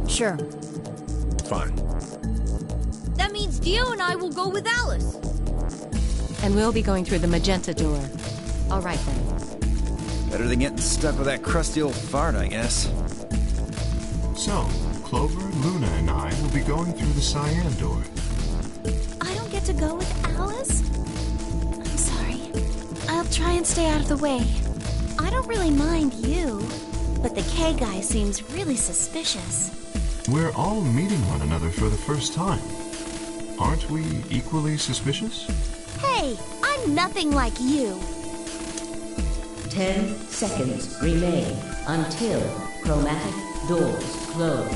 Sure. Fine. That means Dio and I will go with Alice. And we'll be going through the magenta door. All right, then. Better than getting stuck with that crusty old fart, I guess. So, Clover, Luna, and I will be going through the cyan door. I don't get to go with Alice? I'm sorry. I'll try and stay out of the way. I don't really mind you, but the K guy seems really suspicious. We're all meeting one another for the first time. Aren't we equally suspicious? Hey, I'm nothing like you. 10 seconds remain until chromatic doors close.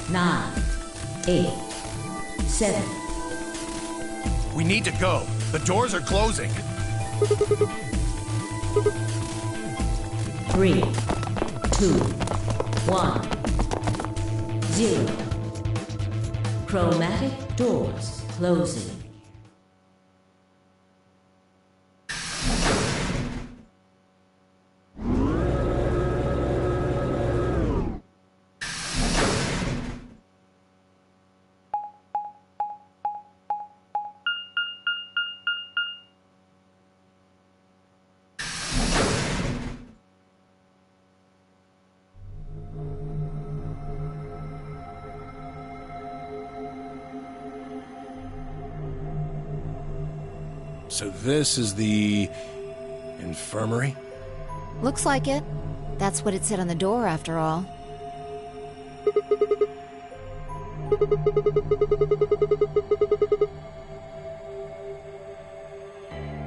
9, 8, 7. We need to go. The doors are closing. 3, 2, 1, 0. Chromatic doors closing. So this is the infirmary? Looks like it. That's what it said on the door, after all.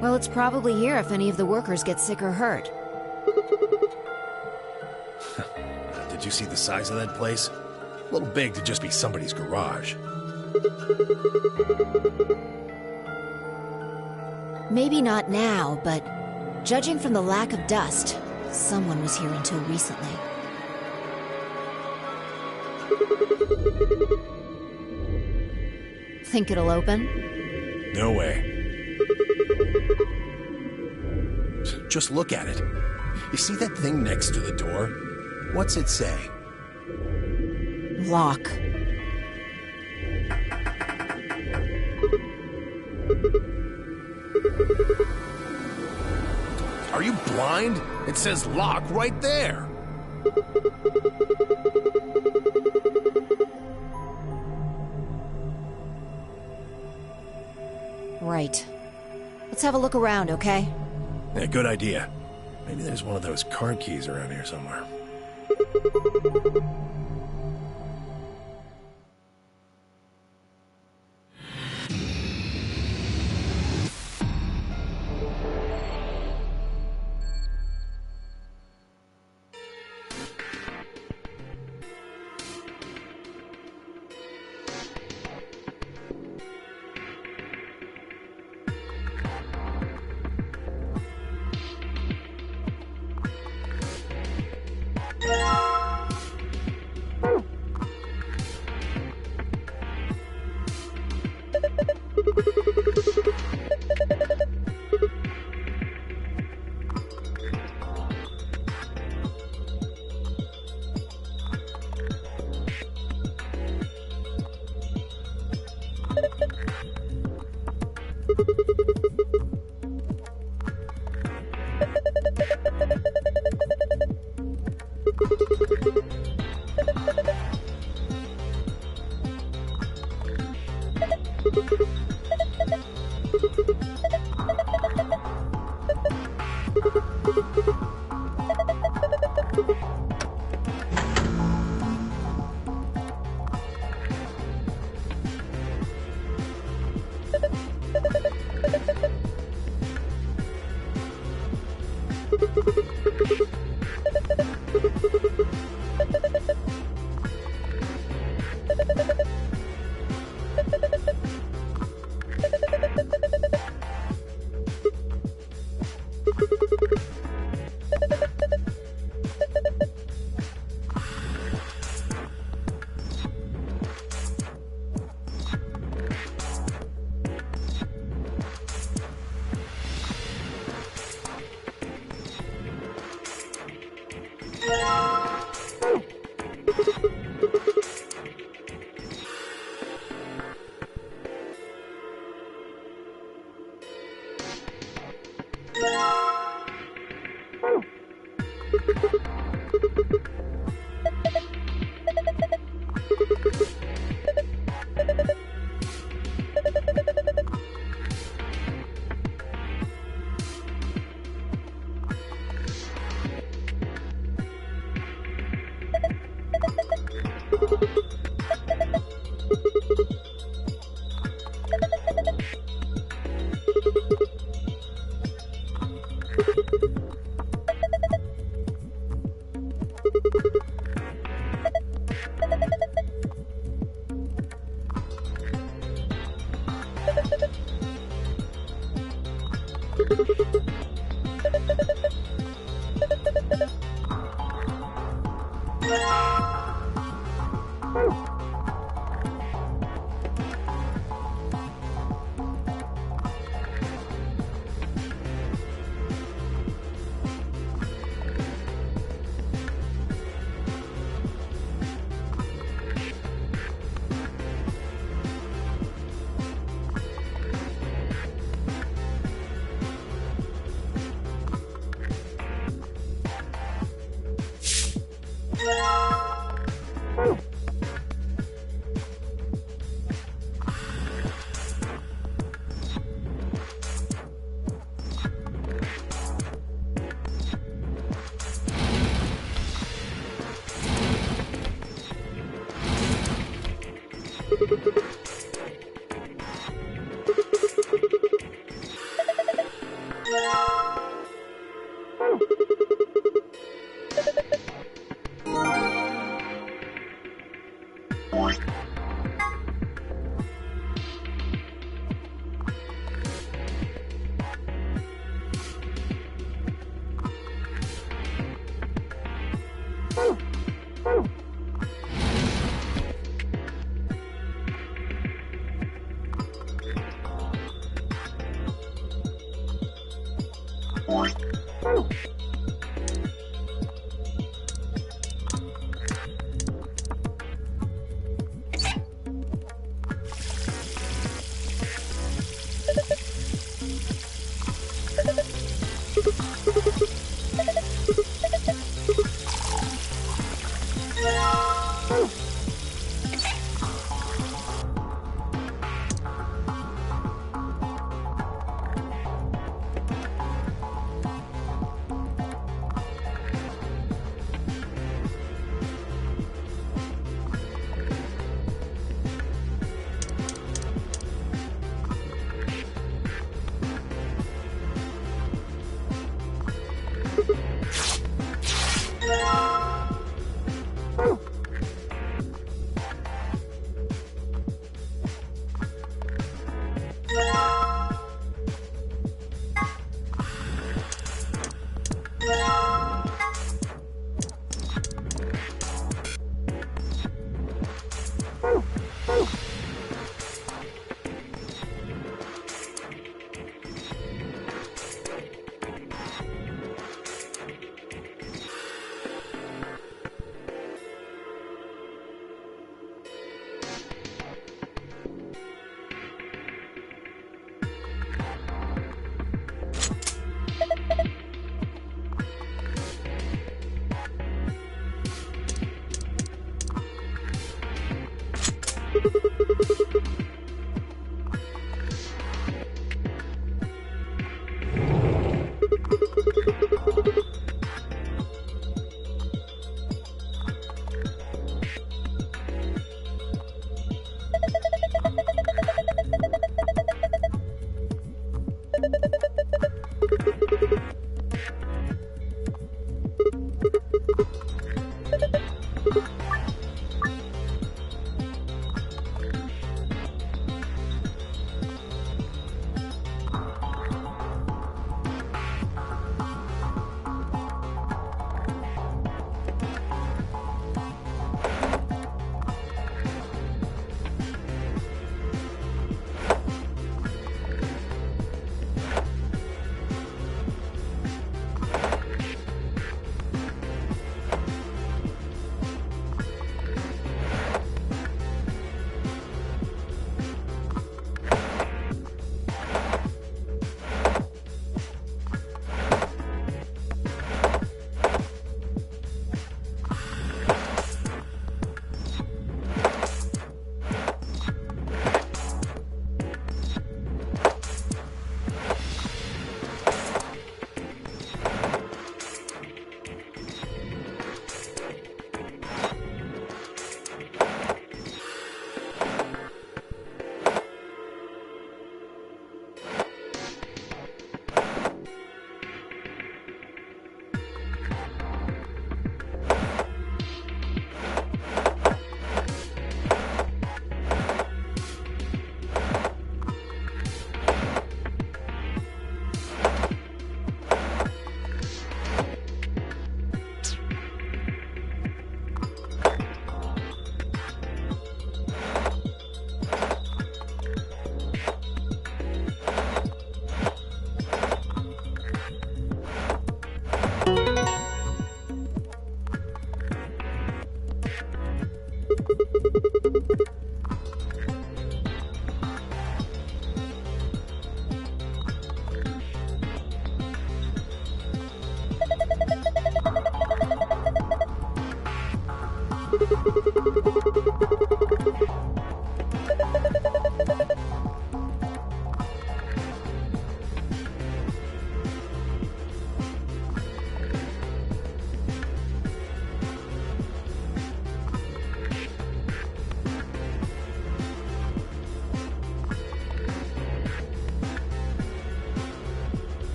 Well, it's probably here if any of the workers get sick or hurt. Did you see the size of that place? A little big to just be somebody's garage. Maybe not now, but judging from the lack of dust, someone was here until recently. Think it'll open? No way. Just look at it. You see that thing next to the door? What's it say? Lock. Are you blind? It says lock right there. Right. Let's have a look around, okay? Yeah, good idea. Maybe there's one of those card keys around here somewhere.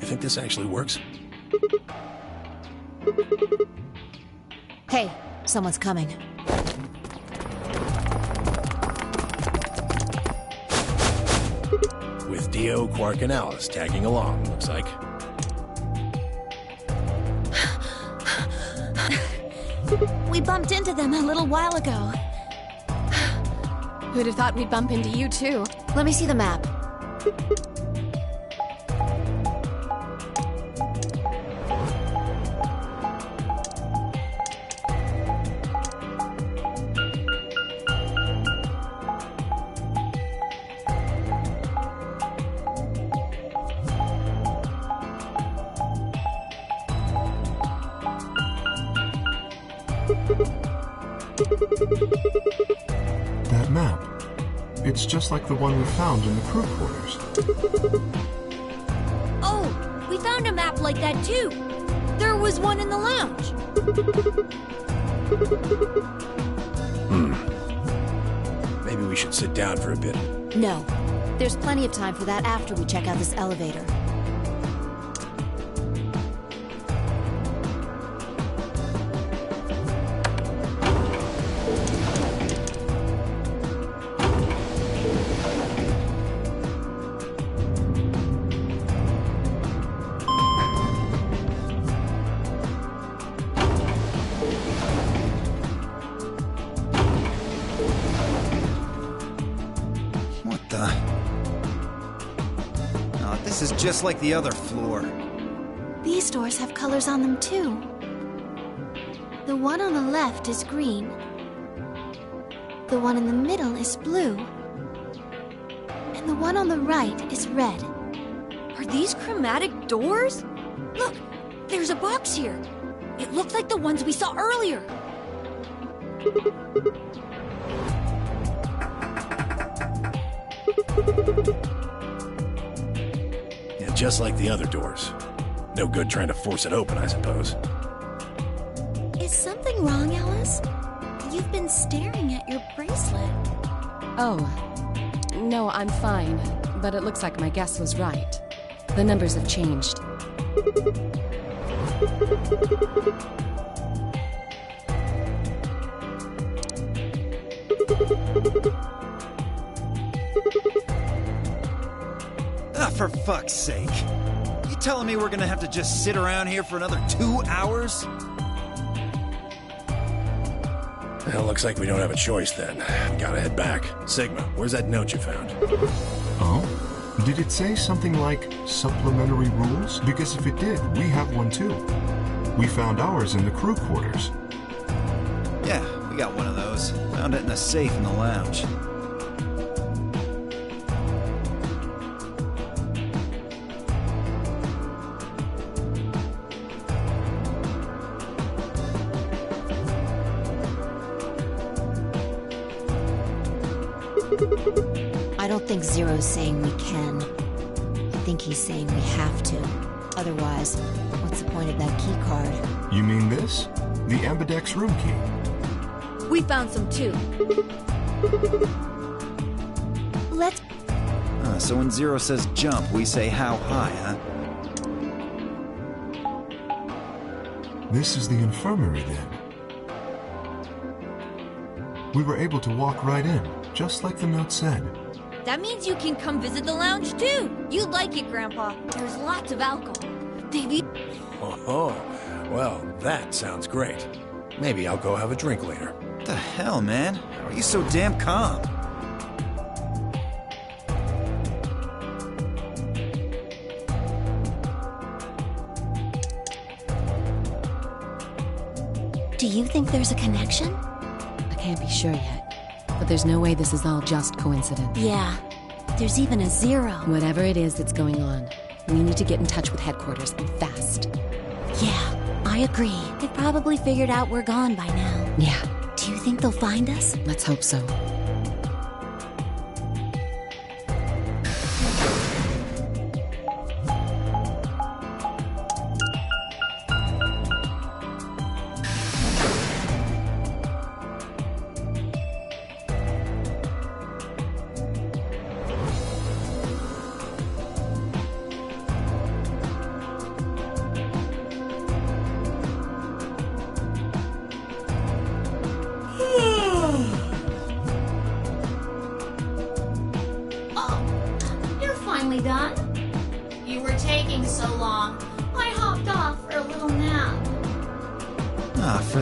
You think this actually works? Hey, someone's coming. With Dio, Quark, and Alice tagging along, looks like. We bumped into them a little while ago. Who'd have thought we'd bump into you, too? Let me see the map. That map. It's just like the one we found in the crew quarters. Oh, we found a map like that too. There was one in the lounge. Maybe we should sit down for a bit. No. There's plenty of time for that after we check out this elevator. What the? Oh, this is just like the other floor. These doors have colors on them too. The one on the left is green. The one in the middle is blue. And the one on the right is red. Are these chromatic doors? Look, there's a box here. It looked like the ones we saw earlier. Yeah, just like the other doors. No good trying to force it open, I suppose. Is something wrong, Alice? You've been staring at your bracelet. Oh, no, I'm fine. But it looks like my guess was right. The numbers have changed. Ah, for fuck's sake. You telling me we're gonna have to just sit around here for another 2 hours? Well, looks like we don't have a choice then. Gotta head back. Sigma, where's that note you found? Oh? Did it say something like supplementary rules? Because if it did, we have one too. We found ours in the crew quarters. Yeah, we got one of those. Found it in a safe in the lounge. I don't think Zero's saying we can. I think he's saying we have to. Otherwise, what's the point of that key card? You mean this? The Ambidex room key. We found some too. Let's... So when Zero says jump, we say how high, huh? This is the infirmary then. We were able to walk right in, just like the note said. That means you can come visit the lounge too. You'd like it, Grandpa. There's lots of alcohol. Davy. Oh, well, that sounds great. Maybe I'll go have a drink later. What the hell, man? How are you so damn calm? Do you think there's a connection? I can't be sure yet. But there's no way this is all just coincidence. Yeah. There's even a Zero. Whatever it is that's going on, we need to get in touch with headquarters, and fast. Yeah, I agree. They've probably figured out we're gone by now. Yeah, Do you think they'll find us? let's hope so. You're finally done? You were taking so long. I hopped off for a little nap. Ah, for...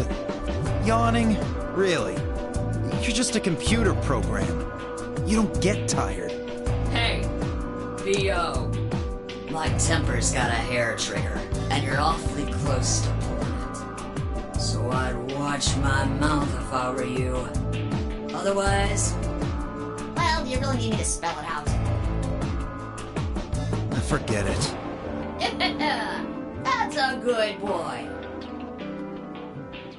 yawning? Really? You're just a computer program. You don't get tired. Hey, V.O. My temper's got a hair trigger, and you're awfully close to pulling it. So I'd watch my mouth if I were you. Otherwise, well, you really need me to spell it out. Forget it. That's a good boy.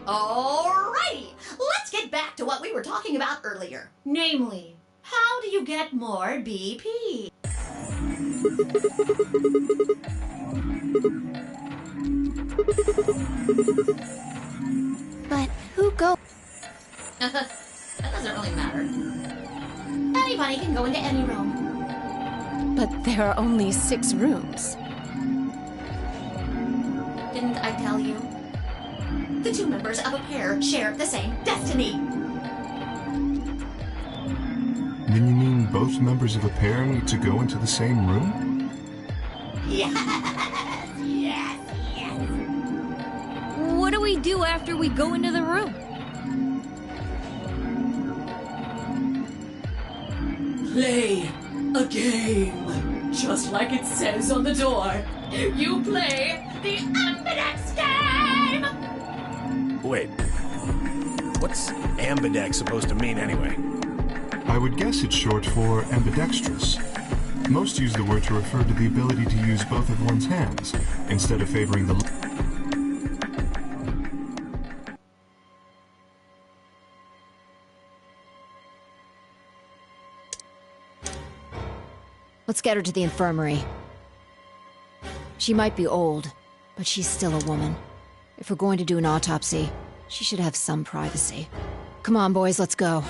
Alrighty, let's get back to what we were talking about earlier. Namely, how do you get more BP? But who go? That doesn't really matter. Anybody can go into any room. But there are only 6 rooms. Didn't I tell you? The 2 members of a pair share the same destiny. Then you mean both members of a pair need to go into the same room? Yes, yes, yes. What do we do after we go into the room? Play a game, just like it says on the door. You play the Ambidex game! Wait. What's ambidex supposed to mean anyway? I would guess it's short for ambidextrous. Most use the word to refer to the ability to use both of one's hands, instead of favoring the... Let's get her to the infirmary. She might be old, But she's still a woman. If we're going to do an autopsy, she should have some privacy. Come on, boys, let's go.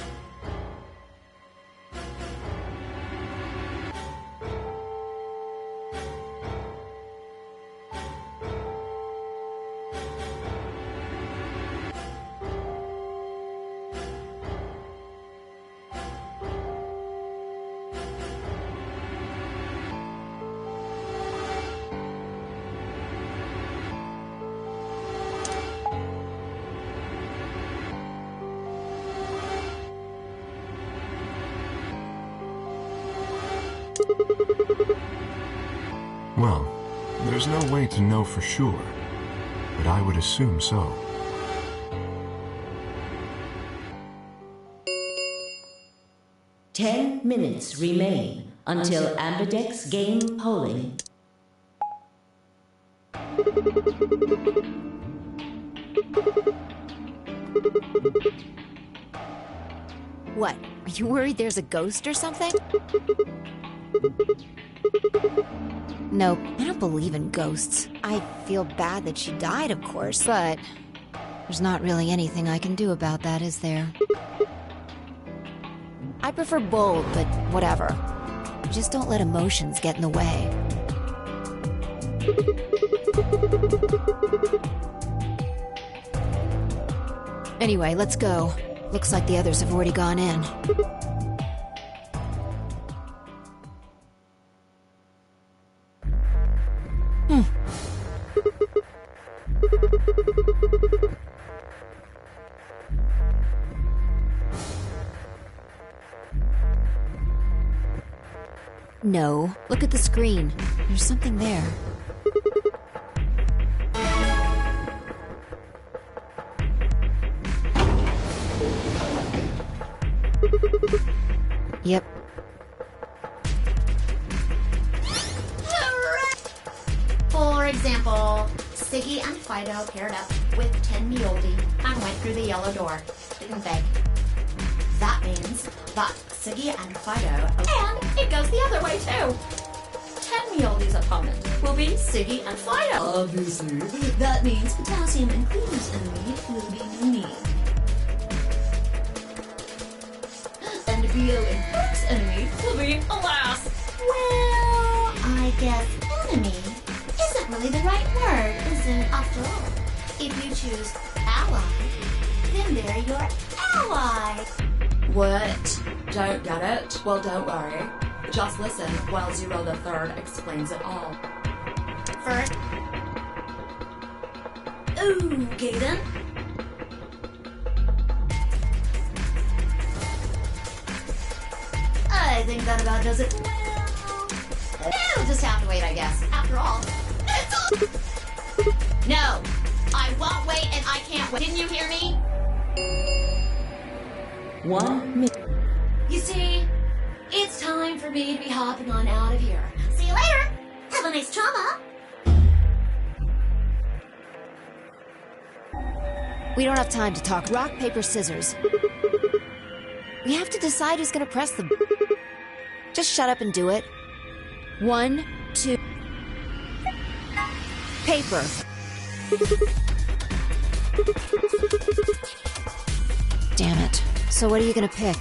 Well, there's no way to know for sure, but I would assume so. Ten minutes remain until Ambidex game polling. What? Are you worried there's a ghost or something? Nope, I don't believe in ghosts. I feel bad that she died, of course, but there's not really anything I can do about that, is there? I prefer bold, but whatever. Just don't let emotions get in the way. Anyway, let's go. Looks like the others have already gone in. No, look at the screen. There's something there. Yep. For example, Siggy and Fido paired up with Ten Mioldi and went through the yellow door, didn't they? That means that Siggy and Fido, and it goes the other way too. Ten Mioldi's opponent will be Siggy and Fido. Obviously, that means Potassium and Cleaner's enemy will be me. And Bio and Perk's enemy will be Alas. Well, I guess enemy isn't really the right word, is it? After all, if you choose ally, then they're your ally. What? Don't get it? Well, don't worry. Just listen while Zero the Third explains it all. First. Okay then. I think that about does it. Well, we'll just have to wait, I guess. After all, it's all. No, I won't wait and I can't wait. Didn't you hear me? 1 minute. You see, it's time for me to be hopping on out of here. See you later. Have a nice trauma. We don't have time to talk. Rock, paper, scissors. We have to decide who's gonna press them. Just shut up and do it. 1, 2... Paper. Damn it. So what are you gonna pick?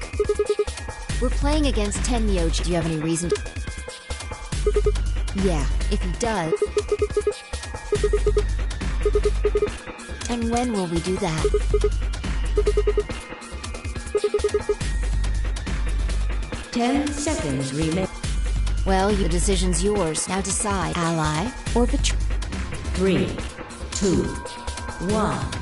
We're playing against Ten Myoji. Do you have any reason to... Yeah, if he does... And when will we do that? Ten seconds remain. Well, the decision's yours. Now decide. Ally or betray? 3, 2, 1.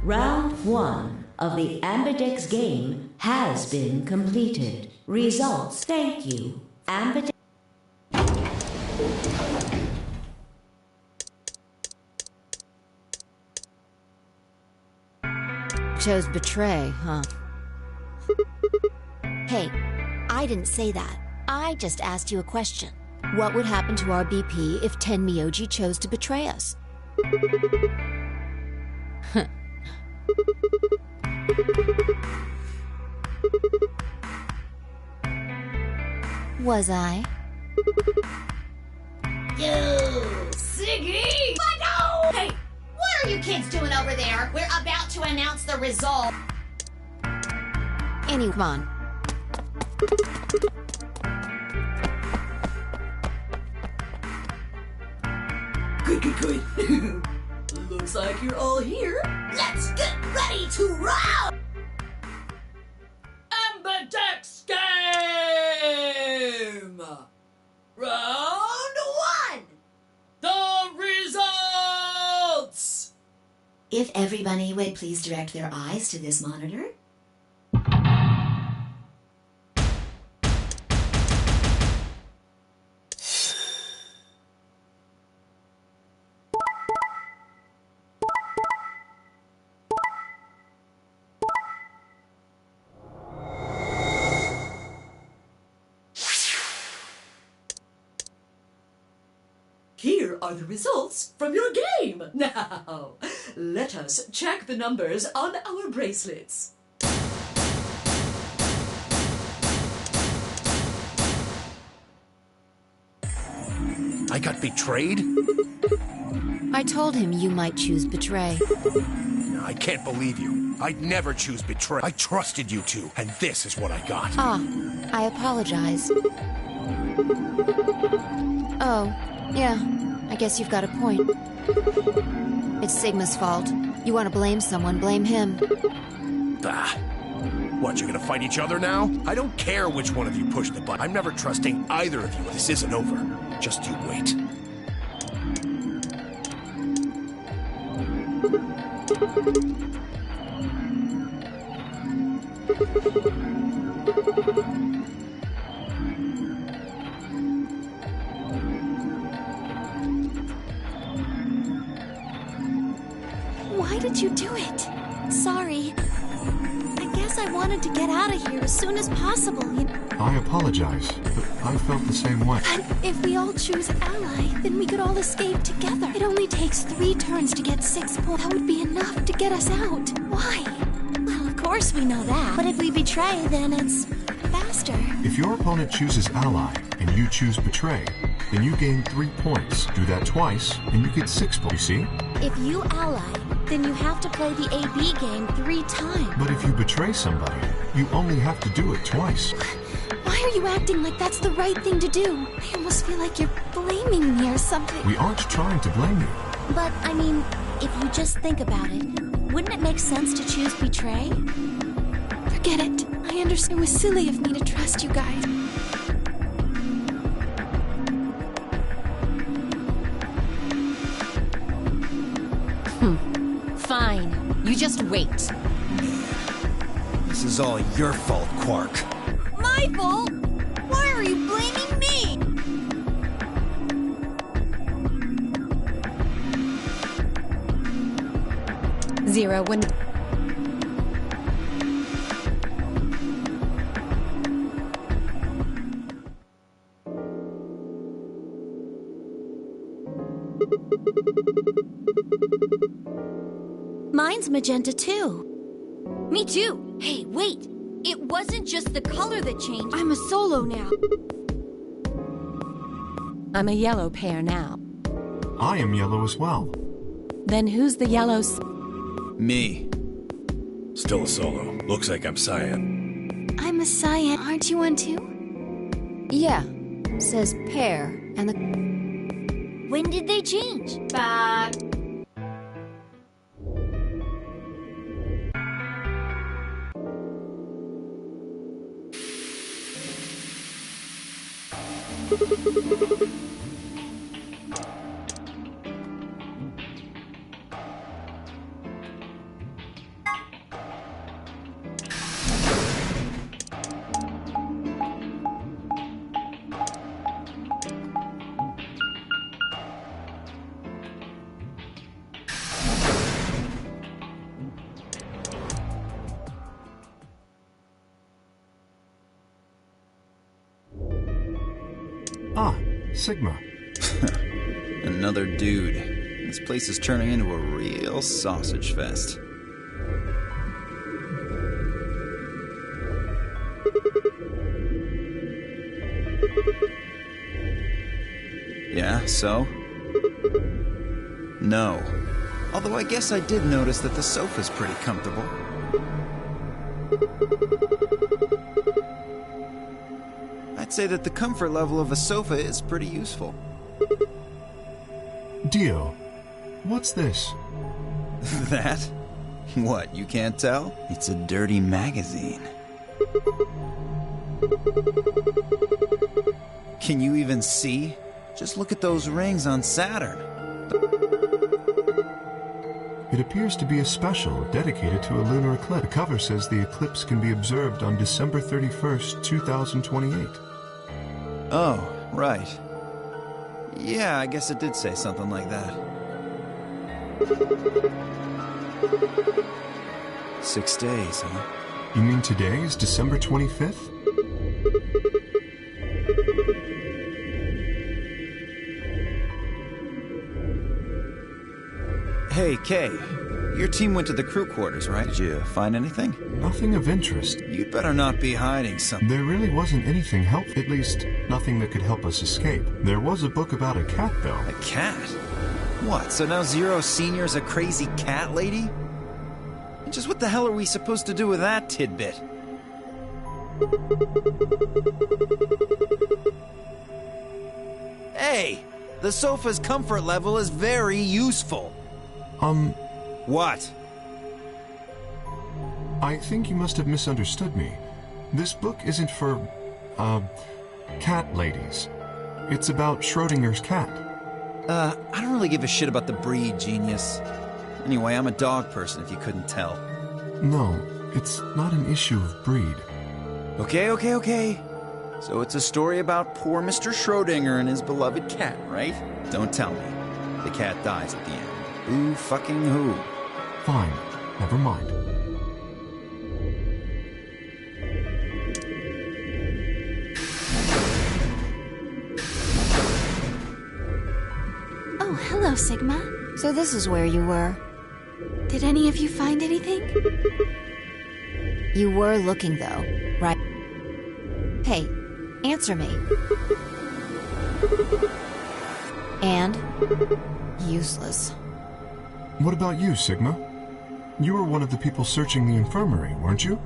Round 1 of the Ambidex game has been completed. Results. Thank you. Ambidex. Chose betray, huh? Hey, I didn't say that. I just asked you a question. What would happen to our BP if Ten Myoji chose to betray us? Was I? You Siggy! No! Hey, what are you kids doing over there? We're about to announce the result. Annie, come on. Good. Looks like you're all here. Let's get ready to roll! Ambidex game! Round 1! The results! If everybody would please direct their eyes to this monitor. Here are the results from your game. Now, let us check the numbers on our bracelets. I got betrayed? I told him you might choose betray. I can't believe you. I'd never choose betray. I trusted you two, and this is what I got. Ah, I apologize. Oh, yeah, I guess you've got a point. It's Sigma's fault. You want to blame someone, blame him. Ah. What, you're gonna fight each other now? I don't care which one of you pushed the button. I'm never trusting either of you. This isn't over. Just you wait. Why did you do it? Sorry. I guess I wanted to get out of here as soon as possible. I apologize, but I felt the same way. But if we all choose ally, then we could all escape together. It only takes 3 turns to get 6 points. That would be enough to get us out. Why? Well, of course we know that. But if we betray, then it's faster. If your opponent chooses ally and you choose betray, then you gain 3 points. Do that twice, and you get 6 points. You see? If you ally, then you have to play the AB game 3 times. But if you betray somebody, you only have to do it twice. Why are you acting like that's the right thing to do? I almost feel like you're blaming me or something. We aren't trying to blame you. But, I mean, if you just think about it, wouldn't it make sense to choose betray? Forget it. I understand it was silly of me to trust you guys. Fine. You just wait. This is all your fault, Quark. My fault? Why are you blaming me? Zero when... Mine's magenta too. Me too. Hey, wait. It wasn't just the color that changed. I'm a solo now. I'm a yellow pair now. I am yellow as well. Then who's the yellow... Me. Still a solo. Looks like I'm cyan. I'm a cyan. Aren't you one too? Yeah, says pair, and the... When did they change? Back. Ah, Sigma. Another dude. This place is turning into a real sausage fest. so? No. Although I guess I did notice that the sofa's pretty comfortable. I'd say that the comfort level of a sofa is pretty useful. Dio, what's this? That? What, you can't tell? It's a dirty magazine. Can you even see? Just look at those rings on Saturn. It appears to be a special dedicated to a lunar eclipse. The cover says the eclipse can be observed on December 31st, 2028. Oh, right. Yeah, I guess it did say something like that. 6 days, huh? You mean today is December 25th? Hey, Kay. Your team went to the crew quarters, right? Did you find anything? Nothing of interest. You'd better not be hiding something. There really wasn't anything helpful. At least, nothing that could help us escape. There was a book about a cat, though. A cat? What, so now Zero Senior's a crazy cat lady? And just what the hell are we supposed to do with that tidbit? Hey! The sofa's comfort level is very useful. What? I think you must have misunderstood me. This book isn't for, cat ladies. It's about Schrodinger's cat. I don't really give a shit about the breed, genius. Anyway, I'm a dog person, if you couldn't tell. No, it's not an issue of breed. Okay. So it's a story about poor Mr. Schrodinger and his beloved cat, right? Don't tell me. The cat dies at the end. Who fucking who? Fine, never mind. Oh, hello, Sigma. So this is where you were. Did any of you find anything? You were looking, though, right? Hey, answer me. And? Useless. What about you, Sigma? You were one of the people searching the infirmary, weren't you?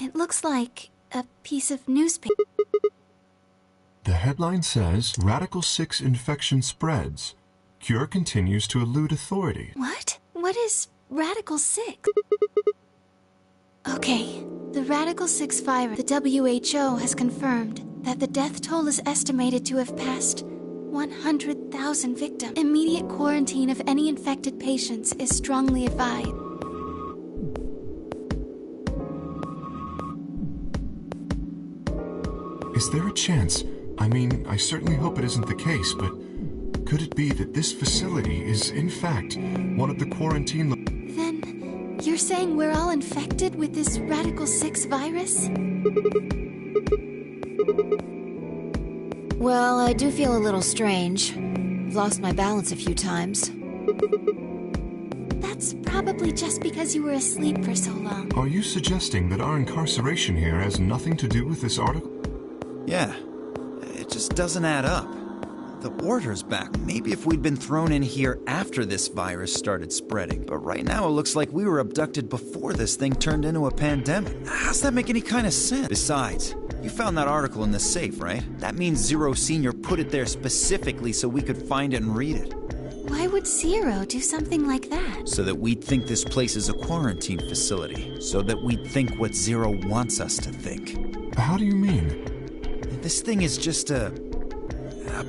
It looks like a piece of newspaper. The headline says, Radical 6 infection spreads. Cure continues to elude authority. What? What is Radical 6? Okay, the Radical 6 virus. The WHO has confirmed that the death toll is estimated to have passed 100,000 victims. Immediate quarantine of any infected patients is strongly advised. Is there a chance? I mean, I certainly hope it isn't the case, but could it be that this facility is, in fact, one of the quarantine... Then, you're saying we're all infected with this Radical 6 virus? Well, I do feel a little strange. I've lost my balance a few times. That's probably just because you were asleep for so long. Are you suggesting that our incarceration here has nothing to do with this article? Yeah. It just doesn't add up. The order's back. Maybe if we'd been thrown in here after this virus started spreading. But right now it looks like we were abducted before this thing turned into a pandemic. How's that make any kind of sense? Besides, you found that article in the safe, right? That means Zero Senior put it there specifically so we could find it and read it. Why would Zero do something like that? So that we'd think this place is a quarantine facility. So that we'd think what Zero wants us to think. How do you mean? This thing is just a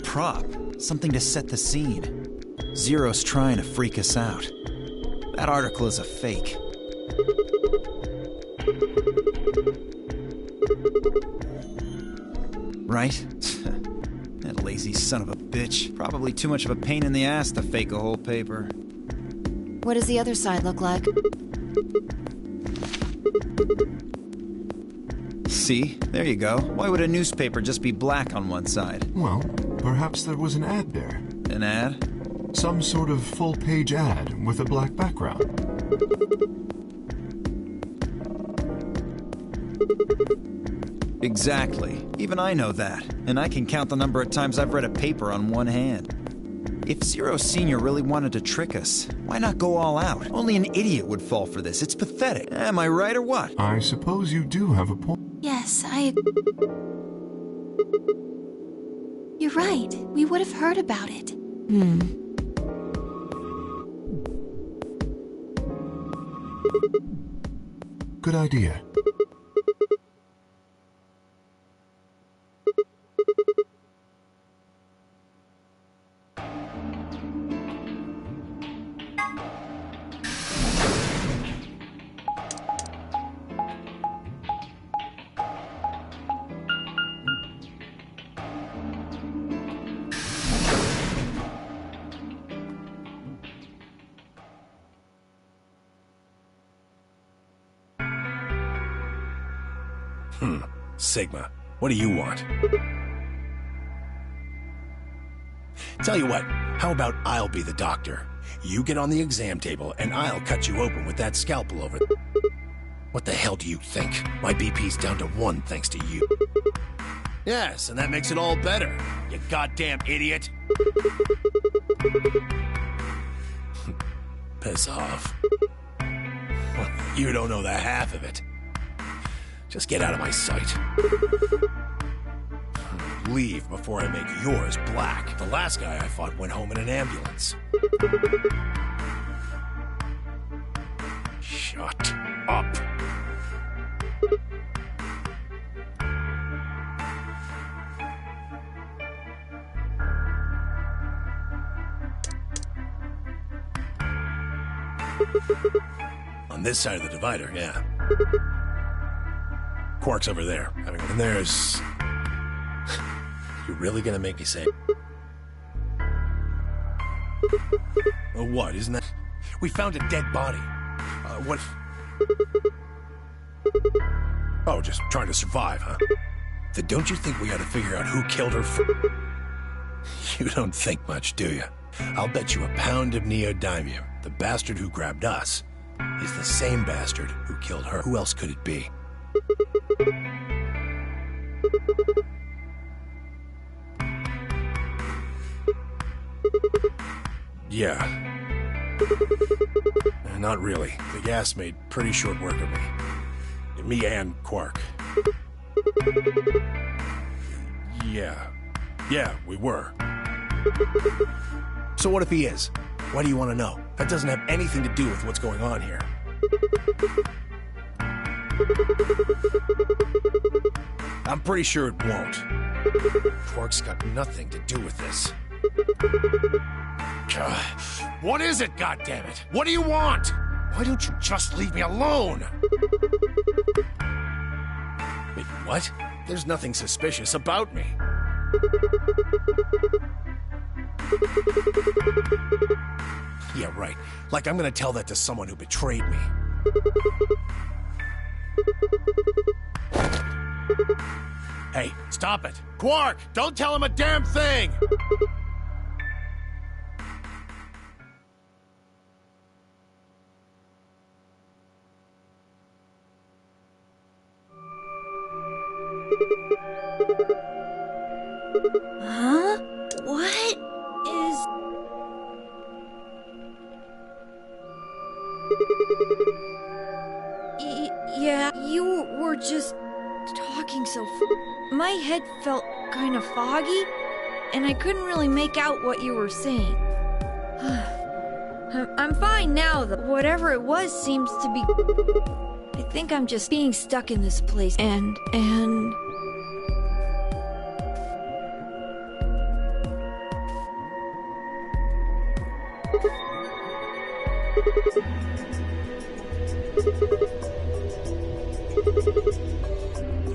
prop. Something to set the scene. Zero's trying to freak us out. That article is a fake. Right? That lazy son of a bitch. Probably too much of a pain in the ass to fake a whole paper. What does the other side look like? See? There you go. Why would a newspaper just be black on one side? Well, perhaps there was an ad there. An ad? Some sort of full-page ad with a black background. Exactly. Even I know that, and I can count the number of times I've read a paper on one hand. If Zero Senior really wanted to trick us, why not go all out? Only an idiot would fall for this. It's pathetic. Am I right or what? I suppose you do have a point. Yes, You're right. We would have heard about it. Good idea. Sigma, what do you want? Tell you what, how about I'll be the doctor? You get on the exam table, and I'll cut you open with that scalpel over there. What the hell do you think? My BP's down to 1 thanks to you. Yes, and that makes it all better, you goddamn idiot. Piss off. You don't know the half of it. Just get out of my sight. Leave before I make yours black. The last guy I fought went home in an ambulance. Shut up. On this side of the divider, yeah. Quark's over there. And there's... You really gonna make me say... Oh, what? Isn't that... We found a dead body. What... Oh, just trying to survive, huh? Then don't you think we ought to figure out who killed her You don't think much, do you? I'll bet you a pound of neodymium. The bastard who grabbed us is the same bastard who killed her. Who else could it be? Yeah. Not really. The gas made pretty short work of me. Me and Quark. Yeah, we were. So what if he is? Why do you want to know? That doesn't have anything to do with what's going on here. I'm pretty sure it won't. Quark's got nothing to do with this. What is it, goddammit? What do you want? Why don't you just leave me alone? Wait, what? There's nothing suspicious about me. Yeah, right. Like I'm gonna tell that to someone who betrayed me. Hey, stop it! Quark! Don't tell him a damn thing! Huh? What is... Yeah, you were just talking so my head felt kind of foggy, and I couldn't really make out what you were saying. I'm fine now, though. Whatever it was seems to be... I think I'm just being stuck in this place, and...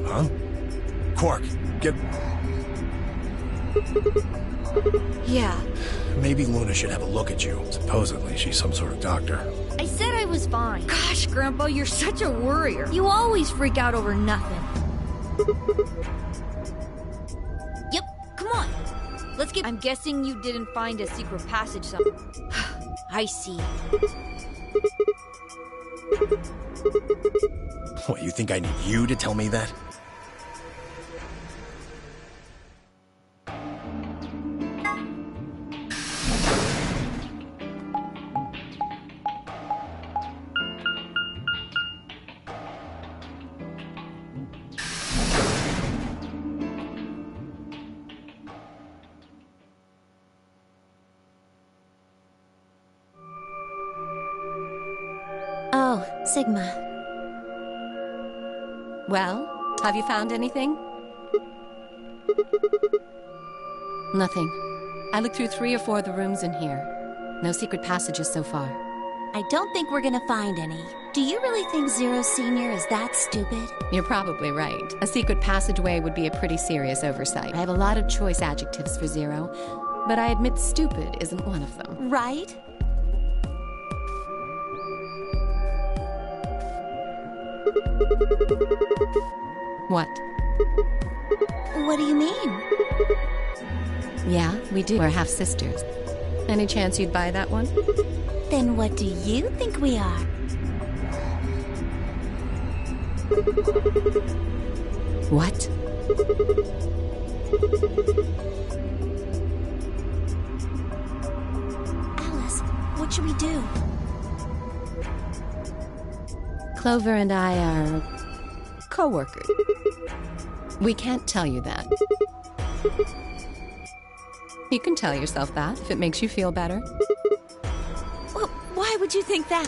Huh? Quark, get... Yeah. Maybe Luna should have a look at you. Supposedly, she's some sort of doctor. I said I was fine. Gosh, Grandpa, you're such a worrier. You always freak out over nothing. Yep, come on. Let's get... I'm guessing you didn't find a secret passage somewhere. I see. What, you think I need you to tell me that? Oh, Sigma. Well, have you found anything? Nothing. I looked through 3 or 4 of the rooms in here. No secret passages so far. I don't think we're gonna find any. Do you really think Zero Senior is that stupid? You're probably right. A secret passageway would be a pretty serious oversight. I have a lot of choice adjectives for Zero, but I admit stupid isn't one of them. Right? What? What do you mean? Yeah, we do. We're half-sisters. Any chance you'd buy that one? Then what do you think we are? What? Alice, what should we do? Clover and I are co-workers. We can't tell you that. You can tell yourself that if it makes you feel better. Well, why would you think that?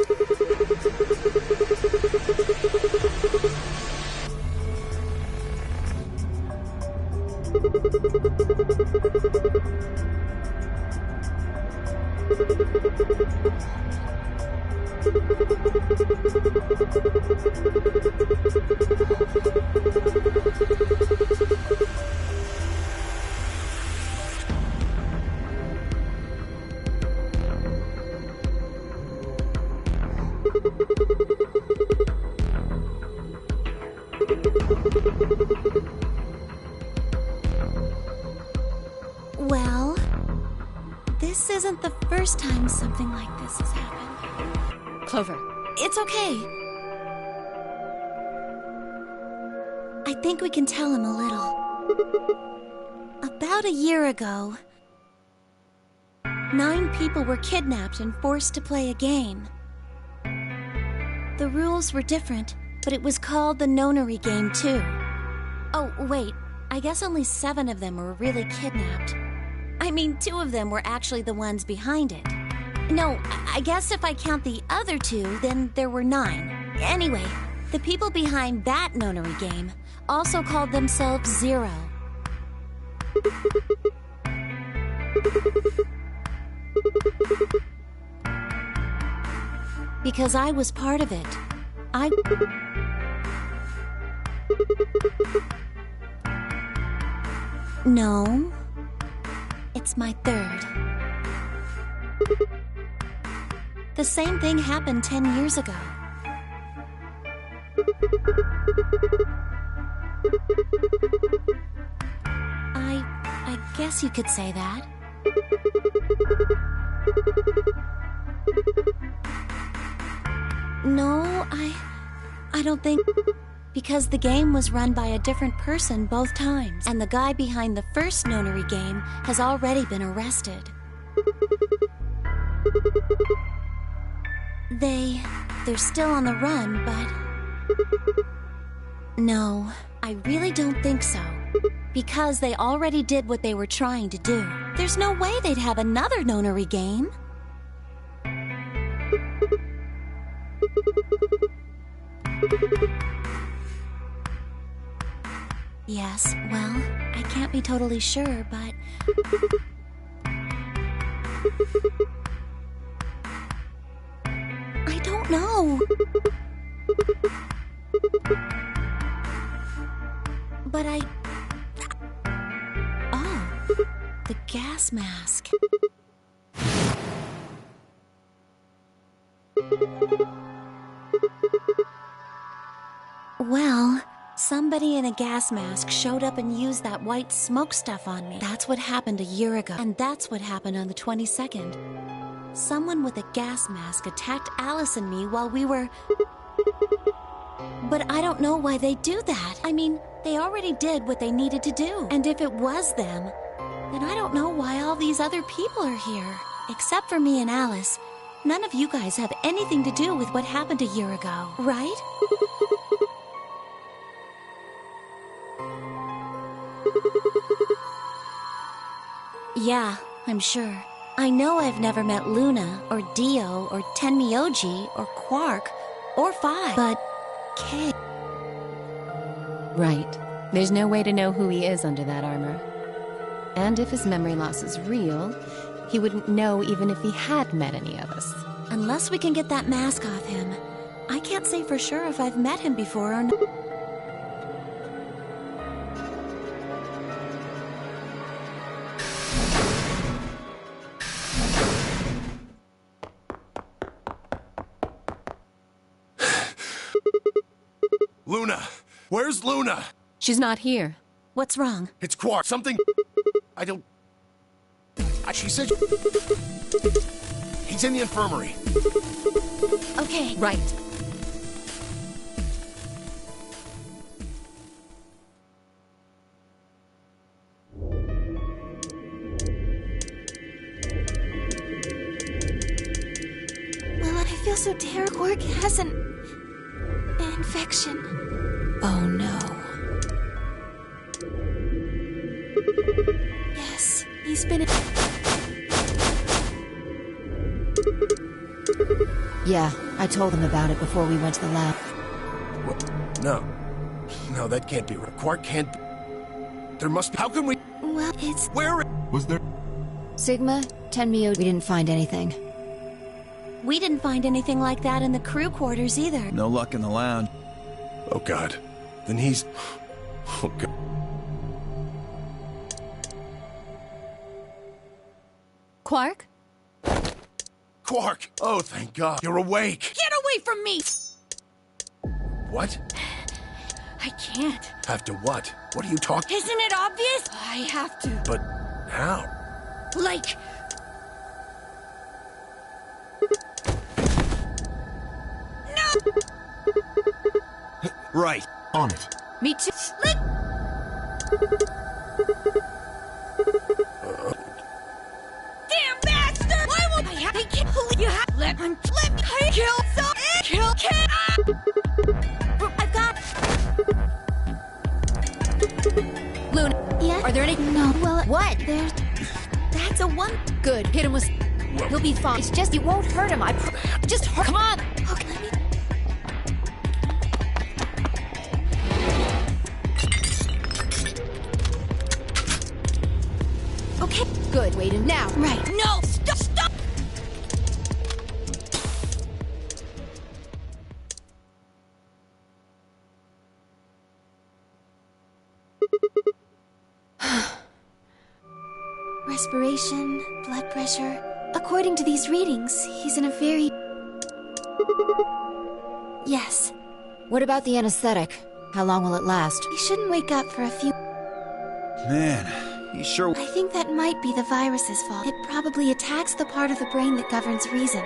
Well, this isn't the first time something like this has happened. Clover. It's okay. I think we can tell him a little. About a year ago, 9 people were kidnapped and forced to play a game. The rules were different, but it was called the Nonary game too. Oh, wait, I guess only 7 of them were really kidnapped. I mean, 2 of them were actually the ones behind it. No, I guess if I count the other 2, then there were 9. Anyway, the people behind that Nonary game also called themselves Zero. Because I was part of it. No. It's my 3rd. The same thing happened 10 years ago. I guess you could say that. No, I don't think... Because the game was run by a different person both times, and the guy behind the first Nonary game has already been arrested. They're still on the run, but... No, I really don't think so. Because they already did what they were trying to do. There's no way they'd have another Nonary game. Yes, well, I can't be totally sure, but... I don't know. But Oh, the gas mask. Well, somebody in a gas mask showed up and used that white smoke stuff on me. That's what happened a year ago, and that's what happened on the 22nd. Someone with a gas mask attacked Alice and me while we were... But I don't know why they do that. I mean, they already did what they needed to do. And if it was them, then I don't know why all these other people are here. Except for me and Alice. None of you guys have anything to do with what happened a year ago, right? Yeah, I'm sure. I know I've never met Luna, or Dio, or Tenmyoji, or Quark, or Phi, but K. Right. There's no way to know who he is under that armor. And if his memory loss is real, he wouldn't know even if he had met any of us. Unless we can get that mask off him. I can't say for sure if I've met him before or not. Luna! Where's Luna? She's not here. What's wrong? It's Quark. Something... I don't... She said... He's in the infirmary. Okay. Right. Well, I feel so terrible. Quark has an infection. Oh no. Yes, he's been... Yeah, I told them about it before we went to the lab. What? No. No, that can't be right. Quark can't be... There must be... How can we... Well, it's... Where... Was there... Sigma, Tenmyo, we didn't find anything. We didn't find anything like that in the crew quarters either. No luck in the lounge. Oh, God. Then he's... Oh, God. Quark? Quark! Oh, thank God. You're awake! Get away from me! What? I can't. Have to what? What are you talking... Isn't it obvious? I have to. But... how? Like... No! Right. On it. Me too. Damn bastard! Why won't I have to kill you? Let me kill some... Kill... I've got... Luna, Yeah? are there any... No, well... What? There's... That's a one... Good, hit him with... He'll be fine. It's just, you won't hurt him, Just hurt... Come on! Okay, let me... Okay, Good, Waden, now! right. No! Stop! Stop! Respiration, blood pressure. According to these readings, he's in a very... Yes. What about the anesthetic? How long will it last? He shouldn't wake up for a few... Man, you sure... I think that might be the virus's fault. It probably attacks the part of the brain that governs reason.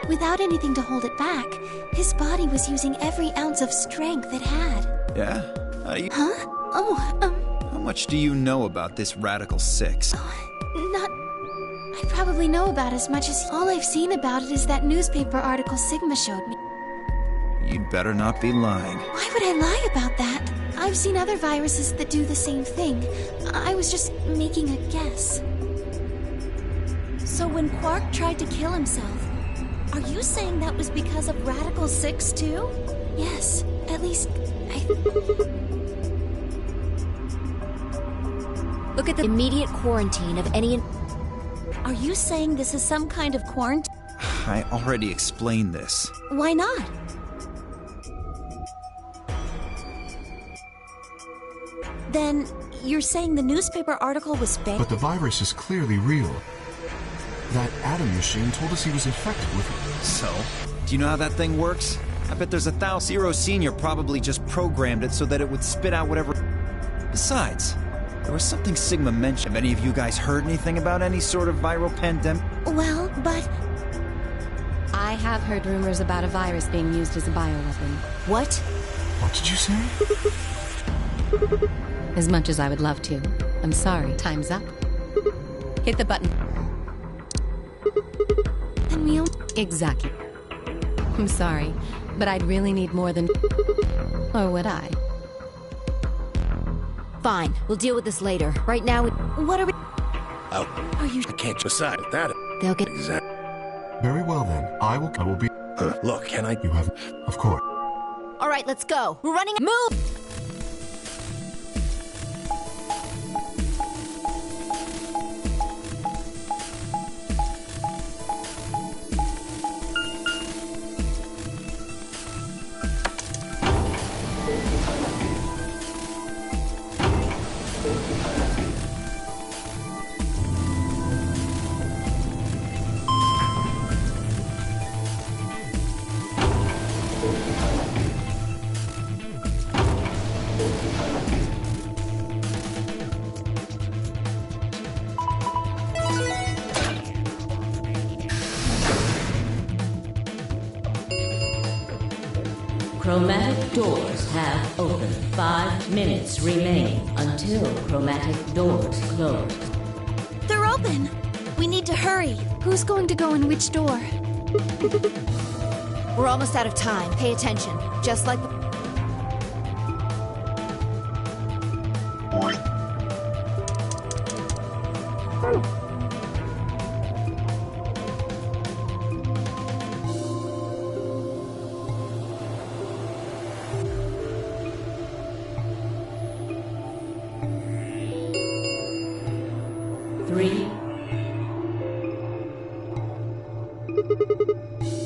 Without anything to hold it back, his body was using every ounce of strength it had. Yeah? How do you... Huh? Oh, How much do you know about this Radical 6? not... I probably know about as much as... All I've seen about it is that newspaper article Sigma showed me. You'd better not be lying. Why would I lie about that? I've seen other viruses that do the same thing. I was just making a guess. So when Quark tried to kill himself, are you saying that was because of Radical 6 too? Yes, at least I... Look at the immediate quarantine of any... Are you saying this is some kind of quarantine? I already explained this. Why not? Then you're saying the newspaper article was fake? But the virus is clearly real. That Atom machine told us he was infected with it. So? Do you know how that thing works? I bet there's Zero Senior probably just programmed it so that it would spit out whatever... Besides, there was something Sigma mentioned. Have any of you guys heard anything about any sort of viral pandemic? Well, but... I have heard rumors about a virus being used as a bioweapon. What? What did you say? As much as I would love to. I'm sorry. Time's up. Hit the button. Then we'll... Exactly. I'm sorry, but I'd really need more than... Or would I? Fine, we'll deal with this later. Right now, what are we... Oh, Are you... I can't decide that. They'll get... Exactly. Very well then. I will be... Look, can I... You have... Of course. All right, let's go. We're running... Move! Chromatic doors have opened. 5 minutes remain until chromatic doors close. They're open. We need to hurry. Who's going to go in which door? We're almost out of time. Pay attention. Just like the...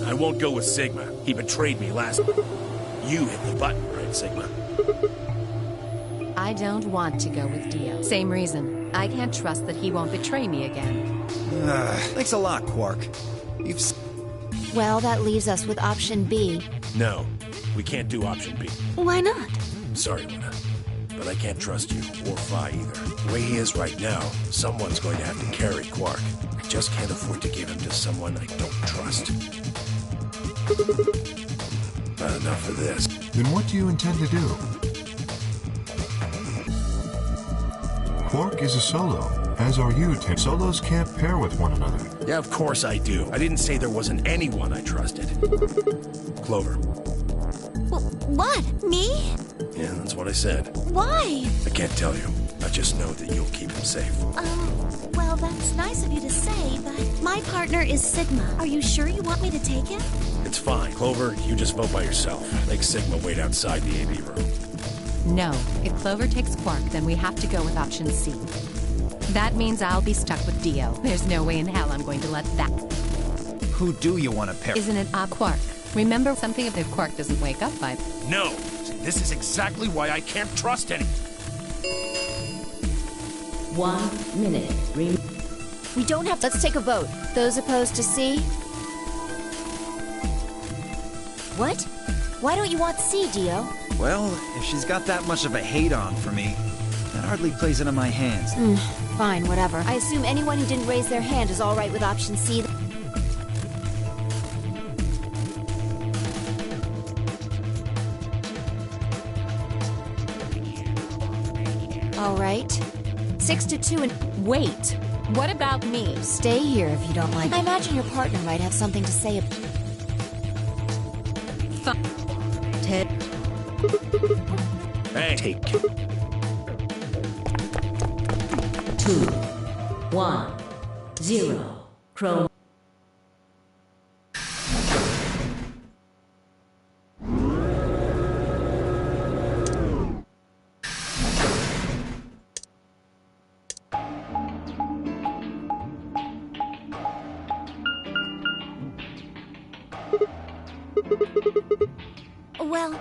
I won't go with Sigma. He betrayed me last... You hit the button, right, Sigma? I don't want to go with Dio. Same reason. I can't trust that he won't betray me again. Thanks a lot, Quark. You've... Well, that leaves us with option B. No, we can't do option B. Why not? Sorry, Luna, but I can't trust you, or Phi either. The way he is right now, someone's going to have to carry Quark. I just can't afford to give him to someone I don't trust. Not enough of this. Then what do you intend to do? Quark is a solo, as are you, Tim. Solos can't pair with one another. Yeah, of course I do. I didn't say there wasn't anyone I trusted. Clover. What? Me? Yeah, that's what I said. Why? I can't tell you. I just know that you'll keep him safe. Well, that's nice of you to say, but my partner is Sigma. Are you sure you want me to take him? It's fine. Clover, you just vote by yourself. Make Sigma wait outside the AV room. No. If Clover takes Quark, then we have to go with option C. That means I'll be stuck with Dio. There's no way in hell I'm going to let that... Who do you want to pair? Isn't it Quark? Remember something if Quark doesn't wake up by... No! See, this is exactly why I can't trust any... 1 minute We don't have... Let's take a vote. Those opposed to C? What? Why don't you want C, Dio? Well, if she's got that much of a hate-on for me, that hardly plays into my hands. Fine, whatever. I assume anyone who didn't raise their hand is all right with option C. All right. 6-2 and... Wait! What about me? Stay here if you don't like it. I imagine your partner might have something to say about... 10. Hey, take... 2, 1, 0. Chrome. Well,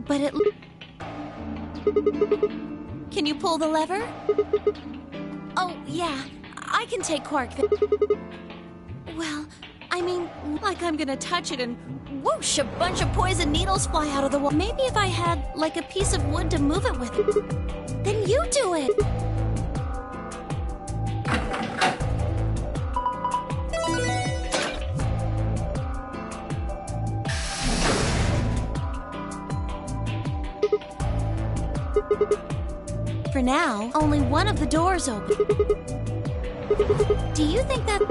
but it... Can you pull the lever? Oh, yeah. I can take Quark. Well, I mean, like I'm gonna touch it and whoosh, a bunch of poison needles fly out of the wall. Maybe if I had, like, a piece of wood to move it with. Then you do it! for now. Only one of the doors open. Do you think that...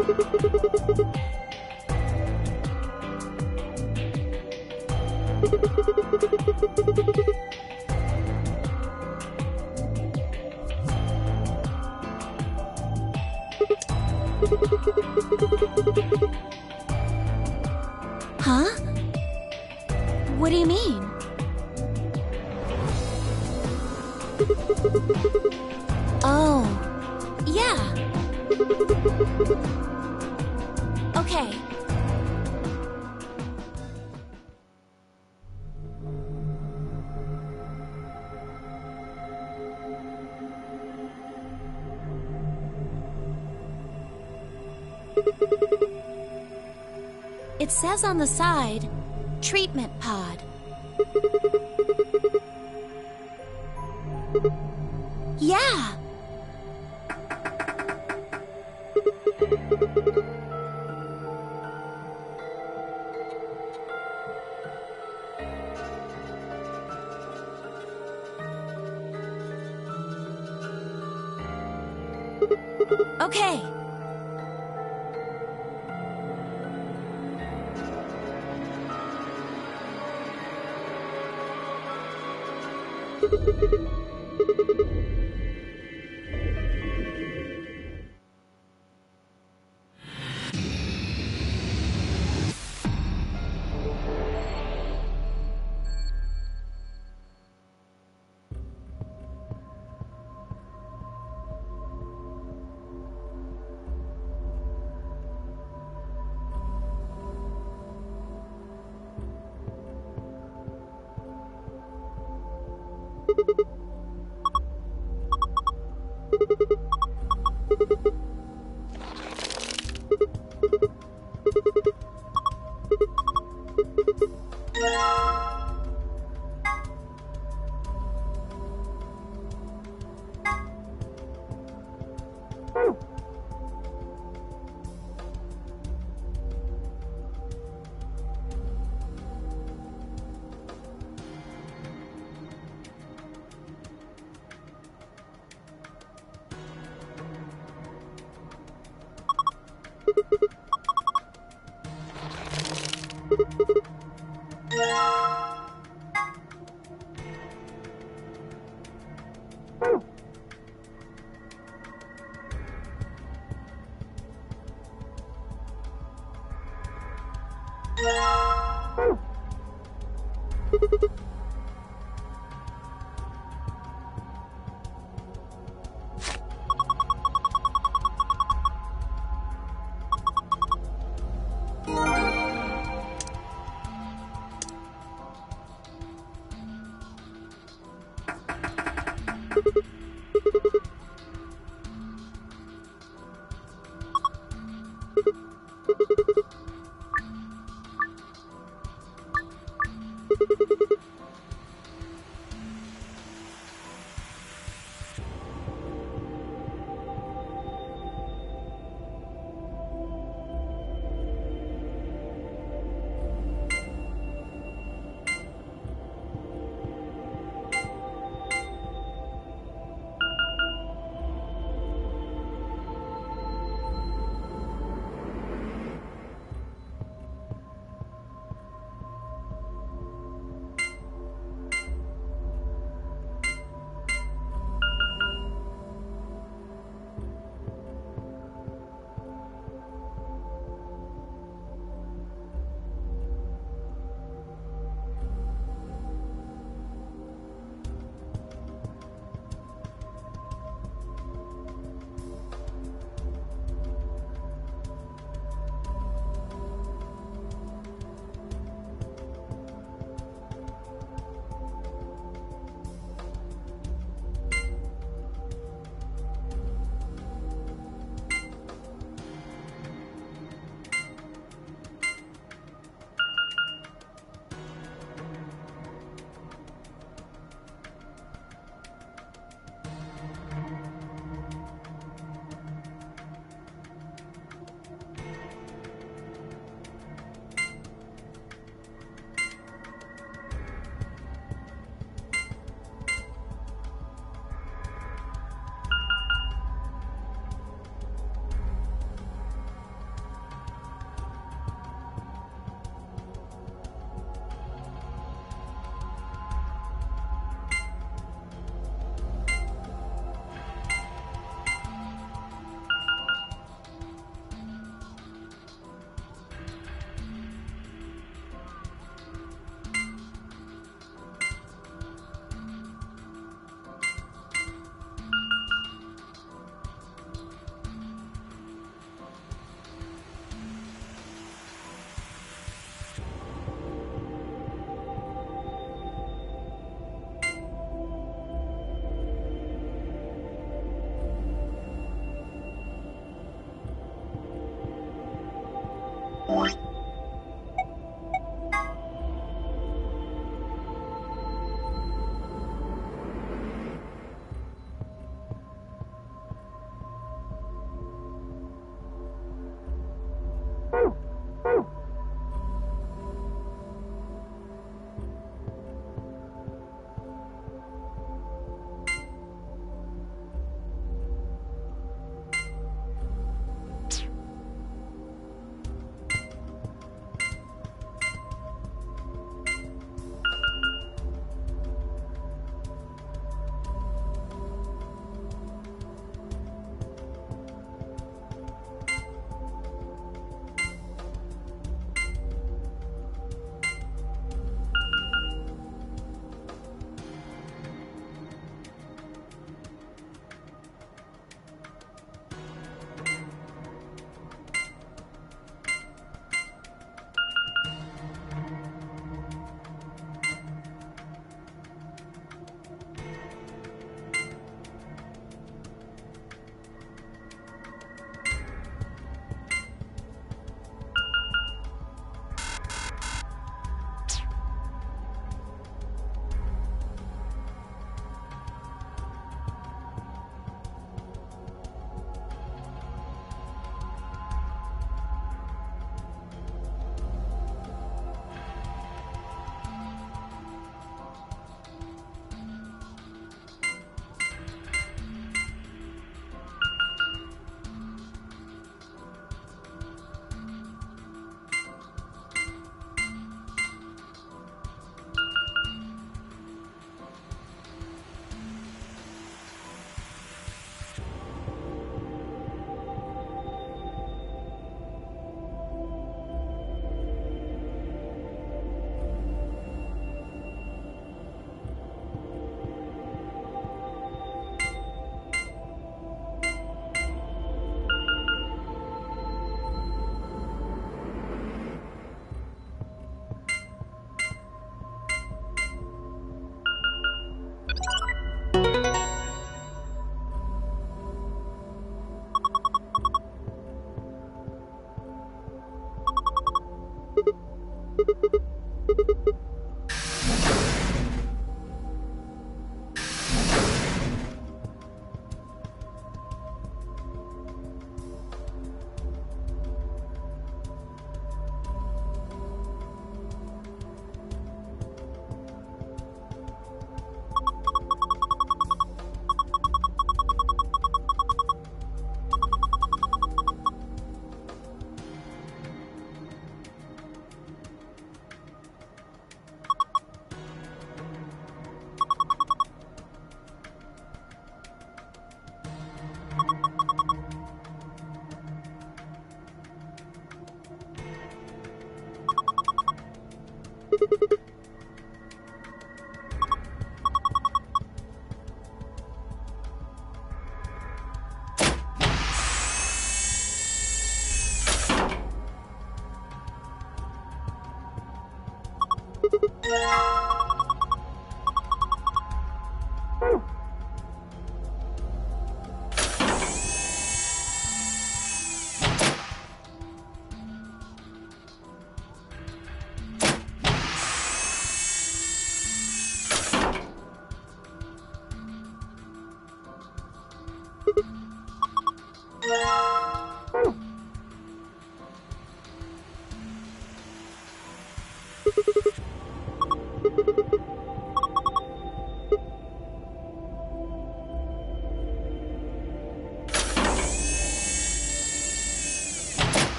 Huh? What do you mean? Oh, yeah. Okay. It says on the side, treatment pod. Yeah. Okay.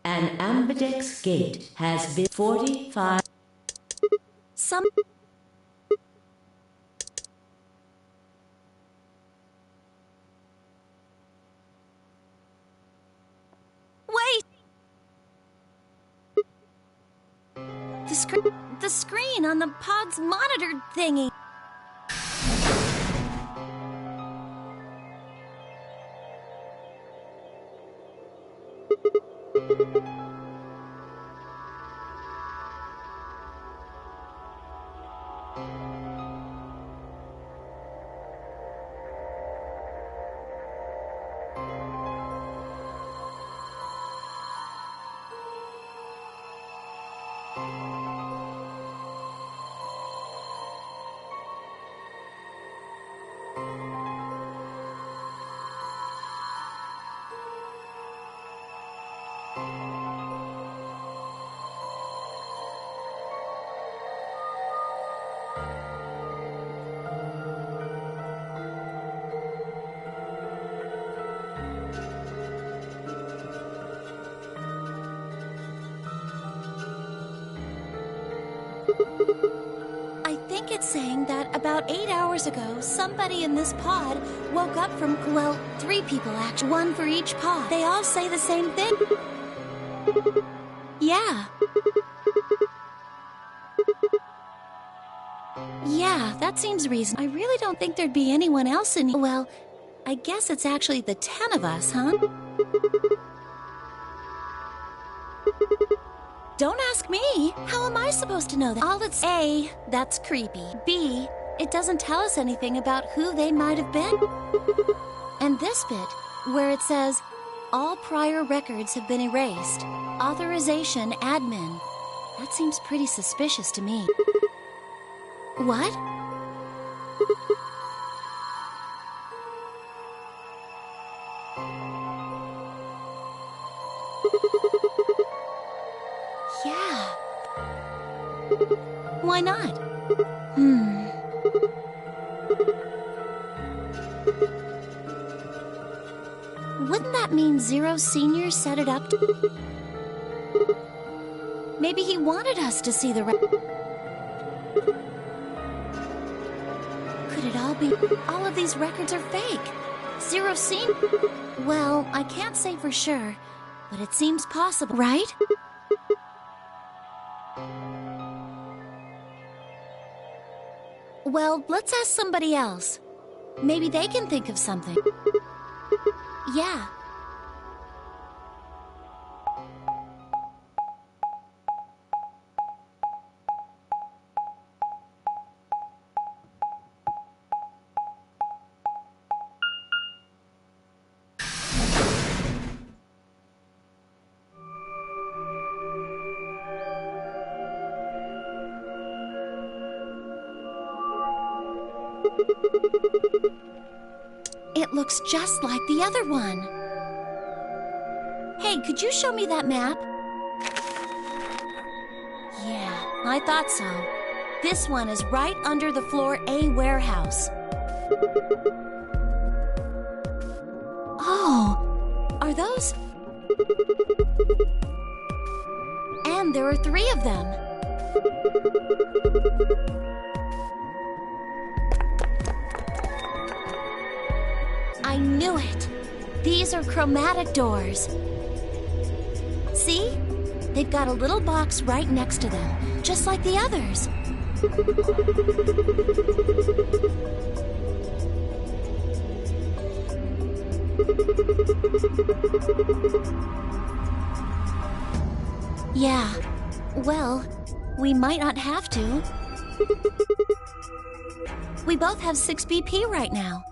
An ambidex gate has been 45. Some. Wait! The the screen on the pod's monitor thingy. I think it's saying that about 8 hours ago, somebody in this pod woke up from, well, 3 people actually, 1 for each pod. They all say the same thing. Yeah. Yeah, that seems reasonable. I really don't think there'd be anyone else in here. Well, I guess it's actually the 10 of us, huh? Don't ask me. How am I supposed to know that? All it's A, that's creepy. B, it doesn't tell us anything about who they might have been. And this bit, where it says, all prior records have been erased. Authorization admin. That seems pretty suspicious to me. What? Yeah. Why not? Wouldn't that mean Zero Senior set it up? Maybe he wanted us to see the Could it all be? All of these records are fake. Zero Senior. Well, I can't say for sure, but it seems possible, right? Well, let's ask somebody else. Maybe they can think of something. Yeah. It looks just like the other one. Hey, could you show me that map? Yeah, I thought so. This one is right under the floor A warehouse. Oh, are those? And there are 3 of them. I knew it. These are chromatic doors. See? They've got a little box right next to them, just like the others. Yeah. Well, we might not have to. We both have 6 BP right now.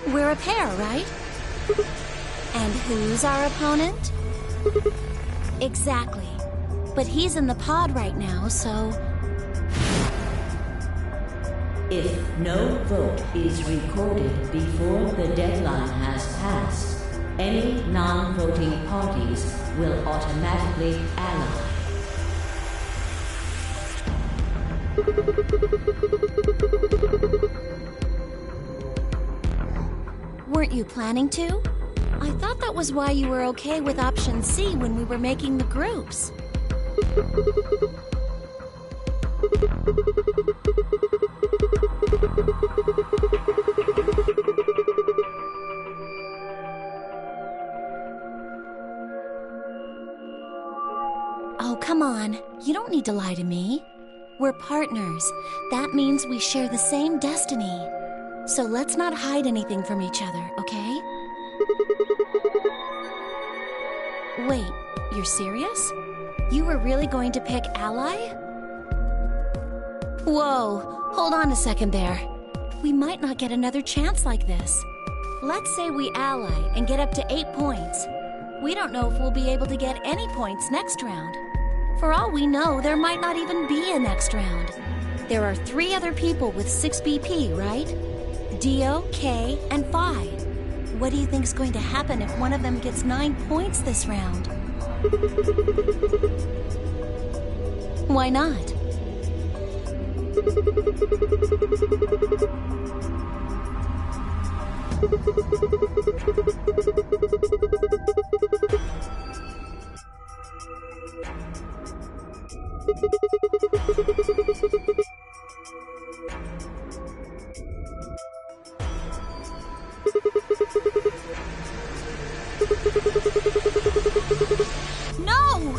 We're a pair, right? And who's our opponent? Exactly. But he's in the pod right now, so... If no vote is recorded before the deadline has passed, any non-voting parties will automatically ally. Weren't you planning to? I thought that was why you were okay with option C when we were making the groups. come on. You don't need to lie to me. We're partners. That means we share the same destiny. So let's not hide anything from each other, okay? Wait, you're serious? You were really going to pick Ally? Whoa, hold on a second there. We might not get another chance like this. Let's say we ally and get up to 8 points. We don't know if we'll be able to get any points next round. For all we know, there might not even be a next round. There are 3 other people with 6 BP, right? Dio, Kay, and Phi. What do you think's going to happen if one of them gets 9 points this round? Why not? No!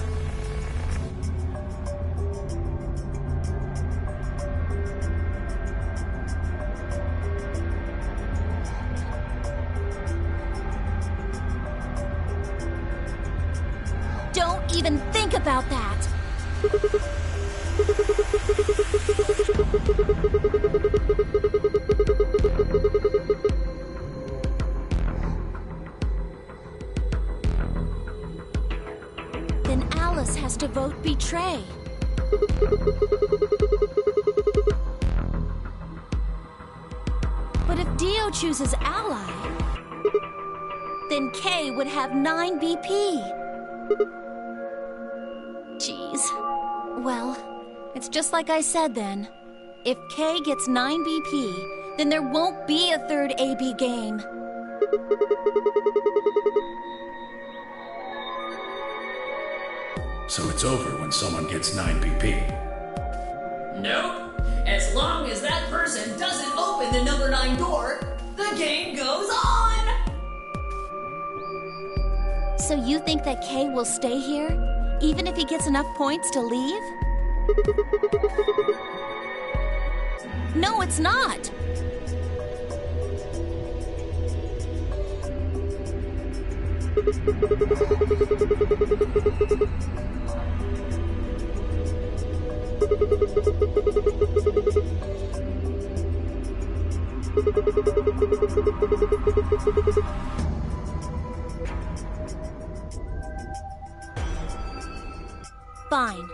Don't even think about that! Then Alice has to vote betray. But if Dio chooses ally, then Kay would have 9 BP. Jeez. Well, it's just like I said then. If Kay gets 9 BP, then there won't be a third AB game. So it's over when someone gets 9 BP. Nope. As long as that person doesn't open the number 9 door, the game goes on! So you think that Kay will stay here, even if he gets enough points to leave? No, it's not! Fine.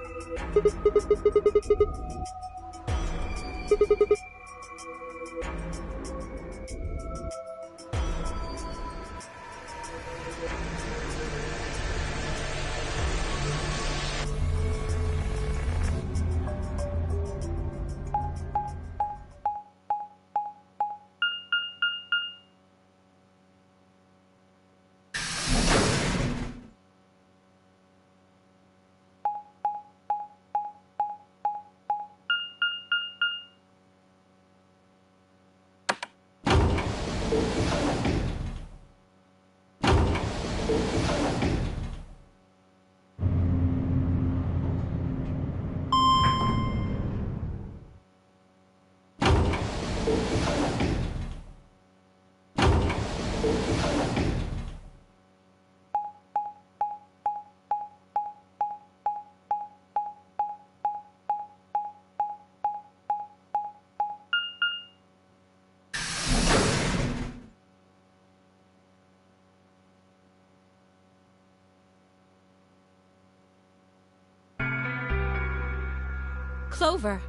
Clover.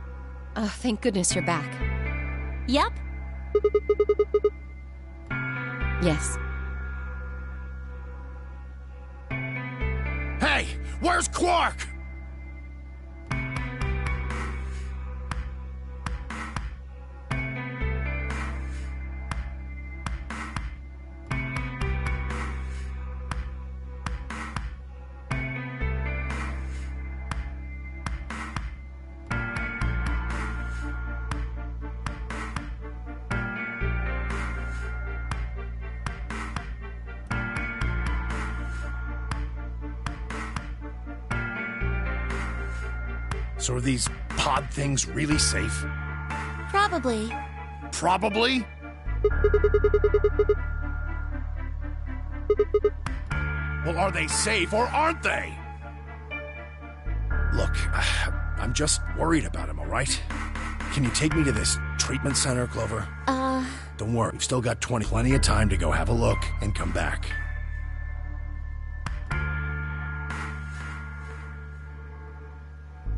Oh, thank goodness you're back. Yep. Yes. Hey, where's Quark? So are these pod things really safe? Probably. Probably? Well, are they safe or aren't they? Look, I'm just worried about him, all right? Can you take me to this treatment center, Clover? Don't worry, we've still got plenty of time to go have a look and come back.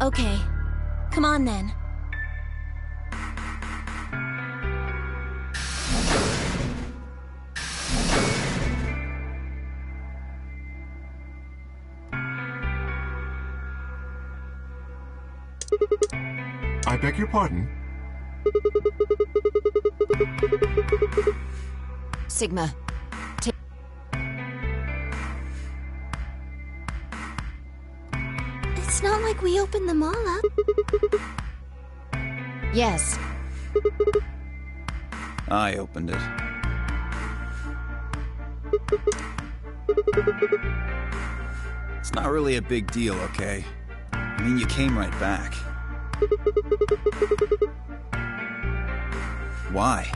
Okay. Come on then. I beg your pardon? Sigma. It's not like we opened them all up. Yes. I opened it. It's not really a big deal, okay? I mean, you came right back. Why?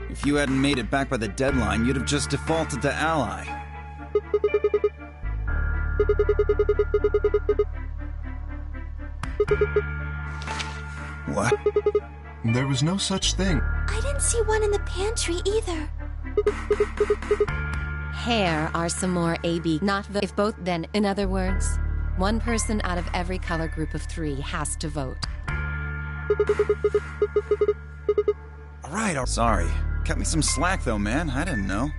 If you hadn't made it back by the deadline, you'd have just defaulted to Ally. What? There was no such thing. I didn't see one in the pantry either. Here are some more AB, not vote. If both, then, in other words, one person out of every color group of 3 has to vote. Alright, sorry. Cut me some slack though, man. I didn't know.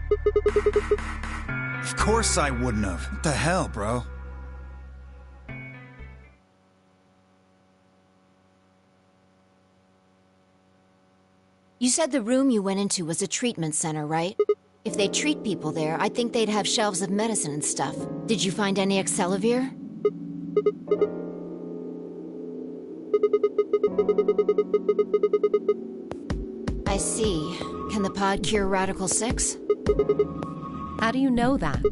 Of course I wouldn't have. What the hell, bro? You said the room you went into was a treatment center, right? If they treat people there, I'd think they'd have shelves of medicine and stuff. Did you find any Excelavir? I see. Can the pod cure Radical 6? How do you know that?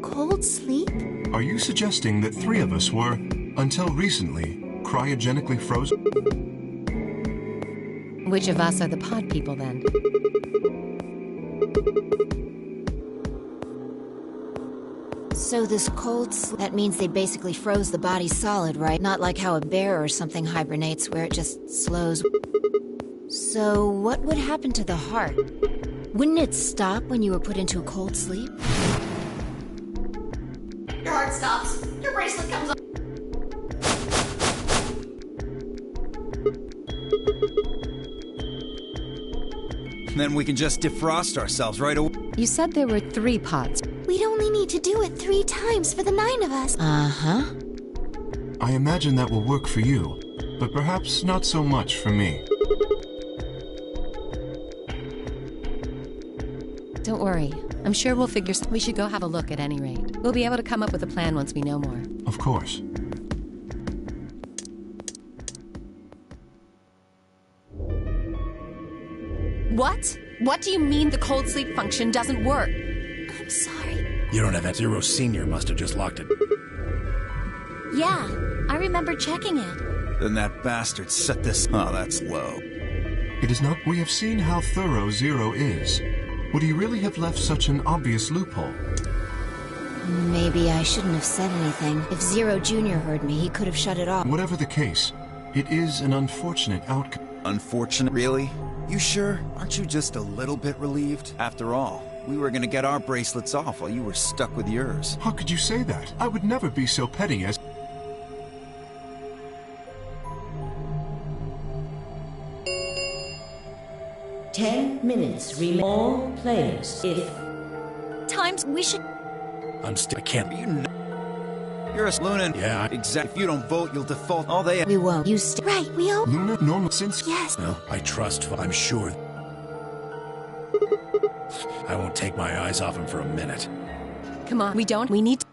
Cold sleep? Are you suggesting that 3 of us were, until recently, cryogenically frozen? Which of us are the pod people, then? So this cold that means they basically froze the body solid, right? Not like how a bear or something hibernates where it just slows. So what would happen to the heart? Wouldn't it stop when you were put into a cold sleep? Your heart stops. Your bracelet comes off. Then we can just defrost ourselves right away. You said there were 3 pods. We'd only need to do it 3 times for the 9 of us. Uh-huh. I imagine that will work for you, but perhaps not so much for me. Don't worry. I'm sure we'll figure we should go have a look at any rate. We'll be able to come up with a plan once we know more. Of course. What? What do you mean the cold sleep function doesn't work? I'm sorry. You don't have that. Zero Senior must have just locked it. Yeah, I remember checking it. Then that bastard set this... Oh, that's low. It is not... We have seen how thorough Zero is. Would he really have left such an obvious loophole? Maybe I shouldn't have said anything. If Zero Jr. heard me, he could have shut it off. Whatever the case, it is an unfortunate outcome. Unfortunate? Really? You sure? Aren't you just a little bit relieved? After all, we were gonna get our bracelets off while you were stuck with yours. How could you say that? I would never be so petty as... Minutes remain. All players, if... Times we should... I can't... You're a Luna. Yeah. Exactly. If you don't vote, you'll default all they... We won't. You Right, we all... Luna, normal since... Yes. Well, I trust... I'm sure... I won't take my eyes off him for a minute. Come on, we need...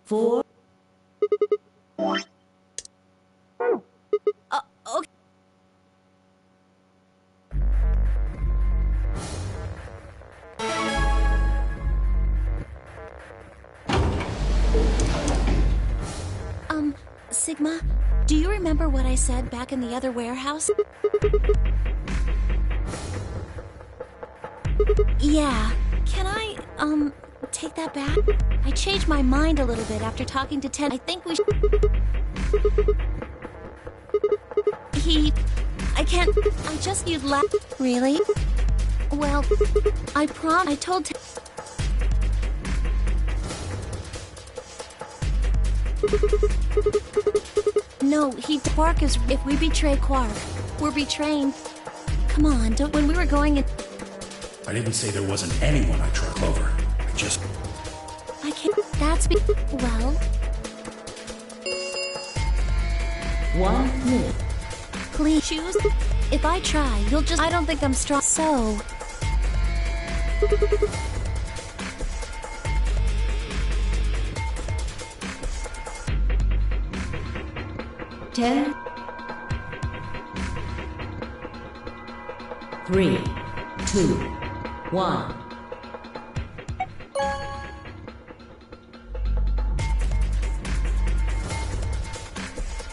4. Okay. Sigma, do you remember what I said back in the other warehouse? Yeah. Can I, take that back? I changed my mind a little bit after talking to Ted. I think we I can't... I just... You'd laugh... Really? Well, I told Ted... No, Quark is... If we betray Quark, we're betraying... Come on, don't... When we were going in... I didn't say there wasn't anyone I trust, Clover. I just... I can't... Well... 1 minute. Please choose. If I try, you'll just... I don't think I'm strong. So... Ten, 3, 2, 1.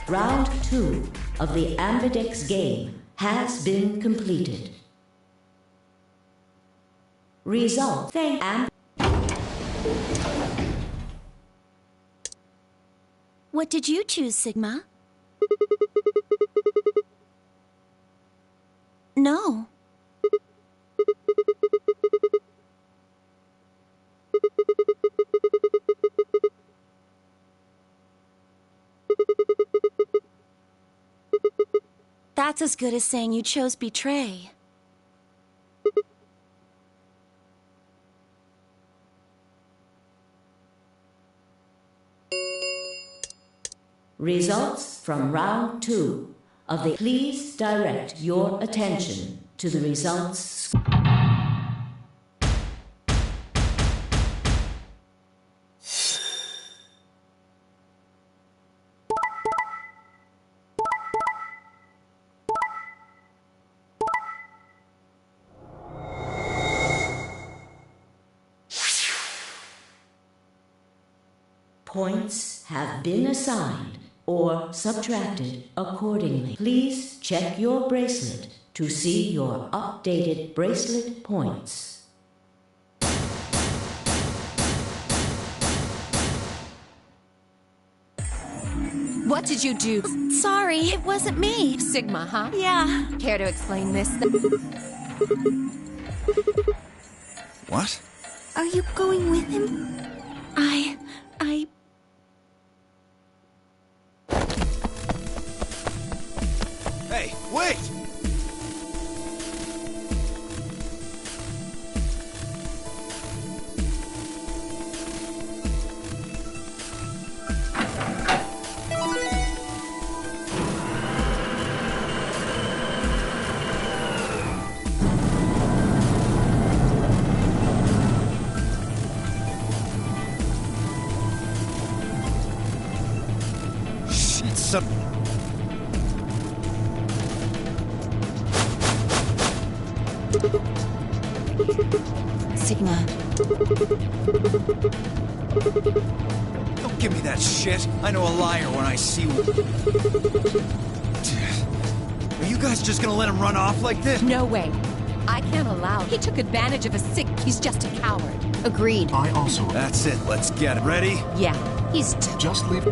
Round 2 of the Ambidex game has been completed. Result. Thank What did you choose, Sigma? No. That's as good as saying you chose betray. Results from round 2 of the... Please direct your attention to the results. Points have been assigned or subtracted accordingly. Please check your bracelet to see your updated bracelet points. What did you do? Sorry, it wasn't me. Sigma, huh? Yeah. Care to explain this? What? Are you going with him? I... Hey, wait! Shit, Sigma. Don't give me that shit. I know a liar when I see one. Are you guys just gonna let him run off like this? No way. I can't allow it. He took advantage of a sick... He's just a coward. Agreed. I also... That's it. Let's get it. Ready? Yeah. He's... Just leave...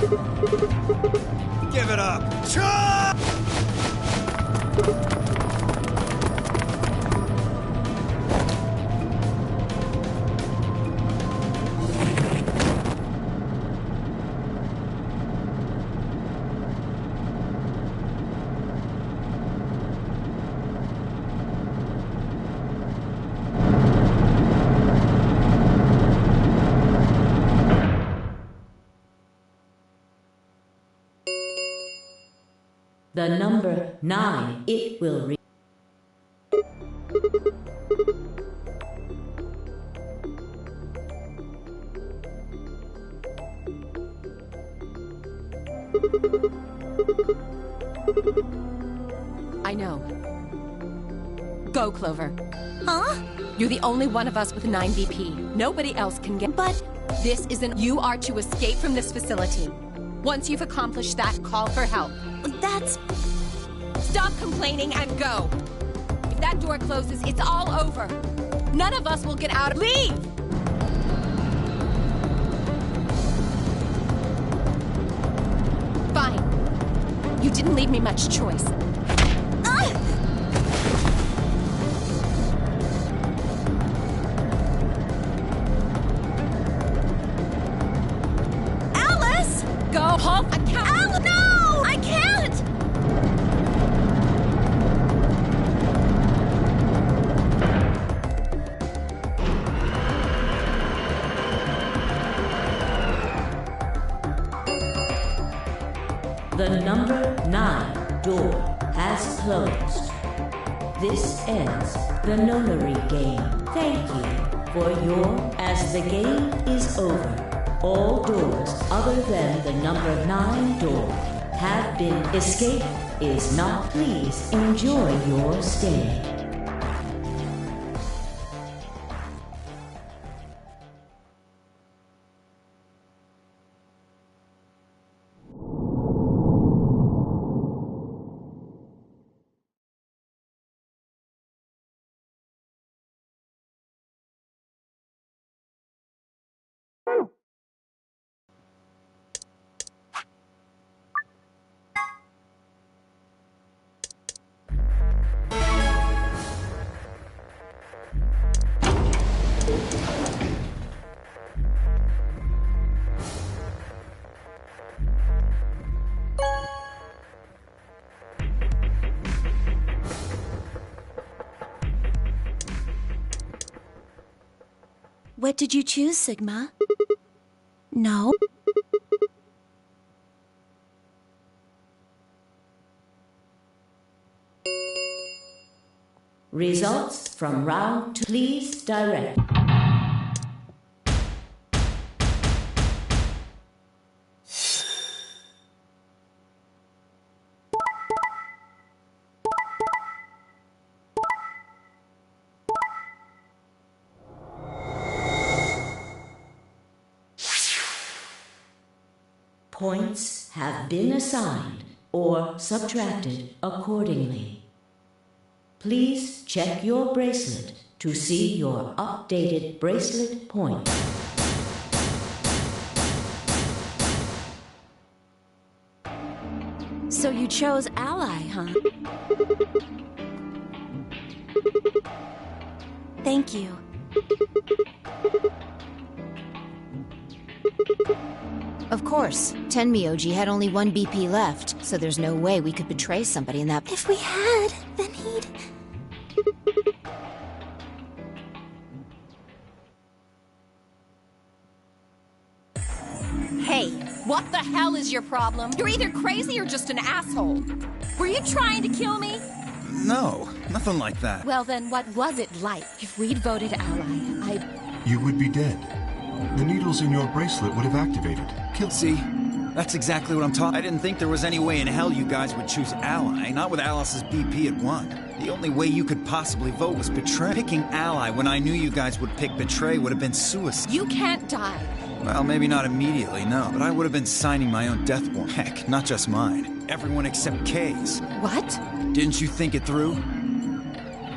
Give it up. Charge! The number 9, it will read. I know. Go, Clover. Huh? You're the only one of us with 9 BP. Nobody else can get... But... This isn't... You are to escape from this facility. Once you've accomplished that, call for help. That's... Stop complaining and go. If that door closes, it's all over. None of us will get out of... Leave! Fine. You didn't leave me much choice. Alice! Go home. I can't. Alice! No! I can't! The number 9 door has closed. This ends the Nonary game. Thank you for as the game is over. All doors other than the number 9 door have been escape is not. Please enjoy your stay. What did you choose, Sigma? No? Results from round 2. Please direct. Points have been assigned or subtracted accordingly. Please check your bracelet to see your updated bracelet points. So you chose Ally, huh? Thank you. Of course. Tenmyoji had only 1 BP left, so there's no way we could betray somebody in that... If we had, then he'd... Hey, what the hell is your problem? You're either crazy or just an asshole. Were you trying to kill me? No, nothing like that. Well, then what was it like? If we'd voted Ally, You would be dead. The needles in your bracelet would have activated. See, that's exactly what I'm talking. I didn't think there was any way in hell you guys would choose Ally, not with Alice's BP at 1. The only way you could possibly vote was Betray. Picking Ally when I knew you guys would pick Betray would have been suicide. You can't die. Well, maybe not immediately, no, but I would have been signing my own death warrant. Heck, not just mine. Everyone except Kay's. What? Didn't you think it through?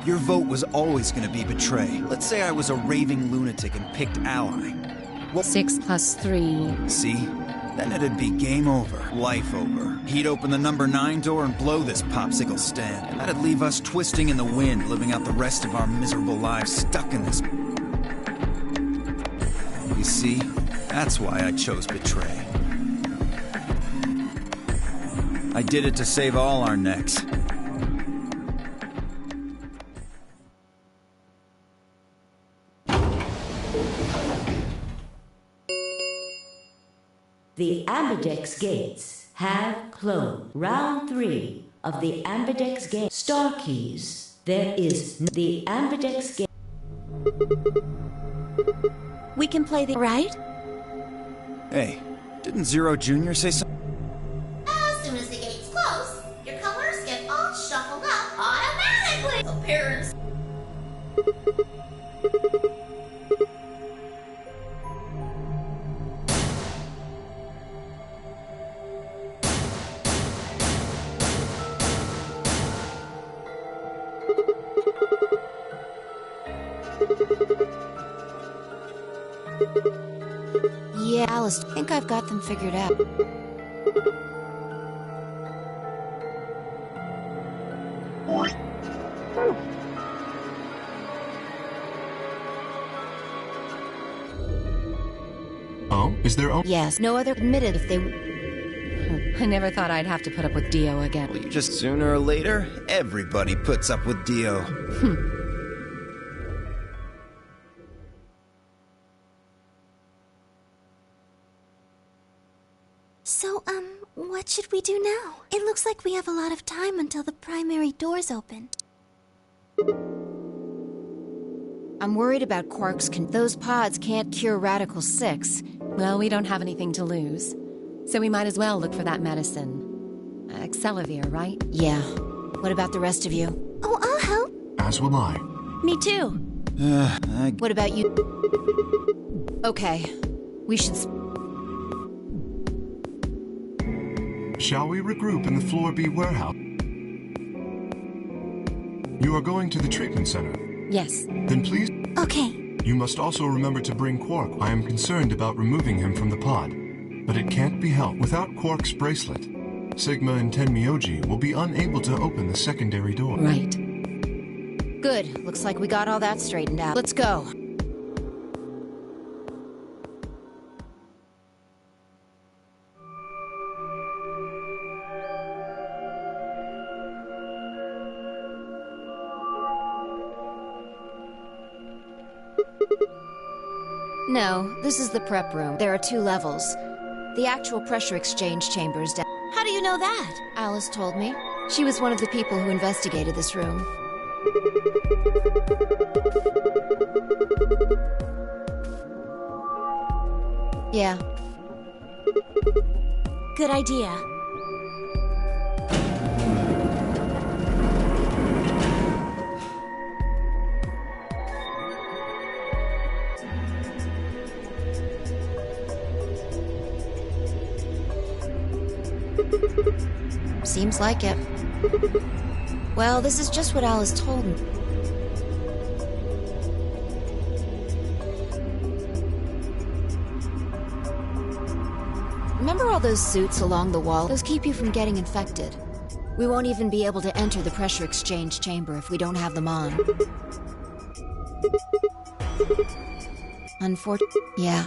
Your vote was always going to be Betray. Let's say I was a raving lunatic and picked Ally. Well, 6 + 3. See? Then it'd be game over. Life over. He'd open the number 9 door and blow this popsicle stand. And that'd leave us twisting in the wind, living out the rest of our miserable lives stuck in this... You see? That's why I chose Betray. I did it to save all our necks. The Ambidex gates have closed. Round 3 of the Ambidex gate. Star keys. There is the Ambidex gate. We can play the... Right? Hey, didn't Zero Jr. say something? Alice. I think I've got them figured out. Oh, is there only... Yes, no other admitted if they... I never thought I'd have to put up with Dio again. Well, just sooner or later, everybody puts up with Dio. So, what should we do now? It looks like we have a lot of time until the primary doors open. I'm worried about Quark's those pods can't cure Radical 6. Well, we don't have anything to lose. So we might as well look for that medicine. Accelavir, right? Yeah. What about the rest of you? Oh, I'll help. As will I. Me too. What about you? Okay. We should... Shall we regroup in the Floor B warehouse? You are going to the treatment center. Yes. Then please... Okay. You must also remember to bring Quark. I am concerned about removing him from the pod. But it can't be helped. Without Quark's bracelet, Sigma and Tenmyoji will be unable to open the secondary door. Right. Good. Looks like we got all that straightened out. Let's go. No, this is the prep room. There are 2 levels. The actual pressure exchange chamber's down. How do you know that? Alice told me. She was one of the people who investigated this room. Yeah. Good idea. Seems like it. Well, this is just what Alice told me. Remember all those suits along the wall? Those keep you from getting infected. We won't even be able to enter the pressure exchange chamber if we don't have them on. Yeah.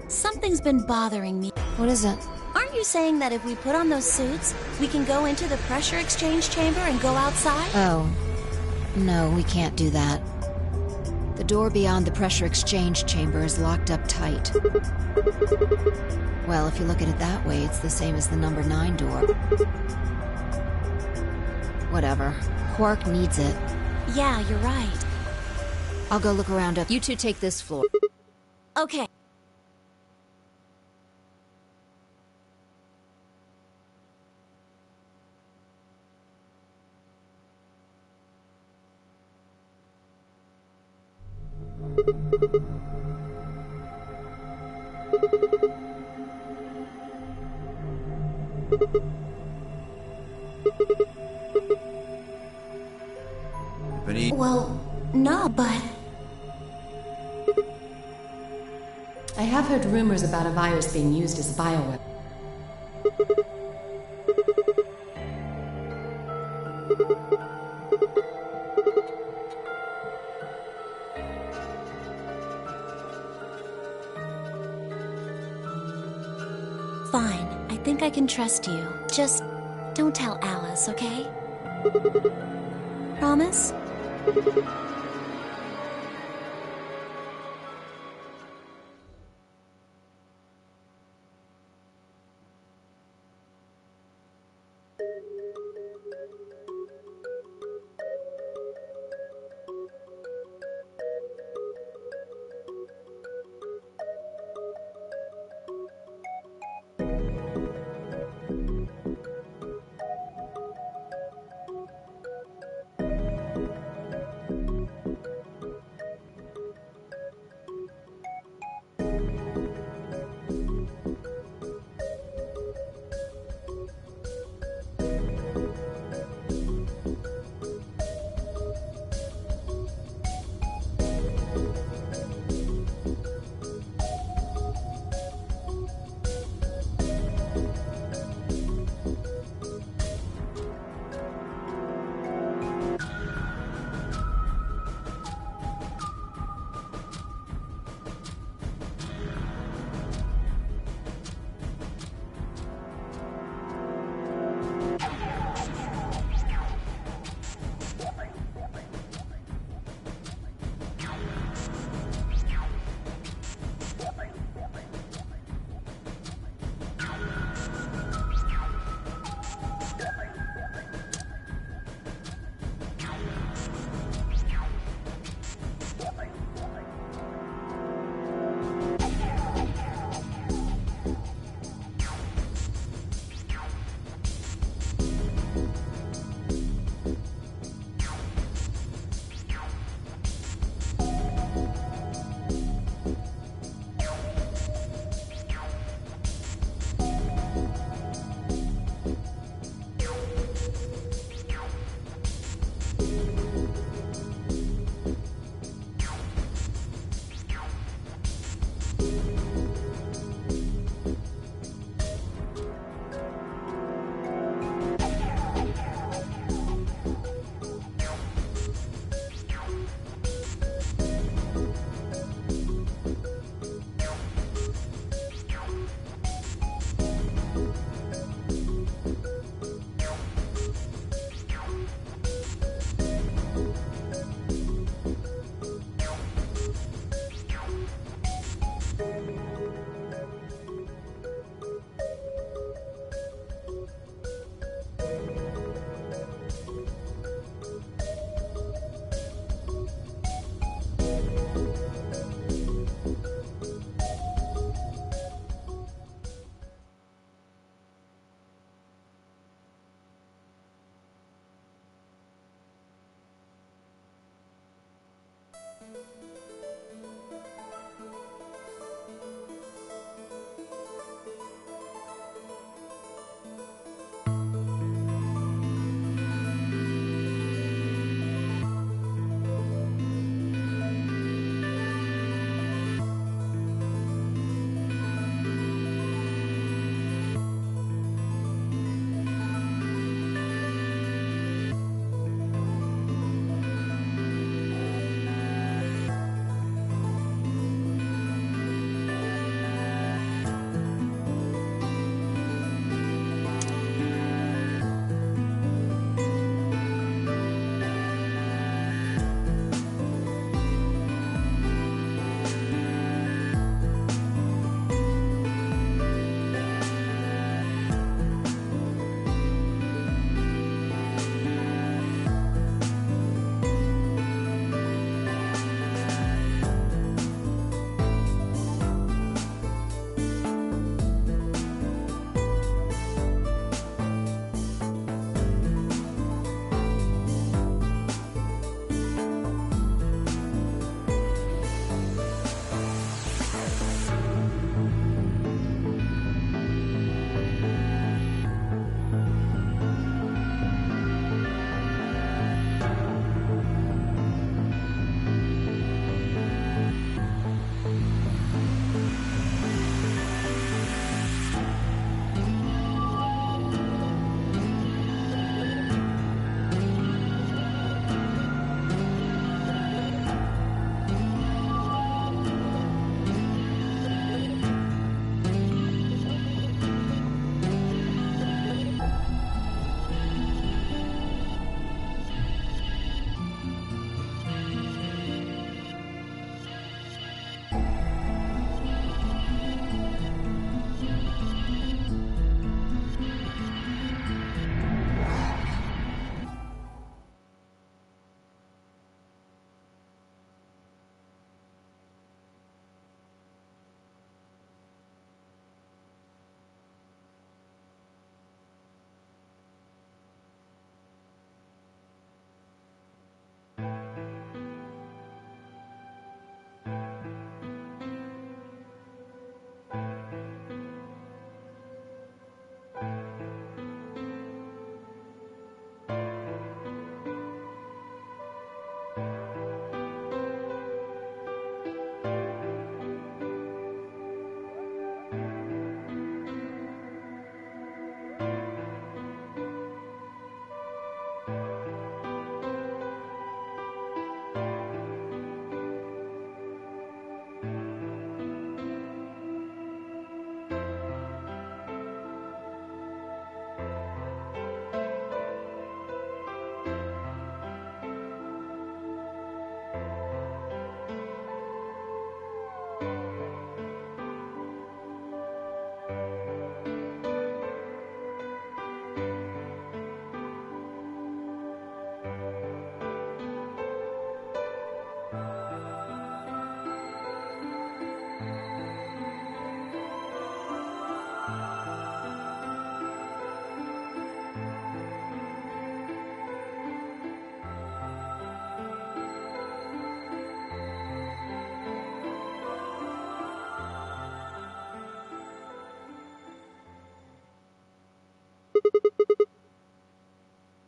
Something's been bothering me. What is it? Aren't you saying that if we put on those suits, we can go into the pressure exchange chamber and go outside? Oh. No, we can't do that. The door beyond the pressure exchange chamber is locked up tight. Well, if you look at it that way, it's the same as the number 9 door. Whatever. Quark needs it. Yeah, you're right. I'll go look around up. You two take this floor. Okay. Well, no, but... I have heard rumors about a virus being used as a bioweapon. Fine. I think I can trust you. Just don't tell Alice, okay? Promise?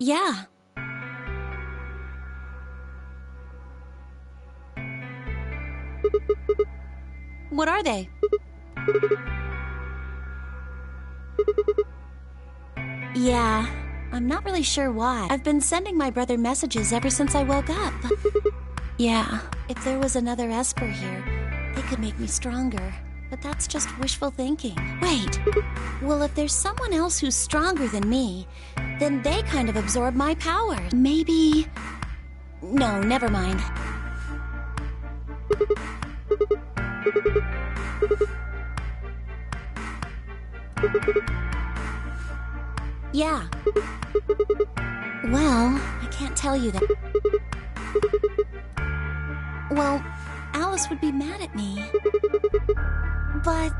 Yeah. What are they? Yeah, I'm not really sure why. I've been sending my brother messages ever since I woke up. Yeah, if there was another Esper here, they could make me stronger. But that's just wishful thinking. Wait, well, if there's someone else who's stronger than me, then they kind of absorb my power. Maybe... No, never mind. Yeah. Well, I can't tell you that. Well, Alice would be mad at me. But...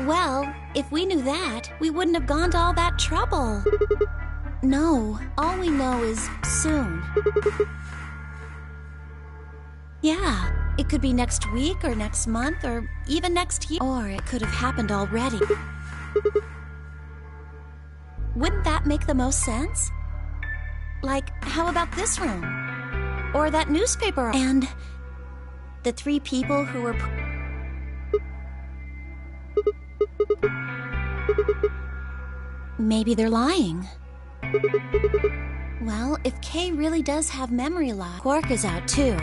Well, if we knew that, we wouldn't have gone to all that trouble. No, all we know is soon. Yeah, it could be next week or next month or even next year. Or it could have happened already. Wouldn't that make the most sense? Like, how about this room? Or that newspaper? And the 3 people who were... Maybe they're lying. Well, if Kay really does have memory loss, Quark is out too.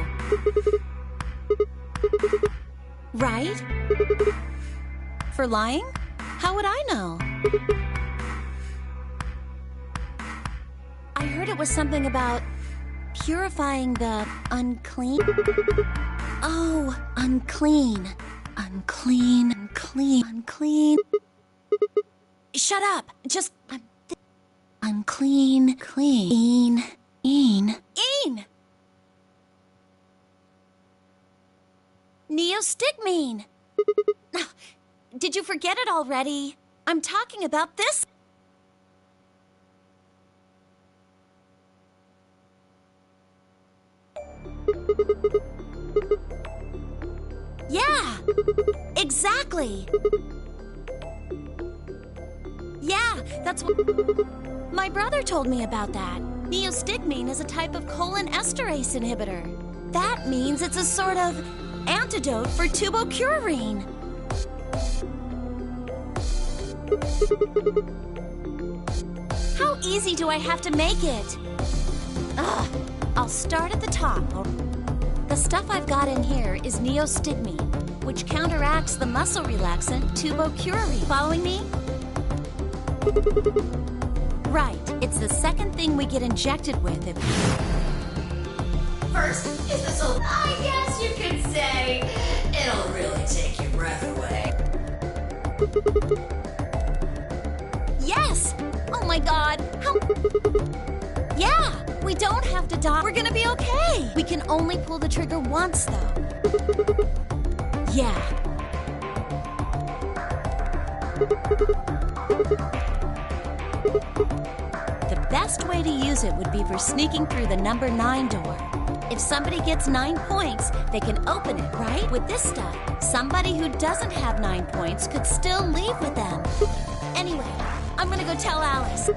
Right? For lying? How would I know? I heard it was something about purifying the unclean. Oh, unclean. Unclean, unclean, unclean. Shut up! Just... unclean, clean, een. Neostigmine! Did you forget it already? I'm talking about this. Yeah! Exactly! Yeah, that's what... My brother told me about that. Neostigmine is a type of colon esterase inhibitor. That means it's a sort of antidote for tubocurarine. How easy do I have to make it? Ugh, I'll start at the top. The stuff I've got in here is neostigmine, which counteracts the muscle relaxant tubocurarine. Following me? Right. It's the second thing we get injected with if... First, is this a... I guess you could say it'll really take your breath away. Yes! Oh my god! How... Yeah! We don't have to die. We're gonna be okay! We can only pull the trigger once, though. Yeah. The best way to use it would be for sneaking through the number 9 door. If somebody gets 9 points, they can open it, right? With this stuff, somebody who doesn't have 9 points could still leave with them. Anyway, I'm gonna go tell Alice.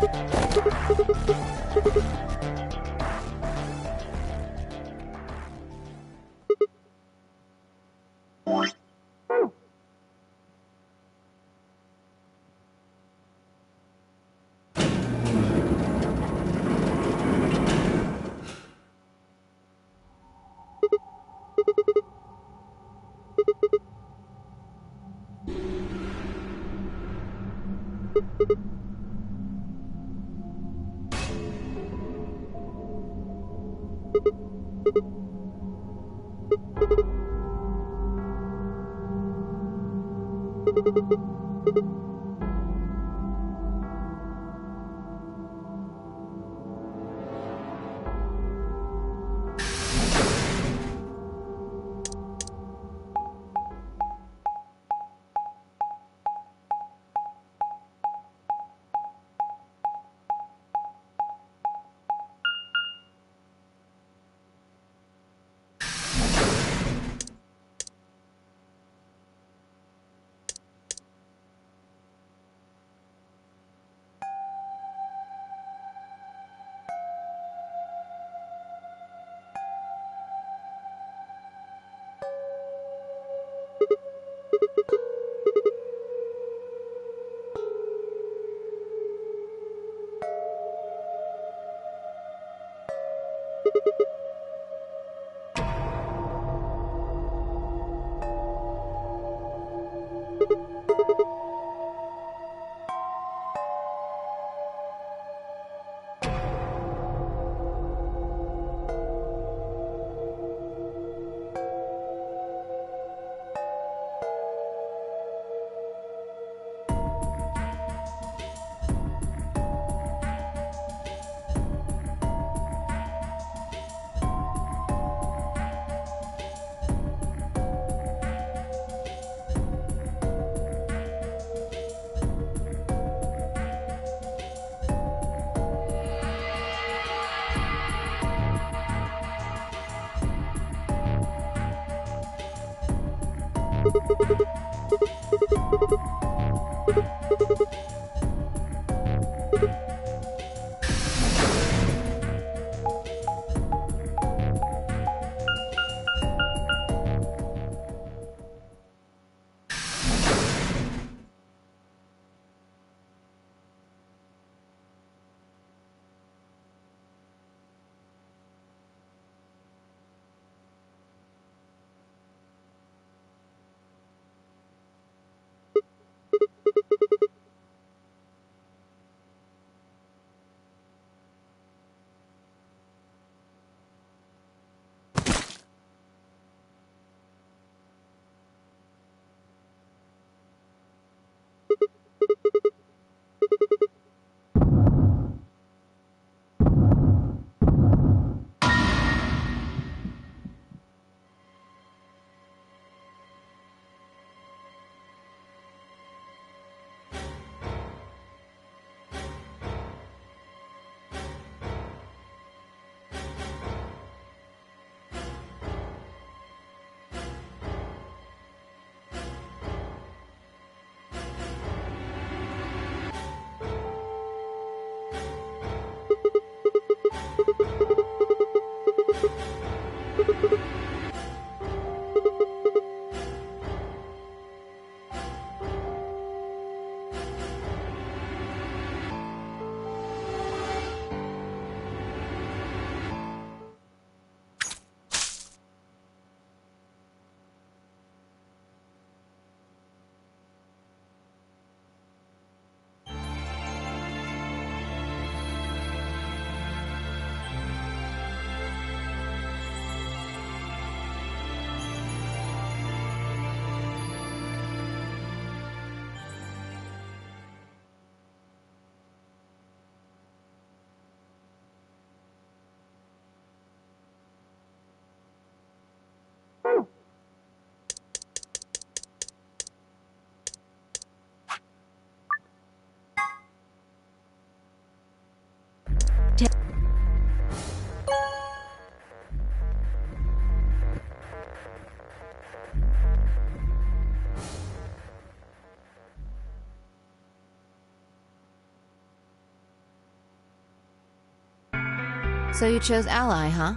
So you chose Ally, huh?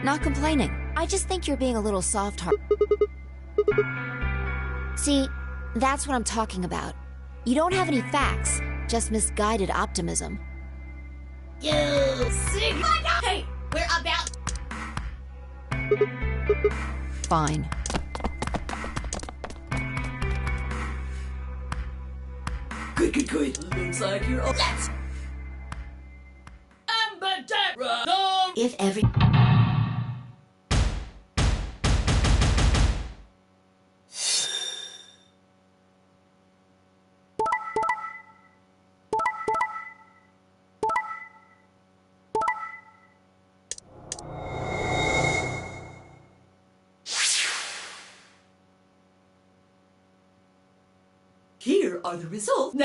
Not complaining. I just think you're being a little soft-hearted. See, that's what I'm talking about. You don't have any facts, just misguided optimism. You sick. Hey, we're about. Fine. Good. Looks like you're all. Let's. No. If every. Here are the results.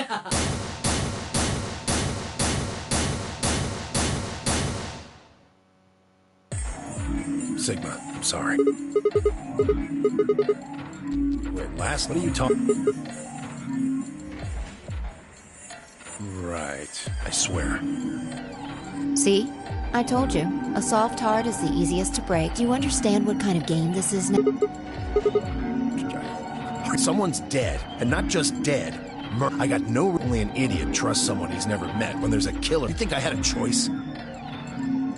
Sigma, I'm sorry. Wait, what are you talking? Right, I swear. See? I told you. A soft heart is the easiest to break. Do you understand what kind of game this is now? Someone's dead, and not just dead. I got no only an idiot trusts someone he's never met when there's a killer. You think I had a choice?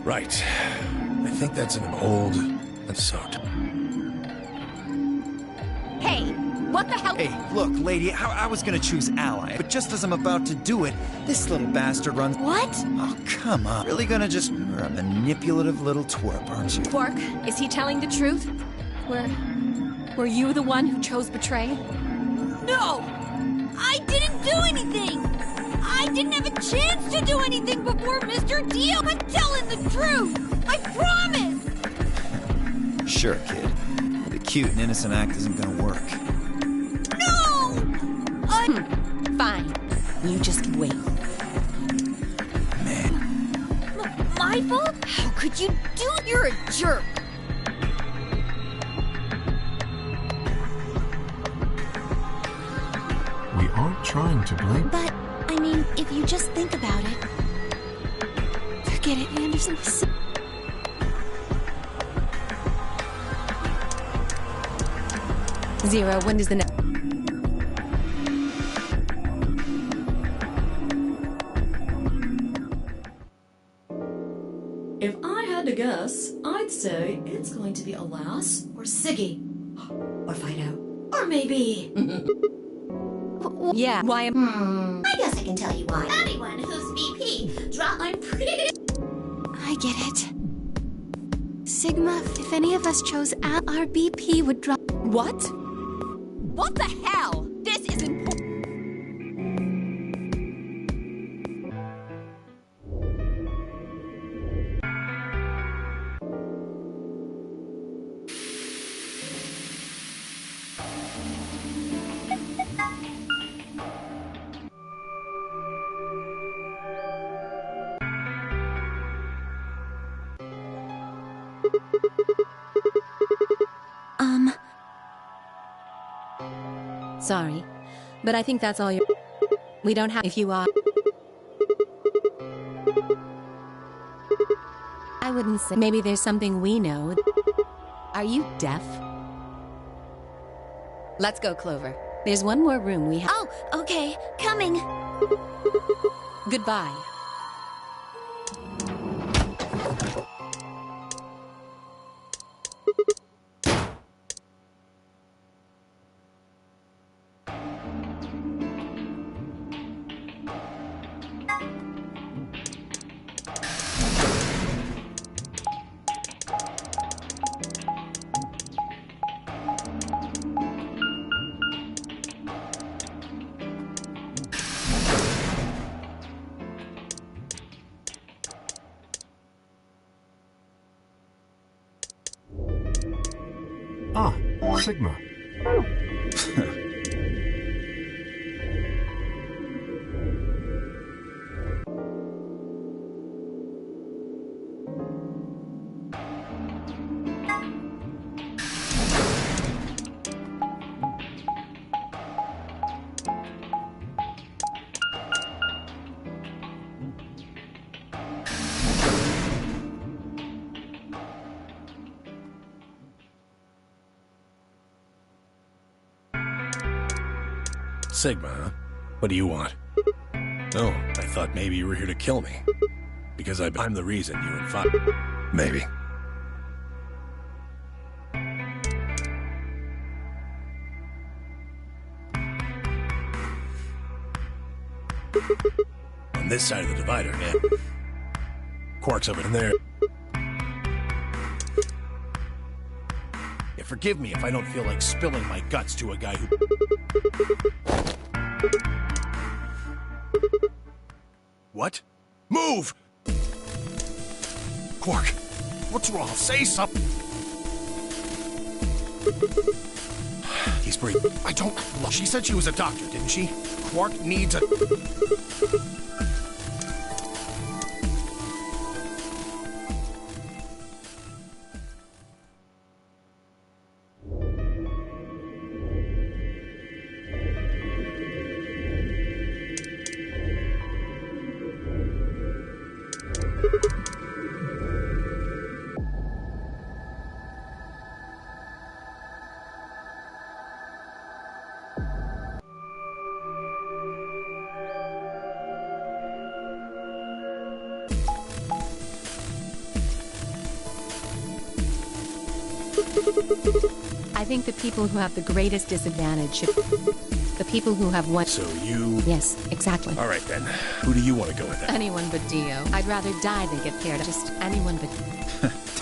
Right. I think that's an old episode. Hey, what the hell? Hey, look, lady, I was gonna choose Ally, but just as I'm about to do it, this little bastard runs. What? Oh, come on. Really gonna just. You're a manipulative little twerp, aren't you? Quark, is he telling the truth? Were you the one who chose betray? No! I didn't do anything! I didn't have a chance to do anything before Mr. Dio! I'm telling the truth! I promise! Sure, kid. The cute and innocent act isn't gonna work. No! Fine. You just wait. Man. My fault? How could you do? You're a jerk! trying to blame... But, I mean, if you just think about it... Forget it, Anderson. Zero, when does the next... If I had to guess, I'd say it's going to be Alas or Siggy. Or Fido. Or maybe... Yeah, why am... I guess I can tell you why. Anyone who's VP, I'm pretty... I get it. Sigma, if any of us chose Al, our BP would drop... What? What the hell? This is important. Sorry, but I think that's all you... We don't have... If you are... I wouldn't say... Maybe there's something we know. Are you deaf? Let's go, Clover. There's one more room we have... Oh, okay. Coming. Goodbye. Ah, Sigma. Sigma, huh? What do you want? Oh, I thought maybe you were here to kill me. Because I'm the reason you and Fi... Maybe. On this side of the divider, yeah. Quark's over in there. Yeah, forgive me if I don't feel like spilling my guts to a guy who... What? Move! Quark, what's wrong? Say something! He's breathing. I don't... Look, she said she was a doctor, didn't she? Quark needs a... I think the people who have the greatest disadvantage should... The people who have one... So you... Yes, exactly. All right, then. Who do you want to go with then? Anyone but Dio. I'd rather die than get paired. Just anyone but...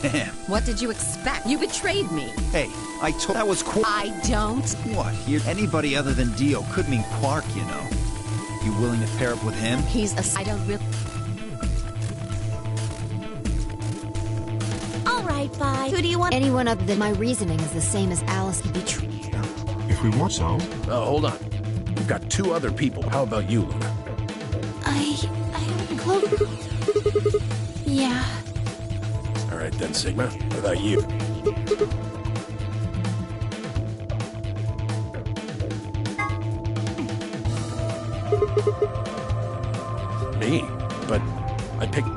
Damn. What did you expect? You betrayed me. Hey, I told... That was Quark. I don't... What? Anybody other than Dio could mean Quark, you know. You willing to pair up with him? He's a... I don't really... Alright, bye. Who do you want? Anyone other than my reasoning is the same as Alice to betray. If we want so. Oh, hold on. We've got two other people. How about you, Luna? Clover. Yeah. All right, then, Sigma. What about you? Me? But I picked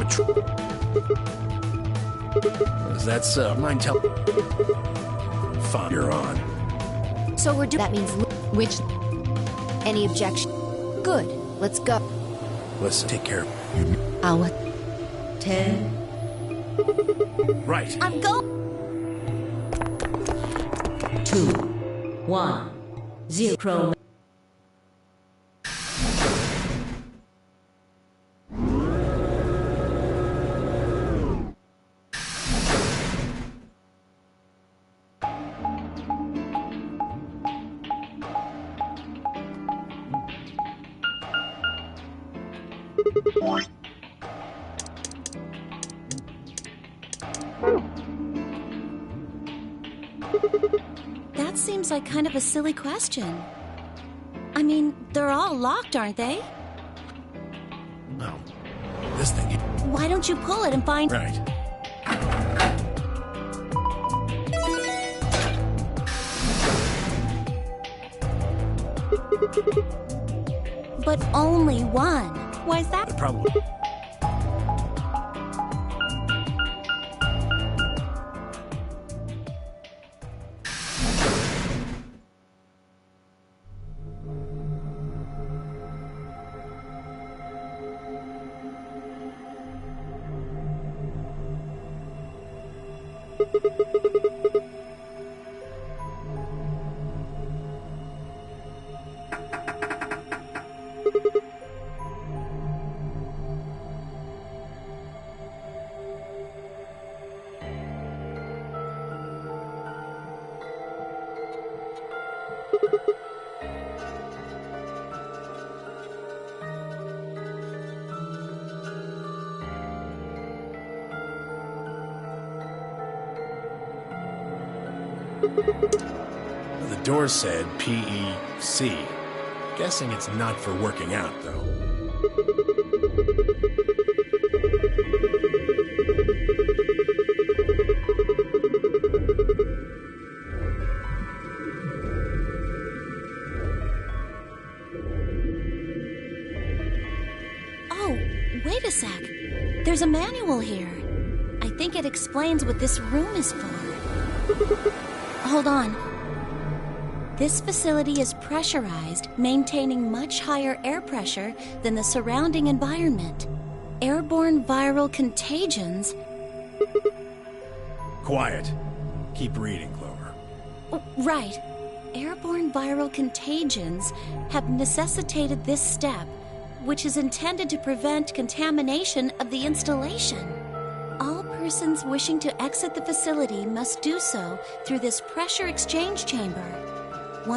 That's, mind tell... Fine, you're on. So we're that means... Which... Any objection? Good. Let's go. Listen, take care of you. I'll... 10. Right. I'm go. 2, 1, 0. That seems like kind of a silly question. I mean, they're all locked, aren't they? No. This thing... Why don't you pull it and find... Right. But only one. Why's that? Probably... The door said PEC. Guessing it's not for working out, though. Oh, wait a sec. There's a manual here. I think it explains what this room is for. Hold on. This facility is pressurized, maintaining much higher air pressure than the surrounding environment. Airborne viral contagions... Quiet. Keep reading, Clover. Oh, right. Airborne viral contagions have necessitated this step, which is intended to prevent contamination of the installation. All persons wishing to exit the facility must do so through this pressure exchange chamber.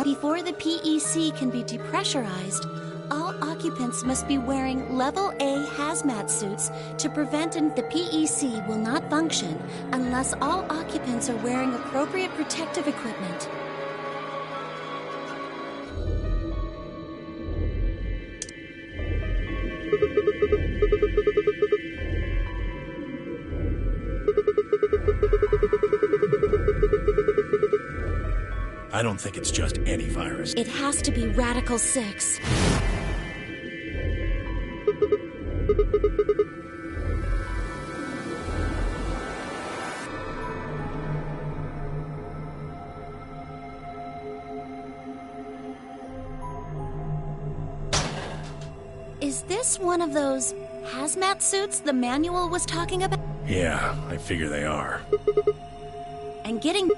Before the PEC can be depressurized, all occupants must be wearing Level A hazmat suits to prevent the PEC will not function unless all occupants are wearing appropriate protective equipment. I don't think it's just any virus. It has to be Radical 6. Is this one of those hazmat suits the manual was talking about? Yeah, I figure they are. And getting...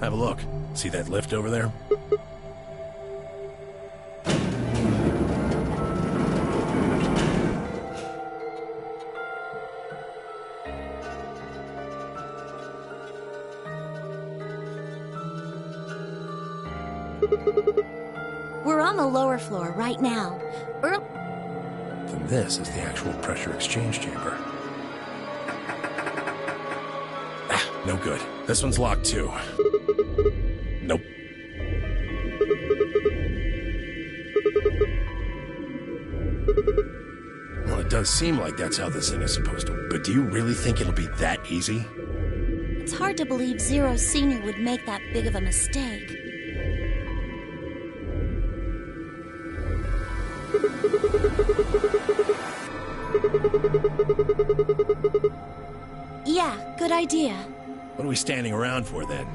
Have a look. See that lift over there? We're on the lower floor right now. Then this is the actual pressure exchange chamber. Ah, no good. This one's locked too. Nope. Well, it does seem like that's how this thing is supposed to. But do you really think it'll be that easy? It's hard to believe Zero Senior would make that big of a mistake. Yeah, good idea. What are we standing around for then?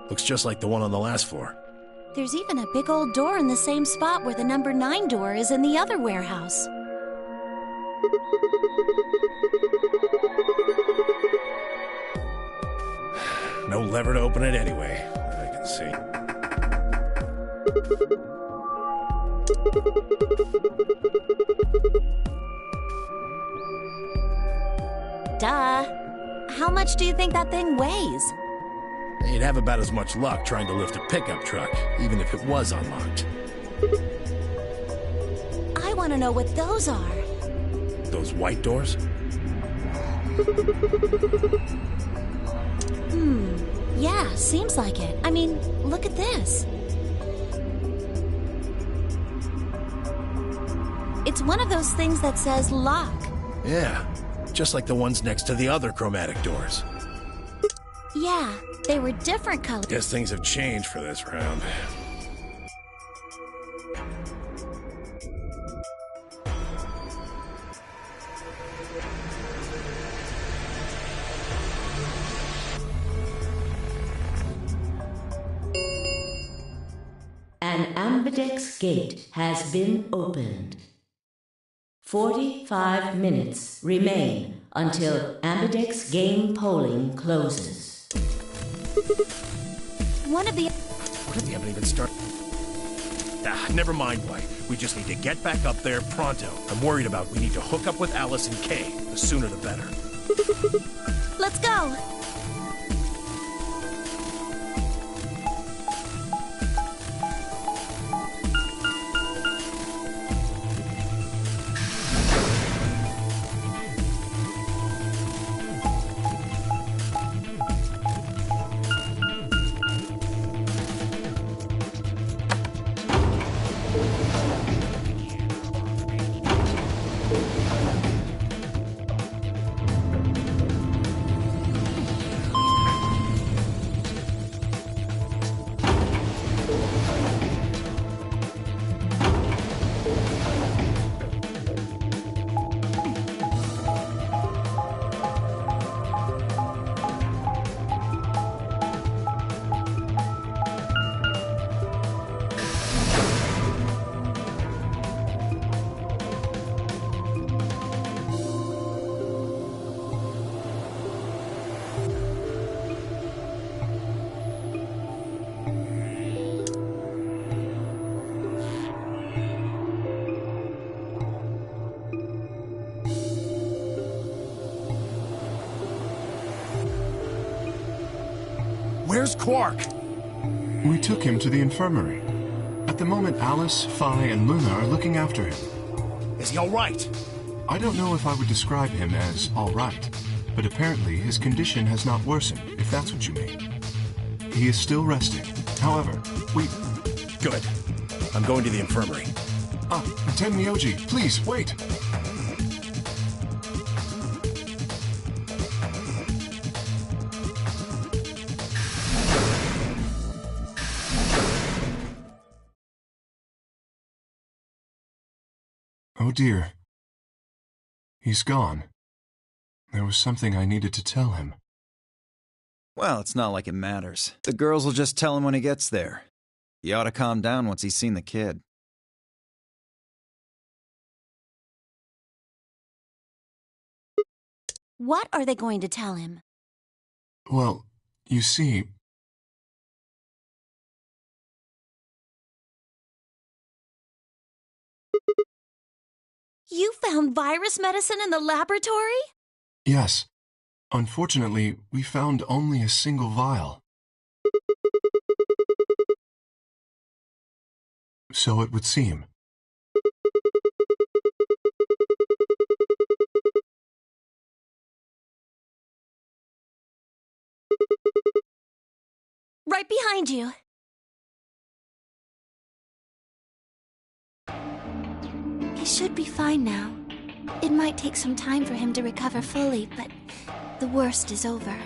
Looks just like the one on the last floor. There's even a big old door in the same spot where the number 9 door is in the other warehouse. No lever to open it anyway, that I can see. Duh. How much do you think that thing weighs? You'd have about as much luck trying to lift a pickup truck, even if it was unlocked. I want to know what those are. Those white doors? Yeah, seems like it. I mean, look at this. It's one of those things that says lock. Yeah, just like the ones next to the other chromatic doors. Yeah, they were different colors. Guess things have changed for this round. An ambidex gate has been opened. 45 minutes remain until ambidex game polling closes. One of the... What if we haven't even started? Never mind, White. We just need to get back up there pronto. I'm worried about we need to hook up with Alice and Kay. The sooner the better. Let's go! Where's Quark? We took him to the infirmary. At the moment, Alice, Phi, and Luna are looking after him. Is he all right? I don't know if I would describe him as all right, but apparently his condition has not worsened, if that's what you mean. He is still resting. However, we... Good. I'm going to the infirmary. Tenmyoji, please, wait! Oh dear. He's gone. There was something I needed to tell him. Well, it's not like it matters. The girls will just tell him when he gets there. He ought to calm down once he's seen the kid. What are they going to tell him? Well, you see... You found virus medicine in the laboratory? Yes. Unfortunately, we found only a single vial. So it would seem. Right behind you. He should be fine now. It might take some time for him to recover fully, but the worst is over.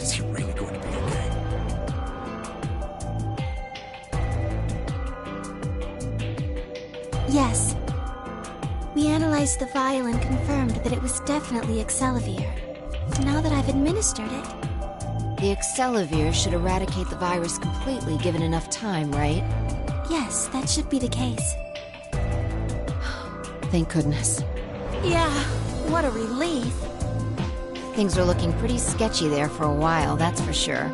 Is he really going to be okay? Yes. We analyzed the vial and confirmed that it was definitely Excelivir. Now that I've administered it... The Excelivir should eradicate the virus completely given enough time, right? Yes, that should be the case. Thank goodness. Yeah, what a relief. Things are looking pretty sketchy there for a while, that's for sure.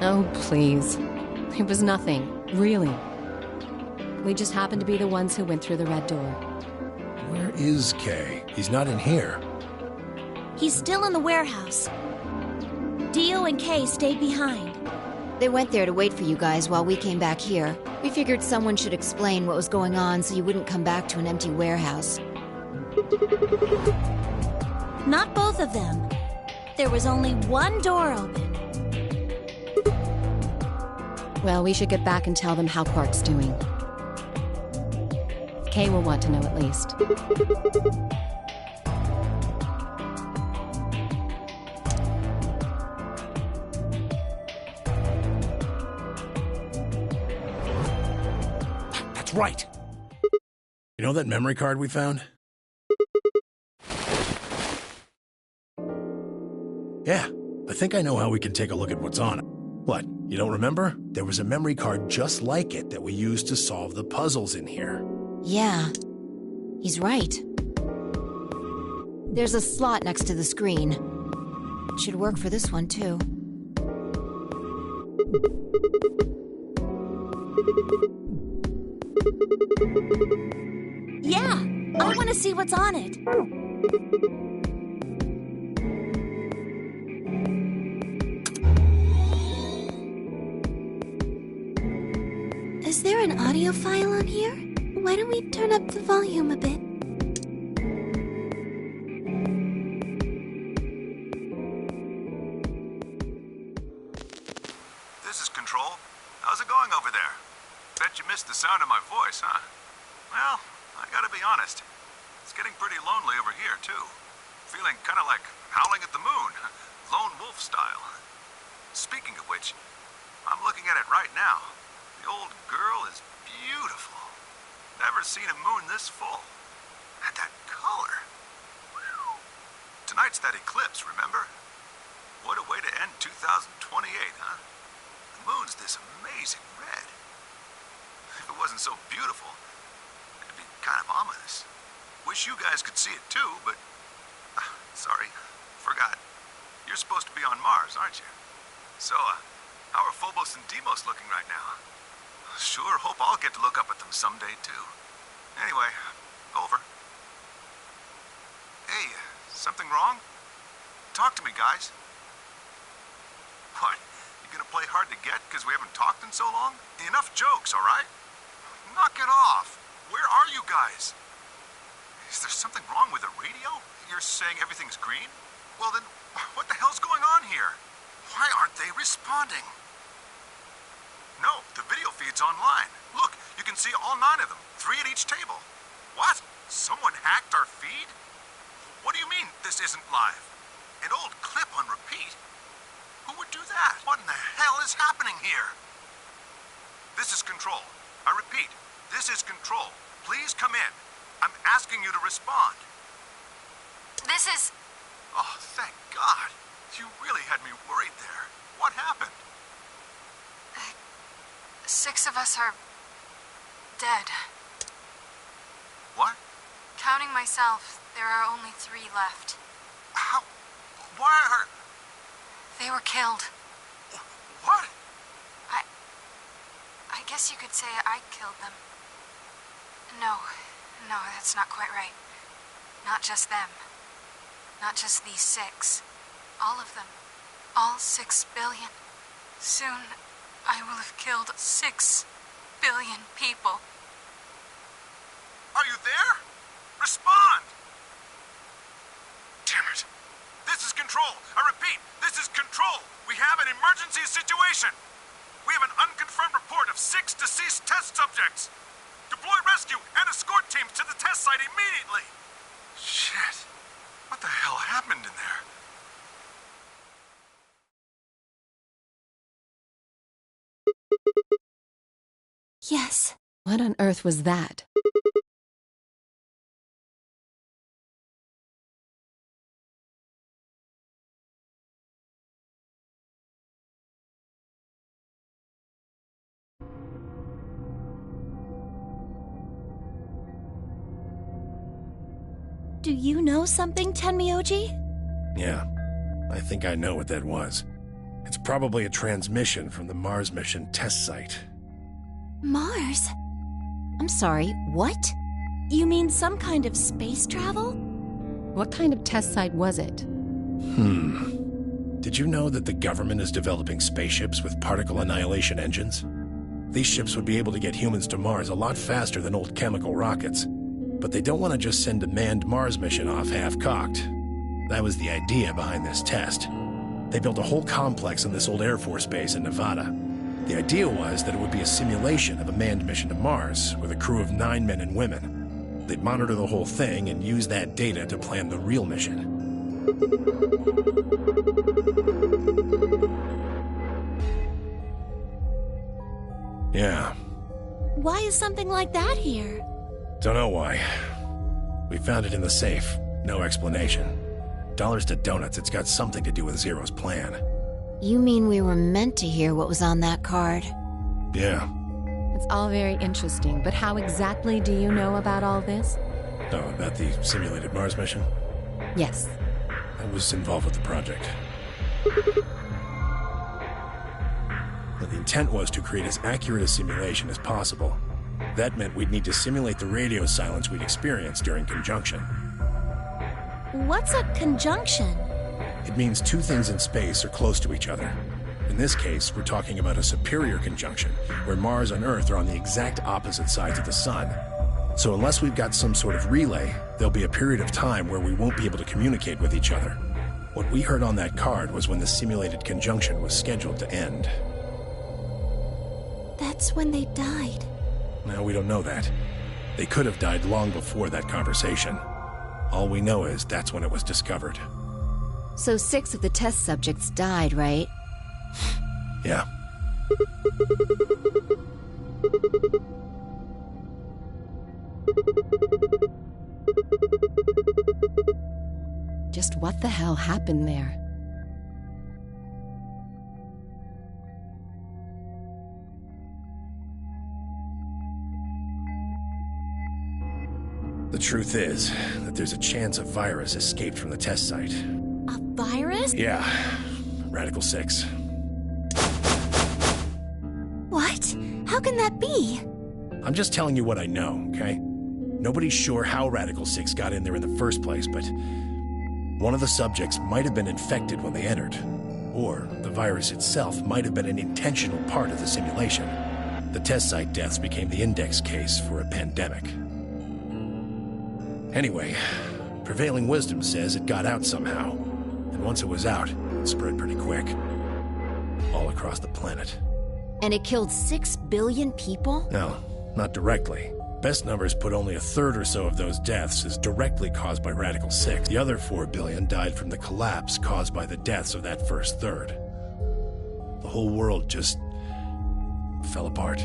Oh, please. It was nothing, really. We just happened to be the ones who went through the red door. Where is Kay? He's not in here. He's still in the warehouse. Dio and Kay stayed behind. They went there to wait for you guys while we came back here. We figured someone should explain what was going on so you wouldn't come back to an empty warehouse. Not both of them. There was only one door open. Well, we should get back and tell them how Quark's doing. Kay will want to know at least. That's right. You know that memory card we found? Yeah, I think I know how we can take a look at what's on it. What, you don't remember? There was a memory card just like it that we used to solve the puzzles in here. Yeah, he's right. There's a slot next to the screen. It should work for this one, too. Yeah, I want to see what's on it. Is there an audio file on here? Why don't we turn up the volume a bit? This is Control. How's it going over there? Bet you missed the sound of my voice, huh? Well, I gotta be honest. It's getting pretty lonely over here, too. Feeling kinda like howling at the moon. Lone wolf style. Speaking of which, I'm looking at it right now. The old girl is beautiful. Never seen a moon this full. And that color. Whew. Tonight's that eclipse, remember? What a way to end 2028, huh? The moon's this amazing red. If it wasn't so beautiful, it'd be kind of ominous. Wish you guys could see it too, but... sorry, forgot. You're supposed to be on Mars, aren't you? So, how are Phobos and Deimos looking right now? Sure hope I'll get to look up at them someday, too. Anyway, over. Hey, something wrong? Talk to me, guys. What? You gonna play hard to get because we haven't talked in so long? Enough jokes, all right? Knock it off. Where are you guys? Is there something wrong with the radio? You're saying everything's green? Well then, what the hell's going on here? Why aren't they responding? No, the video feed's online. Look, you can see all 9 of them, 3 at each table. What? Someone hacked our feed? What do you mean this isn't live? An old clip on repeat? Who would do that? What in the hell is happening here? This is Control. I repeat, this is Control. Please come in. I'm asking you to respond. This is... Oh, thank God. You really had me worried there. What happened? 6 of us are... dead. What? Counting myself, there are only 3 left. How? Why are... They were killed. What? I guess you could say I killed them. No, that's not quite right. Not just them. Not just these 6. All of them. All 6 billion. Soon, I will have killed 6 billion people. Are you there? Respond! Damn it. This is Control. I repeat, this is Control. We have an emergency situation. We have an unconfirmed report of 6 deceased test subjects. Deploy rescue and escort teams to the test site immediately. Shit. What the hell happened in there? Yes. What on earth was that? Do you know something, Tenmyoji? Yeah, I think I know what that was. It's probably a transmission from the Mars mission test site. Mars? I'm sorry, what? You mean some kind of space travel? What kind of test site was it? Did you know that the government is developing spaceships with particle annihilation engines? These ships would be able to get humans to Mars a lot faster than old chemical rockets. But they don't want to just send a manned Mars mission off half-cocked. That was the idea behind this test. They built a whole complex on this old Air Force base in Nevada. The idea was that it would be a simulation of a manned mission to Mars with a crew of 9 men and women. They'd monitor the whole thing and use that data to plan the real mission. Yeah. Why is something like that here? Don't know why. We found it in the safe. No explanation. Dollars to donuts, it's got something to do with Zero's plan. You mean we were meant to hear what was on that card? Yeah. It's all very interesting, but how exactly do you know about all this? Oh, about the simulated Mars mission? Yes. I was involved with the project. Well, the intent was to create as accurate a simulation as possible. That meant we'd need to simulate the radio silence we'd experienced during conjunction. What's a conjunction? It means two things in space are close to each other. In this case, we're talking about a superior conjunction, where Mars and Earth are on the exact opposite sides of the Sun. So unless we've got some sort of relay, there'll be a period of time where we won't be able to communicate with each other. What we heard on that card was when the simulated conjunction was scheduled to end. That's when they died. No, we don't know that. They could have died long before that conversation. All we know is that's when it was discovered. So 6 of the test subjects died, right? Yeah. Just what the hell happened there? The truth is that there's a chance a virus escaped from the test site. A virus? Yeah. Radical 6. What? How can that be? I'm just telling you what I know, okay? Nobody's sure how Radical 6 got in there in the first place, but one of the subjects might have been infected when they entered. Or the virus itself might have been an intentional part of the simulation. The test site deaths became the index case for a pandemic. Anyway, prevailing wisdom says it got out somehow. And once it was out, it spread pretty quick. All across the planet. And it killed 6 billion people? No, not directly. Best numbers put only a third or so of those deaths as directly caused by Radical 6. The other 4 billion died from the collapse caused by the deaths of that first third. The whole world just fell apart.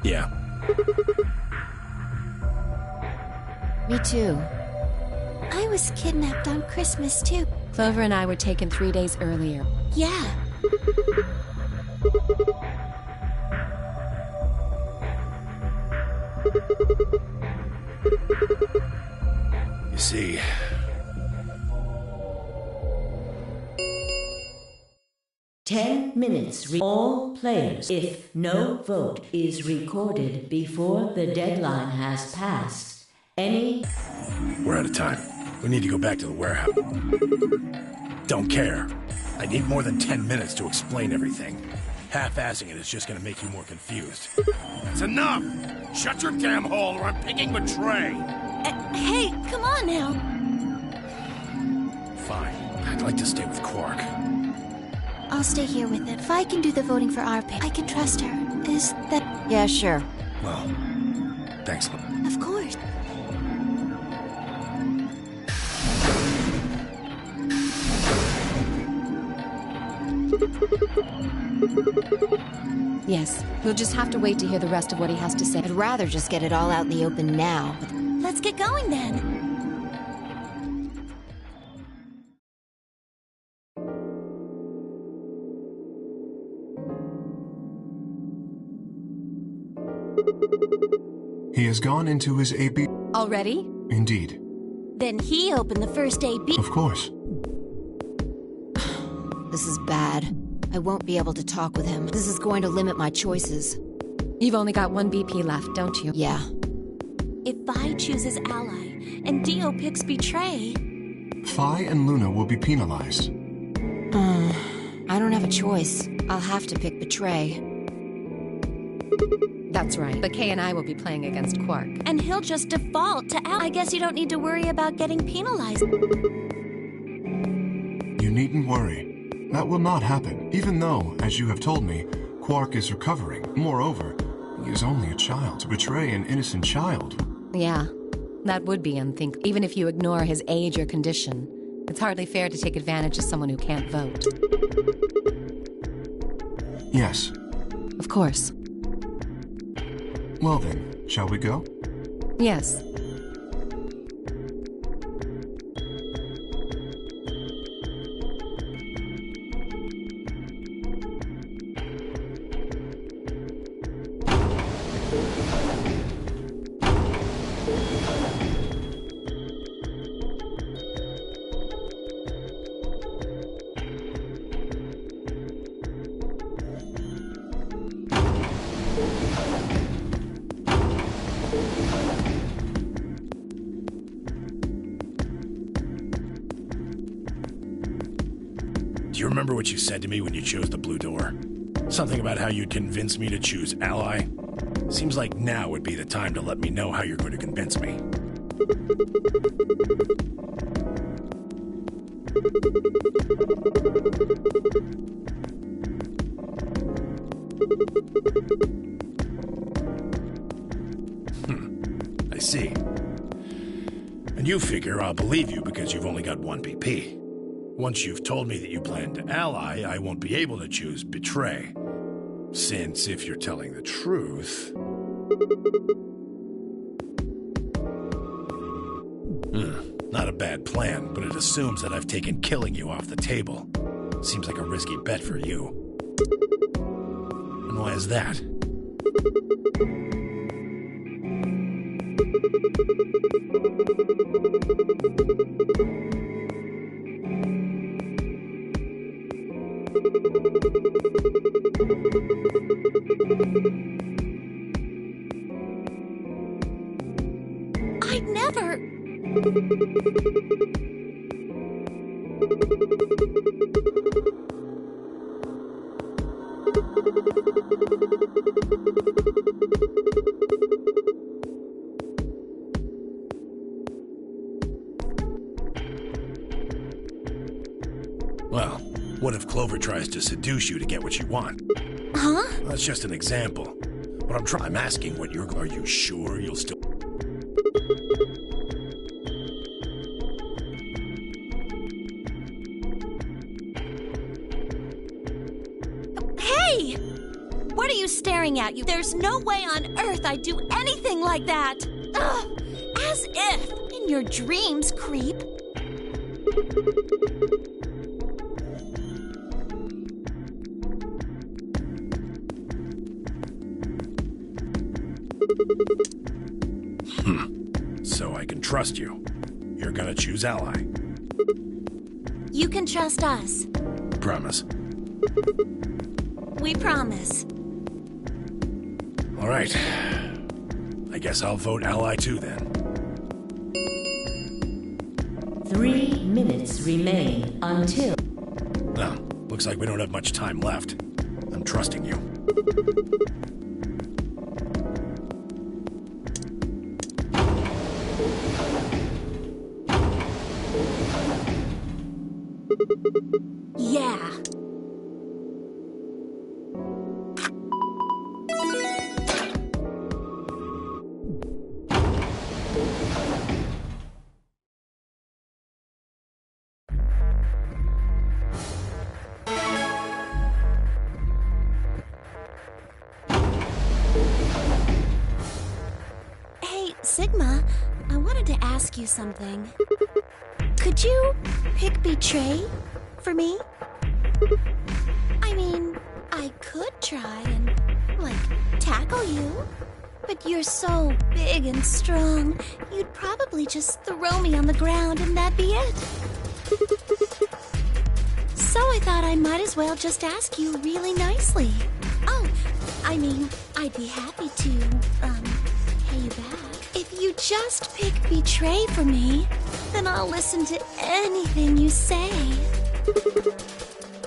Yeah. Me too. I was kidnapped on Christmas too. Clover and I were taken 3 days earlier. Yeah. You see, $10. All players, if no vote is recorded before the deadline has passed, any... We're out of time. We need to go back to the warehouse. Don't care. I need more than 10 minutes to explain everything. Half-assing it is just gonna make you more confused. That's enough! Shut your damn hole or I'm picking the tray! Hey, come on now. Fine. I'd like to stay with Quark. I'll stay here with it. If I can do the voting for our pick, I can trust her. Is that... Yeah, sure. Well, thanks. Of course. Yes, we'll just have to wait to hear the rest of what he has to say. I'd rather just get it all out in the open now. Let's get going then. He has gone into his AB... Already? Indeed. Then he opened the first AB. Of course. This is bad. I won't be able to talk with him. This is going to limit my choices. You've only got one BP left, don't you? Yeah. If Vi chooses Ally and Dio picks Betray... Phi and Luna will be penalized. I don't have a choice. I'll have to pick Betray. That's right. But Kay and I will be playing against Quark. And he'll just default to Ally. I guess you don't need to worry about getting penalized. You needn't worry. That will not happen, even though, as you have told me, Quark is recovering. Moreover, he is only a child. To betray an innocent child. Yeah, that would be unthinkable. Even if you ignore his age or condition, it's hardly fair to take advantage of someone who can't vote. Yes. Of course. Well then, shall we go? Yes. Do you remember what you said to me when you chose the blue door? Something about how you'd convince me to choose Ally? Seems like now would be the time to let me know how you're going to convince me. I see. And you figure I'll believe you because you've only got one BP. Once you've told me that you plan to ally, I won't be able to choose Betray. Since, if you're telling the truth... Not a bad plan, but it assumes that I've taken killing you off the table. Seems like a risky bet for you. And why is that? I'd never... Well, what if Clover tries to seduce you to get what you want? Huh? That's just an example. But I'm asking what you're... Are you sure you'll still... Hey! What are you staring at? There's no way on Earth I'd do anything like that! Ugh! As if! In your dreams, creep! So I can trust you. You're gonna choose Ally. You can trust us. Promise. We promise. All right. I guess I'll vote Ally too then. 3 minutes remain until... Well, looks like we don't have much time left. I'm trusting you. Yeah. Hey, Sigma, I wanted to ask you something. Could you pick Betray for me? I mean, I could try and, like, tackle you. But you're so big and strong, you'd probably just throw me on the ground and that'd be it. So I thought I might as well just ask you really nicely. Oh, I mean, I'd be happy to, pay you back. If you just pick betray for me, then I'll listen to anything you say.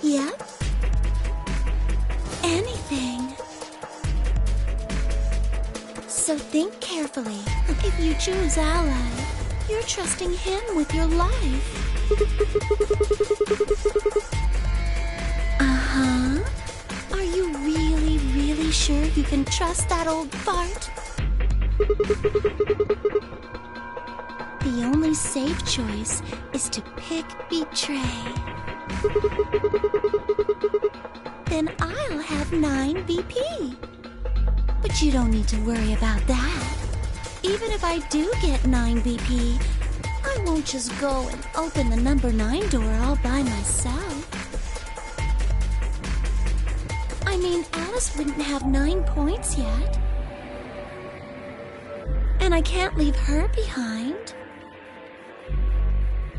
Yep. Anything. So think carefully. If you choose ally, you're trusting him with your life. Uh-huh. Are you really, really sure you can trust that old fart? The only safe choice is to pick betray. Then I'll have 9 BP. But you don't need to worry about that. Even if I do get 9 BP, I won't just go and open the number 9 door all by myself. I mean, Alice wouldn't have 9 points yet. And I can't leave her behind.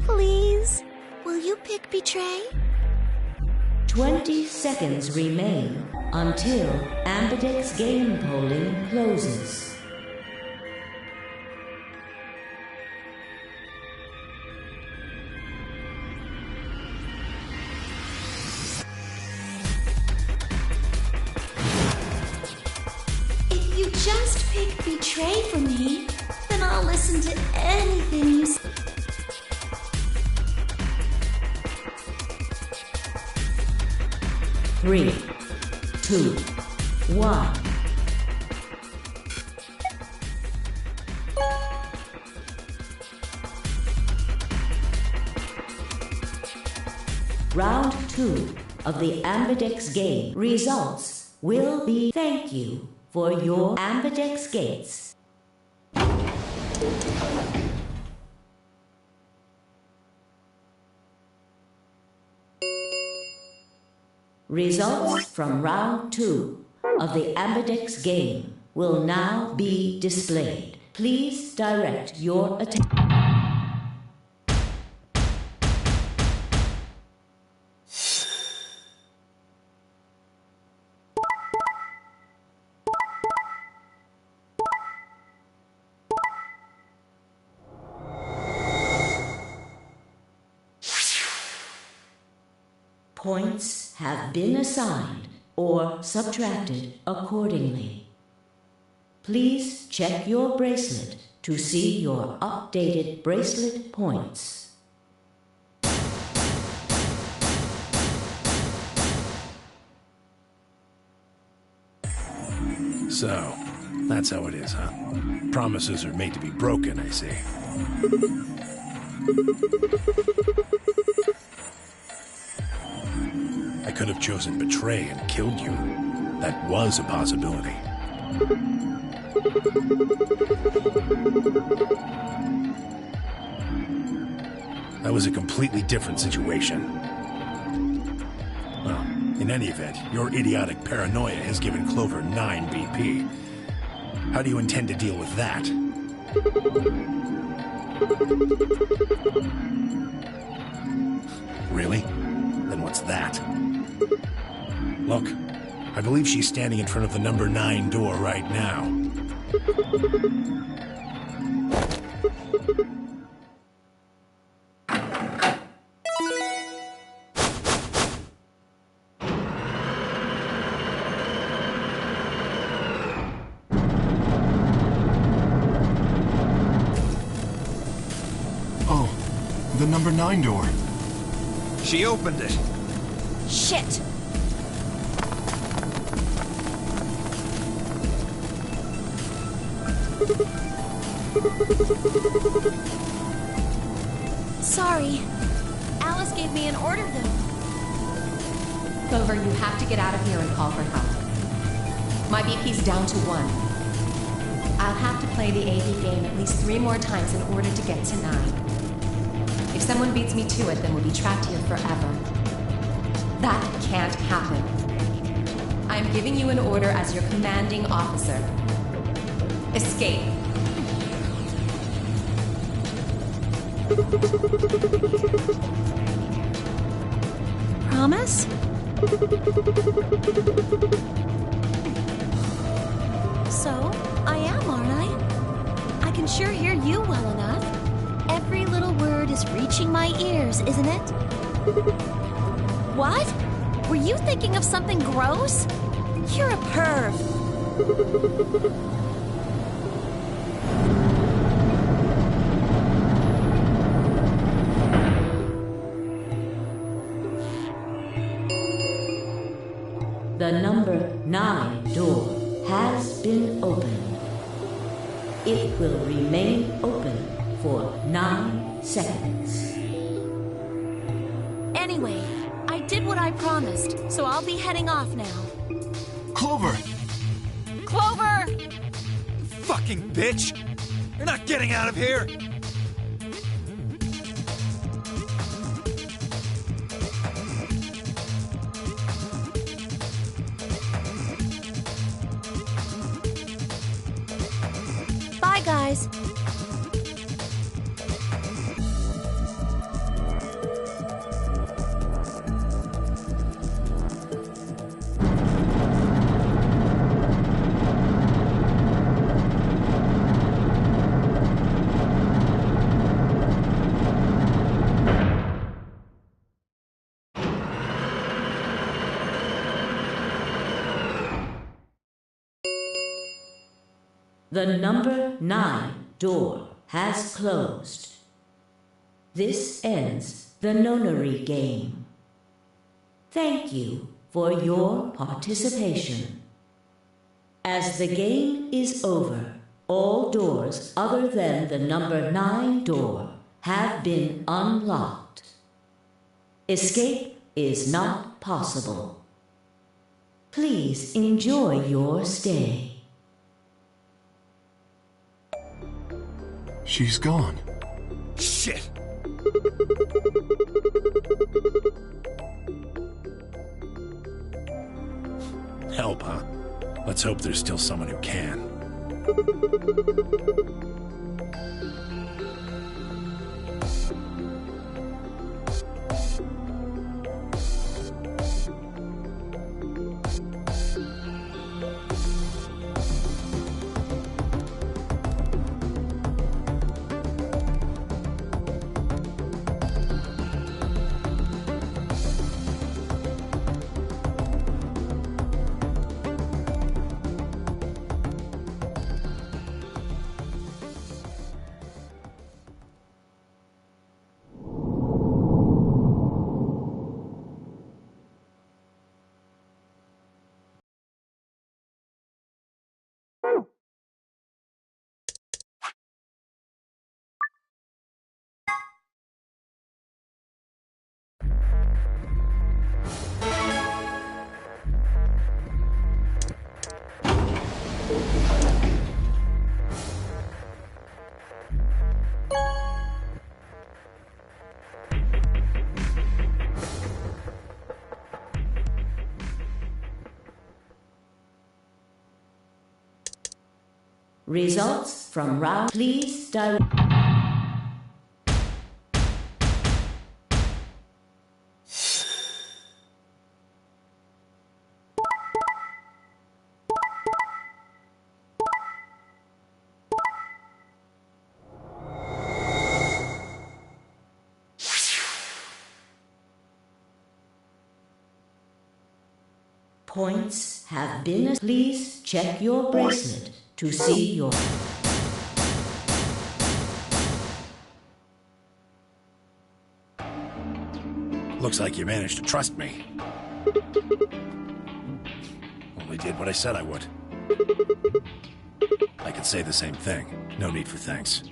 Please, will you pick betray? 20 seconds remain until Ambidex game polling closes. If you just pick betray for me, then I'll listen to anything you say. Three, 2, 1. Round 2 of the Ambidex game results will be thank you for your Ambidex gates. Results from round 2 of the Ambidex game will now be displayed. Please direct your attention. Points have been assigned or subtracted accordingly. Please check your bracelet to see your updated bracelet points. So, that's how it is, huh? Promises are made to be broken, I see. I could have chosen betray and killed you. That was a possibility. That was a completely different situation. Well, in any event, your idiotic paranoia has given Clover 9 BP. How do you intend to deal with that? Really? Then what's that? Look, I believe she's standing in front of the number 9 door right now. Oh, the number 9 door. She opened it. Shit! Sorry. Alice gave me an order, though. Clover, you have to get out of here and call for help. My BP's down to 1. I'll have to play the AV game at least 3 more times in order to get to 9. If someone beats me to it, then we'll be trapped here forever. That can't happen. I'm giving you an order as your commanding officer. Escape. Promise? So, I am, aren't I? I can sure hear you well enough. Every little word is reaching my ears, isn't it? What? Were you thinking of something gross? You're a perv. The number 9 door has been opened. It will remain open for 9 seconds. Anyway, I did what I promised, so I'll be heading off now. Clover! Clover! Fucking bitch! You're not getting out of here! Bye, guys. The number 9 door has closed. This ends the Nonary game. Thank you for your participation. As the game is over, all doors other than the number 9 door have been unlocked. Escape is not possible. Please enjoy your stay. She's gone. Shit! Help, huh? Let's hope there's still someone who can. Results from round. Please direct. Points have been. Please check your bracelet to see your. Looks like you managed to trust me. Only did what I said I would. I could say the same thing. No need for thanks.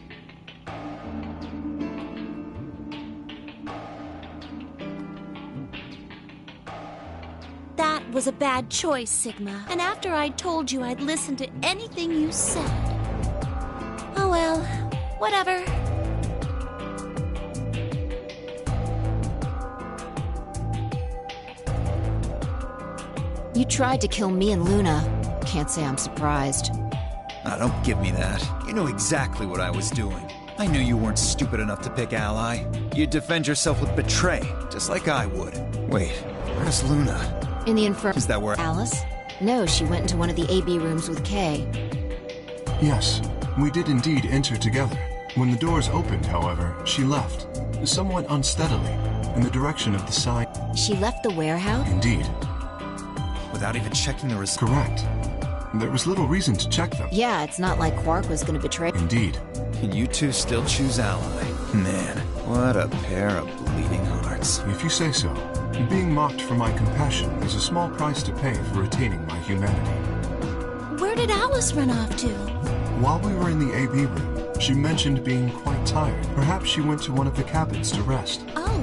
That was a bad choice, Sigma. And after I'd told you I'd listen to anything you said. Oh well, whatever. You tried to kill me and Luna. Can't say I'm surprised. Ah, don't give me that. You knew exactly what I was doing. I knew you weren't stupid enough to pick Ally. You'd defend yourself with betray, just like I would. Wait, where's Luna? In the infirmary. Is that where... Alice? No, she went into one of the AB rooms with Kay. Yes, we did indeed enter together. When the doors opened, however, she left, somewhat unsteadily, in the direction of the side. She left the warehouse? Indeed. Without even checking the results? Correct. There was little reason to check them. Yeah, it's not like Quark was gonna betray. Indeed. And you two still choose Ally. Man, what a pair of bleeding hearts. If you say so. Being mocked for my compassion is a small price to pay for retaining my humanity. Where did Alice run off to? While we were in the AB room, she mentioned being quite tired. Perhaps she went to one of the cabins to rest. Oh,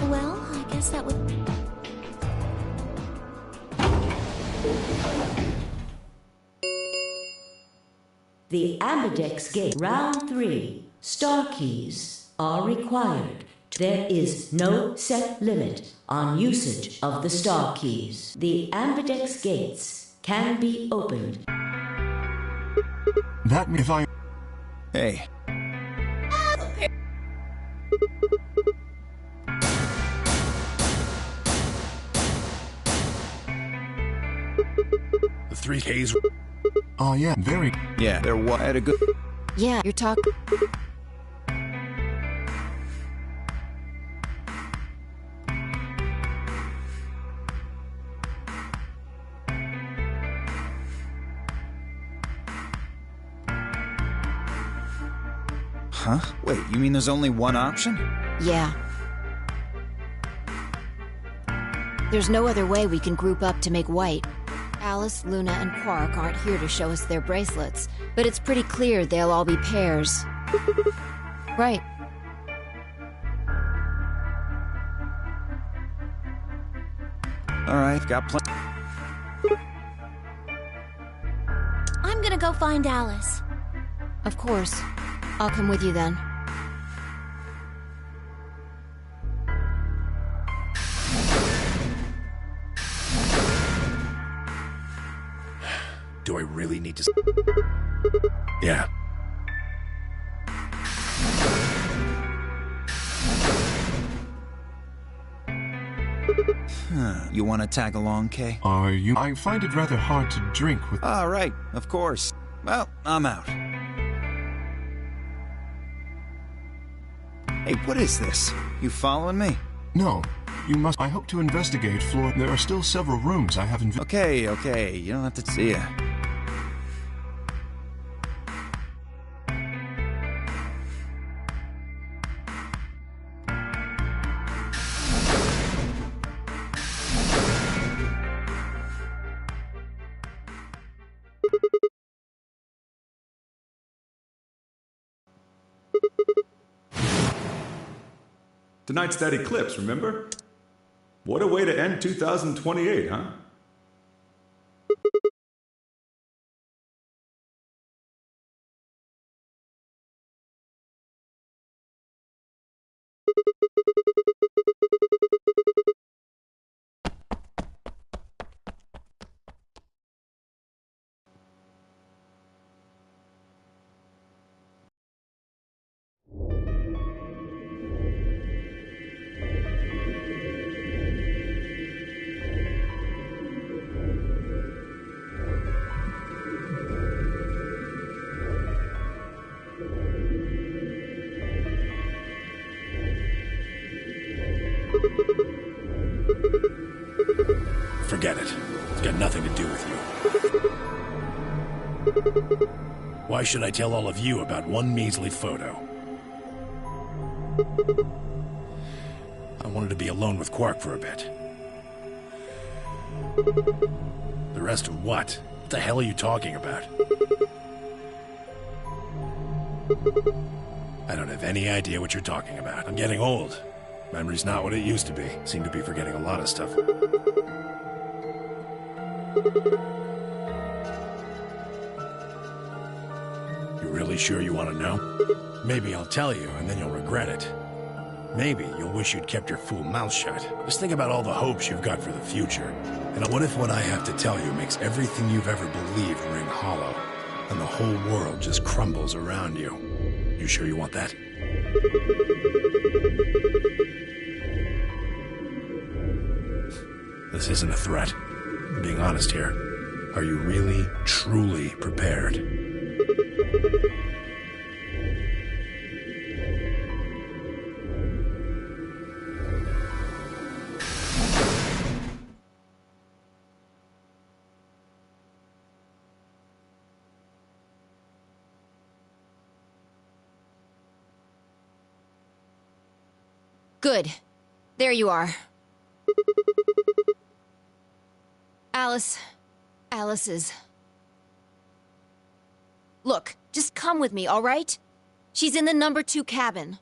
well, I guess that would... The Ambidex Gate, Round 3. Star keys are required. There is no set limit on usage of the star keys. The Ambidex gates can be opened. That if I... Hey. The 3Ks... Oh, yeah, very... Yeah, they're what? I had a good... Yeah, you're talking... Huh? Wait, you mean there's only one option? Yeah. There's no other way we can group up to make white. Alice, Luna, and Quark aren't here to show us their bracelets, but it's pretty clear they'll all be pairs. Right. Alright, got plenty. I'm gonna go find Alice. Of course. I'll come with you then. Do I really need to... Yeah. You want to tag along, Kay? Are you... I find it rather hard to drink with... All right, of course. Well, I'm out. Hey, what is this? You following me? No, you must... I hope to investigate floor... There are still several rooms I haven't... Okay, you don't have to see ya. Tonight's that eclipse, remember? What a way to end 2028, huh? Forget it. It's got nothing to do with you. Why should I tell all of you about one measly photo? I wanted to be alone with Quark for a bit. The rest of what? What the hell are you talking about? I don't have any idea what you're talking about. I'm getting old. Memory's not what it used to be. Seem to be forgetting a lot of stuff. You really sure you want to know? Maybe I'll tell you, and then you'll regret it. Maybe you'll wish you'd kept your fool mouth shut. Just think about all the hopes you've got for the future. And what if what I have to tell you makes everything you've ever believed ring hollow? and the whole world just crumbles around you. You sure you want that? This isn't a threat. I'm being honest here. Are you really, truly prepared? Good. There you are. Alice is... Look, just come with me, all right? She's in the number 2 cabin.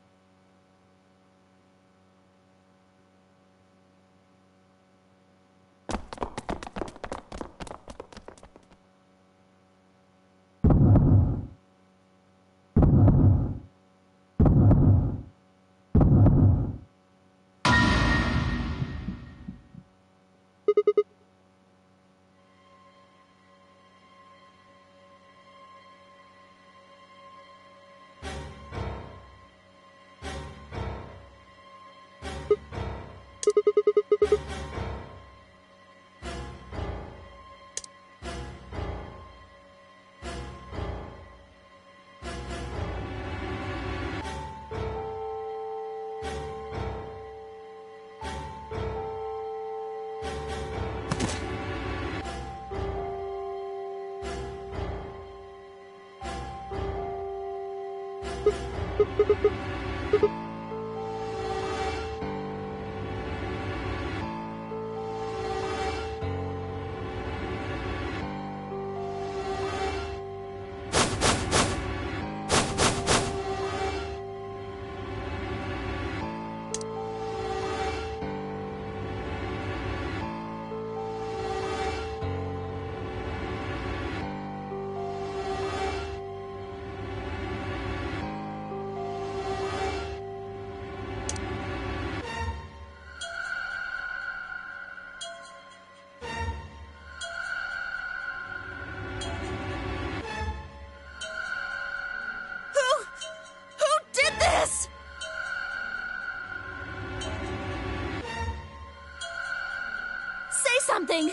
Something!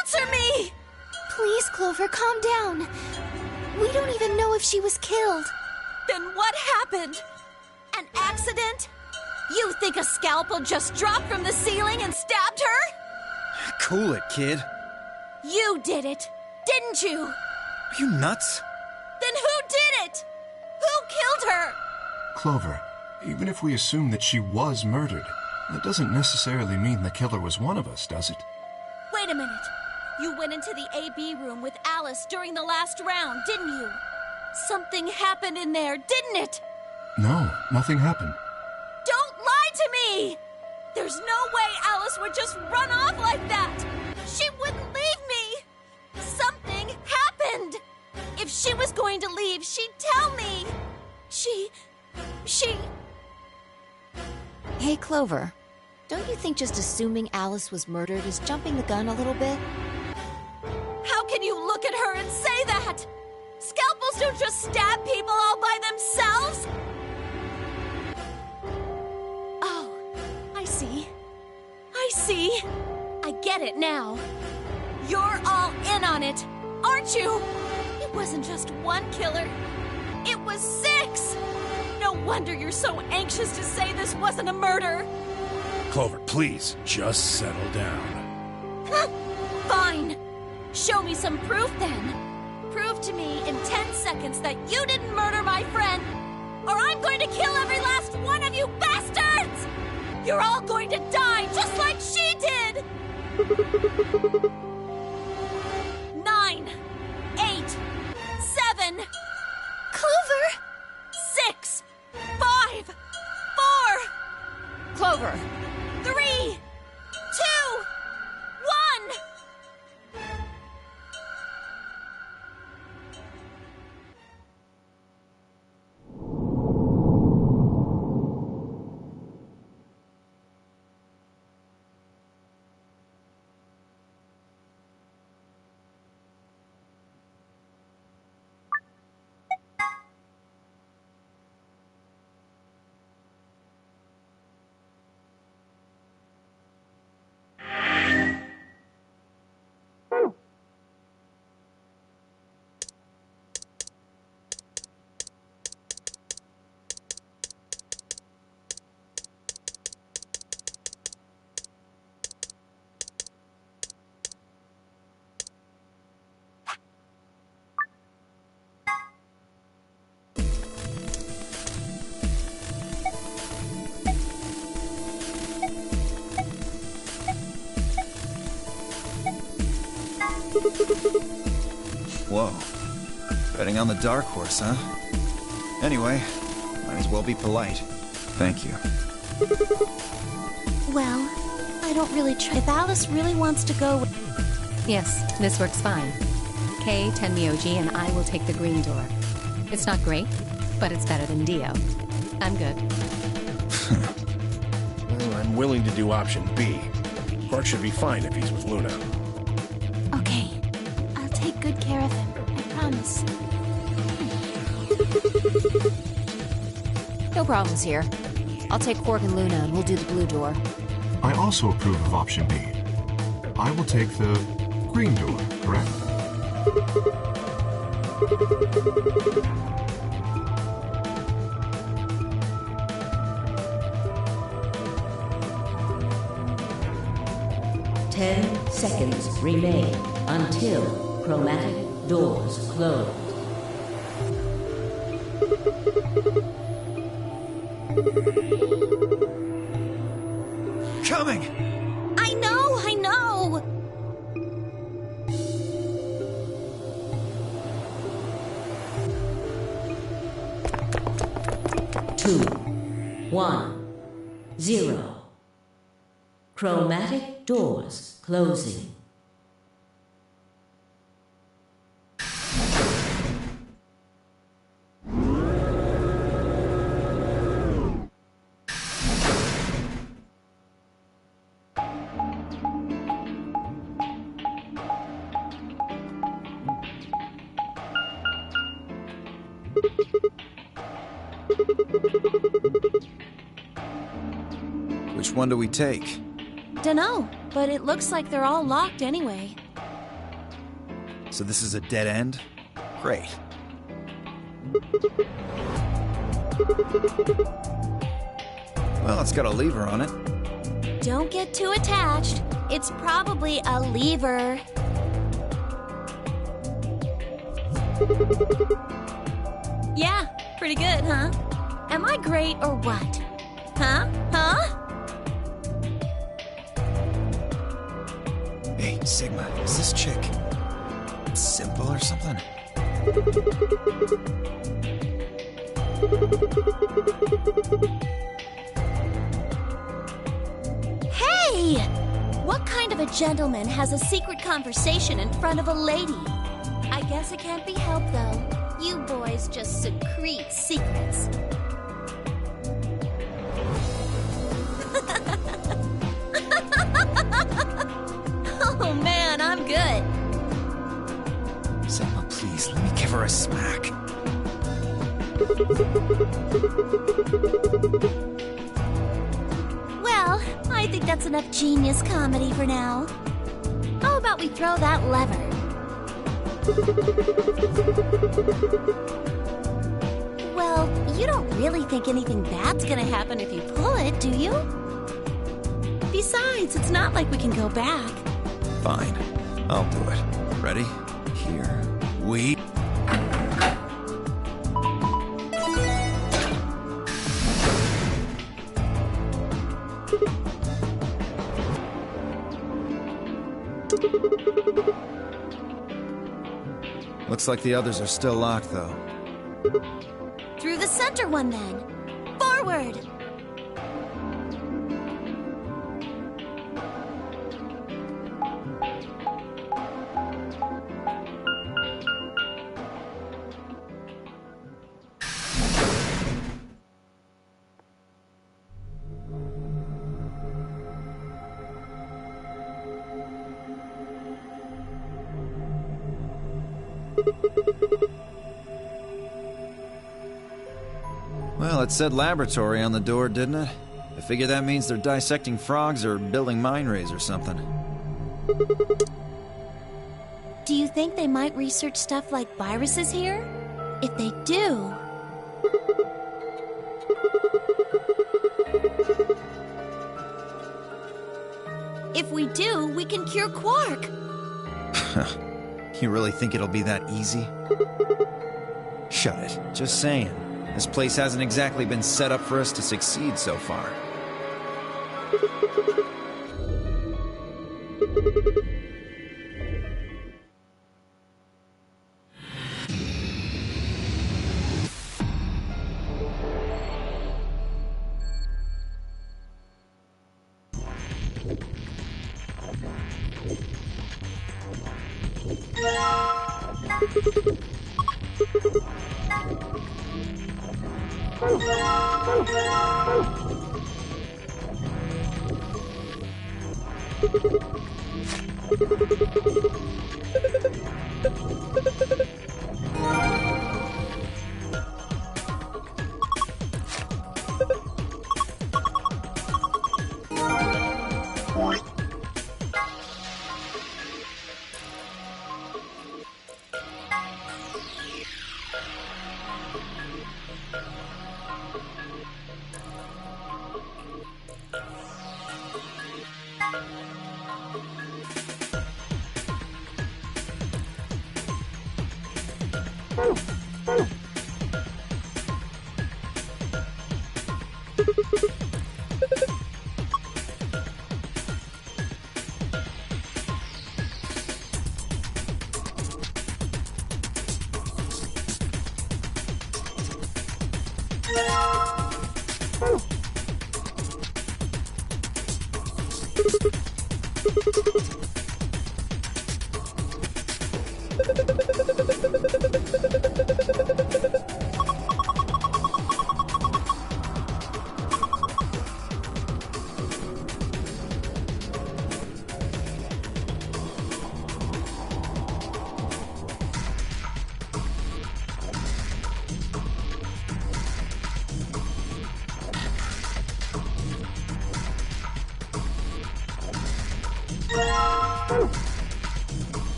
Answer me! Please, Clover, calm down. We don't even know if she was killed. Then what happened? An accident? You think a scalpel just dropped from the ceiling and stabbed her? Cool it, kid. You did it, didn't you? Are you nuts? Then who did it? Who killed her? Clover, even if we assume that she was murdered, that doesn't necessarily mean the killer was one of us, does it? Wait a minute. You went into the AB room with Alice during the last round, didn't you? Something happened in there, didn't it? No, nothing happened. Don't lie to me! There's no way Alice would just run off like that! She wouldn't leave me! Something happened! If she was going to leave, she'd tell me! She... Hey, Clover. Don't you think just assuming Alice was murdered is jumping the gun a little bit? How can you look at her and say that? Scalpels don't just stab people all by themselves! Oh, I see. I get it now. You're all in on it, aren't you? It wasn't just one killer. It was 6! No wonder you're so anxious to say this wasn't a murder. Clover, please, just settle down. Fine. Show me some proof then. Prove to me in 10 seconds that you didn't murder my friend, or I'm going to kill every last one of you bastards! You're all going to die just like she did! 9, 8, 7... Clover! 6, 5, 4... Clover! 3, 2, 1... Whoa. Betting on the dark horse, huh? Anyway, might as well be polite. Thank you. Well, I don't really try. If Alice really wants to go with... Yes, this works fine. Kay, Tenmyoji, and I will take the green door. It's not great, but it's better than Dio. I'm good. Well, I'm willing to do option B. Quark should be fine if he's with Luna. Okay. I'll take good care of him. I promise. No problems here. I'll take Quark and Luna and we'll do the blue door. I also approve of option B. I will take the green door, correct? Seconds remain until chromatic doors close. Coming! I know! 2, 1, 0. Chromatic doors closing. Which one do we take? Dunno, but it looks like they're all locked anyway. So this is a dead end? Great. Well, it's got a lever on it. Don't get too attached. It's probably a lever. Yeah, pretty good, huh? Am I great or what? Huh? Hey, Sigma, is this chick simple or something? Hey! What kind of a gentleman has a secret conversation in front of a lady? I guess it can't be helped, though. You boys just secrete secrets. Oh man, I'm good. Sigma, please, let me give her a smack. Well, I think that's enough genius comedy for now. How about we throw that lever? Well, you don't really think anything bad's gonna happen if you pull it, do you? Besides, it's not like we can go back. Fine, I'll do it. Ready? Here we... Looks like the others are still locked, though. Through the center one, then. Forward! Well, it said laboratory on the door, didn't it? I figure that means they're dissecting frogs or building mine rays or something. Do you think they might research stuff like viruses here? If they do... If we do, we can cure Quark! You really think it'll be that easy? Shut it. Just saying. This place hasn't exactly been set up for us to succeed so far.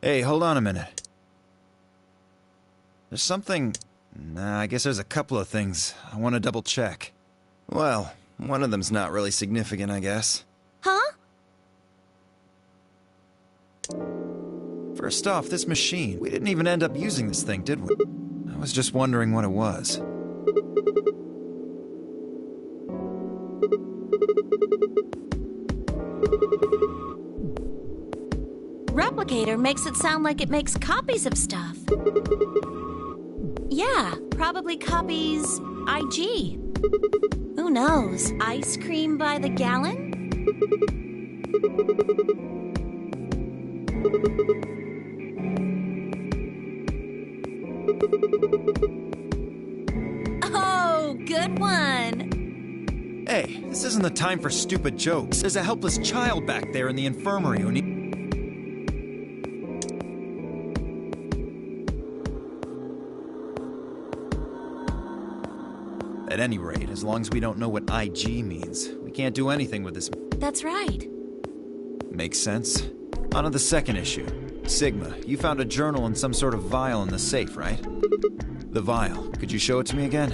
Hey, hold on a minute. There's something... Nah, I guess there's a couple of things I want to double check. Well, one of them's not really significant, I guess. Huh? First off, this machine. We didn't even end up using this thing, did we? I was just wondering what it was. Replicator makes it sound like it makes copies of stuff. Yeah, probably copies IG. Who knows? Ice cream by the gallon? Oh, good one. Hey, this isn't the time for stupid jokes. There's a helpless child back there in the infirmary who needs... At any rate, as long as we don't know what IG means, we can't do anything with this. That's right. Makes sense. On to the second issue. Sigma, you found a journal and some sort of vial in the safe, right? The vial. Could you show it to me again?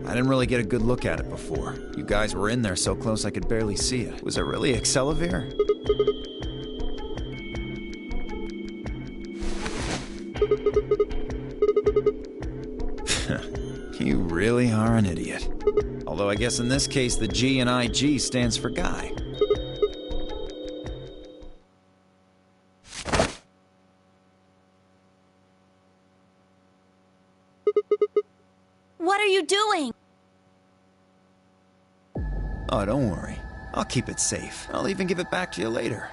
I didn't really get a good look at it before. You guys were in there so close I could barely see it. Was it really Accelavir? You really are an idiot. Although I guess in this case the G in IG stands for guy. What are you doing? Oh, don't worry. I'll keep it safe. I'll even give it back to you later.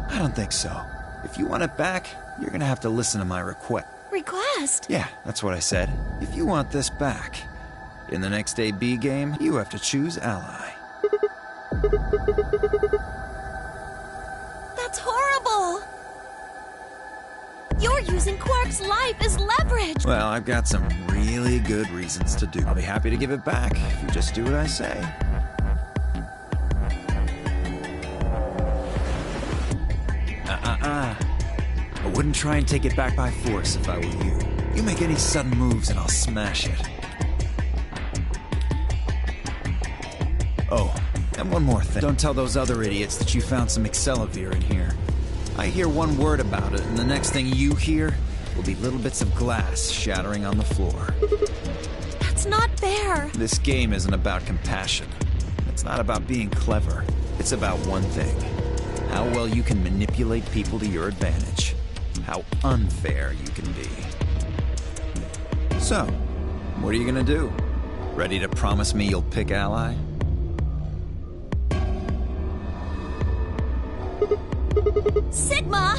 I don't think so. If you want it back, you're gonna have to listen to my request. Request? Yeah, that's what I said. If you want this back, in the next AB game, you have to choose ally. That's horrible! You're using Quark's life as leverage! Well, I've got some really good reasons to do. I'll be happy to give it back if you just do what I say. I wouldn't try and take it back by force if I were you. You make any sudden moves and I'll smash it. Oh, and one more thing. Don't tell those other idiots that you found some Excelavir in here. I hear one word about it, and the next thing you hear will be little bits of glass shattering on the floor. That's not fair. This game isn't about compassion. It's not about being clever. It's about one thing. How well you can manipulate people to your advantage. How unfair you can be. So, what are you gonna do? Ready to promise me you'll pick Ally? Sigma!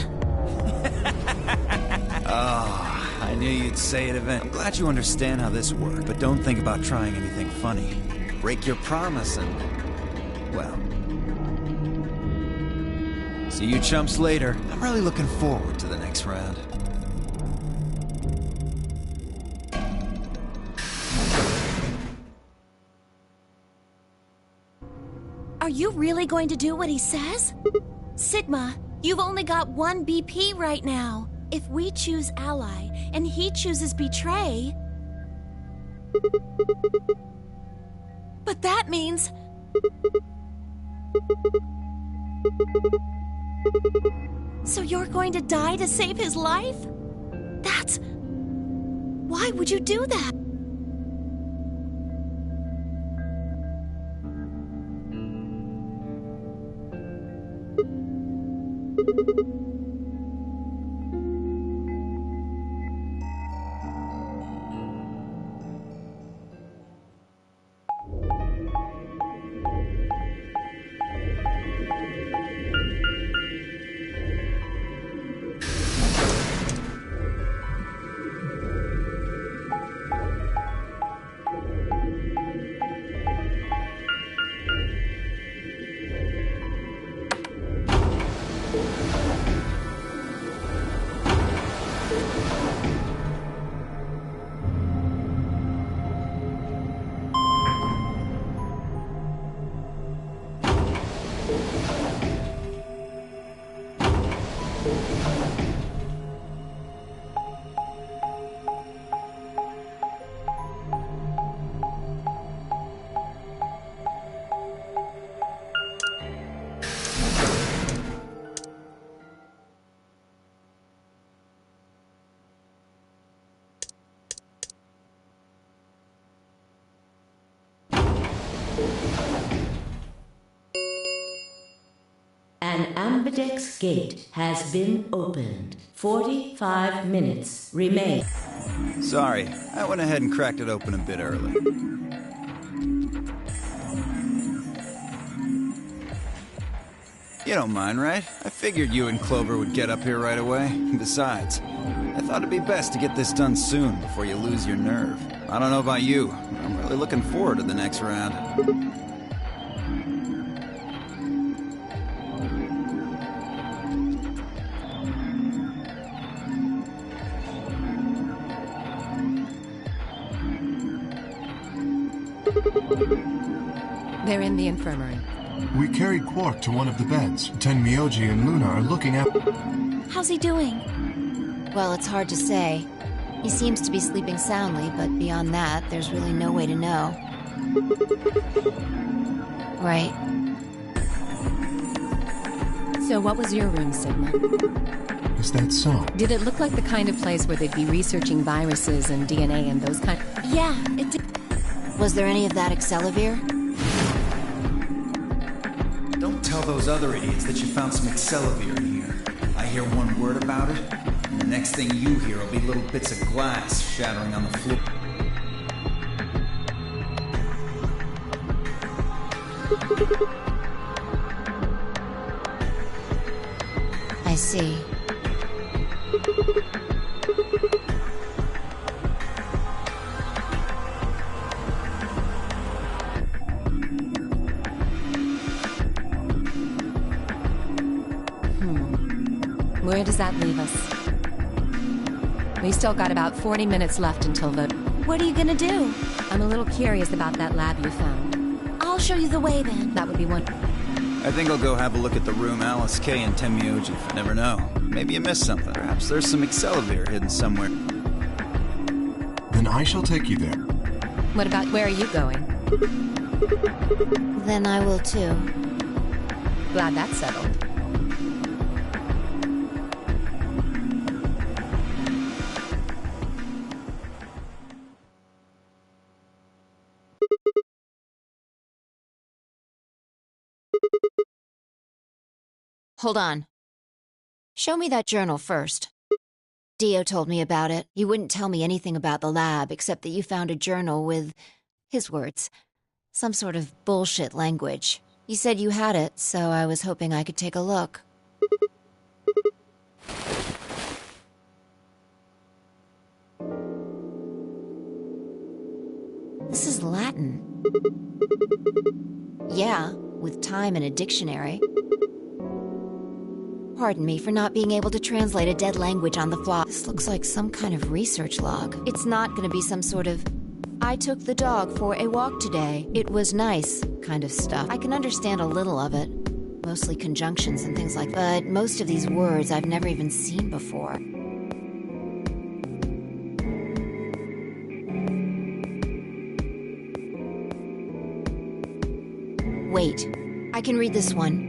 Oh, I knew you'd say it eventually. I'm glad you understand how this works, but don't think about trying anything funny. Break your promise and, well, see you chumps later. I'm really looking forward to the next round. Are you really going to do what he says? Sigma, you've only got one BP right now. If we choose Ally, and he chooses Betray... But that means... So you're going to die to save his life? That's... Why would you do that? An ambidex gate has been opened. 45 minutes remain. Sorry, I went ahead and cracked it open a bit early. You don't mind, right? I figured you and Clover would get up here right away. Besides, I thought it'd be best to get this done soon before you lose your nerve. I don't know about you, but I'm really looking forward to the next round. They're in the infirmary. We carried Quark to one of the beds. Tenmyoji and Luna are looking at... How's he doing? Well, it's hard to say. He seems to be sleeping soundly, but beyond that, there's really no way to know. Right. So what was your room, Sigma? Is that so? Did it look like the kind of place where they'd be researching viruses and DNA and those kind? Yeah, it did. Was there any of that Excelavir? Don't tell those other idiots that you found some Excelavir in here. I hear one word about it, and the next thing you hear will be little bits of glass shattering on the floor. I see. Where does that leave us? We still got about 40 minutes left until the... What are you gonna do? I'm a little curious about that lab you found. I'll show you the way then. That would be one... I think I'll go have a look at the room Alice K and Tenmyoji. Never know. Maybe you missed something. Perhaps there's some Excelavir hidden somewhere. Then I shall take you there. What about where are you going? Then I will too. Glad that's settled. Hold on. Show me that journal first. Dio told me about it. He wouldn't tell me anything about the lab, except that you found a journal with, his words, some sort of bullshit language. He said you had it, so I was hoping I could take a look. This is Latin. Yeah, with time in a dictionary. Pardon me for not being able to translate a dead language on the fly. This looks like some kind of research log. It's not gonna be some sort of, I took the dog for a walk today. It was nice kind of stuff. I can understand a little of it. Mostly conjunctions and things like that. But most of these words I've never even seen before. Wait, I can read this one.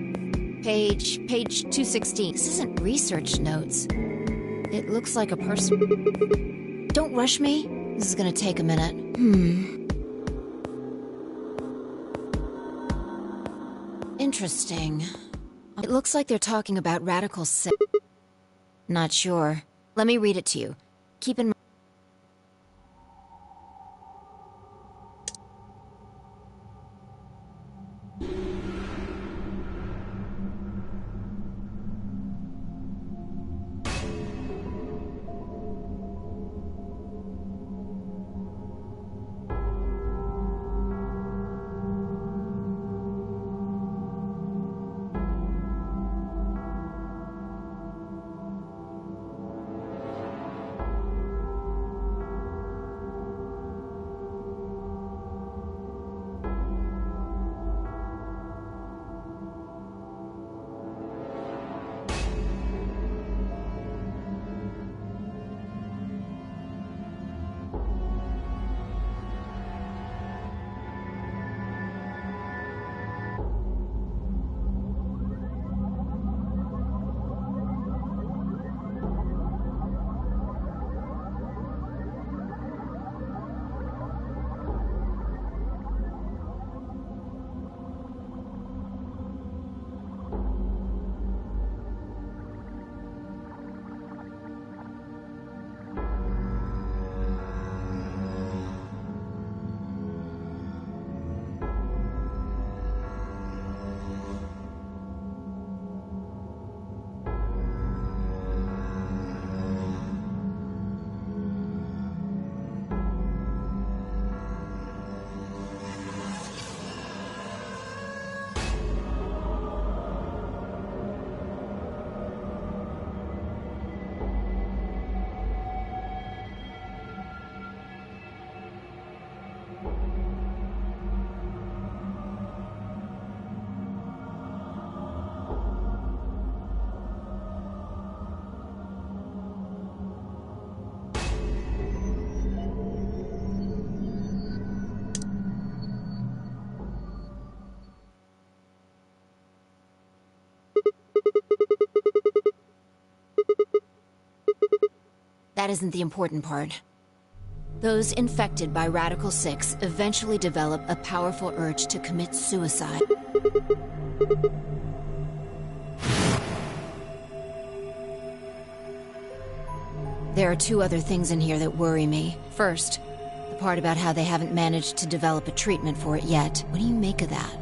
Page 216. This isn't research notes. It looks like a person. Don't rush me. This is gonna take a minute. Interesting. It looks like they're talking about radical sin. Not sure. Let me read it to you. Keep in mind. That isn't the important part. Those infected by Radical 6 eventually develop a powerful urge to commit suicide. There are two other things in here that worry me. First, the part about how they haven't managed to develop a treatment for it yet. What do you make of that?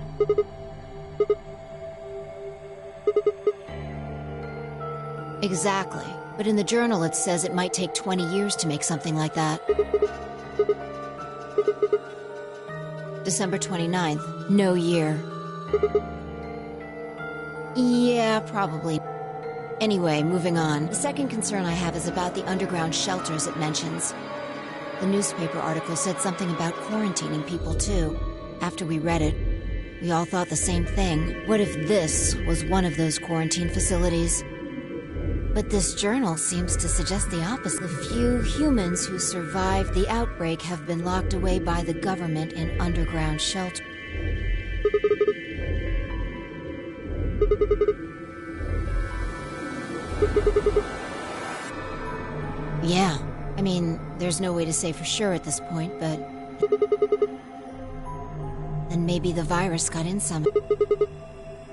Exactly. But in the journal it says it might take 20 years to make something like that. December 29th. No year. Yeah, probably. Anyway, moving on. The second concern I have is about the underground shelters it mentions. The newspaper article said something about quarantining people too. After we read it, we all thought the same thing. What if this was one of those quarantine facilities? But this journal seems to suggest the opposite. The few humans who survived the outbreak have been locked away by the government in underground shelters. Yeah, I mean, there's no way to say for sure at this point, but... then maybe the virus got in some.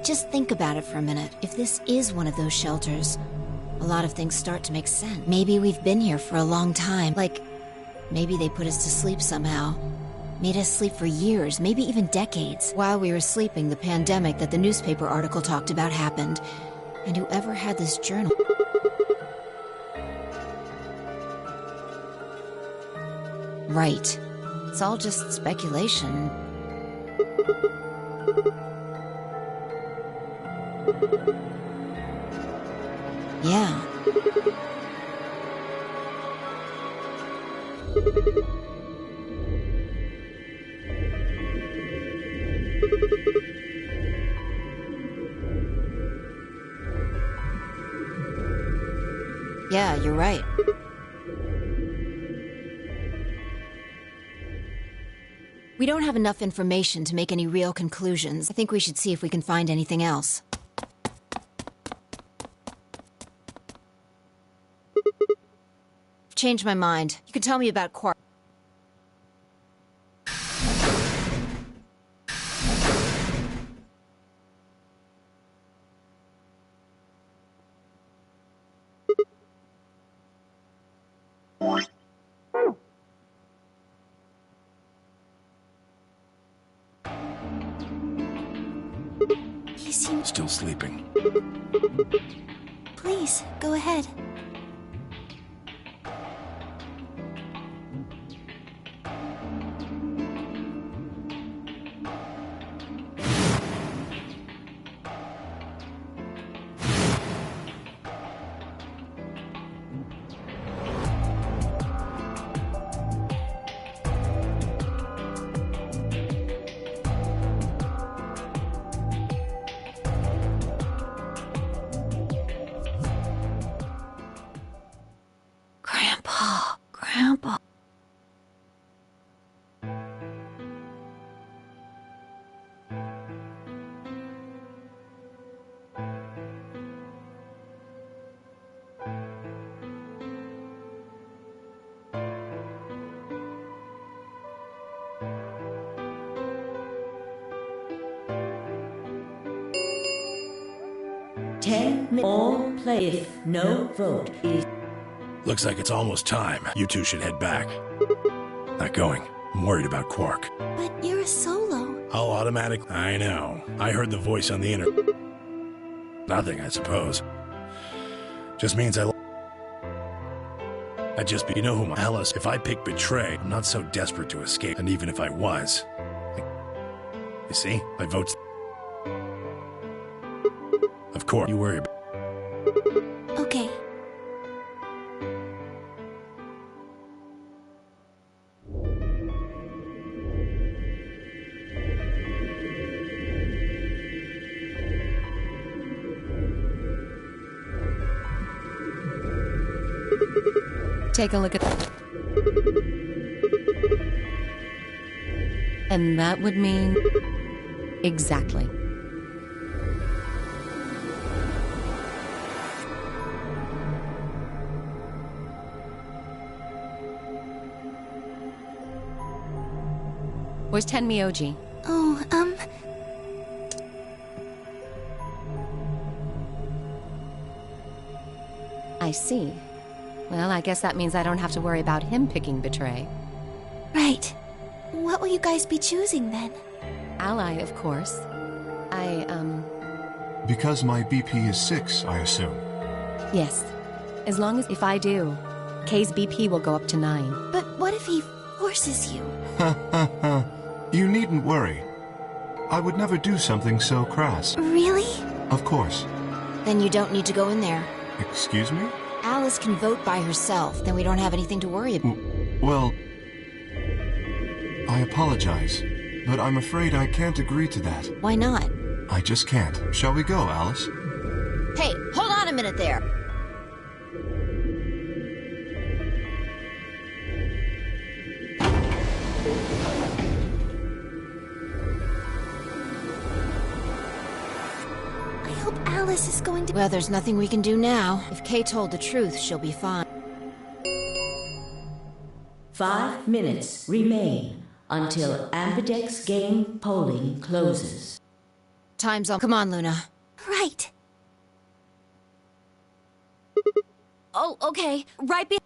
Just think about it for a minute. If this is one of those shelters, a lot of things start to make sense. Maybe we've been here for a long time. Like, maybe they put us to sleep somehow. Made us sleep for years, maybe even decades. While we were sleeping, the pandemic that the newspaper article talked about happened. And whoever had this journal... Right. It's all just speculation. Yeah. Yeah, you're right. We don't have enough information to make any real conclusions. I think we should see if we can find anything else. I've changed my mind. You can tell me about Quark. He seems... Still sleeping. Please, go ahead. Grandpa. All play if no vote is... Looks like it's almost time. You two should head back. Not going. I'm worried about Quark. But you're a solo. I'll automatically... I know. I heard the voice on the internet. Nothing, I suppose. Just means I'd just be... You know whom? Alice, if I pick Betray, I'm not so desperate to escape. And even if I was... You see? My vote's... Of course, you worry about... Okay. Take a look at that. And that would mean... Exactly. Where's Tenmyoji? Oh, I see. Well, I guess that means I don't have to worry about him picking Betray. Right. What will you guys be choosing then? Ally, of course. Because my BP is 6, I assume. Yes. As long as if I do, K's BP will go up to 9. But what if he forces you? Ha ha ha. You needn't worry. I would never do something so crass. Really? Of course. Then you don't need to go in there. Excuse me? Alice can vote by herself, then we don't have anything to worry about. Well, I apologize, but I'm afraid I can't agree to that. Why not? I just can't. Shall we go, Alice? Hey, hold on a minute there. I hope Alice is going to... Well, there's nothing we can do now. If Kay told the truth, she'll be fine. 5 minutes remain until Ambidex game polling closes. Time's on. Come on, Luna. Right. Oh, okay. Right behind...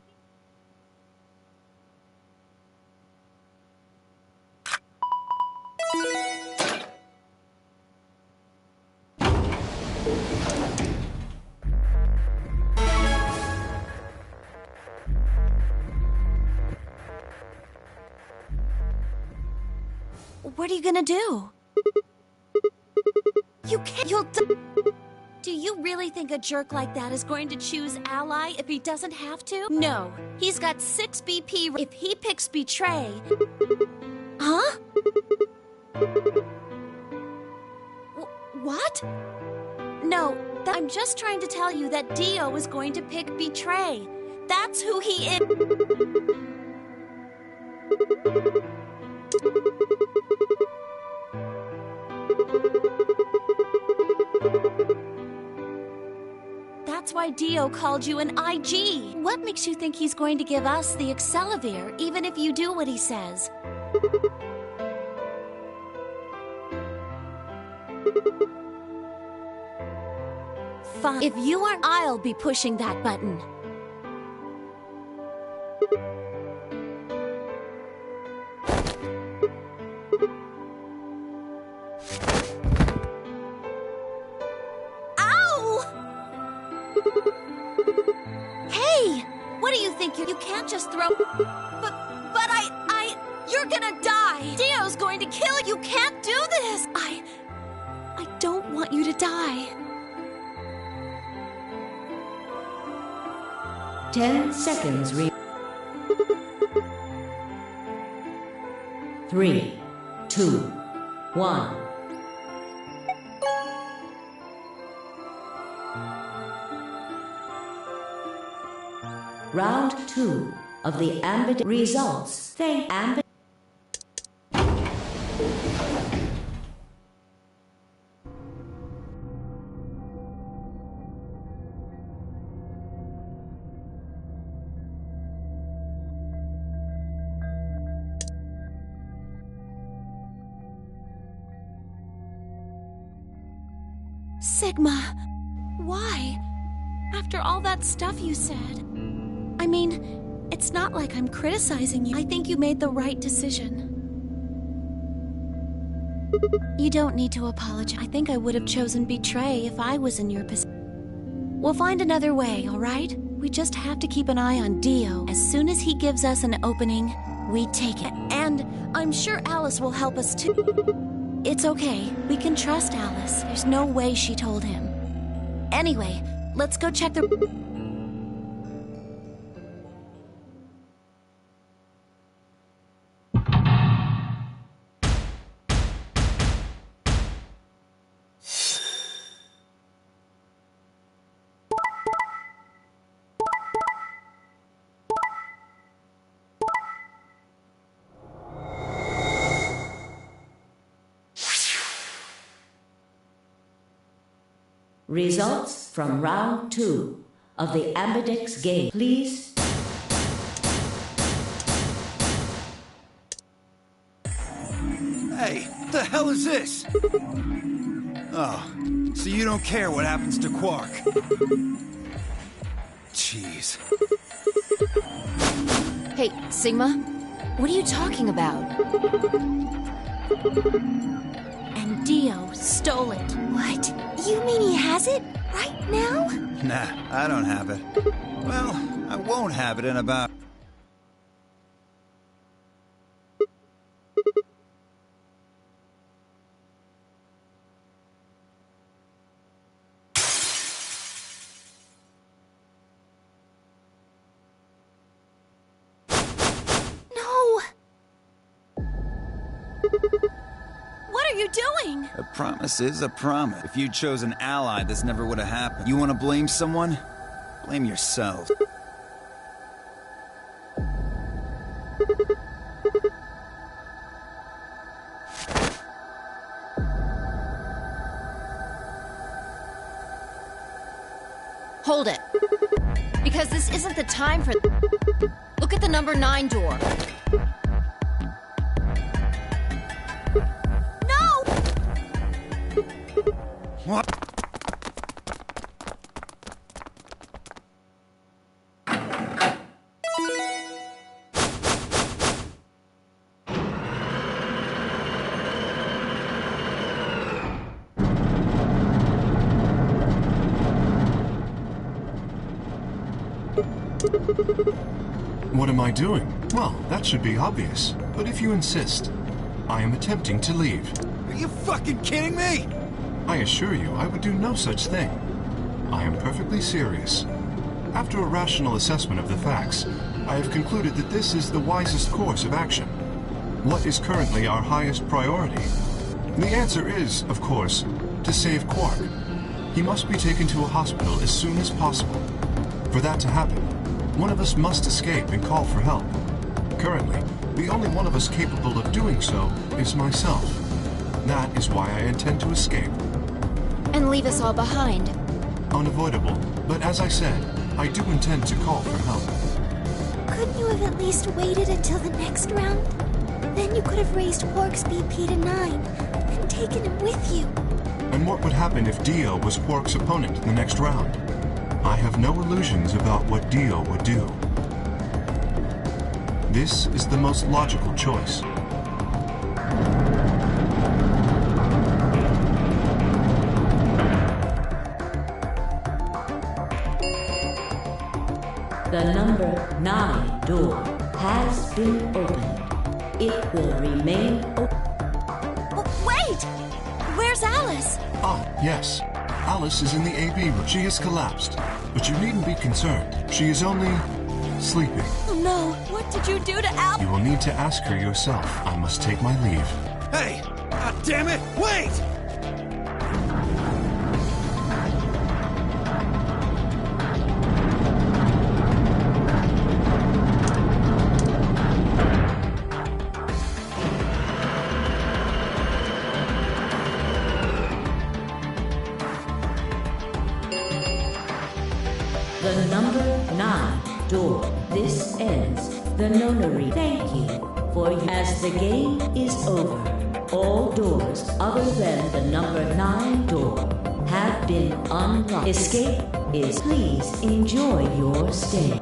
What are you gonna do? You can't... You'll... Do you really think a jerk like that is going to choose ally if he doesn't have to? No. He's got 6 BP. If he picks betray... Huh? What? No, I'm just trying to tell you that Dio is going to pick betray. That's who he is. That's why Dio called you an IG. What makes you think he's going to give us the Accelavir, even if you do what he says? Fine. If you aren't, I'll be pushing that button. You can't just throw... But you're gonna die! Dio's going to kill you! You can't do this! I don't want you to die. 10 seconds 3, 2, 1. Round 2 of the Ambit results. Thank Ambit. Sigma, why? After all that stuff you said. I mean, it's not like I'm criticizing you. I think you made the right decision. You don't need to apologize. I think I would have chosen betray if I was in your position. We'll find another way, all right? We just have to keep an eye on Dio. As soon as he gives us an opening, we take it. And I'm sure Alice will help us too. It's okay. We can trust Alice. There's no way she told him. Anyway, let's go check the... Results from round 2 of the Ambidex game. Please. Hey, what the hell is this? Oh, so you don't care what happens to Quark? Jeez. Hey, Sigma, what are you talking about? And Dio stole it. What? You mean he has it? Right now? Nah, I don't have it. Well, I won't have it in about... A promise is a promise. If you'd chosen an ally, this never would have happened. You want to blame someone? Blame yourself. Hold it. Because this isn't the time for... Look at the number 9 door. No! What? What am I doing? Well, that should be obvious. But if you insist, I am attempting to leave. Are you fucking kidding me? I assure you, I would do no such thing. I am perfectly serious. After a rational assessment of the facts, I have concluded that this is the wisest course of action. What is currently our highest priority? The answer is, of course, to save Quark. He must be taken to a hospital as soon as possible. For that to happen, one of us must escape and call for help. Currently, the only one of us capable of doing so is myself. That is why I intend to escape. And leave us all behind. Unavoidable, but as I said, I do intend to call for help. Couldn't you have at least waited until the next round? Then you could have raised Quark's BP to 9 and taken him with you. And what would happen if Dio was Quark's opponent in the next round? I have no illusions about what Dio would do. This is the most logical choice. The number 9 door has been opened. It will remain open. Wait! Where's Alice? Ah, yes. Alice is in the AB room. She has collapsed. But you needn't be concerned. She is only sleeping. Oh no, what did you do to Al? You will need to ask her yourself. I must take my leave. Hey! God damn it! Wait! The number 9 door. This ends the Nonary. Thank you for you. As the game is over, all doors other than the number 9 door have been unlocked. Escape is. Please enjoy your stay.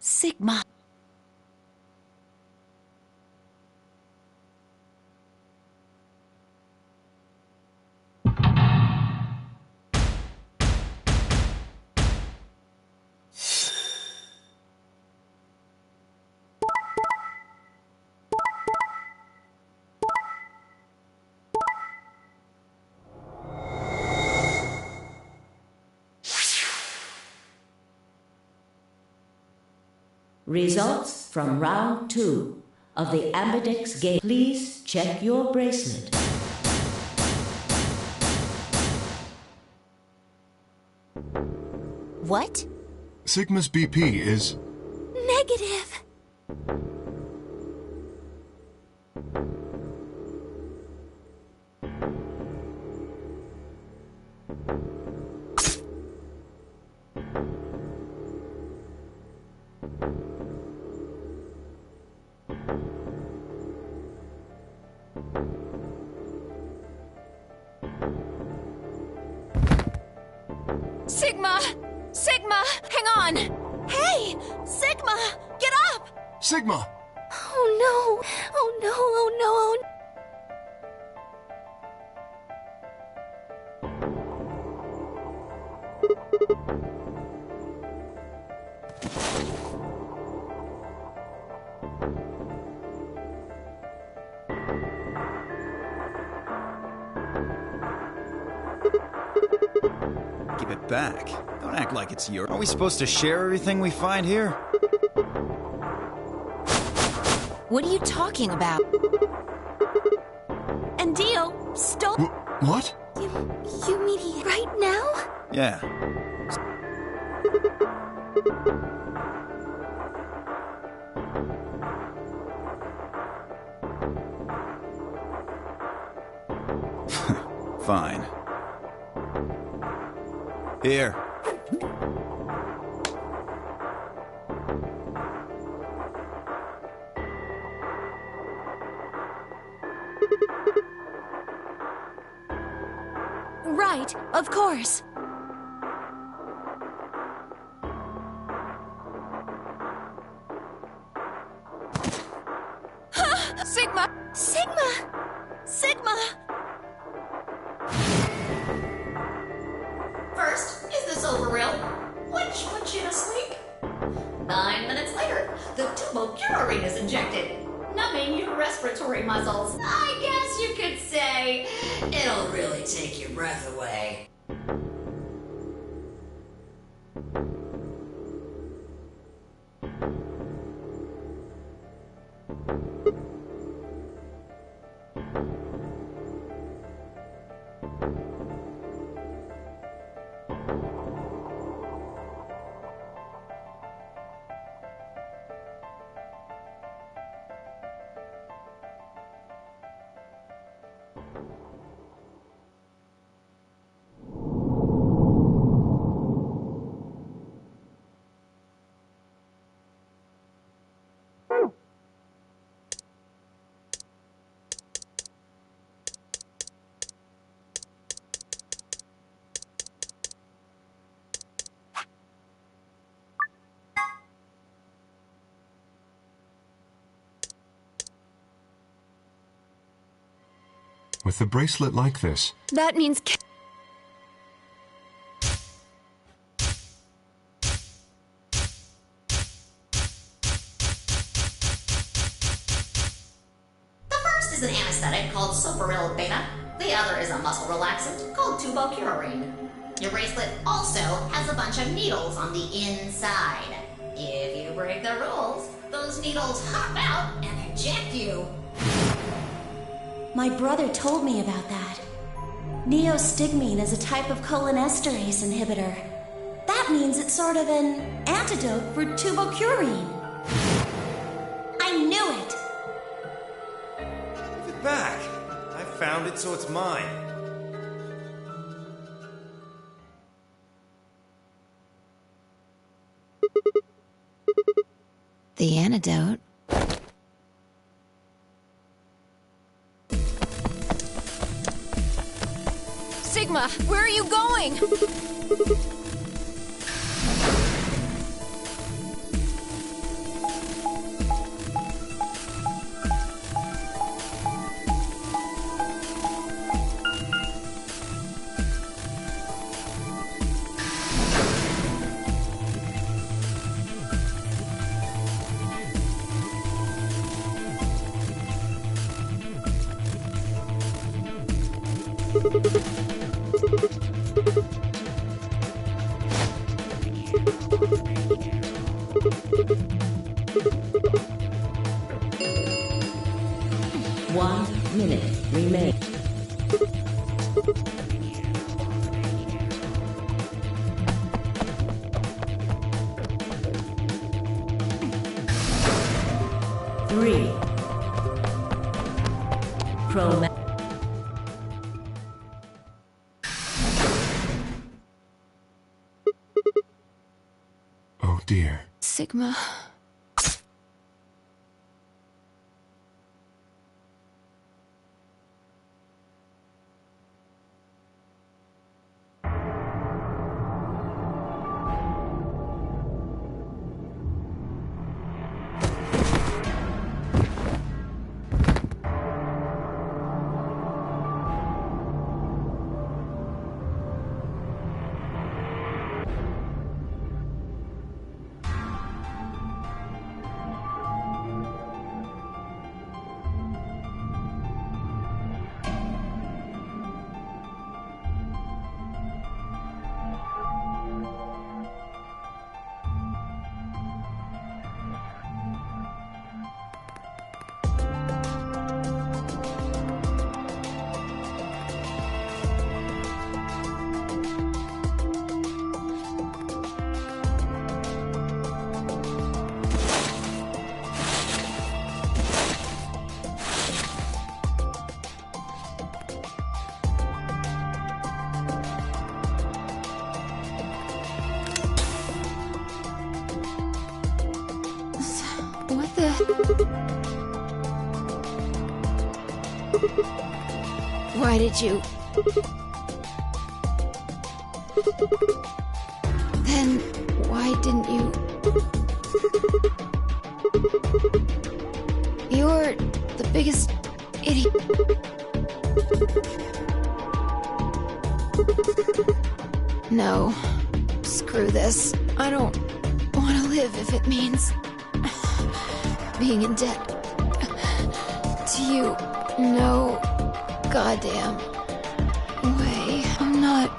Sigma. Results from round 2 of the Ambidex game. Please check your bracelet. What? Sigma's BP is... Negative. Sigma! Sigma! Hang on! Hey! Sigma! Get up! Sigma! Oh no! Oh no! Oh no! Oh no! Give it back. Don't act like it's yours. Are we supposed to share everything we find here? What are you talking about? And Dio stole... What? You mean he... right now? Yeah. Fine. Here. Right, of course. Sigma! Sigma! Sigma! First, is this over real? Which puts you to sleep. 9 minutes later, the tubocurarine is injected, numbing your respiratory muscles. I guess you could say it'll really take your breath away. With a bracelet like this, That means... The first is an anesthetic called soporil beta. The other is a muscle relaxant called tubocurarine. Your bracelet also has a bunch of needles on the inside. If you break the rules, those needles hop out and inject you. My brother told me about that. Neostigmine is a type of cholinesterase inhibitor. That means it's sort of an antidote for tubocurarine. I knew it! Give it back. I found it, so it's mine. The antidote? Sigma, where are you going? Remain. Three. Chroma. Oh dear. Sigma. Why did you... Then why didn't you... You're the biggest idiot. No. Screw this. I don't want to live if it means being in debt to you. No goddamn way. I'm not...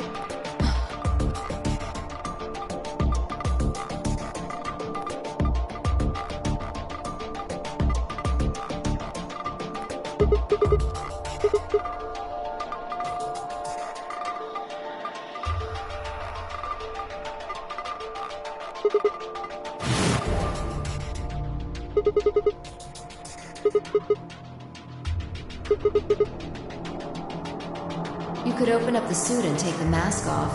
You could open up the suit and take the mask off.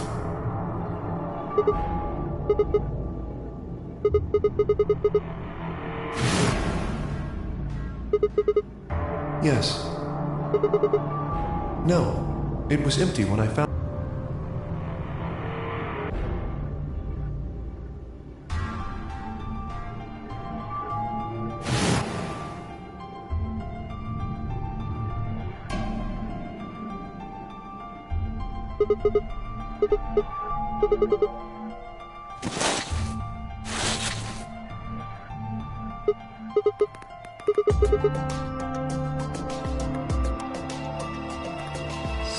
Yes. No, it was empty when I found...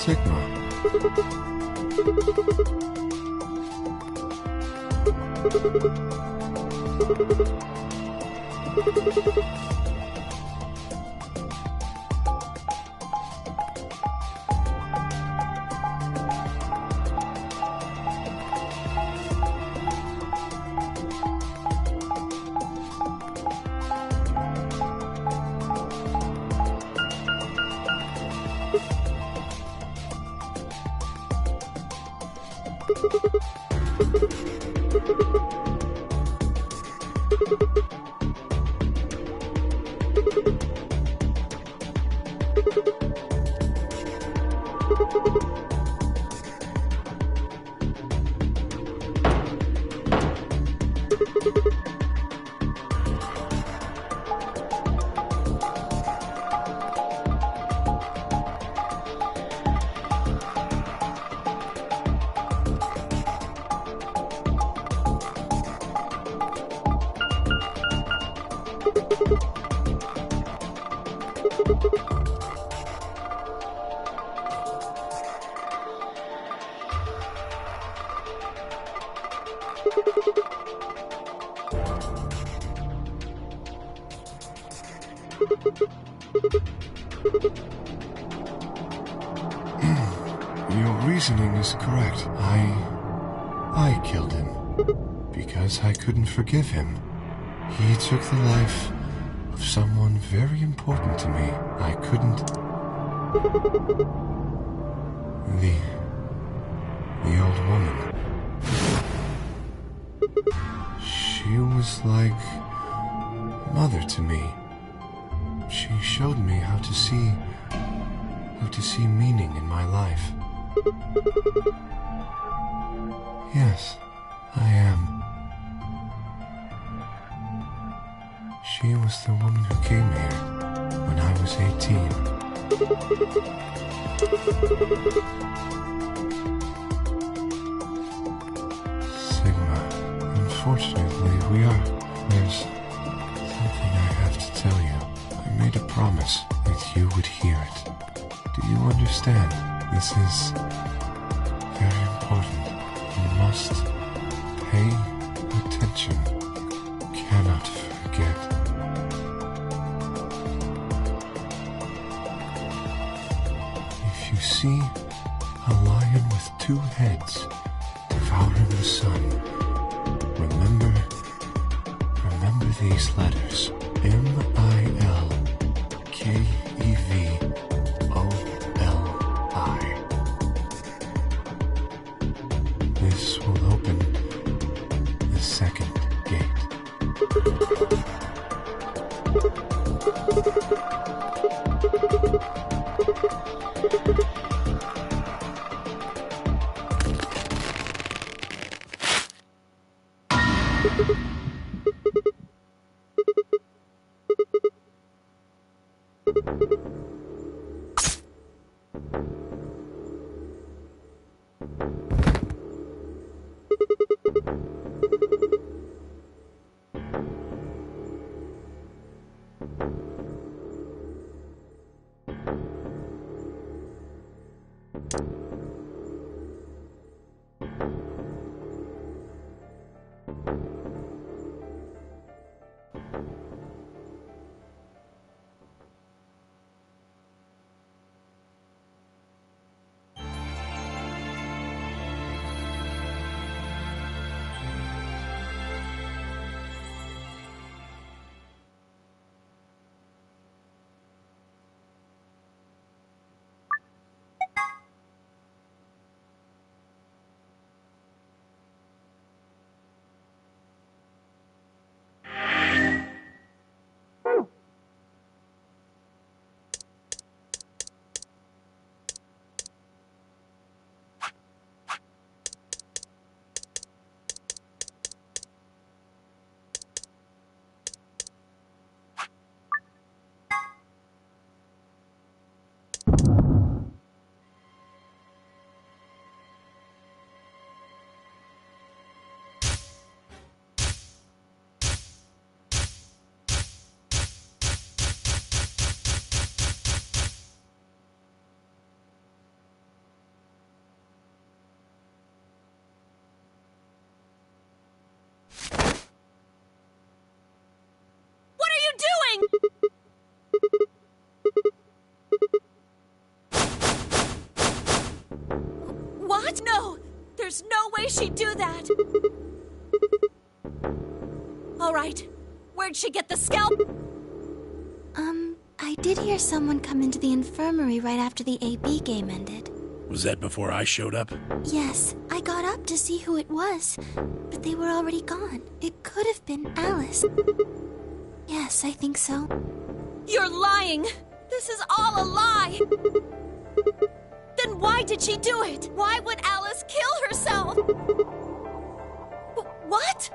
Sigma. Your reasoning is correct. I killed him because I couldn't forgive him. He took the life of someone very important to me. I couldn't... The old woman. She was like mother to me. She showed me how to see meaning in my life. Yes, I am. She was the woman who came here when I was 18. Sigma, unfortunately, there's something I have to tell you. I made a promise that you would hear it. Do you understand? This is very important. You must pay attention. Cannot forget. If you see a lion with two heads devouring the sun, remember these letters. M-I-L-K-E-V-O-L-I. This will open the second gate. What? No! There's no way she'd do that! Alright, where'd she get the scalp? I did hear someone come into the infirmary right after the AB game ended. Was that before I showed up? Yes, I got up to see who it was, but they were already gone. It could have been Alice. Yes, I think so. You're lying! This is all a lie! Then why did she do it? Why would Alice kill herself? What?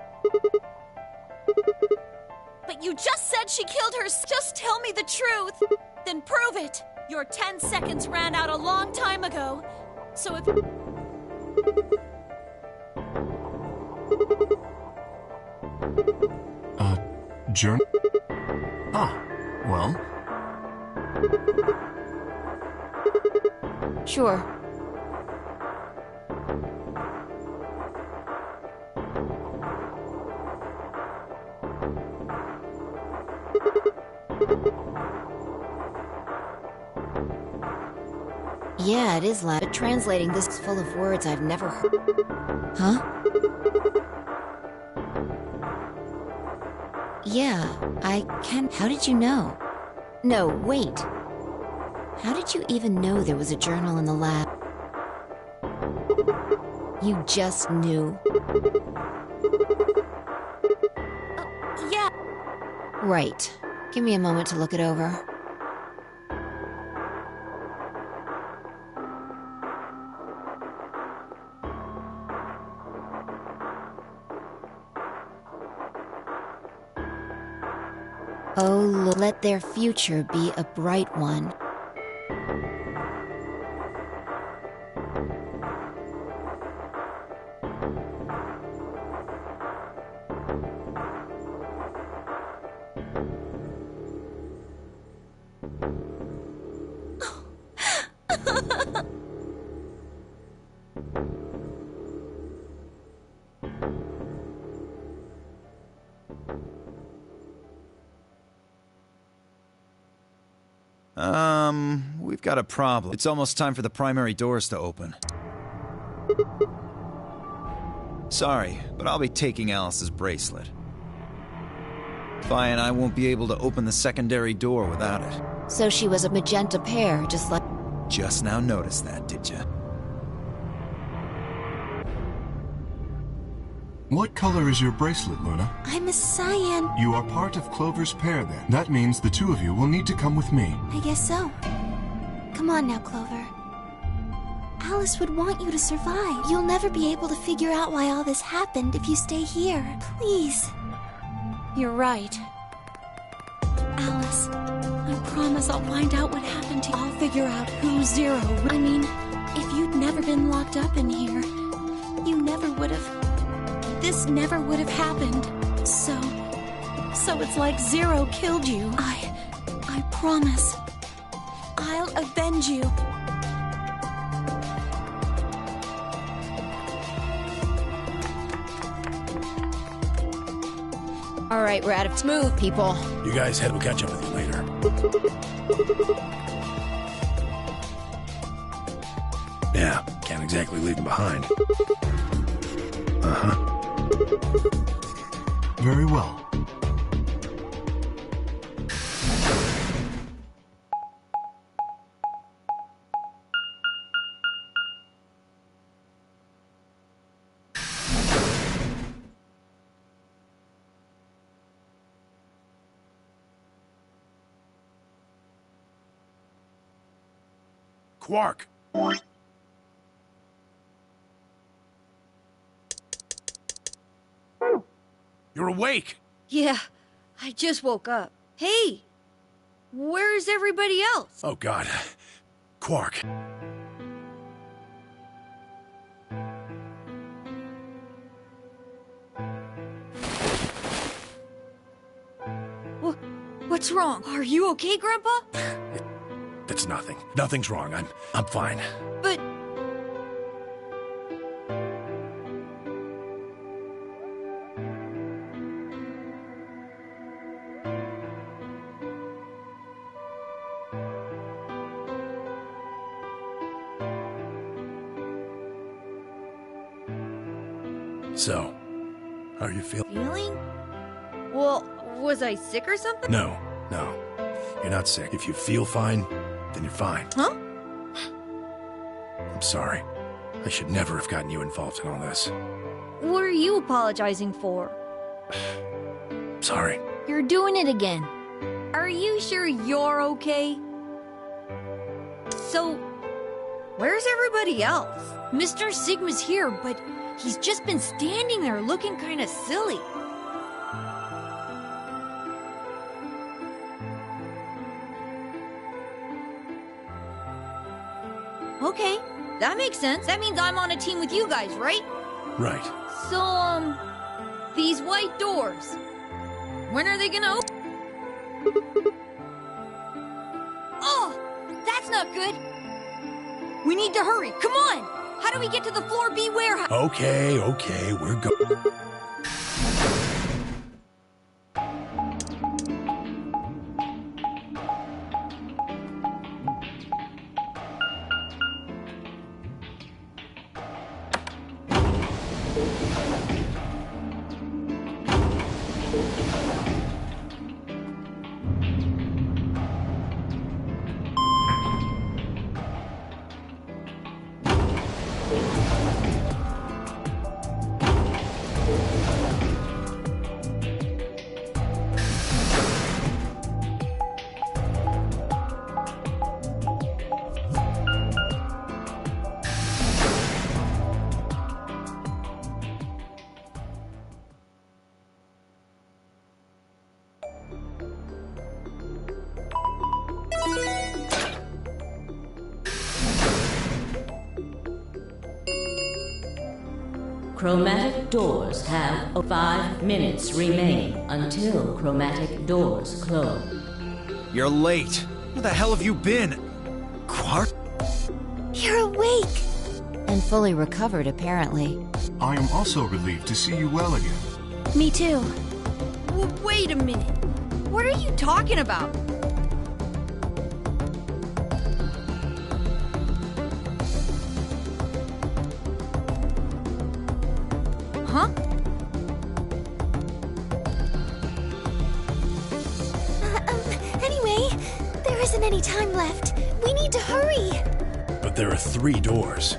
But you just said she killed her. Just tell me the truth. Then prove it. Your 10 seconds ran out a long time ago. So if... Journal? Ah, well... Sure. Yeah, it is loud. But translating this is full of words I've never heard. Huh? Yeah, I can. How did you know? No, wait. How did you even know there was a journal in the lab? You just knew. Yeah. Right. Give me a moment to look it over. Oh, let their future be a bright one. We've got a problem. It's almost time for the primary doors to open. Sorry, but I'll be taking Alice's bracelet. Vi and I won't be able to open the secondary door without it. So she was a magenta pair, just like... Just now noticed that, did you? What color is your bracelet, Luna? I'm a cyan. You are part of Clover's pair, then. That means the two of you will need to come with me. I guess so. Come on now, Clover. Alice would want you to survive. You'll never be able to figure out why all this happened if you stay here. Please. You're right. Alice, I promise I'll find out what happened to you. I'll figure out who's Zero. I mean, if you'd never been locked up in here, you never would have... This never would have happened. So it's like Zero killed you. I promise. I'll avenge you. All right, we're out of smooth, people. You guys head, we'll catch up with you later. Yeah, can't exactly leave him behind. Uh-huh. Very well. Quark! You're awake! Yeah, I just woke up. Hey! Where's everybody else? Oh, God. Quark. What's wrong? Are you okay, Grandpa? It's nothing. Nothing's wrong. I'm fine. But... So, how are you feeling? Feeling? Well, was I sick or something? No. You're not sick. If you feel fine, then you're fine. Huh? I'm sorry. I should never have gotten you involved in all this. What are you apologizing for? Sorry. You're doing it again. Are you sure you're okay? So, where's everybody else? Mr. Sigma's here, but he's just been standing there looking kind of silly. Okay, that makes sense. That means I'm on a team with you guys, right? Right. So, these white doors, when are they gonna open? Oh, that's not good. We need to hurry. Come on. How do we get to the floor B warehouse? Okay, we're going. Chromatic doors have 5 minutes remain until chromatic doors close. You're late. Where the hell have you been? Quark? You're awake! And fully recovered, apparently. I am also relieved to see you well again. Me too. Wait a minute. What are you talking about? Huh? Anyway, there isn't any time left. We need to hurry. But there are 3 doors.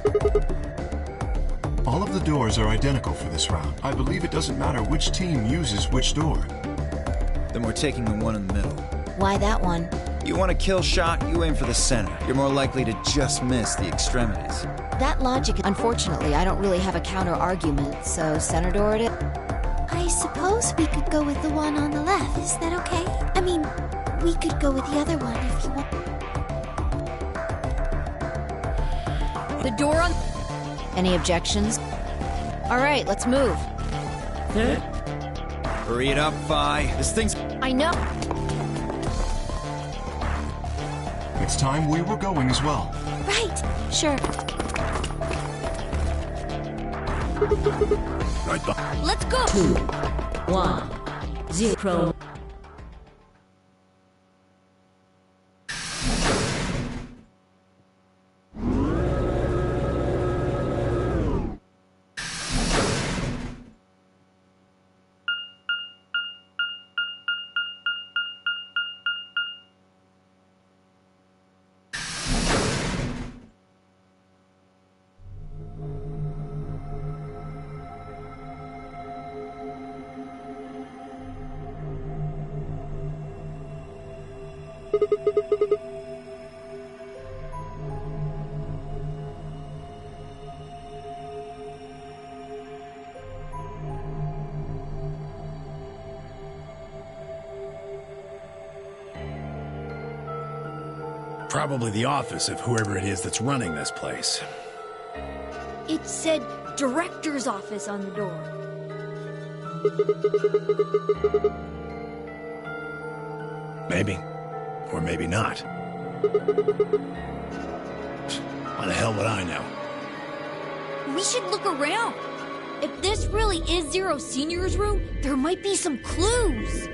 All of the doors are identical for this round. I believe it doesn't matter which team uses which door. Then we're taking the one in the middle. Why that one? You want a kill shot, you aim for the center. You're more likely to just miss the extremities. That logic, unfortunately, I don't really have a counter-argument, so center door it is. I suppose we could go with the one on the left. Is that okay? I mean, we could go with the other one if you want. The door on... Any objections? All right, let's move. Hurry it up, Vi. This thing's... I know. It's time we were going as well. Right, sure. Right behind. Let's go! 2, 1, 0. Probably the office of whoever it is that's running this place. It said director's office on the door. Maybe. Or maybe not. How the hell would I know? We should look around. If this really is Zero Senior's room, there might be some clues.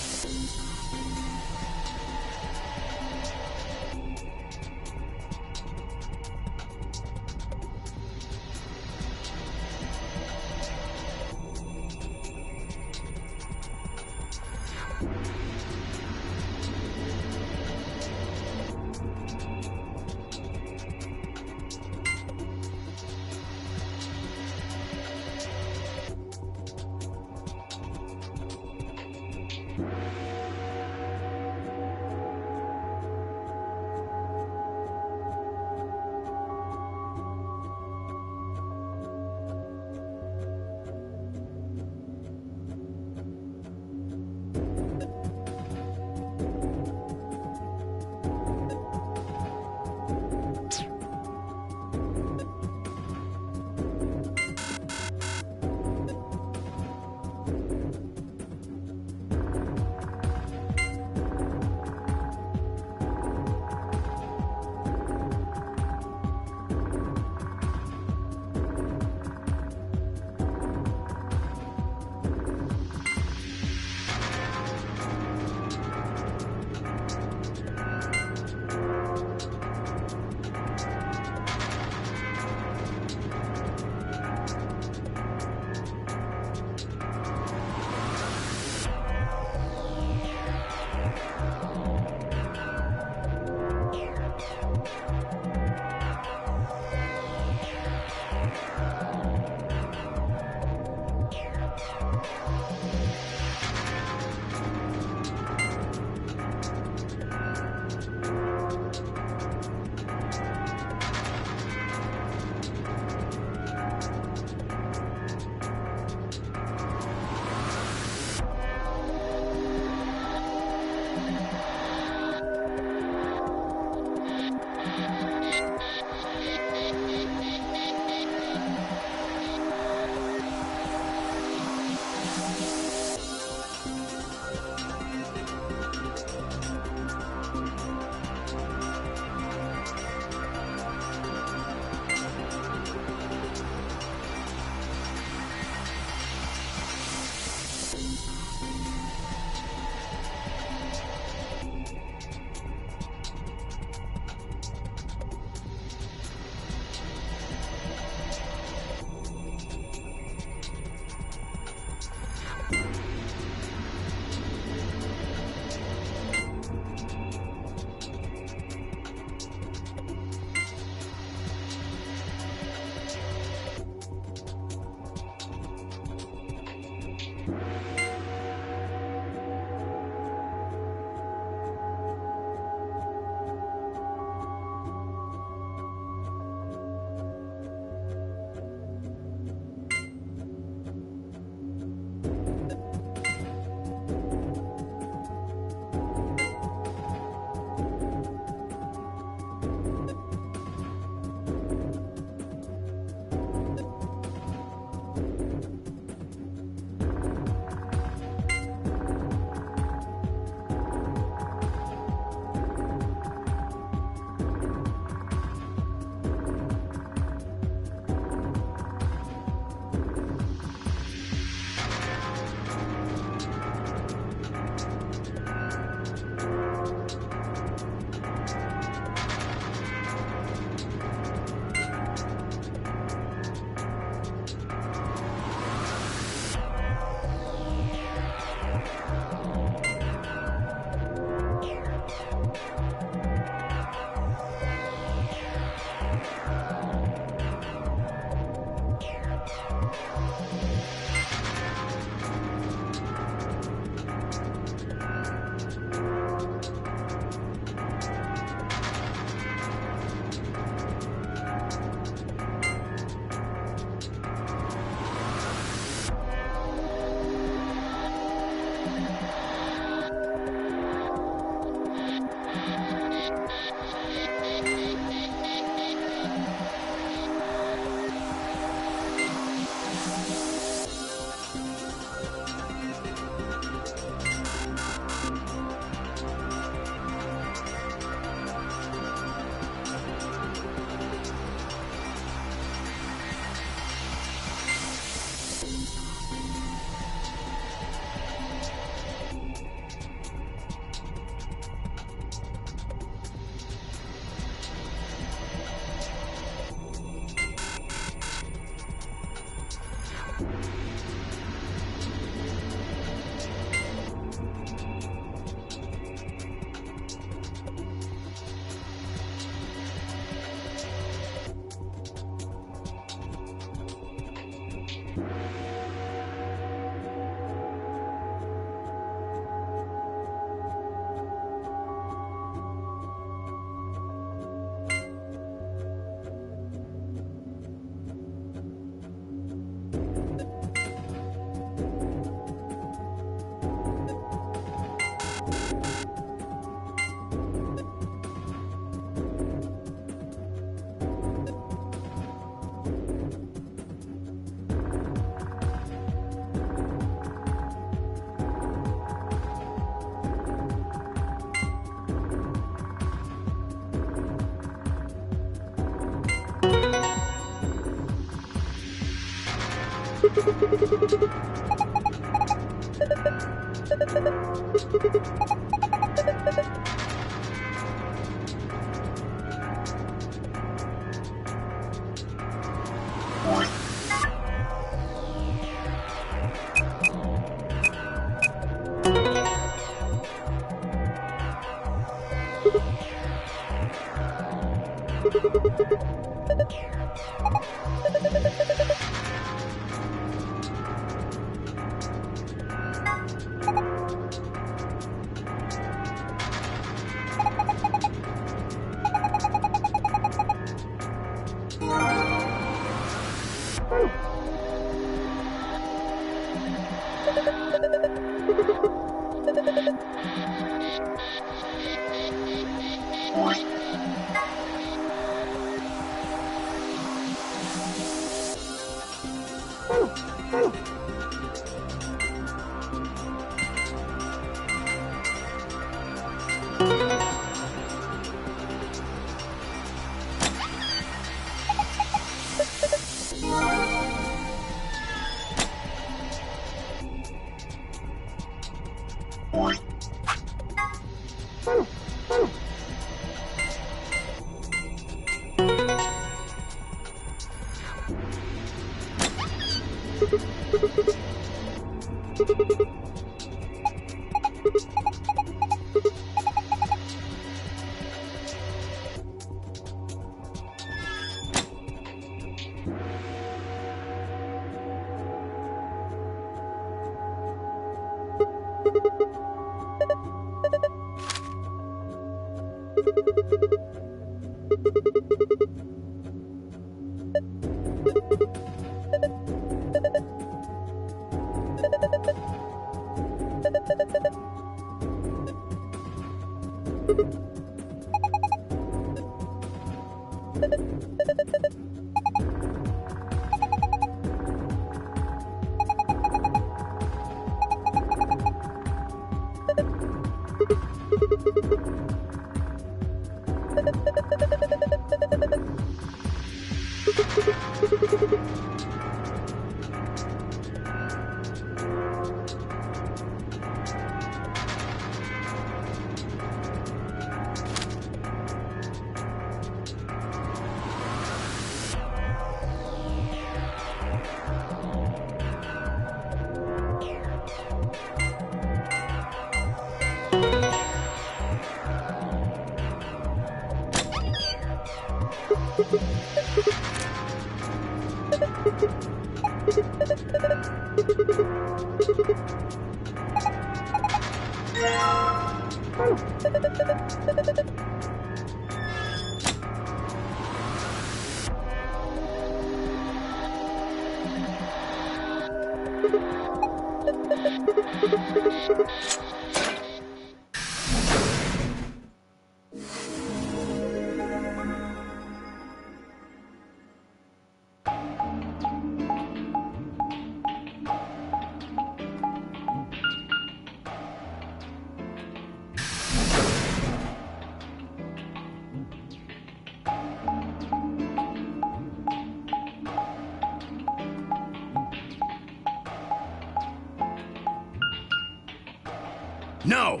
No!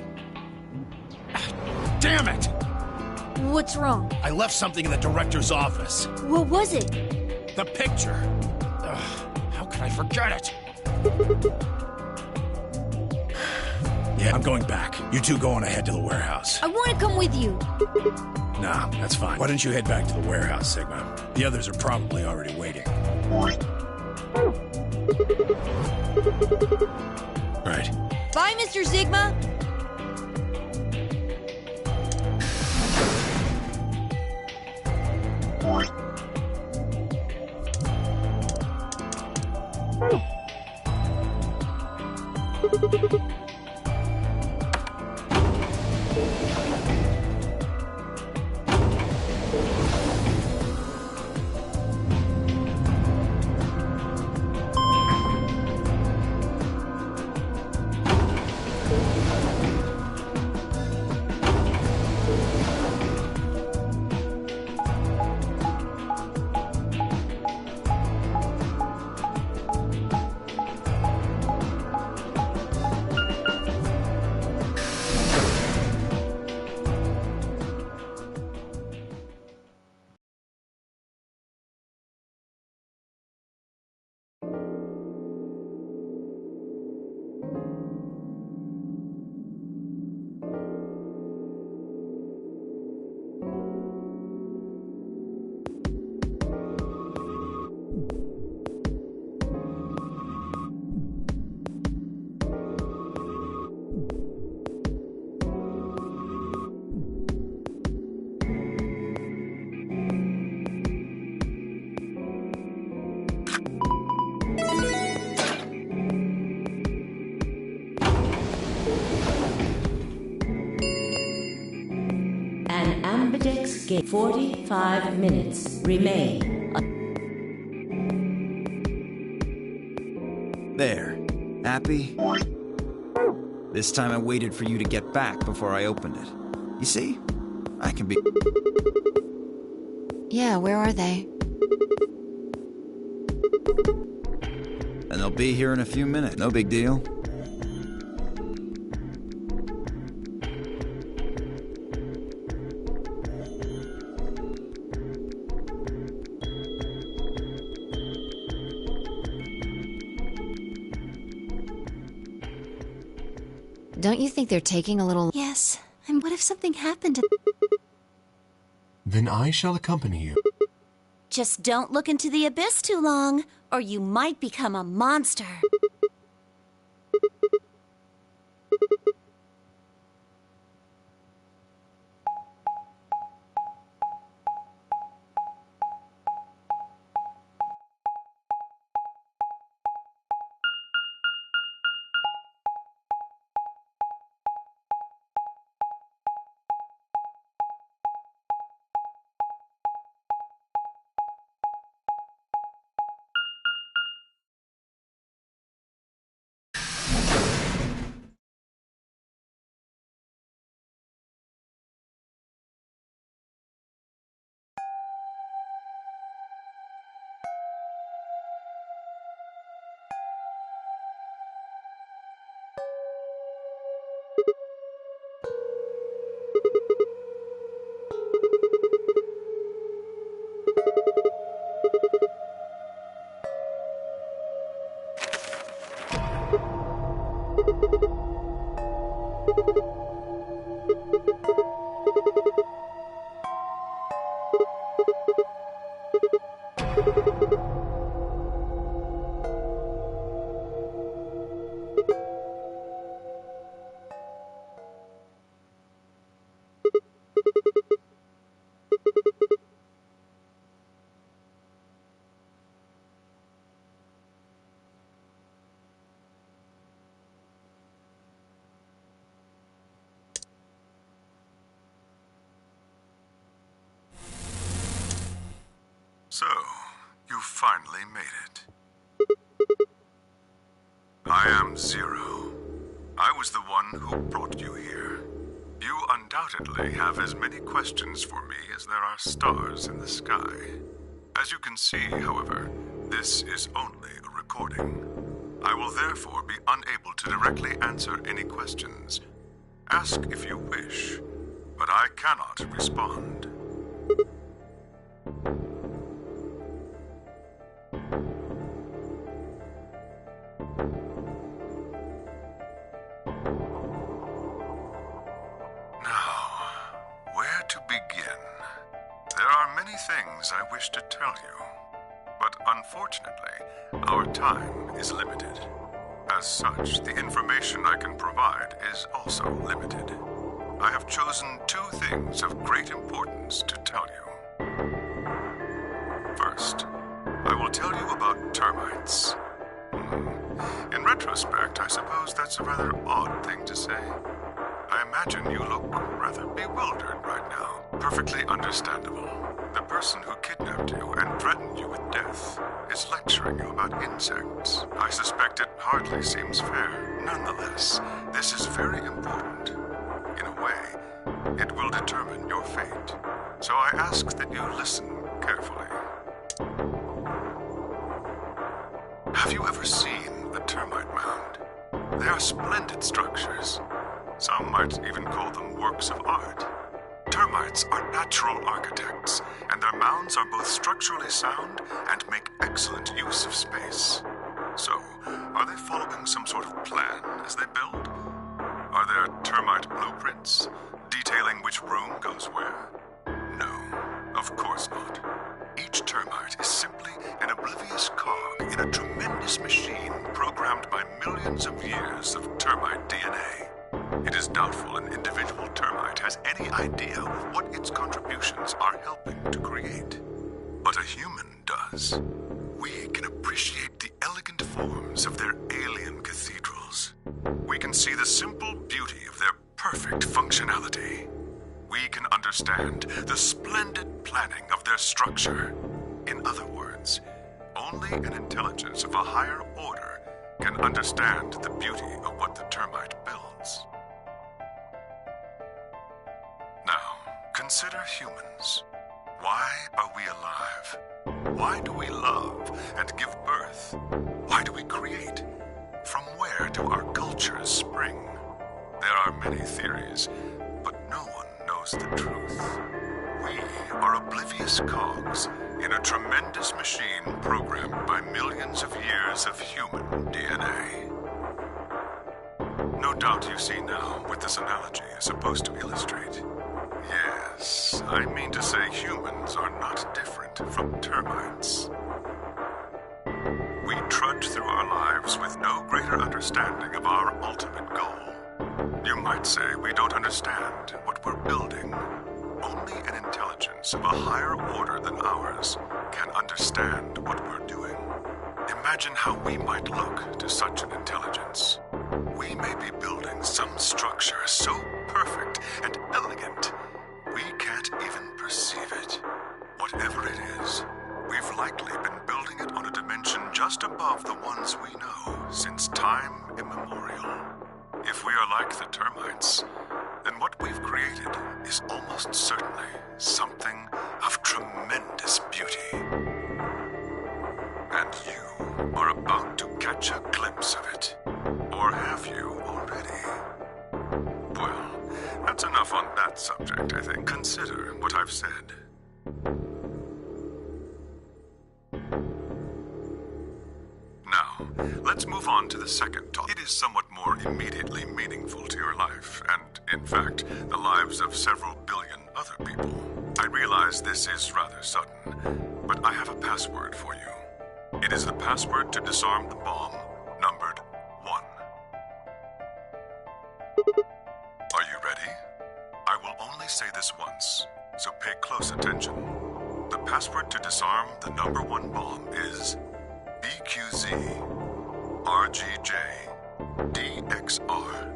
Damn it! What's wrong? I left something in the director's office. What was it? The picture. Ugh, how could I forget it? Yeah, I'm going back. You two go on ahead to the warehouse. I want to come with you. Nah, that's fine. Why don't you head back to the warehouse, Sigma? The others are probably already waiting. Right. Bye, Mr. Sigma. and ambidex gate. 45 minutes remain. There. Happy? This time I waited for you to get back before I opened it. You see? I can be... Yeah, where are they? And they'll be here in a few minutes. No big deal. Don't you think they're taking a little... Yes. And what if something happened to... Then I shall accompany you. Just don't look into the abyss too long, or you might become a monster. So, you finally made it. I am Zero. I was the one who brought you here. You undoubtedly have as many questions for me as there are stars in the sky. As you can see, however, this is only a recording. I will therefore be unable to directly answer any questions. Ask if you wish, but I cannot respond. I wish to tell you, but unfortunately, our time is limited. As such, the information I can provide is also limited. I have chosen two things of great importance to tell you. First, I will tell you about termites. In retrospect, I suppose that's a rather odd thing to say. I imagine you look rather bewildered right now. Perfectly understandable. The person who kidnapped you and threatened you with death is lecturing you about insects. I suspect it hardly seems fair. Nonetheless, this is very important. In a way, it will determine your fate. So I ask that you listen carefully. Have you ever seen a termite mound? They are splendid structures. Some might even call them works of art. Termites are natural architects, and their mounds are both structurally sound and make excellent use of space. So, are they following some sort of plan as they build? Are there termite blueprints, detailing which room goes where? No, of course not. Each termite is simply an oblivious cog in a tremendous machine programmed by millions of years of termite DNA. It is doubtful an individual termite has any idea of what its contributions are helping to create. But a human does. We can appreciate the elegant forms of their alien cathedrals. We can see the simple beauty of their perfect functionality. we can understand the splendid planning of their structure. In other words, only an intelligence of a higher order can understand the beauty of what the termite builds. Now, consider humans. Why are we alive? Why do we love and give birth? Why do we create? From where do our cultures spring? There are many theories, but no one knows the truth. We are oblivious cogs in a tremendous machine programmed by millions of years of human DNA. No doubt you see now what this analogy is supposed to illustrate. Yes, I mean to say humans are not different from termites. We trudge through our lives with no greater understanding of our ultimate goal. You might say we don't understand what we're building. Only an intelligence of a higher order than ours can understand what we're doing. Imagine how we might look to such an intelligence. We may be building some structure so perfect and elegant, we can't even perceive it. Whatever it is, we've likely been building it on a dimension just above the ones we know since time immemorial. If we are like the termites, then what we've created is almost certainly something of tremendous beauty. And you are about to catch a glimpse of it. Or have you already? Well, that's enough on that subject, I think. Consider what I've said. Now, let's move on to the second topic. It is somewhat more immediately meaningful to your life, and, in fact, the lives of several billion other people. I realize this is rather sudden, but I have a password for you. It is the password to disarm the bomb, numbered 1. Are you ready? I will only say this once, so pay close attention. The password to disarm the number 1 bomb is BQZ RGJ DXR.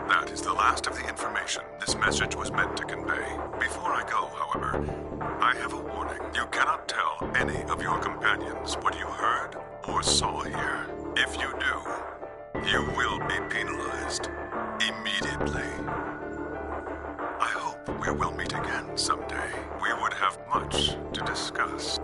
That is the last of the information this message was meant to convey. Before I go, however, I have a warning. You cannot tell any of your companions what you heard or saw here. If you do, you will be penalized immediately. I hope we will meet again someday. We would have much to discuss.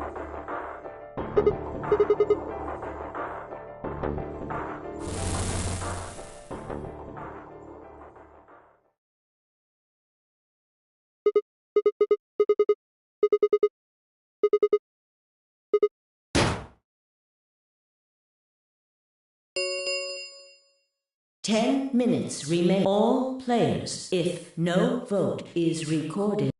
Ten minutes remain. All players, if no vote is recorded.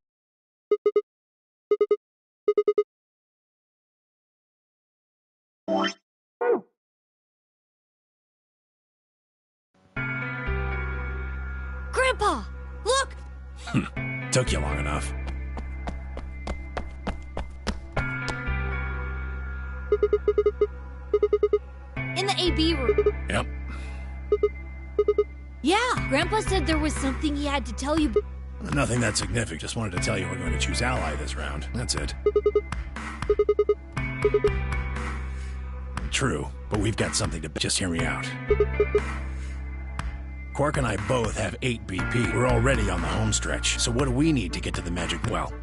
Grandpa, look! Took you long enough. In the AB room. Yep. Yeah, Grandpa said there was something he had to tell you. Nothing that significant. Just wanted to tell you we're going to choose ally this round. That's it. True, but we've got something to... Just hear me out. Quark and I both have 8 BP. We're already on the home stretch. So what do we need to get to the magic... Well,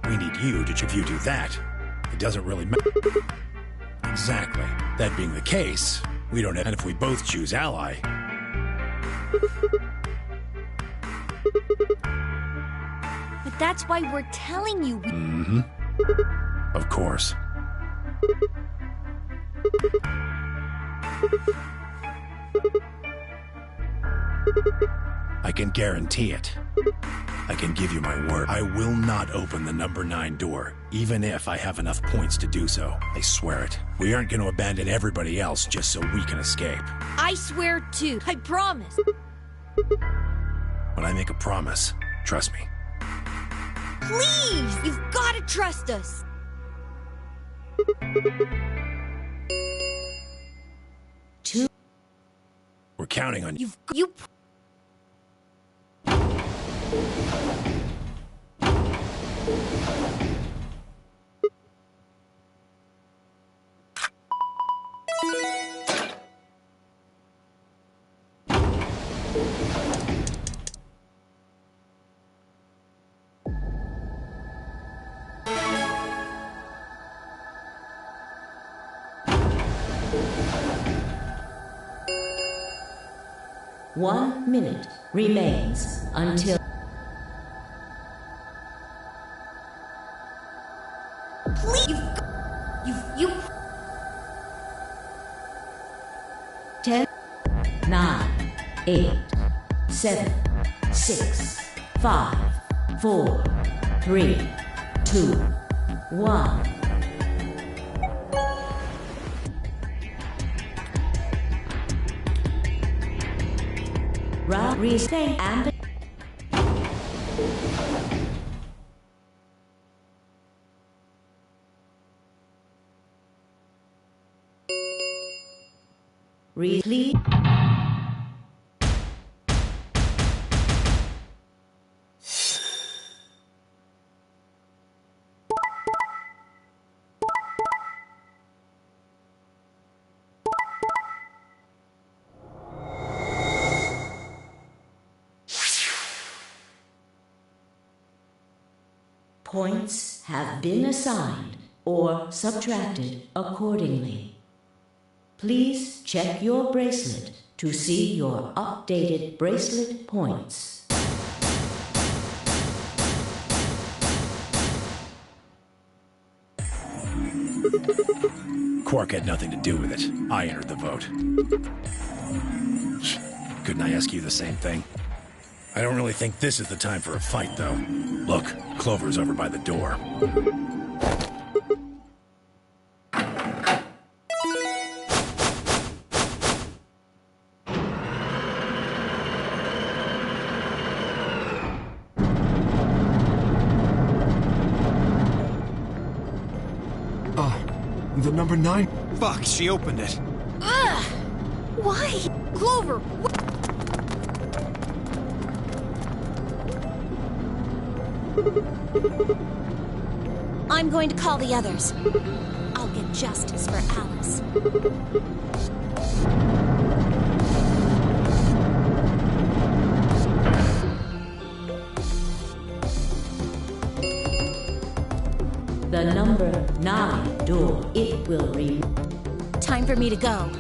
we need you to... If you do that, it doesn't really matter. Exactly. That being the case, we don't have... And if we both choose ally... But that's why we're telling you. Mm-hmm. Of course. I can guarantee it. I can give you my word. I will not open the number 9 door, even if I have enough points to do so. I swear it. We aren't going to abandon everybody else just so we can escape. I swear too. I promise. When I make a promise, trust me. Please! You've got to trust us! 2. We're counting on you. You. One minute remains until... Please. You. 10, 9, 8, 7, 6, 5, 4, 3, 2, 1. Restain and... Please. Points have been assigned or subtracted accordingly. Please check your bracelet to see your updated bracelet points. Quark had nothing to do with it. I entered the vote. Couldn't I ask you the same thing? I don't really think this is the time for a fight, though. Look, Clover's over by the door. The number 9? Fuck, she opened it. Ugh! Why? Clover! I'm going to call the others. I'll get justice for Alice. The number 9 door, it will remain. Time for me to go.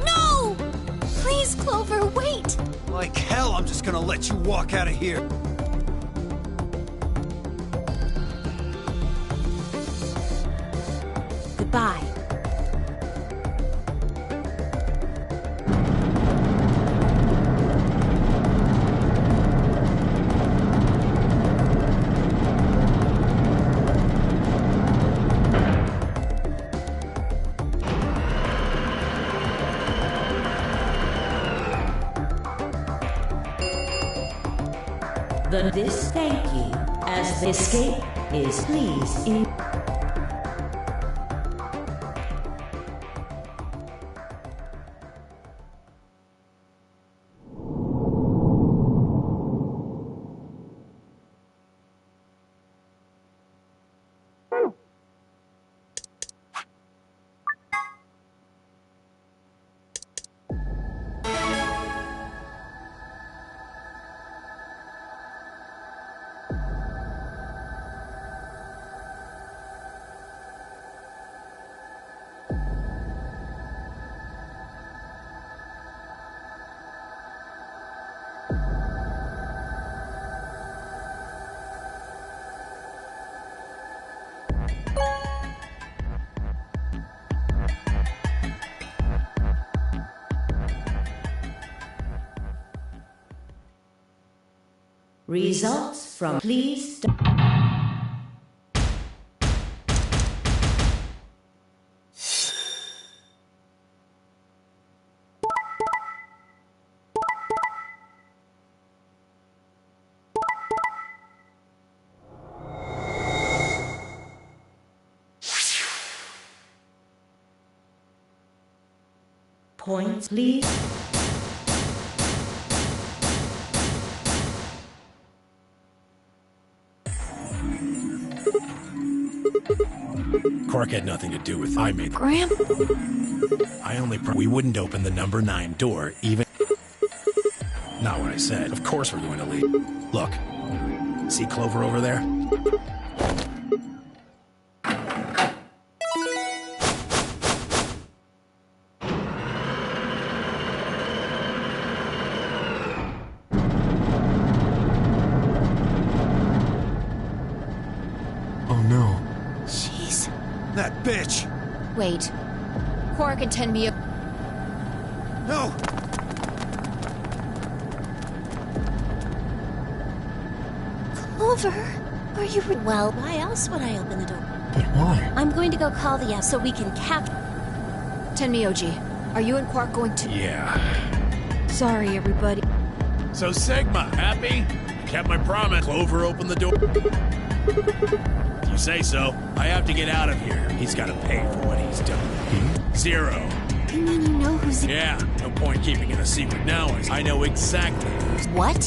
No! Please, Clover, wait! Like hell, I'm just gonna let you walk out of here. Goodbye. This thank you, as the escape is pleased in... Results from please... points, please. Quark had nothing to do with. I made. Graham? I only. We wouldn't open the number 9 door, even. Not what I said. Of course we're going to leave. Look, see Clover over there? Oh no. Jeez. That bitch! Wait. Quark and Tenmyo. No! Clover, are you well? Why else would I open the door? But why? I'm going to go call the so we can capture. Tenmyoji, are you and Quark going to... Yeah. Sorry, everybody. So Sigma, happy? Kept my promise. Clover opened the door. You say so. I have to get out of here. He's got to pay for what he's done. 0. You mean you know who's... Yeah, no point keeping it a secret now. I know exactly who's... What?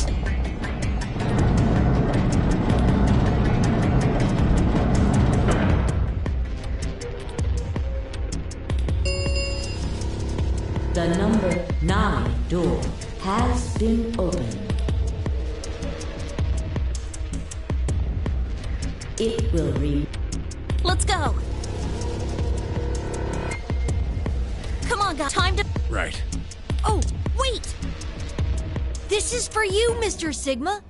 The number 9 door has been opened. It will Let's go! Come on, guys. Time to... Right. Oh, wait! This is for you, Mr. Sigma.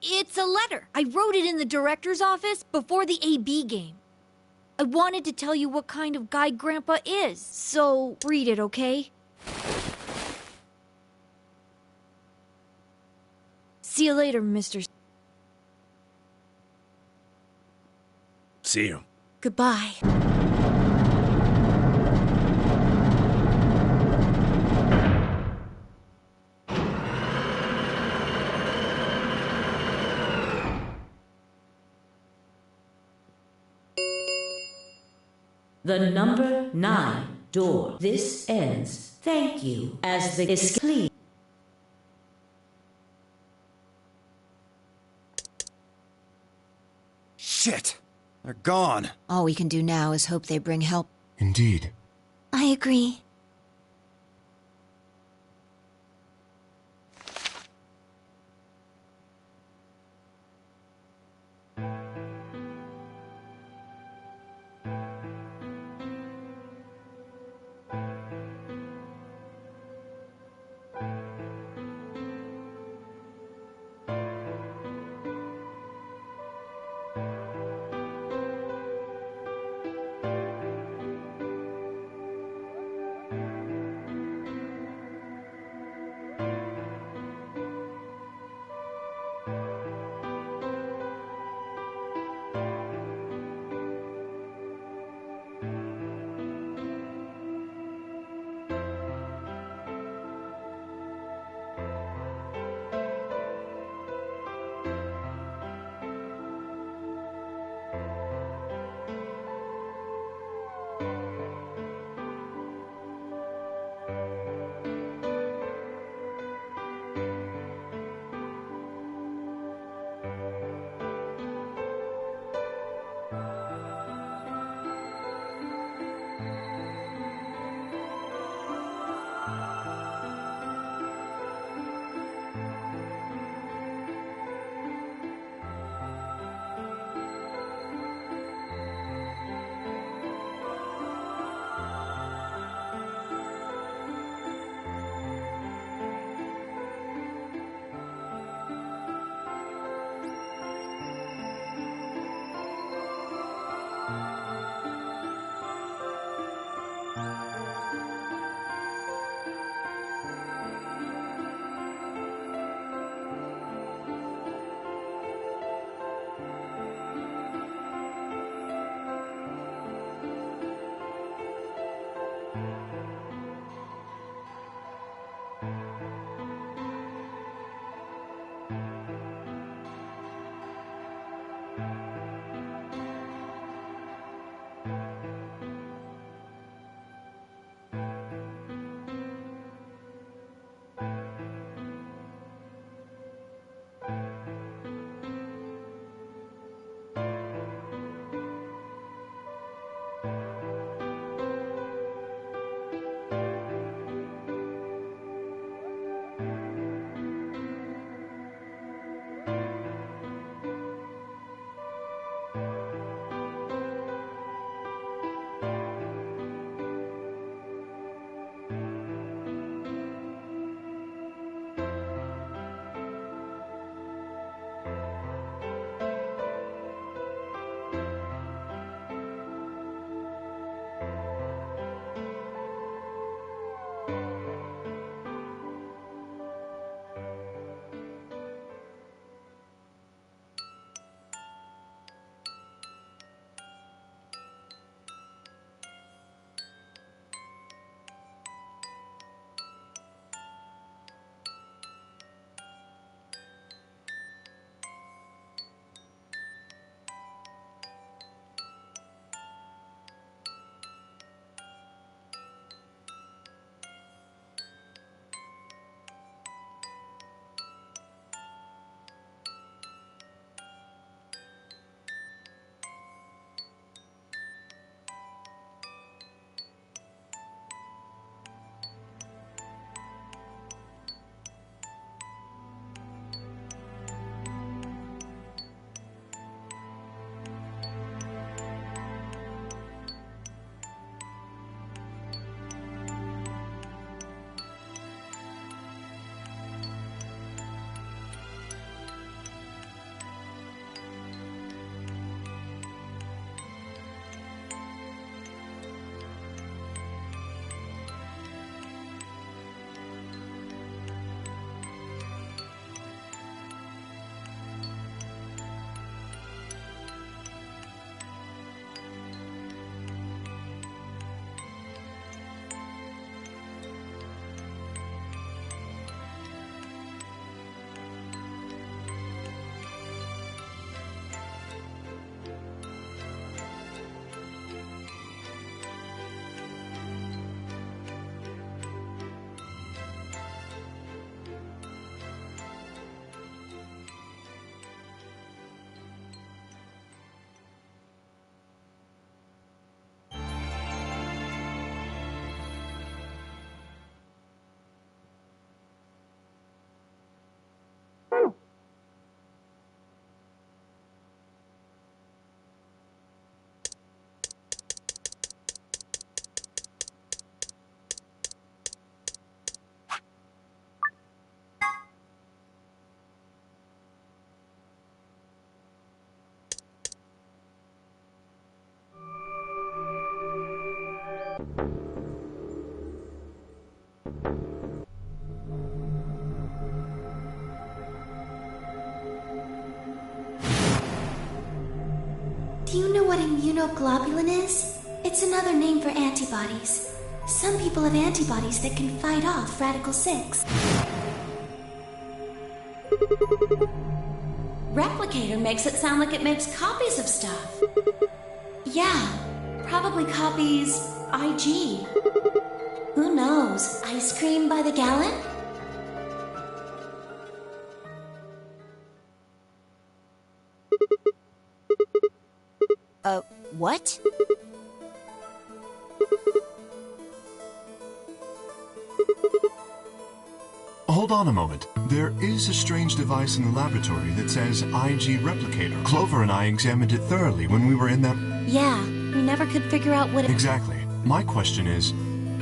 It's a letter. I wrote it in the director's office before the AB game. I wanted to tell you what kind of guy Grandpa is, so read it, okay? See you later, Mr. See you. Goodbye. The number 9 door. This ends. Thank you. As the escape. Shit! They're gone. All we can do now is hope they bring help. Indeed. I agree. Do you know what immunoglobulin is? It's another name for antibodies. Some people have antibodies that can fight off Radical 6. Replicator makes it sound like it makes copies of stuff. Yeah, probably copies IG. Who knows? Ice cream by the gallon? What? Hold on a moment. There is a strange device in the laboratory that says IG Replicator. Clover and I examined it thoroughly when we were in that... Yeah, we never could figure out what it... Exactly. My question is,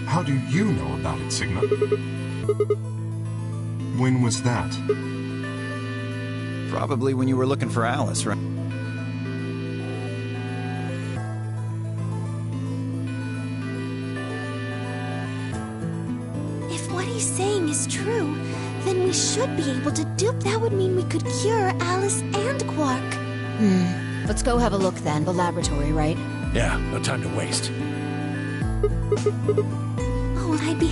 how do you know about it, Sigma? When was that? Probably when you were looking for Alice, right? If what he's saying is true, then we should be able to dupe. That would mean we could cure Alice and Quark. Let's go have a look then. The laboratory, right? Yeah, no time to waste. Oh, I'd be...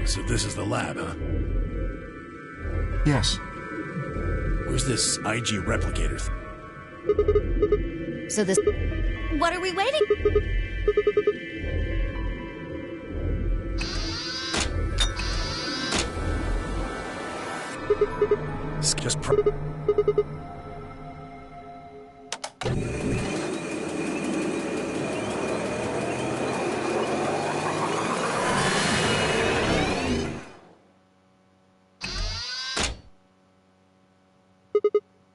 So this is the lab, huh? Yes. Where's this IG replicator So this... What are we waiting? Just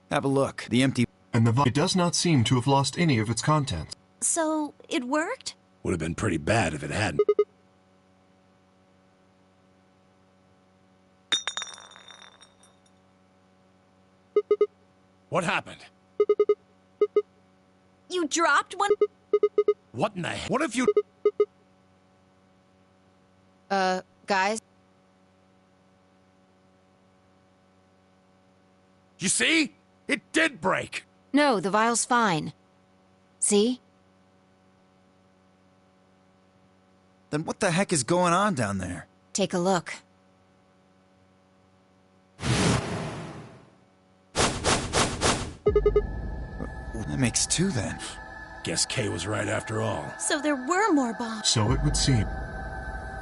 Have a look. The empty... And it does not seem to have lost any of its contents. So, it worked? would have been pretty bad if it hadn't. What happened? You dropped one? What in the hell? What if you... Guys? You see? It did break! No, the vial's fine. See? Then what the heck is going on down there? Take a look. That makes two then. Guess Kay was right after all. So there were more bombs. So it would seem.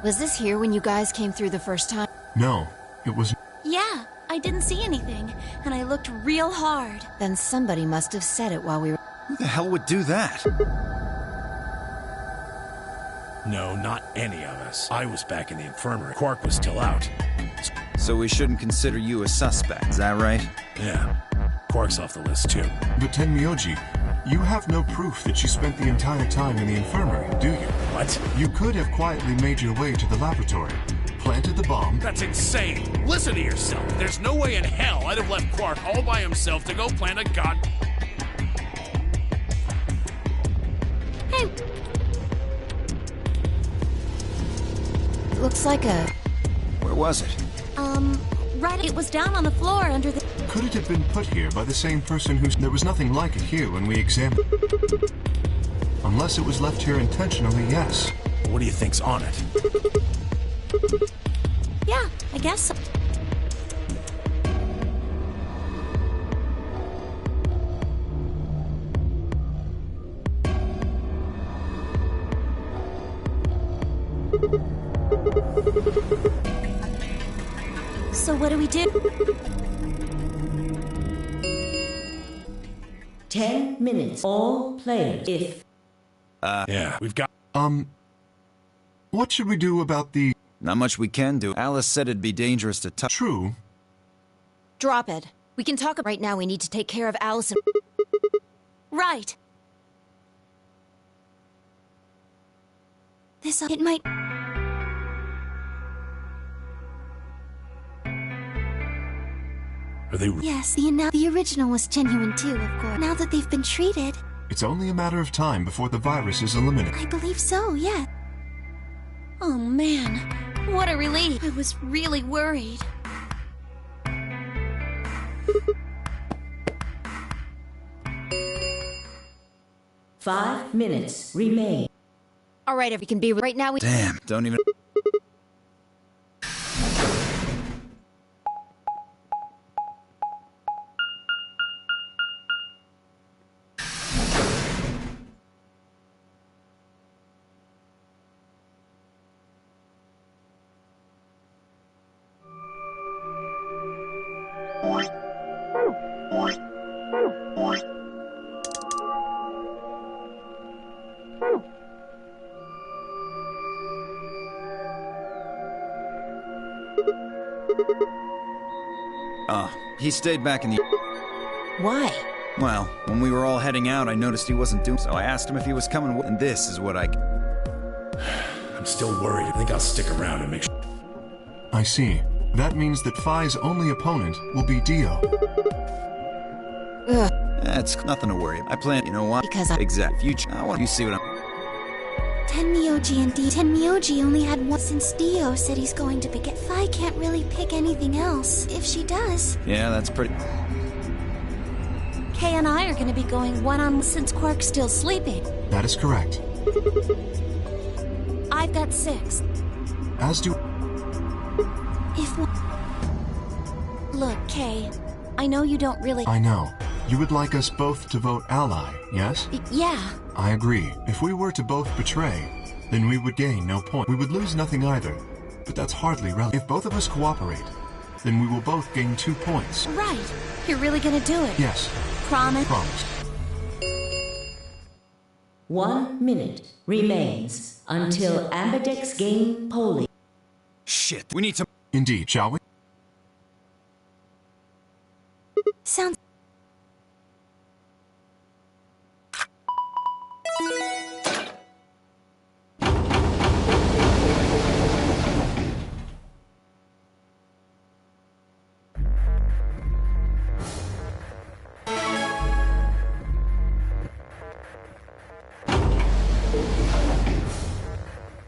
Was this here when you guys came through the first time? No, it was... Yeah, I didn't see anything, and I looked real hard. Then somebody must have said it while we were... Who the hell would do that? No, not any of us. I was back in the infirmary. Quark was still out. So we shouldn't consider you a suspect, is that right? Yeah. Quark's off the list, too. But Tenmyoji, you have no proof that you spent the entire time in the infirmary, do you? What? You could have quietly made your way to the laboratory, planted the bomb... That's insane! Listen to yourself! There's no way in hell I'd have left Quark all by himself to go plant a god... Hey! It looks like a... Where was it? Right, it was down on the floor under the... Could it have been put here by the same person who... There was nothing like it here when we examined... Unless it was left here intentionally, yes. What do you think's on it? Yeah, I guess so. So what do we do? 10 minutes. All players, if... Yeah, we've got... What should we do about the... Not much we can do. Alice said it'd be dangerous to touch. True. Drop it. We can talk right now. We need to take care of Alice and... Right. It might... Are they... Yes, the original was genuine too, of course. Now that they've been treated... It's only a matter of time before the virus is eliminated. I believe so, yeah. Oh man, what a relief. I was really worried. Five minutes remain. All right, if we can be right now, we... Damn, don't even... He stayed back in the... Why? Well, when we were all heading out, I noticed he wasn't doing so I asked him if he was coming, and this is what I... I'm still worried. I think I'll stick around and make sure... I see. That means that Phi's only opponent will be Dio. Ugh. It's nothing to worry about. I plan... You know what? Because I... Exact future. I want you to see what I'm... Tenmyoji and Tenmyoji only had one since Dio said he's going to pick it. Phi can't really pick anything else. If she does... Yeah, that's pretty... Kay and I are going to be going one-on-one since Quark's still sleeping. That is correct. I've got 6. As do... If one... Look, Kay, I know you don't really... I know. You would like us both to vote ally, yes? Yeah. I agree. If we were to both betray, then we would gain no point. We would lose nothing either. But that's hardly relevant. If both of us cooperate, then we will both gain 2 points. Right. You're really gonna do it? Yes. Promise? Promise. 1 minute remains until Ambidex gain polling. Shit, we need to... Indeed, shall we? Sounds...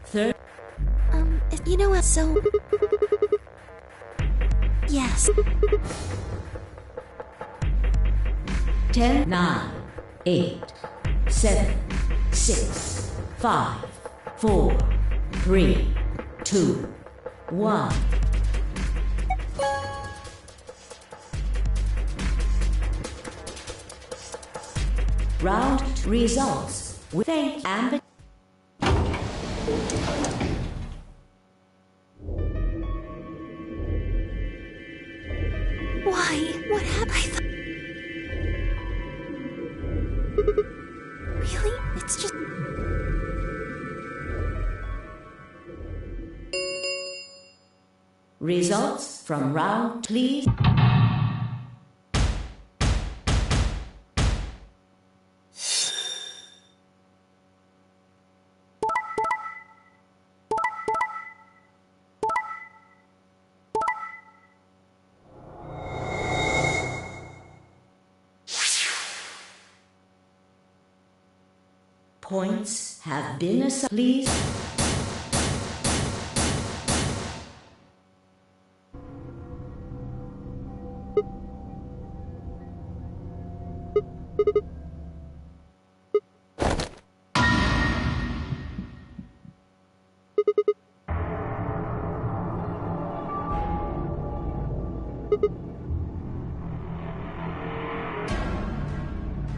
Third. You know what, so... Yes. 10, 9, 8, 7, 6, 5, 4, 3, 2, 1. Round results. We thank Amber. Why? What happened? I thought... Really? It's just... Results from round, please. Points have been assigned. Please.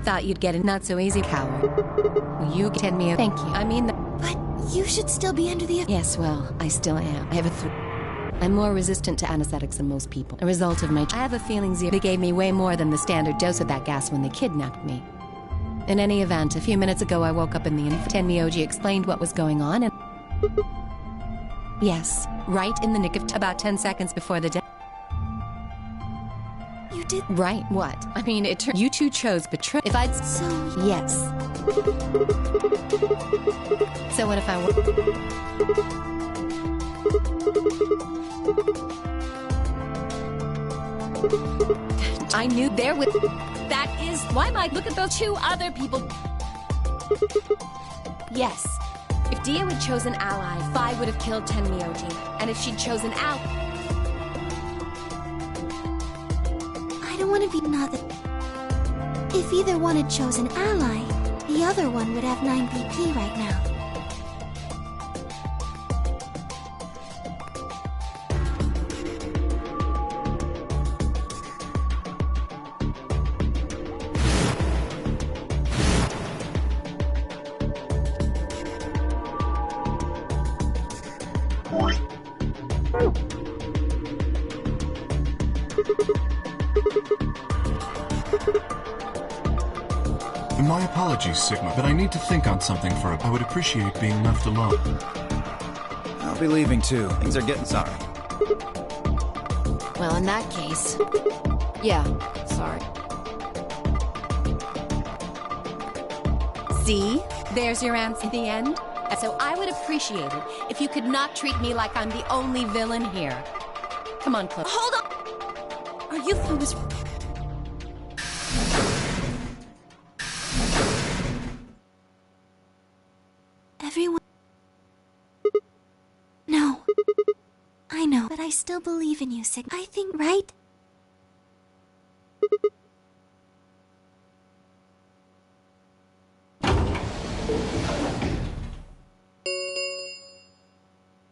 Thought you'd get it. Not so easy, coward. Will you tell me? Thank you. I mean, But You should still be under the... Yes, well, I still am. I have I'm more resistant to anesthetics than most people. A result of my... I have a feeling they gave me way more than the standard dose of that gas when they kidnapped me. In any event, a few minutes ago I woke up in the Tenmyoji explained what was going on and... Yes, right in the nick of about 10 seconds before the death. You did... Right, what? I mean, you two chose betrayal. If I'd... So... Yes. So what if I were... I knew there would... That is... Why, Mike? Look at those two other people. Yes. If Dia had chosen ally, Phi would have killed Tenmyoji. And if she'd chosen Al... I don't want to be another... If either one had chosen ally, the other one would have 9 BP right now. My apologies, Sigma, but I need to think on something for I would appreciate being left alone. I'll be leaving too. Things are getting sorry. Well, in that case... Yeah, sorry. See? There's your answer at the end. And so I would appreciate it if you could not treat me like I'm the only villain here. Come on, Chloe. Hold on! Are you... I was... Everyone... No. I know, but I still believe in you, Sigma. I think, right?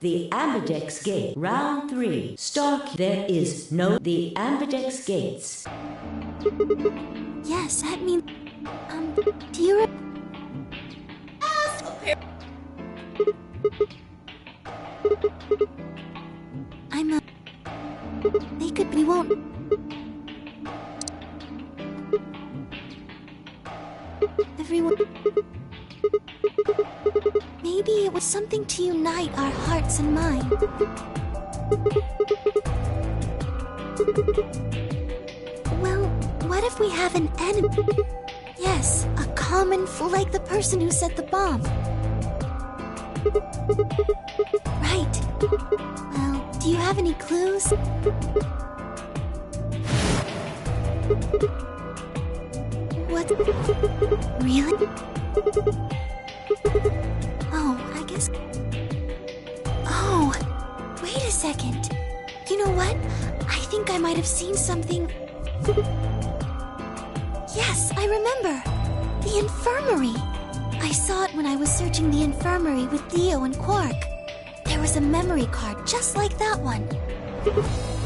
The Ambidex Gate, Round 3, Stark. There is no... The Ambidex Gates. Yes, that means... do you... I'm a... They could... We won't... Everyone... Maybe it was something to unite our hearts and minds. Well, what if we have an enemy? Yes, a common fool like the person who set the bomb. Right. Well, do you have any clues? What? Really? Oh, I guess... Oh, wait a second. You know what? I think I might have seen something... Yes, I remember. The infirmary. I saw it when I was searching the infirmary with Theo and Quark. There was a memory card just like that one.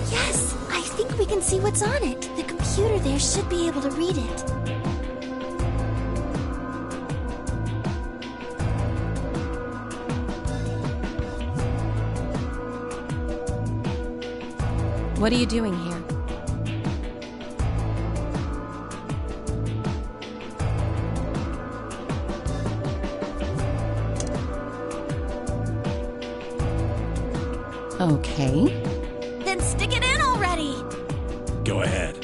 Yes, I think we can see what's on it. The computer there should be able to read it. What are you doing here? Okay. Then stick it in already! Go ahead.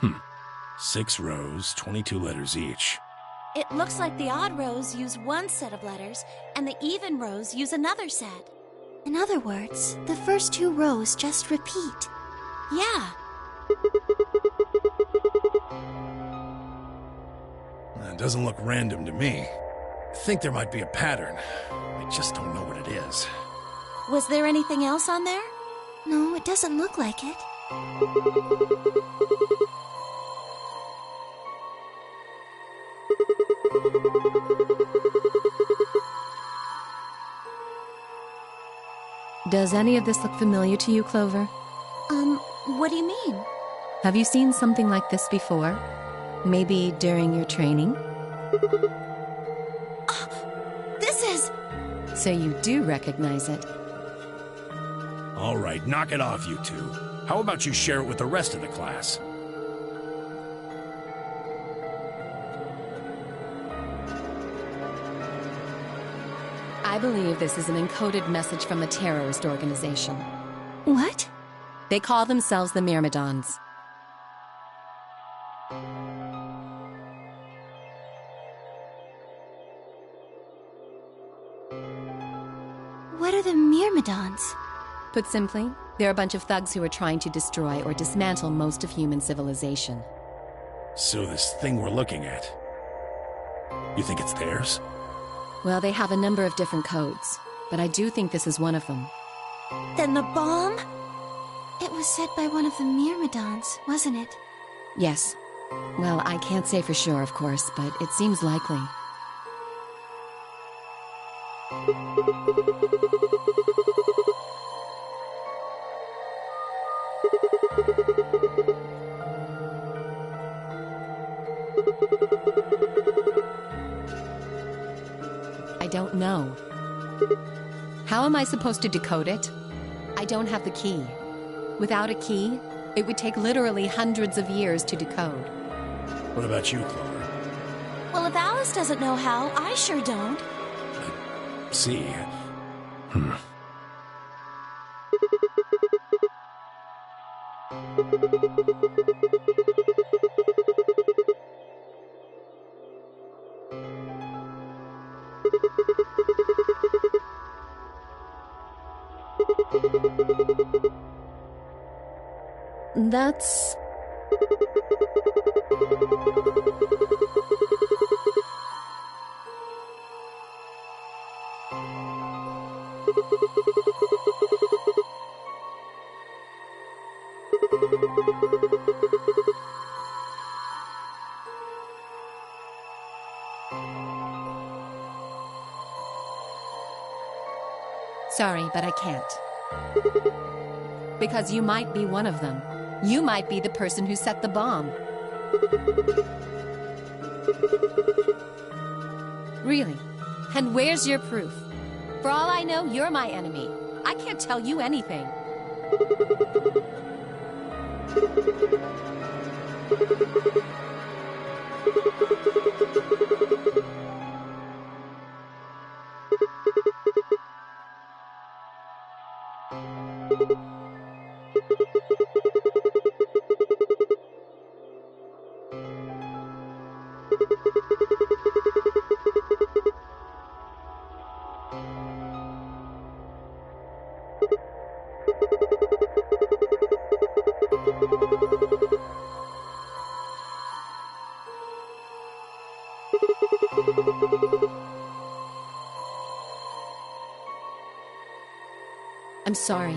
Hmm. 6 rows, 22 letters each. It looks like the odd rows use one set of letters, and the even rows use another set. In other words, the first 2 rows just repeat. Yeah. It doesn't look random to me. I think there might be a pattern. I just don't know what it is. Was there anything else on there? No, it doesn't look like it. Does any of this look familiar to you, Clover? What do you mean? Have you seen something like this before? Maybe during your training? This is... So you do recognize it. All right, knock it off, you two. How about you share it with the rest of the class? I believe this is an encoded message from a terrorist organization. What? They call themselves the Myrmidons. What are the Myrmidons? Put simply, they're a bunch of thugs who are trying to destroy or dismantle most of human civilization. So this thing we're looking at, you think it's theirs? Well, they have a number of different codes, but I do think this is one of them. Then the bomb? It was set by one of the Myrmidons, wasn't it? Yes. Well, I can't say for sure, of course, but it seems likely. I don't know. How am I supposed to decode it? I don't have the key. Without a key, it would take literally hundreds of years to decode. What about you, Clover? Well, if Alice doesn't know how, I sure don't. See. That's... Sorry, but I can't. Because you might be one of them. You might be the person who set the bomb. Really? And where's your proof? For all I know, you're my enemy. I can't tell you anything. I'm sorry.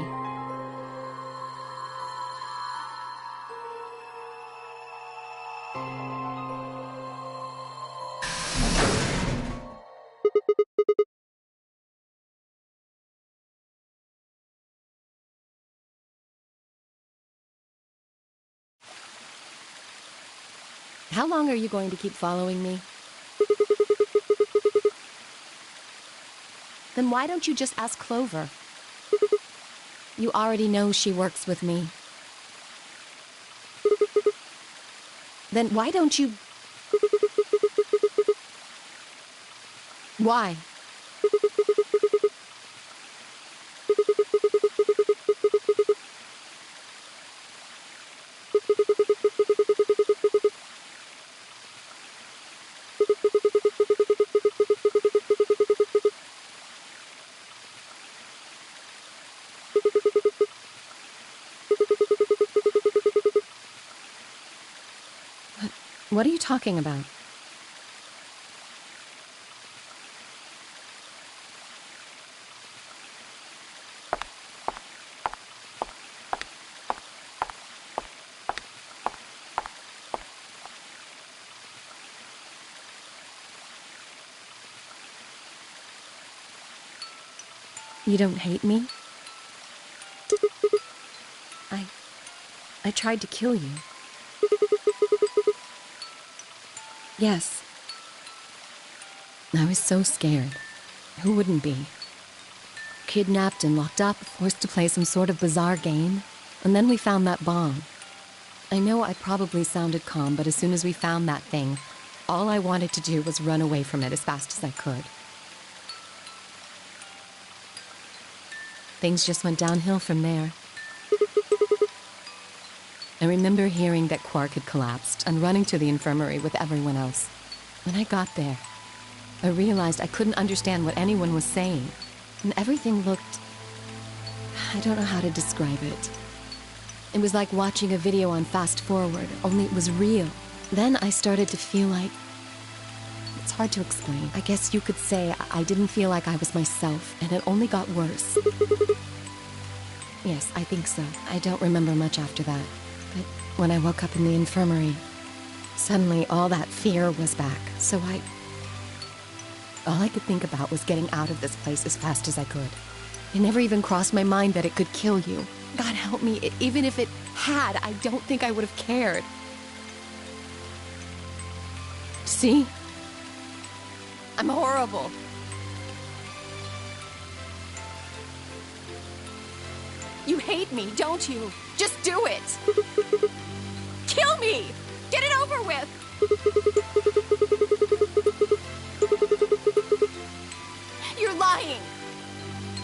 How long are you going to keep following me? Then why don't you just ask Clover? You already know she works with me. Then why don't you... Why? What are you talking about? You don't hate me? I tried to kill you. Yes. I was so scared. Who wouldn't be? Kidnapped and locked up, forced to play some sort of bizarre game. And then we found that bomb. I know I probably sounded calm, but as soon as we found that thing, all I wanted to do was run away from it as fast as I could. Things just went downhill from there. I remember hearing that Quark had collapsed and running to the infirmary with everyone else. When I got there, I realized I couldn't understand what anyone was saying, and everything looked... I don't know how to describe it. It was like watching a video on fast forward, only it was real. Then I started to feel like... It's hard to explain. I guess you could say I didn't feel like I was myself, and it only got worse. Yes, I think so. I don't remember much after that. But when I woke up in the infirmary, suddenly all that fear was back, so all I could think about was getting out of this place as fast as I could. It never even crossed my mind that it could kill you. God help me, even if it had, I don't think I would have cared. See? I'm horrible. You hate me, don't you? Just do it! Kill me! Get it over with! You're lying!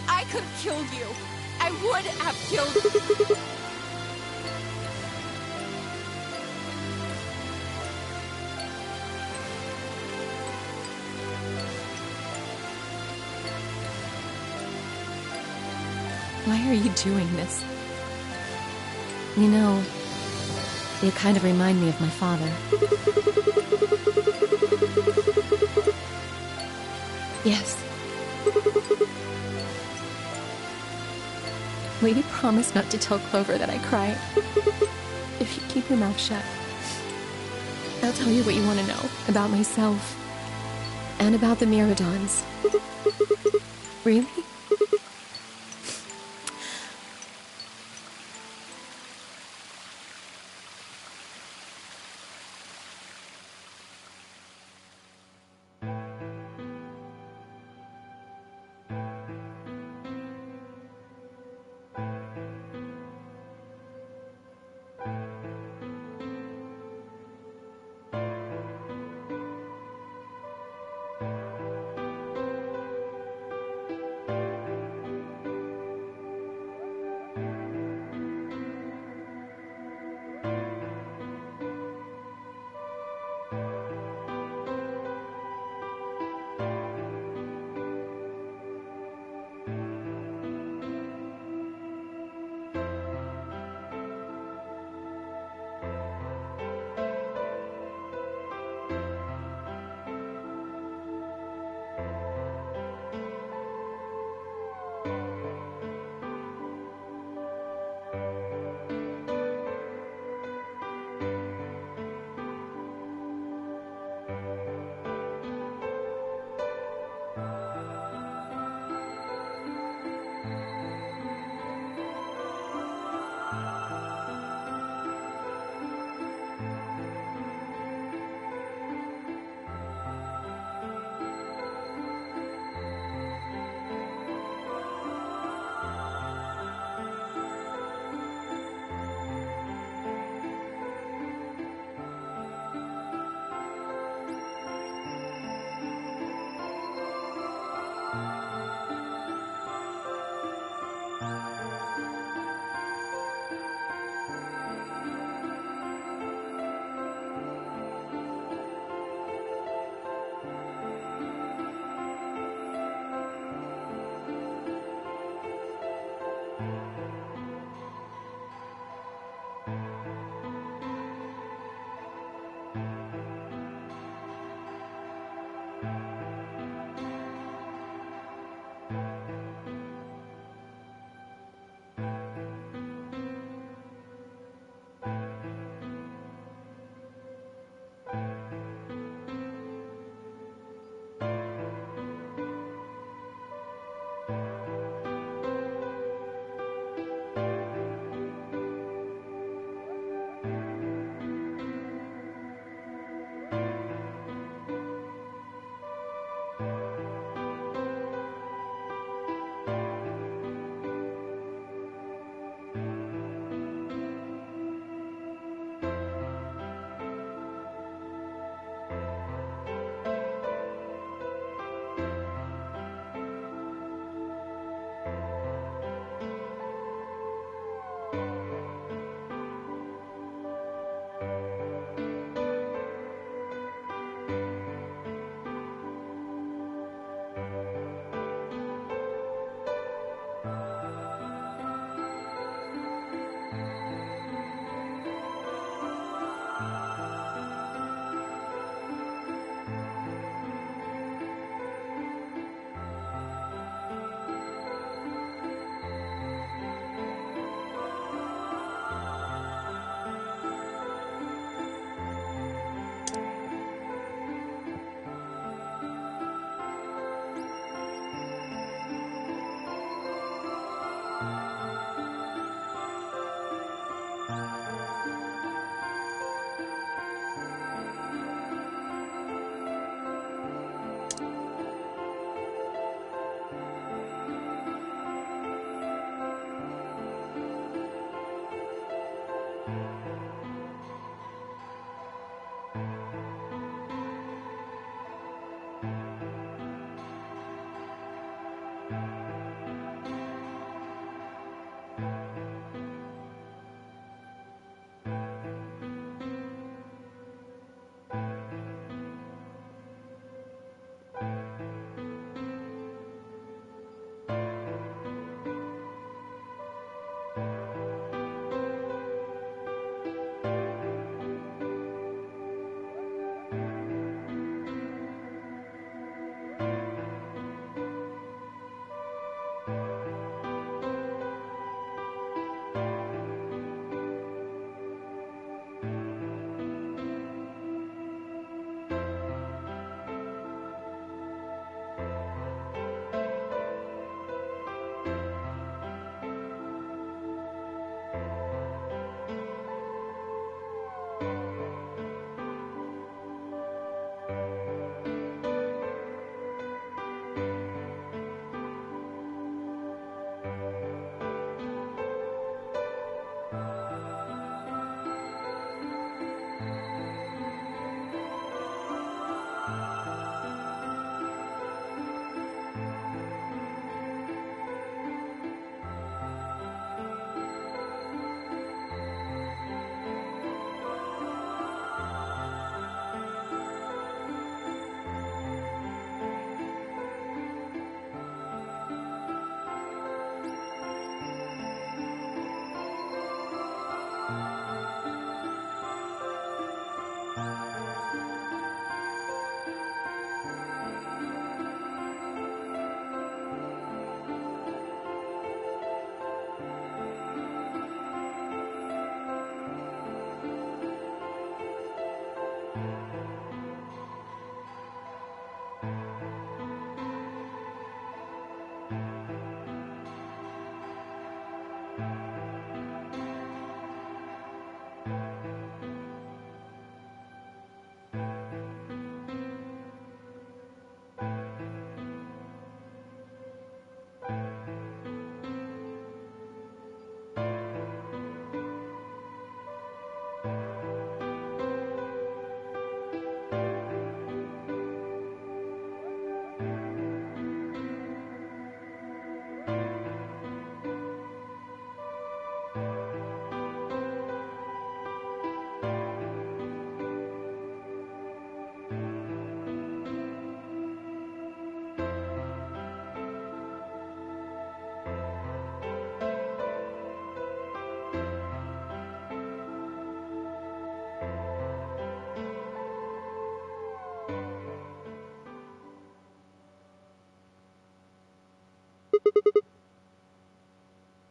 I could have killed you. I would have killed you. Why are you doing this? You know, you kind of remind me of my father. Yes. Will you promise not to tell Clover that I cried? If you keep your mouth shut, I'll tell you what you want to know about myself and about the Myrmidons. Really?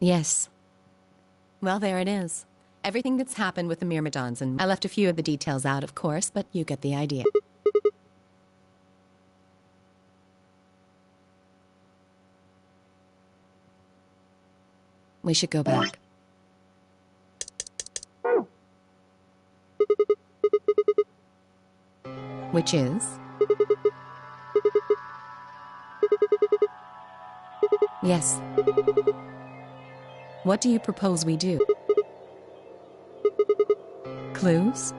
Yes. Well, there it is. Everything that's happened with the Myrmidons, and I left a few of the details out, of course, but you get the idea. We should go back. Which is? Yes. What do you propose we do? Clues?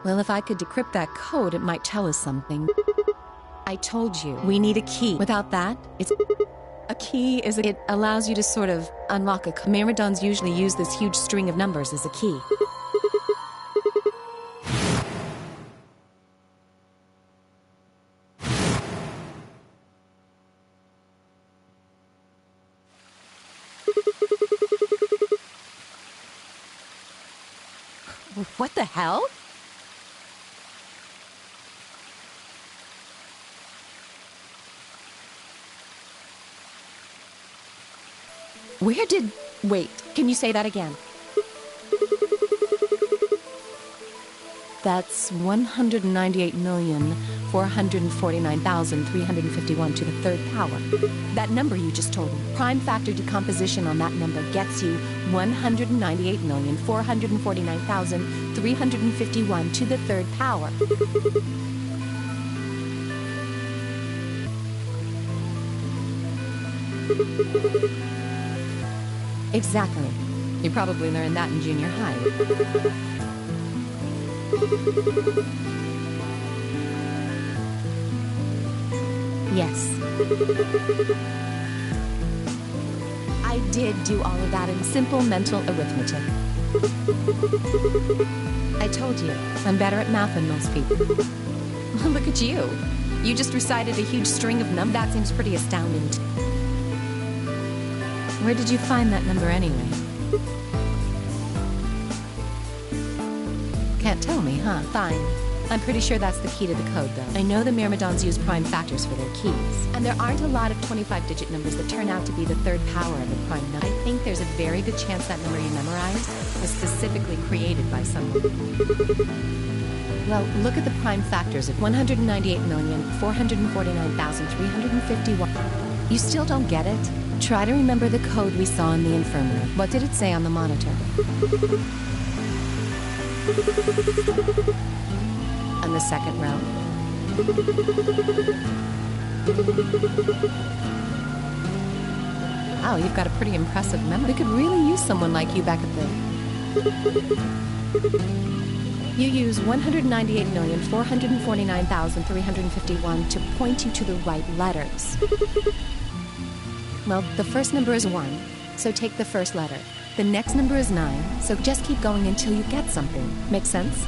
Well, if I could decrypt that code, it might tell us something. I told you, we need a key. Without that, it's... A key is... It allows you to sort of unlock a... Myrmidons usually use this huge string of numbers as a key. What the hell? Where did... Wait, can you say that again? That's 198,449,351 to the third power. That number you just told me, prime factor decomposition on that number gets you 198,449,351 to the third power. Exactly. You probably learned that in junior high. Yes. I did do all of that in simple mental arithmetic. I told you, I'm better at math than most people. Look at you. You just recited a huge string of numbers. That seems pretty astounding. Where did you find that number anyway? Can't tell me, huh? Fine. I'm pretty sure that's the key to the code, though. I know the Myrmidons use prime factors for their keys, and there aren't a lot of 25-digit numbers that turn out to be the third power of a prime number. I think there's a very good chance that number you memorized was specifically created by someone. Well, look at the prime factors of 198,449,351. You still don't get it? Try to remember the code we saw in the infirmary. What did it say on the monitor? On the second row. Wow, you've got a pretty impressive memory. We could really use someone like you back at the... You use 198,449,351 to point you to the right letters. Well, the first number is 1, so take the first letter. The next number is 9, so just keep going until you get something. Make sense?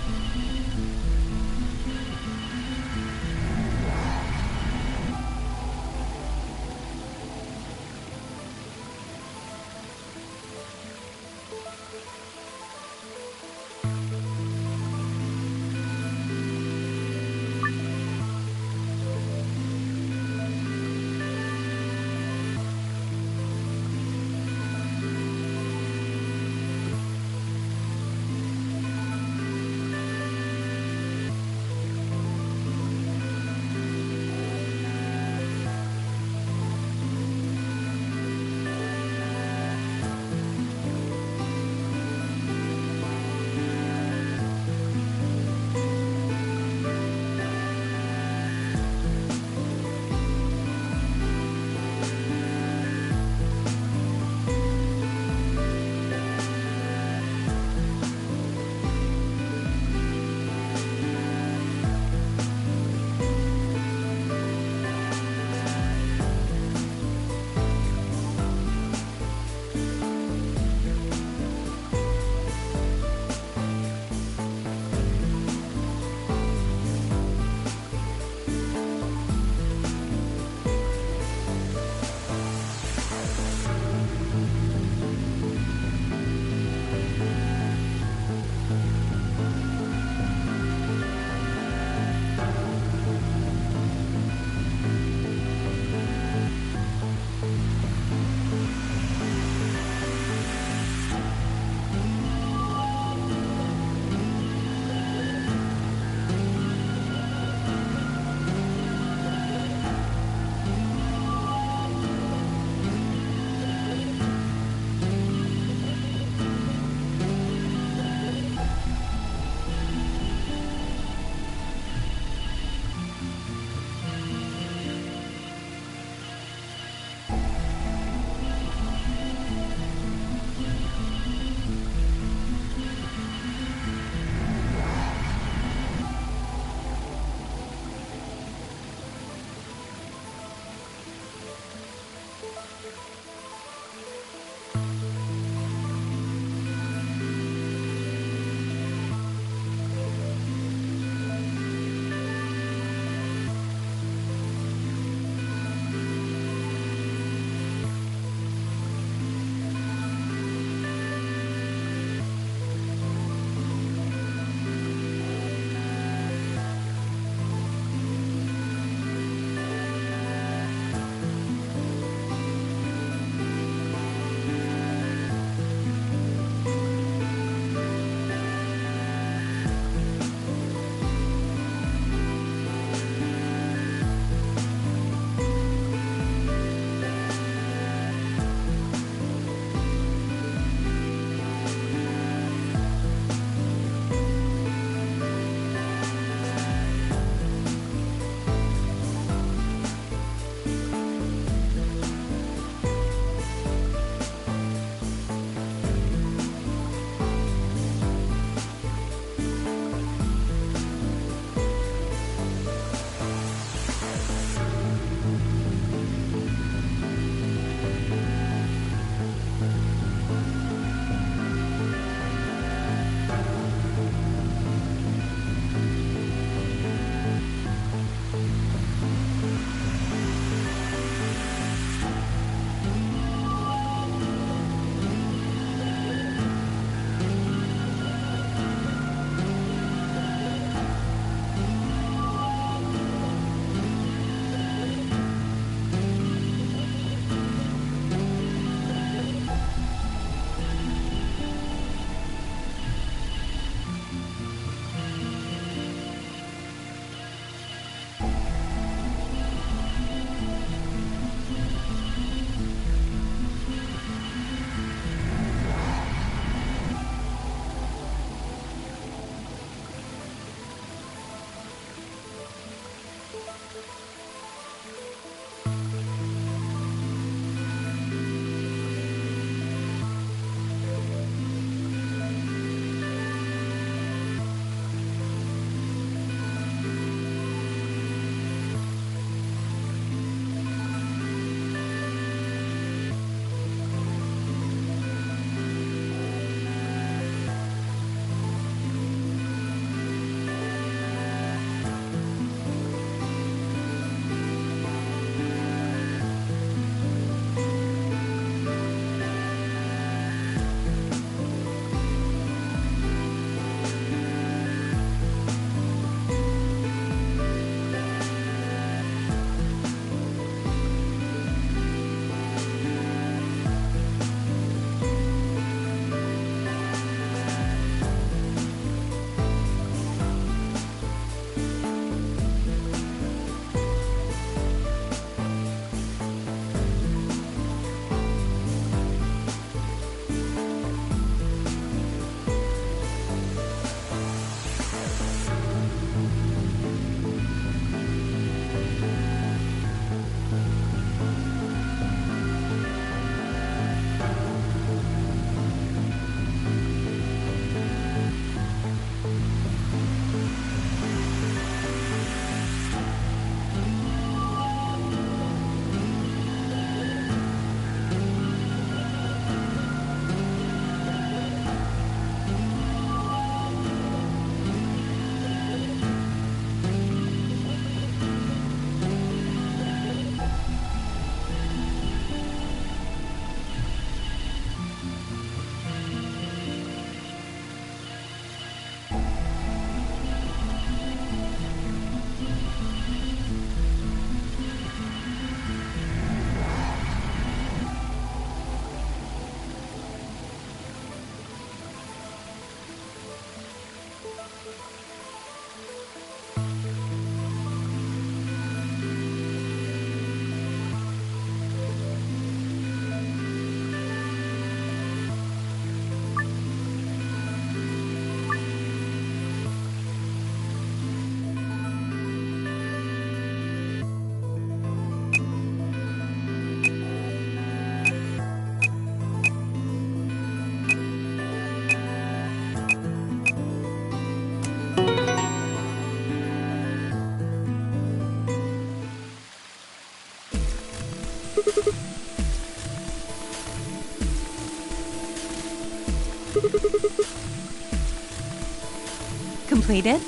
Completed?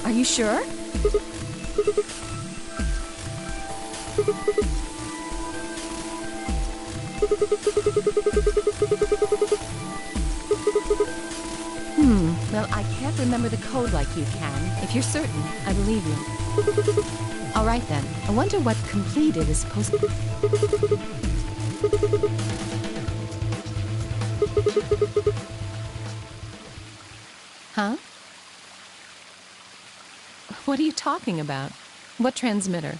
Are you sure? Well, I can't remember the code like you can. If you're certain, I believe you. All right then. I wonder what completed is supposed to... Huh? What are you talking about? What transmitter?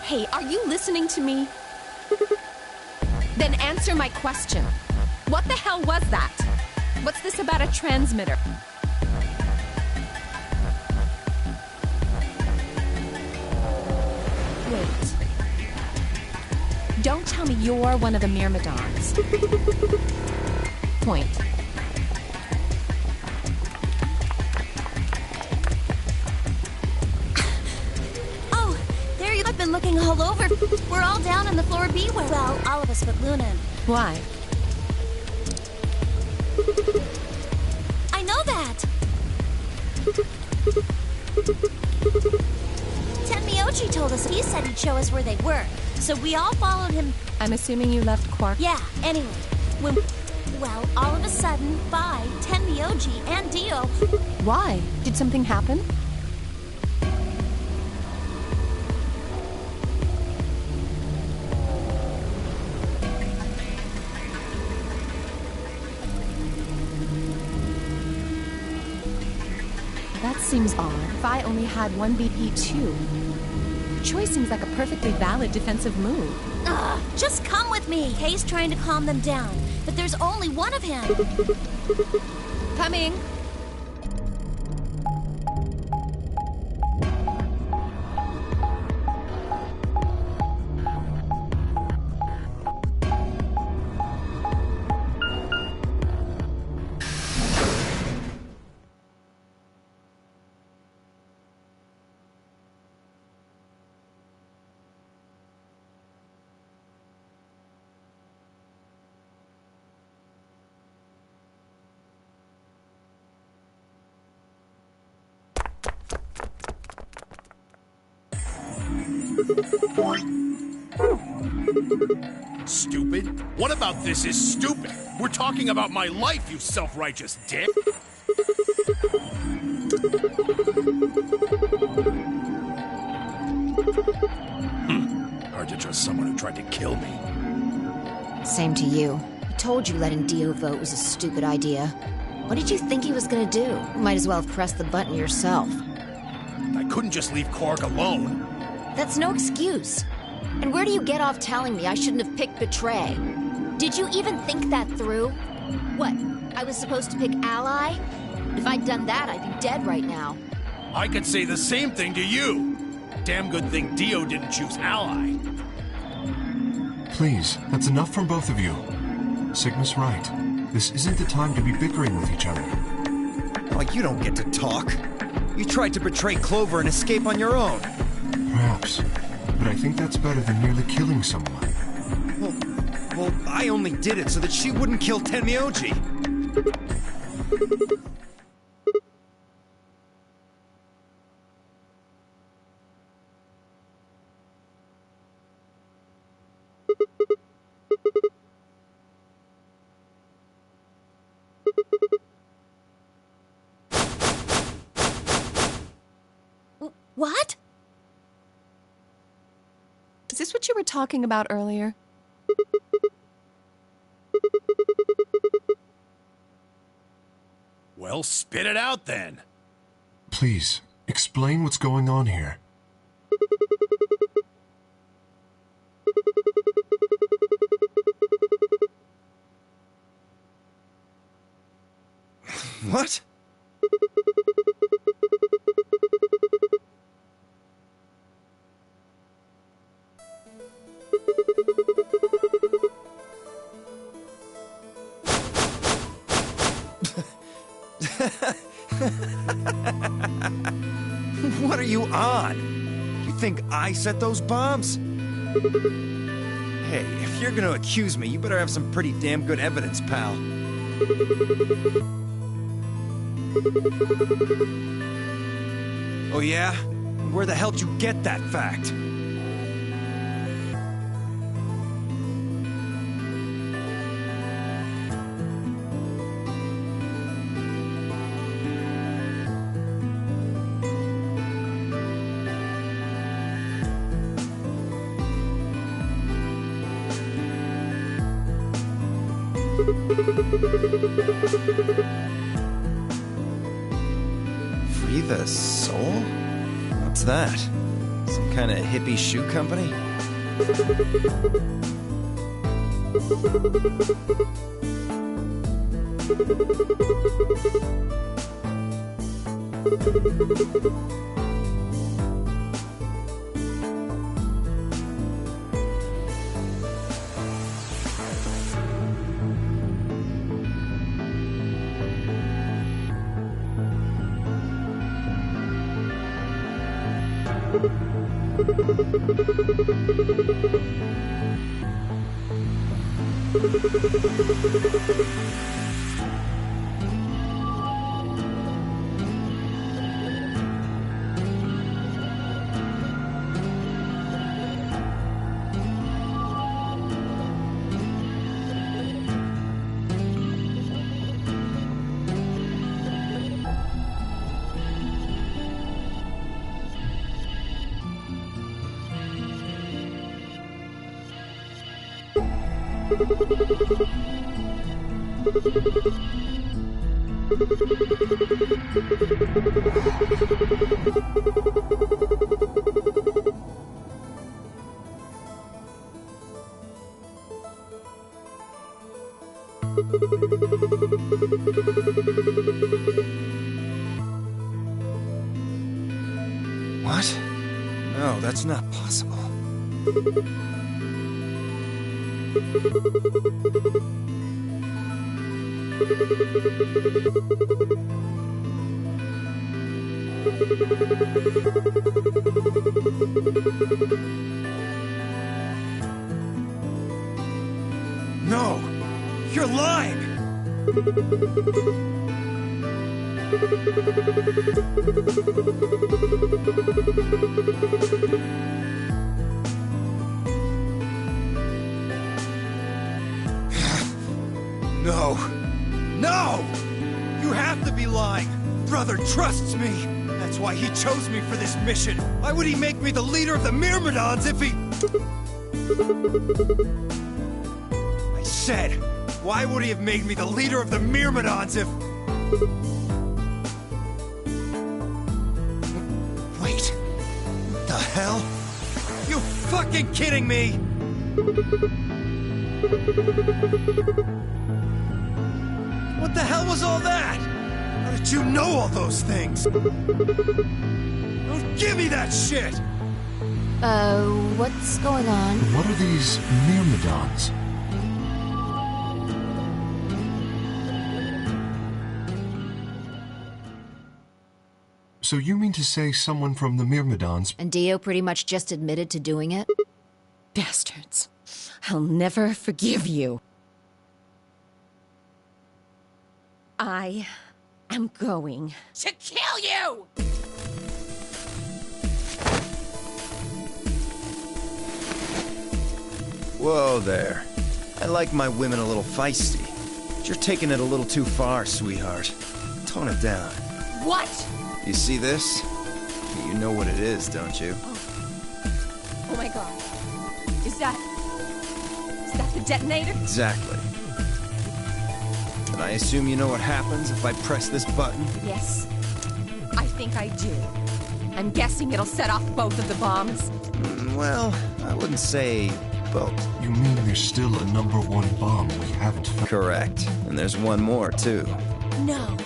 Hey, are you listening to me? Then answer my question. What the hell was that? What's this about a transmitter? Wait. Don't tell me you're one of the Myrmidons. Point. I've been looking all over. We're all down in the floor B wing. Well, all of us but Luna. Why? I know that. Tenmyoji told us. He said he'd show us where they were. So we all followed him. I'm assuming you left Quark? Yeah, anyway. Well, all of a sudden, Phi, Tenmyoji, and Dio... Why? Did something happen? That seems odd. Phi only had one BP-2. Choice seems like a perfectly valid defensive move. Ugh, just come with me. Kay's trying to calm them down, but there's only one of him. Coming. Stupid? What about this is stupid? We're talking about my life, you self-righteous dick! Hard to trust someone who tried to kill me. Same to you. I told you letting Dio vote was a stupid idea. What did you think he was gonna do? You might as well have pressed the button yourself. I couldn't just leave Quark alone. That's no excuse. And where do you get off telling me I shouldn't have picked Betray? Did you even think that through? What, I was supposed to pick Ally? If I'd done that, I'd be dead right now. I could say the same thing to you. Damn good thing Dio didn't choose Ally. Please, that's enough from both of you. Sigma's right. This isn't the time to be bickering with each other. Oh, you don't get to talk. You tried to betray Clover and escape on your own. Perhaps. But I think that's better than merely killing someone. Well, I only did it so that she wouldn't kill Tenmyoji. What? Is this what you were talking about earlier? Well, spit it out then. Please, explain what's going on here. What? What are you on? You think I set those bombs? Hey, if you're gonna accuse me, you better have some pretty damn good evidence, pal. Oh yeah? Where the hell did you get that fact? Free the Soul? What's that? Some kind of hippie shoe company? What? No, that's not possible. No! You're lying! No! No! You have to be lying! Brother trusts me! That's why he chose me for this mission! Why would he make me the leader of the Myrmidons if he... I said, why would he have made me the leader of the Myrmidons if... Wait. What the hell? You fucking kidding me? What the hell was all that? How did you know all those things? Don't give me that shit! What's going on? What are these Myrmidons? So you mean to say someone from the Myrmidons... And Dio pretty much just admitted to doing it? Bastards. I'll never forgive you. I am going to kill you! Whoa there. I like my women a little feisty. But you're taking it a little too far, sweetheart. Tone it down. What? You see this? You know what it is, don't you? Oh my god. Is that the detonator? Exactly. And I assume you know what happens if I press this button? Yes. I think I do. I'm guessing it'll set off both of the bombs. Well, I wouldn't say both. You mean there's still a #1 bomb we haven't found? Correct. And there's one more, too. No.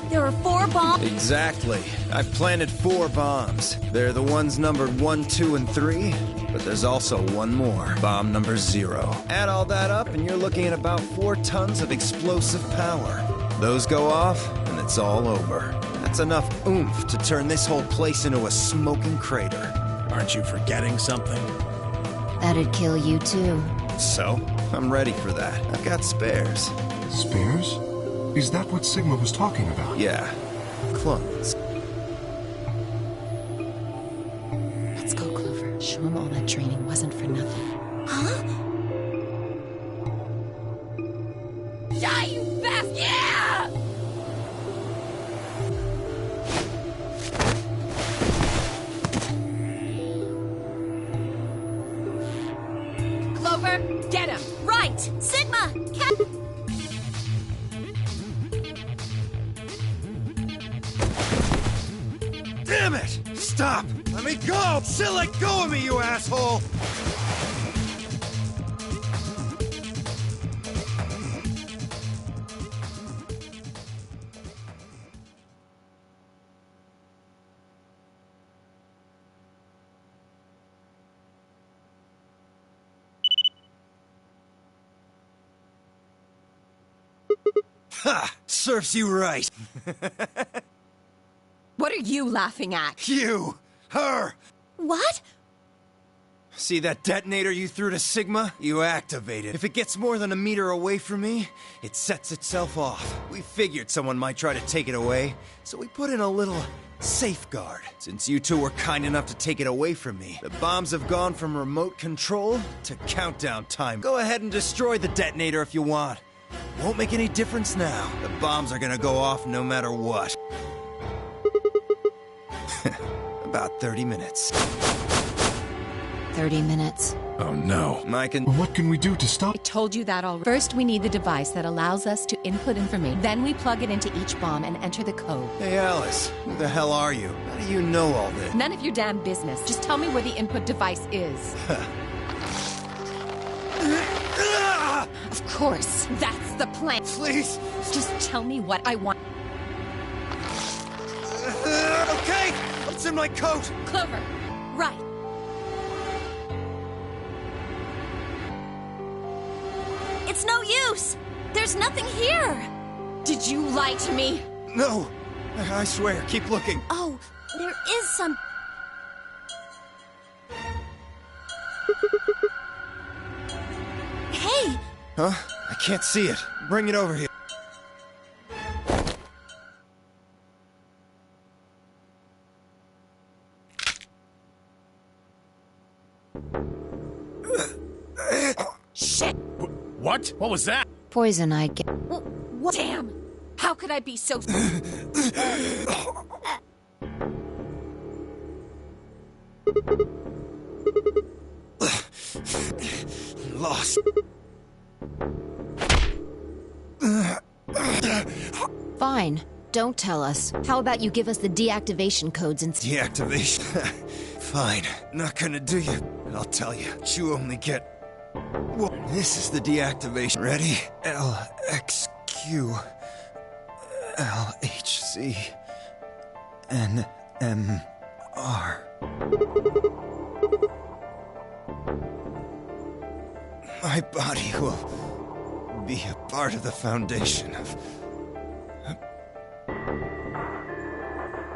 There are 4 bombs? Exactly. I've planted 4 bombs. They're the ones numbered 1, 2, and 3, but there's also one more. Bomb number 0. Add all that up, and you're looking at about 4 tons of explosive power. Those go off, and it's all over. That's enough oomph to turn this whole place into a smoking crater. Aren't you forgetting something? That'd kill you too. So, I'm ready for that. I've got spares. Spares? Is that what Sigma was talking about? Yeah. Clones. Let's go, Clover. Show him all that training wasn't for nothing. Huh? Die, you bastard! Yeah! Clover, get him! Right! Sigma! Damn it! Stop! Let me go! Still let go of me, you asshole! Ha! Serves you right. What are you laughing at? You! Her! What? See that detonator you threw to Sigma? You activate it. If it gets more than a meter away from me, it sets itself off. We figured someone might try to take it away, so we put in a little safeguard. Since you two were kind enough to take it away from me, the bombs have gone from remote control to countdown time. Go ahead and destroy the detonator if you want. Won't make any difference now. The bombs are gonna go off no matter what. About 30 minutes. 30 minutes. Oh no. Mike and... What can we do to stop? I told you that already. First, we need the device that allows us to input information. Then we plug it into each bomb and enter the code. Hey, Alice. Who the hell are you? How do you know all this? None of your damn business. Just tell me where the input device is. Of course. That's the plan. Please. Just tell me what I want. Okay. What's in my coat? Clover. Right. It's no use! There's nothing here! Did you lie to me? No. I swear. Keep looking. Oh, there is some... Hey! Huh? I can't see it. Bring it over here. Shit! What? What was that? Poison, I guess. What? Damn! How could I be so... Lost. Fine. Don't tell us. How about you give us the deactivation codes and... Deactivation? Fine. Not gonna do you. I'll tell you. You only get... Well, this is the deactivation. Ready? LXQ LHC NMR. My body will be a part of the foundation of...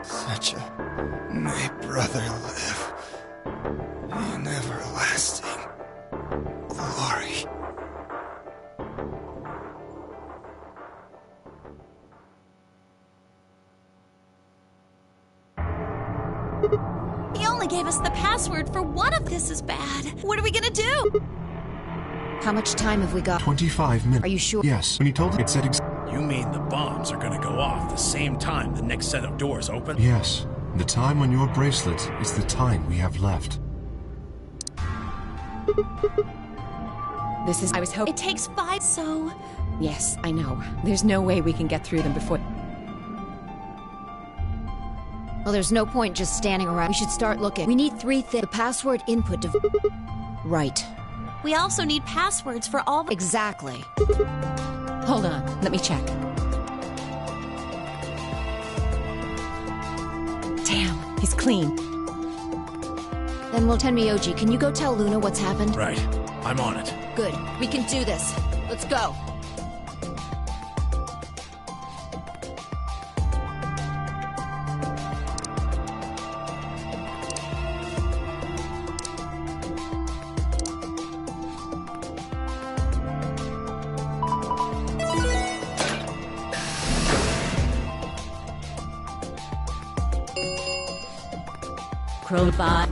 such watch my brother live in everlasting glory. He only gave us the password for one of this is bad. What are we gonna do? How much time have we got? 25 minutes. Are you sure? Yes. When he told it said You mean the bombs are gonna go off the same time the next set of doors open? Yes. The time on your bracelet is the time we have left. I was hoping. It takes 5, so... Yes, I know. There's no way we can get through them before. Well, there's no point just standing around. We should start looking. We need 3 things. The password input Right. We also need passwords for all the... Exactly. Hold on, let me check. Damn, he's clean. Then we'll tell Miyoji. Can you go tell Luna what's happened? Right. I'm on it. Good. We can do this. Let's go. Crowbar.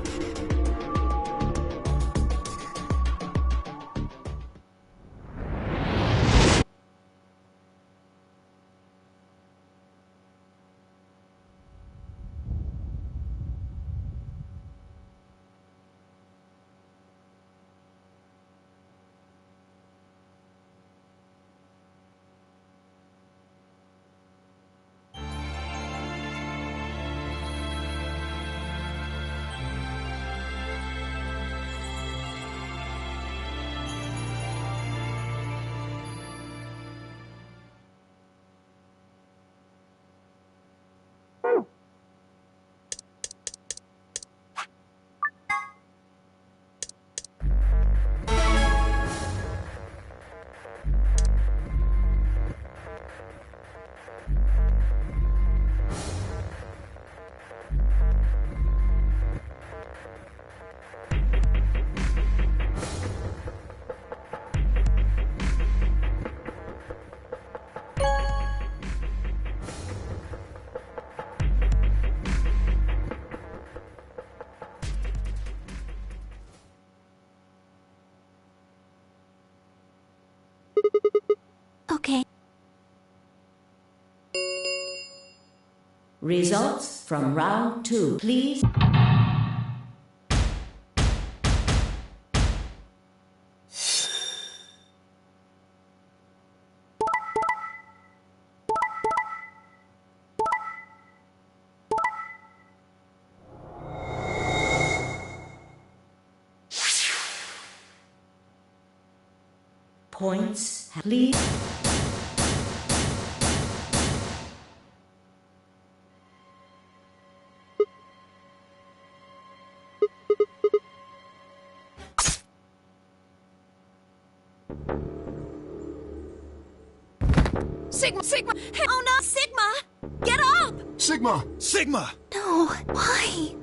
Okay. Results from round 2, please. Points, please. Sigma! Hey, oh no, Sigma! Get up! Sigma! Sigma! No, why?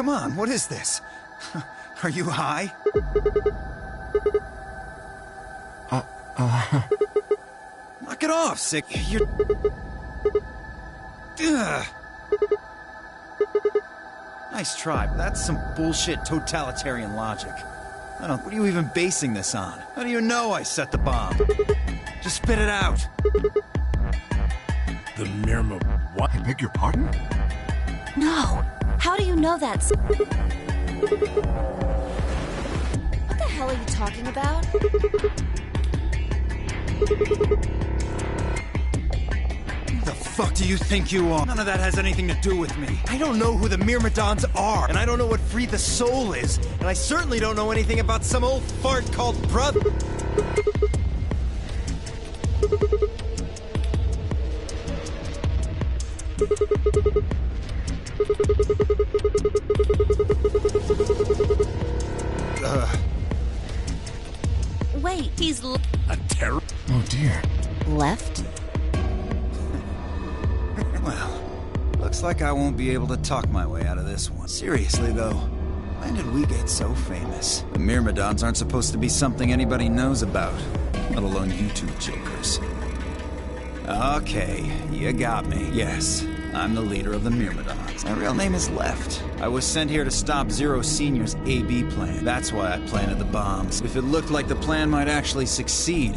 Come on, what is this? Are you high? Knock it off, sick. You're... Ugh. Nice try, but that's some bullshit totalitarian logic. What are you even basing this on? How do you know I set the bomb? Just spit it out. The Mirma... what? I beg your pardon? No. How do you know that? What the hell are you talking about? Who the fuck do you think you are? None of that has anything to do with me. I don't know who the Myrmidons are, and I don't know what Free the Soul is, and I certainly don't know anything about some old fart called brother. Wait, he's A terror? Oh dear. left? Well, looks like I won't be able to talk my way out of this one. Seriously, though, when did we get so famous? The Myrmidons aren't supposed to be something anybody knows about, let alone you two jokers. Okay, you got me. Yes, I'm the leader of the Myrmidons. My real name is Left. I was sent here to stop Zero Senior's AB plan. That's why I planted the bombs. If it looked like the plan might actually succeed,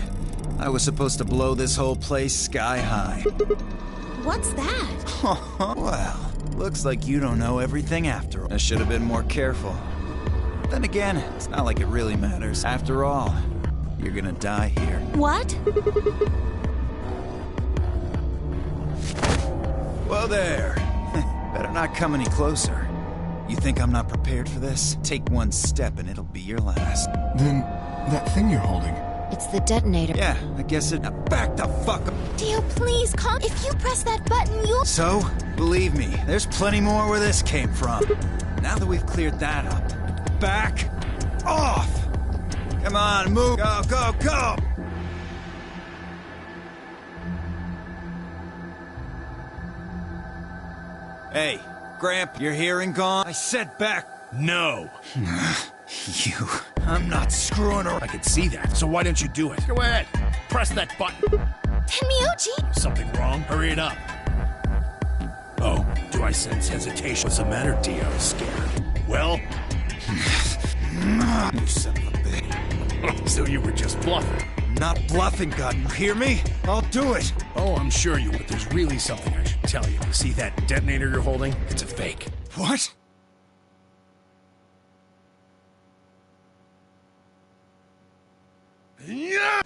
I was supposed to blow this whole place sky high. What's that? Well, looks like you don't know everything after all. I should have been more careful. Then again, it's not like it really matters. After all, you're gonna die here. What? Well, there. Better not come any closer. You think I'm not prepared for this? Take one step and it'll be your last. Then, that thing you're holding... It's the detonator. Yeah, I guess it... Now back the fuck up! Dio, please, calm. If you press that button, you'll... So, believe me, there's plenty more where this came from. Now that we've cleared that up, back off! Come on, move! Go, go, go! Hey, Gramp, your hearing gone? I said back. No. You. I'm not screwing around. I can see that, so why don't you do it? Go ahead. Press that button. Tenmyuchi! Something wrong? Hurry it up. Oh, do I sense hesitation? What's the matter, Dio? Scared? Well? You son of a bitch. So you were just bluffing. Not bluffing, God. You hear me? I'll do it. Oh, I'm sure you would. But there's really something I should tell you. See that detonator you're holding? It's a fake. What? Yeah!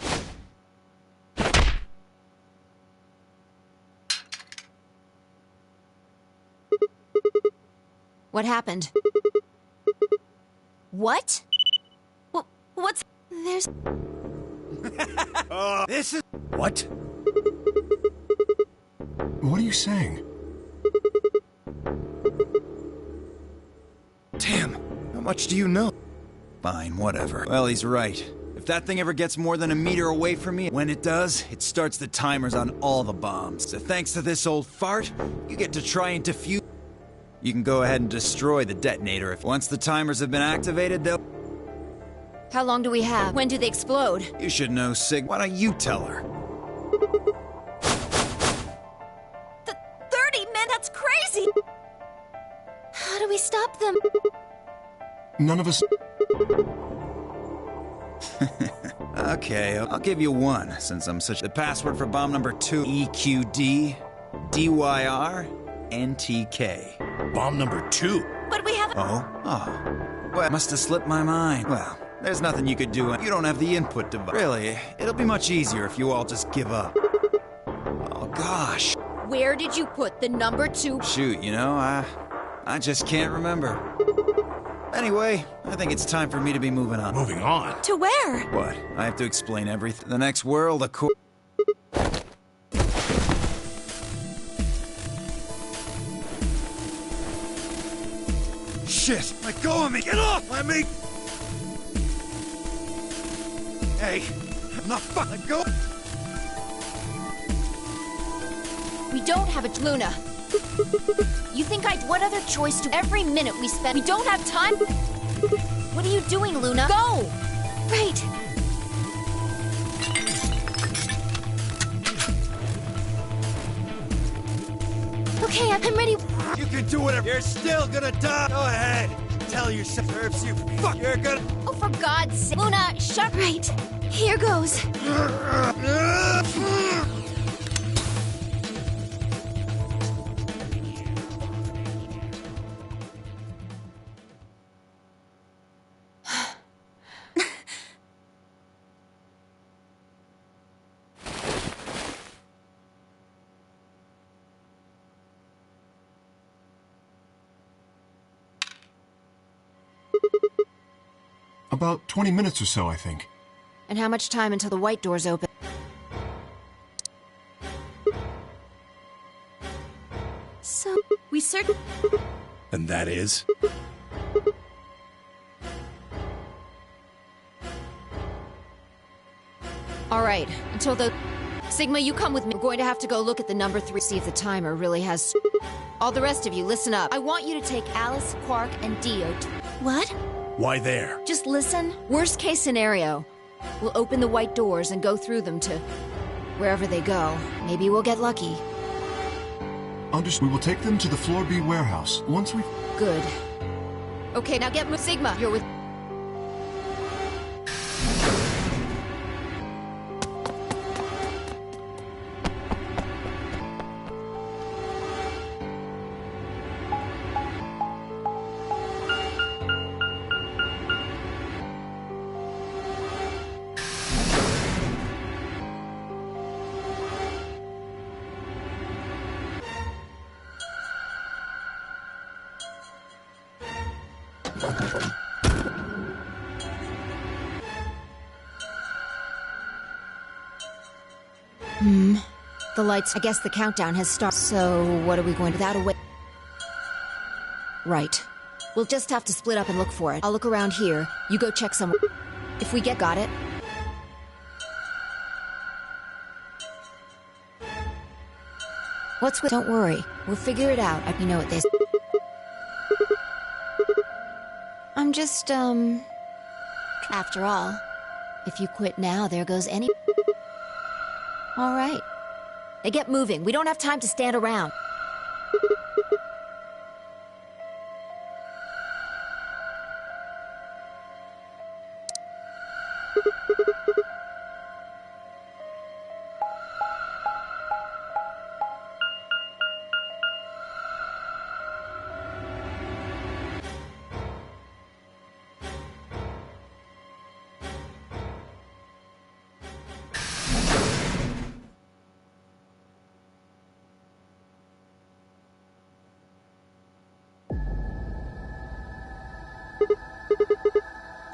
What happened? What? What's... There's... This is... What? What are you saying? Damn, how much do you know? Fine, whatever. Well, he's right. If that thing ever gets more than a meter away from me, when it does, it starts the timers on all the bombs. So thanks to this old fart, you get to try and defuse... You can go ahead and destroy the detonator. If once the timers have been activated, they'll... How long do we have? When do they explode? You should know, Sig. Why don't you tell her? 30 men, that's crazy! How do we stop them? None of us... Okay, I'll give you one, since I'm such... The password for bomb number 2, EQD, DYR, NTK. Bomb number 2? But we have... Oh. Well, must have slipped my mind. Well, there's nothing you could do. You don't have the input device. Really, it'll be much easier if you all just give up. Oh, gosh. Where did you put the number 2? Shoot, you know, I just can't remember. Anyway, I think it's time for me to be moving on. Moving on? To where? What? I have to explain everything. The next world, of course. Shit! Let go of me! Get off! Let me... Hey! I'm not fucking go... We don't have a Luna. You think what other choice do every minute we spend? We don't have time? What are you doing, Luna? Go! Right. Okay, I'm ready. You can do whatever. You're still gonna die. Go ahead. Tell yourself, herbs, you fuck. You're gonna. Oh, for God's sake. Luna, shut. Right. Here goes. About 20 minutes or so, I think. And how much time until the white doors open? So, we certainly... And that is? All right, until the... Sigma, you come with me. We're going to have to go look at the number 3, see if the timer really has... All the rest of you, listen up. I want you to take Alice, Quark, and Dio to... What? Why there? Just listen. Worst case scenario. We'll open the white doors and go through them to... wherever they go. Maybe we'll get lucky. Understood. We will take them to the Floor B warehouse. Once we... Good. Okay, now get... Sigma, you're with... The lights... I guess the countdown has started. So, what are we going to... That away... Right. We'll just have to split up and look for it. I'll look around here. You go check somewhere. If we get... Got it? What's with... Don't worry. We'll figure it out. You know what they... I'm just, After all, if you quit now, there goes any... All right. Now get moving. We don't have time to stand around.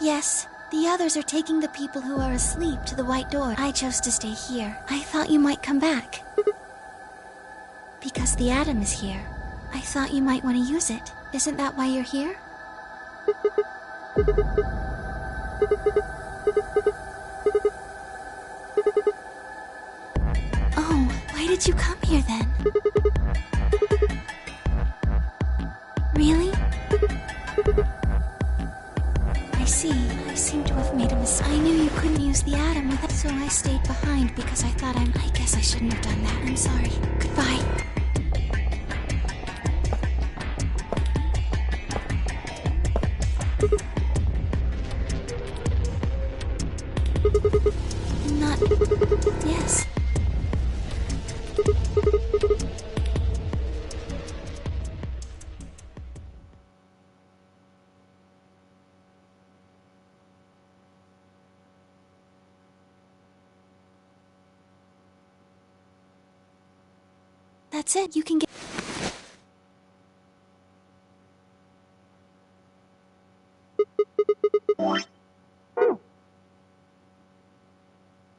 Yes, the others are taking the people who are asleep to the white door. I chose to stay here. I thought you might come back. Because the atom is here. I thought you might want to use it. Isn't that why you're here? Oh, why did you come here then? Really? I see. I seem to have made a mistake. I knew you couldn't use the atom with it, so I stayed behind because I thought I guess I shouldn't have done that. I'm sorry. Goodbye. Not... Yes. That's it. You can get...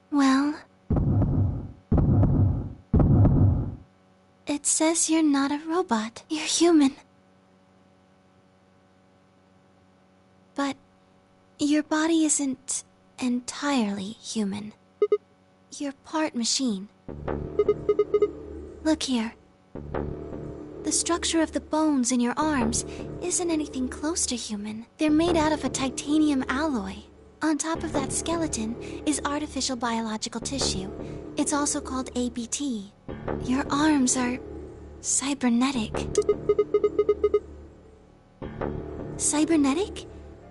Well... It says you're not a robot. You're human. But your body isn't entirely human. You're part machine. Look here. The structure of the bones in your arms isn't anything close to human. They're made out of a titanium alloy. On top of that skeleton is artificial biological tissue. It's also called ABT. Your arms are cybernetic. Cybernetic?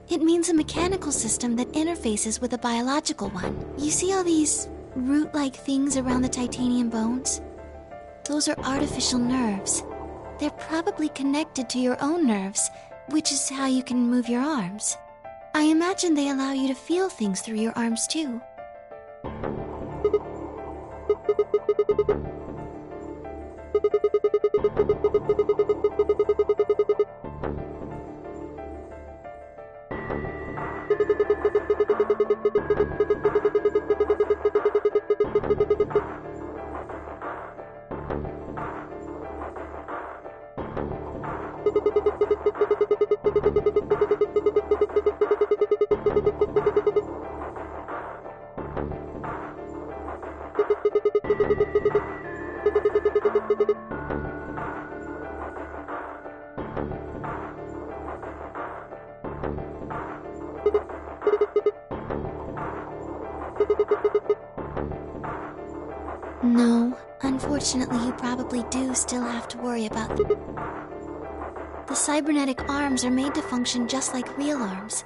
It means a mechanical system that interfaces with a biological one. You see all these root-like things around the titanium bones? Those are artificial nerves. They're probably connected to your own nerves, which is how you can move your arms. I imagine they allow you to feel things through your arms too. No, unfortunately you probably do still have to worry about them. The cybernetic arms are made to function just like real arms,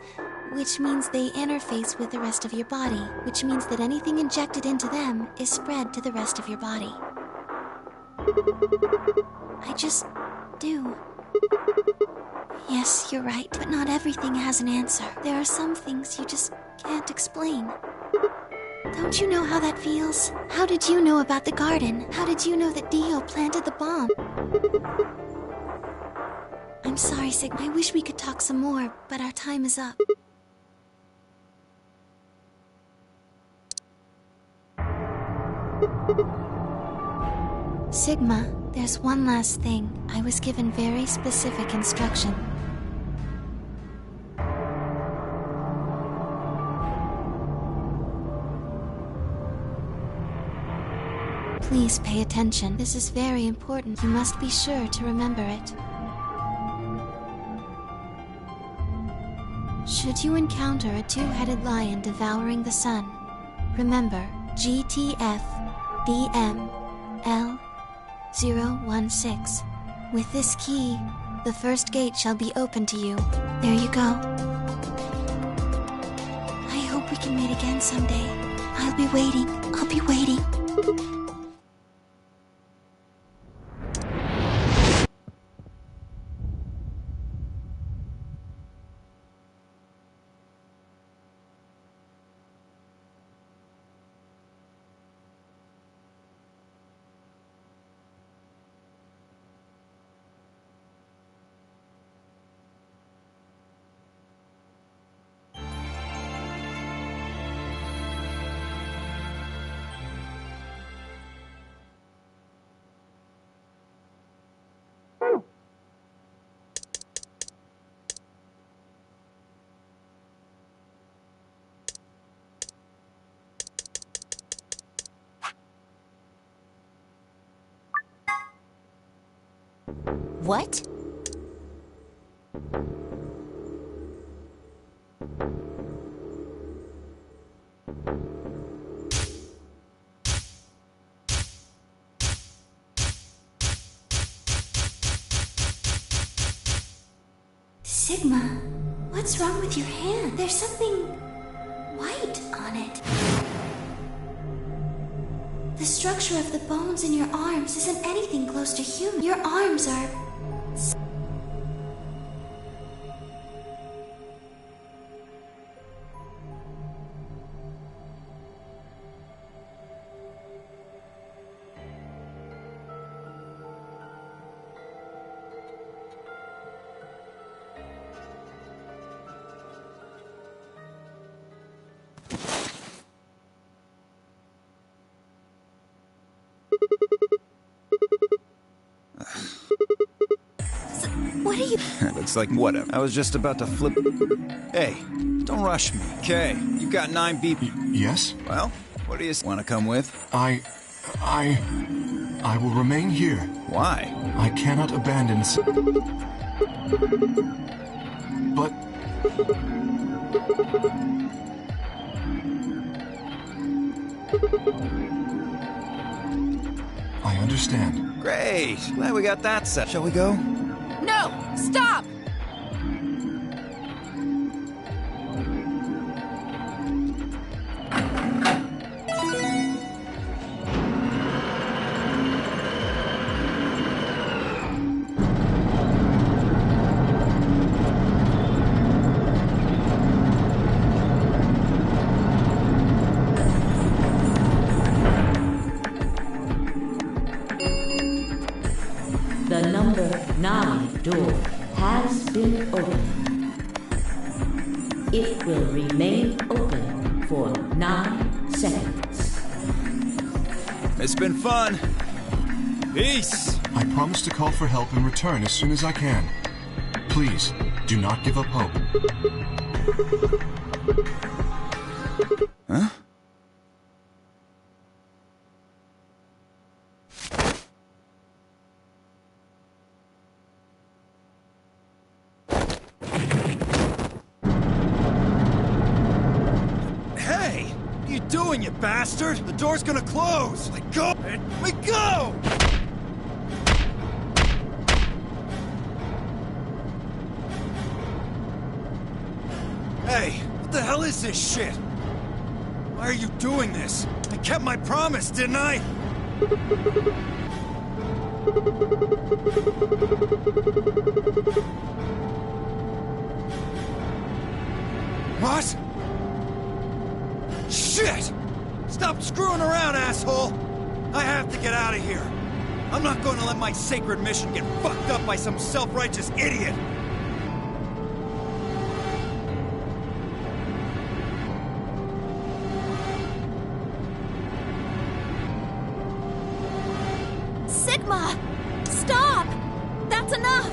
which means they interface with the rest of your body, which means that anything injected into them is spread to the rest of your body. I just do. Yes, you're right, but not everything has an answer. There are some things you just can't explain. Don't you know how that feels? How did you know about the garden? How did you know that Dio planted the bomb? I'm sorry, Sigma. I wish we could talk some more, but our time is up. Sigma, there's one last thing. I was given very specific instruction. Please pay attention. This is very important. You must be sure to remember it. Should you encounter a two-headed lion devouring the sun, remember GTF BM L016. With this key, the first gate shall be open to you. There you go. I hope we can meet again someday. I'll be waiting. I'll be waiting. What? Sigma, what's wrong with your hand? There's something white on it. The structure of the bones in your arms isn't anything close to human. Your arms are... What are you... Looks like whatever. I was just about to flip... Hey, don't rush me. Okay, you got 9 BP. Yes? Well, what do you want to come with? I I will remain here. Why? I cannot abandon... But... I understand. Great! Glad we got that set. Shall we go? No! Stop! The number 9 door has been opened. It will remain open for 9 seconds. It's been fun. Peace! I promise to call for help and return as soon as I can. Please, do not give up hope. Huh? Hey! What are you doing, you bastard? The door's gonna close! Let go! Let go! Hey, what the hell is this shit? Why are you doing this? I kept my promise, didn't I? What? Shit! Stop screwing around, asshole! I have to get out of here. I'm not going to let my sacred mission get fucked up by some self-righteous idiot. Sigma! Stop! That's enough!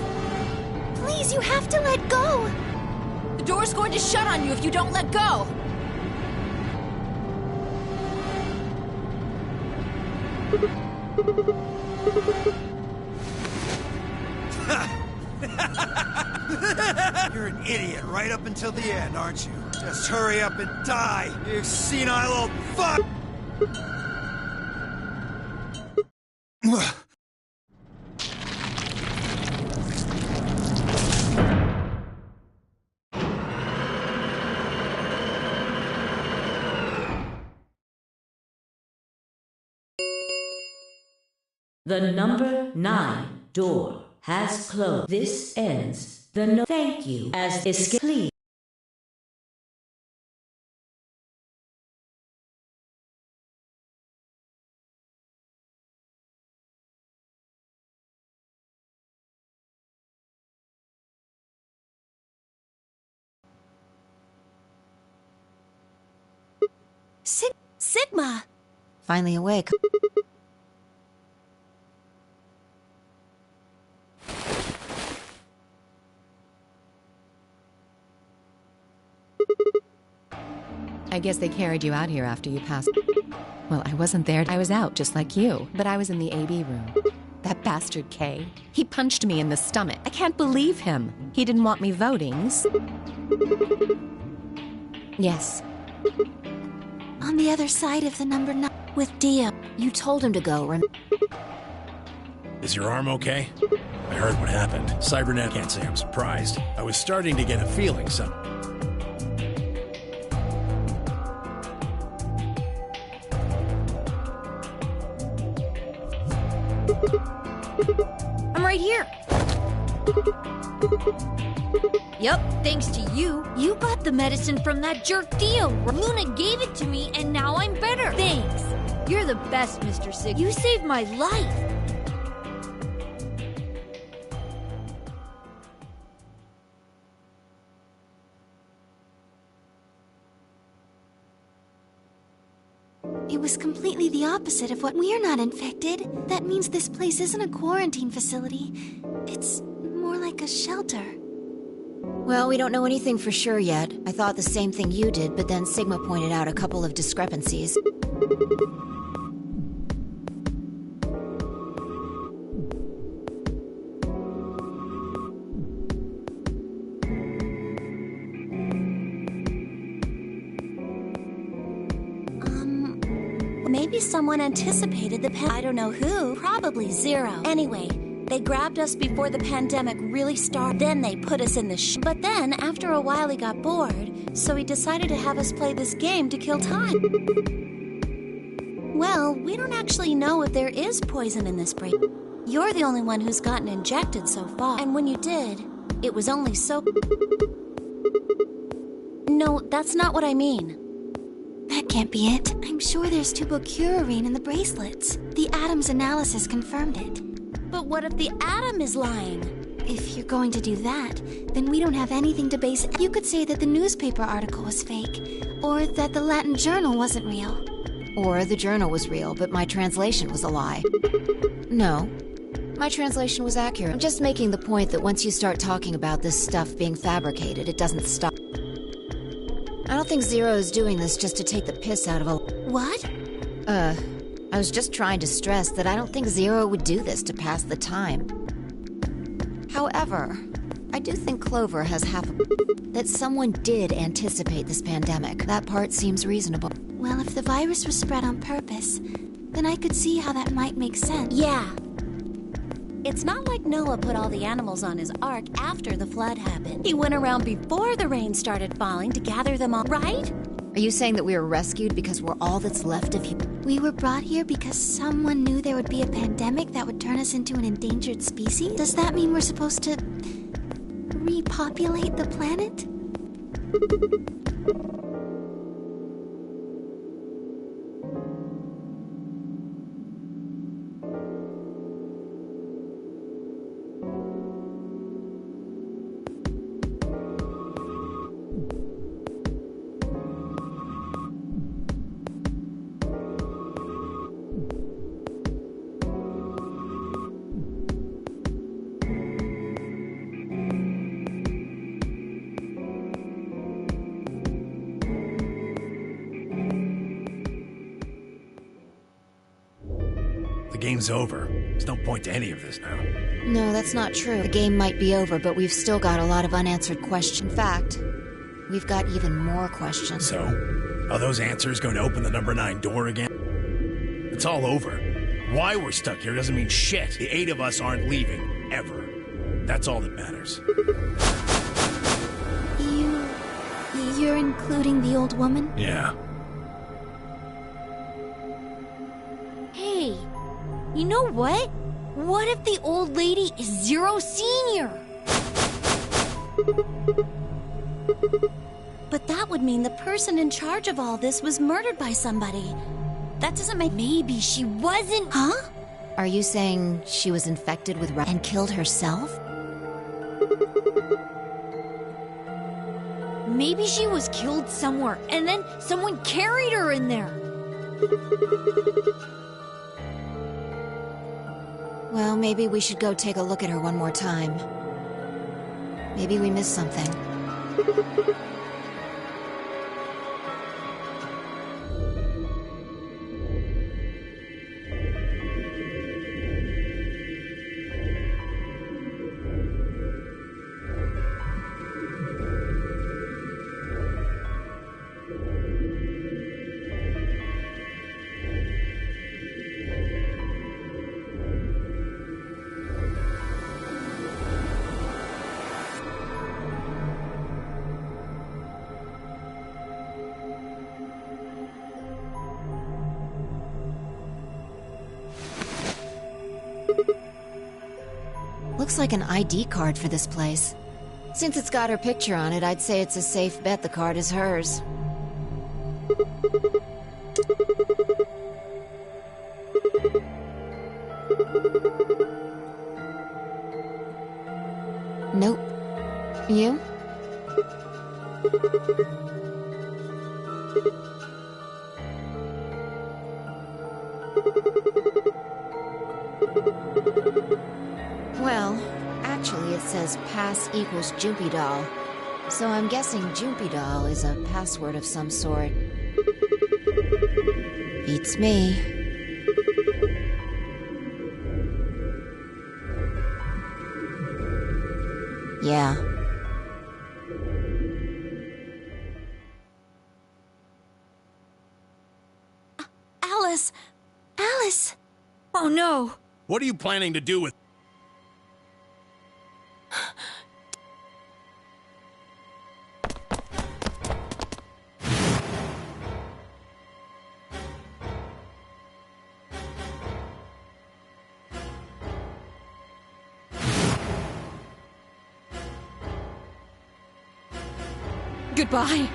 Please, you have to let go! The door's going to shut on you if you don't let go! You're an idiot right up until the end, aren't you? Just hurry up and die, you senile old fuck! The number 9 door has closed. This ends the no. Thank you as escape. Sigma! Finally awake. I guess they carried you out here after you passed. Well, I wasn't there. I was out, just like you. But I was in the AB room. That bastard Kay. He punched me in the stomach. I can't believe him. He didn't want me voting. Yes. On the other side of the number 9 with Dia. You told him to go, Is your arm okay? I heard what happened. Cybernet can't say I'm surprised. I was starting to get a feeling I'm right here. Yep, thanks to you. You got the medicine from that jerk Theo. Luna gave it to me, and now I'm better. Thanks. You're the best, Mr. Sig. You saved my life. It was completely the opposite of what we're not infected. That means this place isn't a quarantine facility. It's more like a shelter. Well, we don't know anything for sure yet. I thought the same thing you did, but then Sigma pointed out a couple of discrepancies. maybe someone anticipated the I don't know who. Probably Zero. Anyway, they grabbed us before the pandemic really started. Then they put us in the But then, after a while, he got bored, so he decided to have us play this game to kill time. Well, we don't actually know if there is poison in this break. You're the only one who's gotten injected so far. And when you did, it was only so... No, that's not what I mean. That can't be it. I'm sure there's tubocurarine in the bracelets. The Atom's analysis confirmed it. But what if the Atom is lying? If you're going to do that, then we don't have anything to base it. You could say that the newspaper article was fake, or that the Latin journal wasn't real. Or the journal was real, but my translation was a lie. No, my translation was accurate. I'm just making the point that once you start talking about this stuff being fabricated, it doesn't stop. I don't think Zero is doing this just to take the piss out of a... What? I was just trying to stress that I don't think Zero would do this to pass the time. However, I do think Clover has that someone did anticipate this pandemic. That part seems reasonable. Well, if the virus was spread on purpose, then I could see how that might make sense. Yeah. It's not like Noah put all the animals on his ark after the flood happened. He went around before the rain started falling to gather them all, right? Are you saying that we were rescued because we're all that's left of you? We were brought here because someone knew there would be a pandemic that would turn us into an endangered species? Does that mean we're supposed to repopulate the planet? The game's over. There's no point to any of this now. No, that's not true. The game might be over, but we've still got a lot of unanswered questions. In fact, we've got even more questions. So, are those answers going to open the number 9 door again? It's all over. Why we're stuck here doesn't mean shit. The 8 of us aren't leaving, ever. That's all that matters. You're including the old woman? Yeah. Hey, you know what? What if the old lady is Zero Senior? But that would mean the person in charge of all this was murdered by somebody. That doesn't make... Maybe she wasn't... Huh? Are you saying she was infected with and killed herself? Maybe she was killed somewhere, and then someone carried her in there. Well, maybe we should go take a look at her one more time. Maybe we missed something. Looks like an ID card for this place. Since it's got her picture on it, I'd say it's a safe bet the card is hers. Nope. You? Well, actually it says pass equals Jumpy Doll. So I'm guessing Jumpy Doll is a password of some sort. Beats me. Yeah. Alice, no. What are you planning to do with... Goodbye.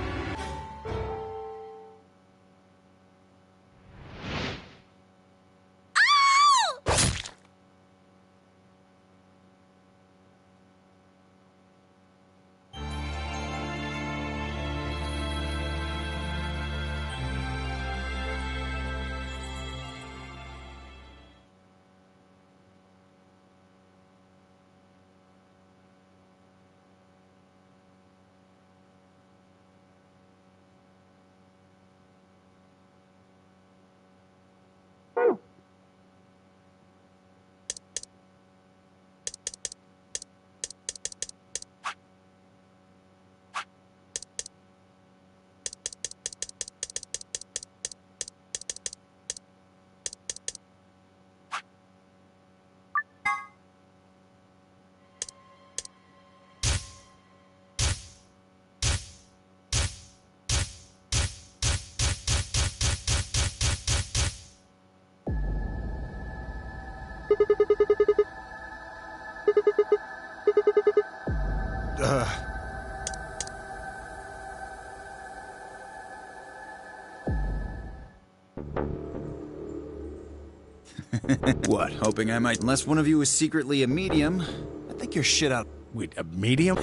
What, hoping I might... Unless one of you is secretly a medium, I think you're shit out. Wait, a medium?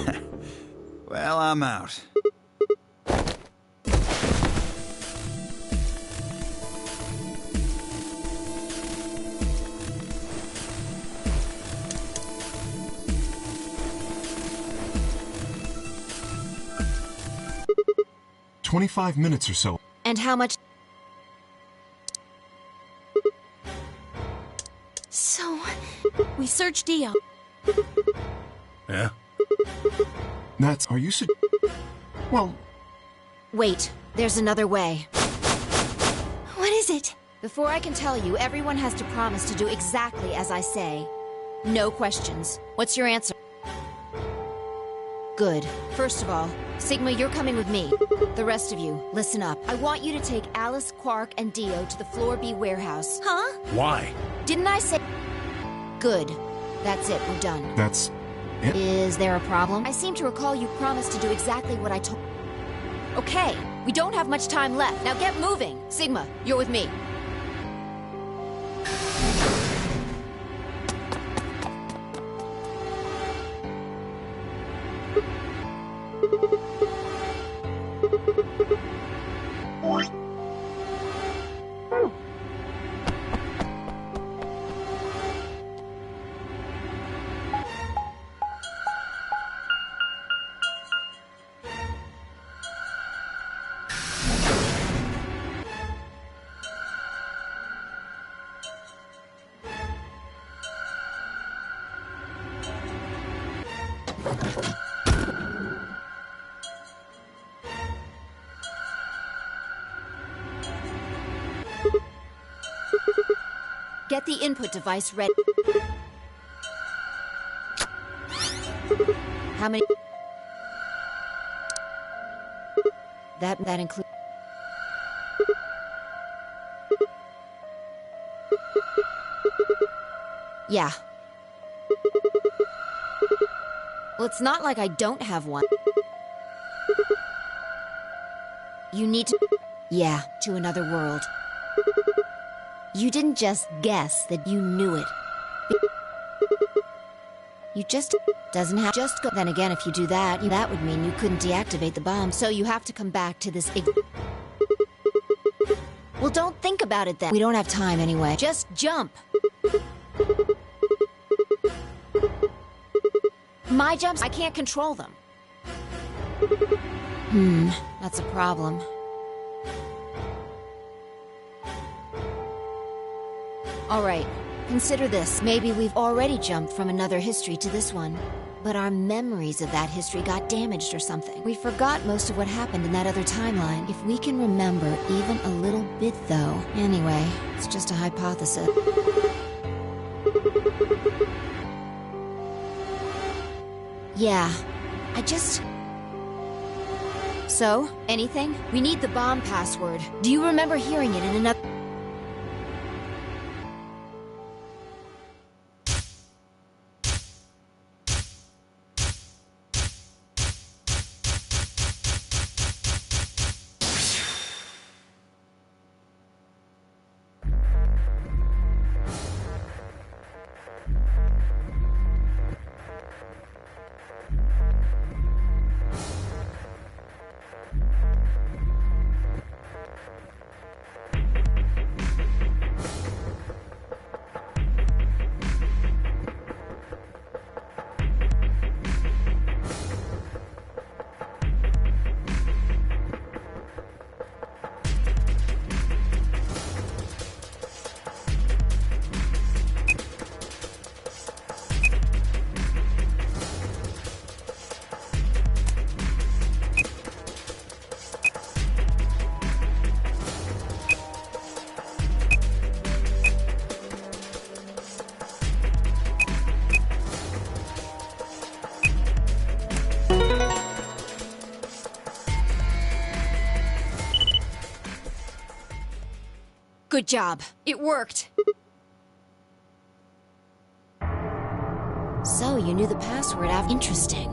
Well, I'm out. "25 minutes or so." And how much? So, we searched Dio. Yeah? Are you Well... Wait, there's another way. What is it? Before I can tell you, everyone has to promise to do exactly as I say. No questions. What's your answer? Good. First of all, Sigma, you're coming with me. The rest of you, listen up. I want you to take Alice, Quark, and Dio to the Floor B warehouse. Huh? Why? Didn't I say... Good. That's it, we're done. That's... it? Is there a problem? I seem to recall you promised to do exactly what I told... Okay, we don't have much time left. Now get moving. Sigma, you're with me. Get the input device ready. How many? That includes... Yeah. Well, it's not like I don't have one. You need to... Yeah, to another world. You didn't just guess that you knew it. You just... Doesn't have... Just go... Then again, if you do that, that would mean you couldn't deactivate the bomb, so you have to come back to this... Well, don't think about it then. We don't have time anyway. Just jump. My jumps, I can't control them. That's a problem. All right, consider this. Maybe we've already jumped from another history to this one. But our memories of that history got damaged or something. We forgot most of what happened in that other timeline. If we can remember even a little bit, though. Anyway, it's just a hypothesis. Yeah, I just... So, anything? We need the bomb password. Do you remember hearing it in another... Good job. It worked. So, you knew the password after... Interesting.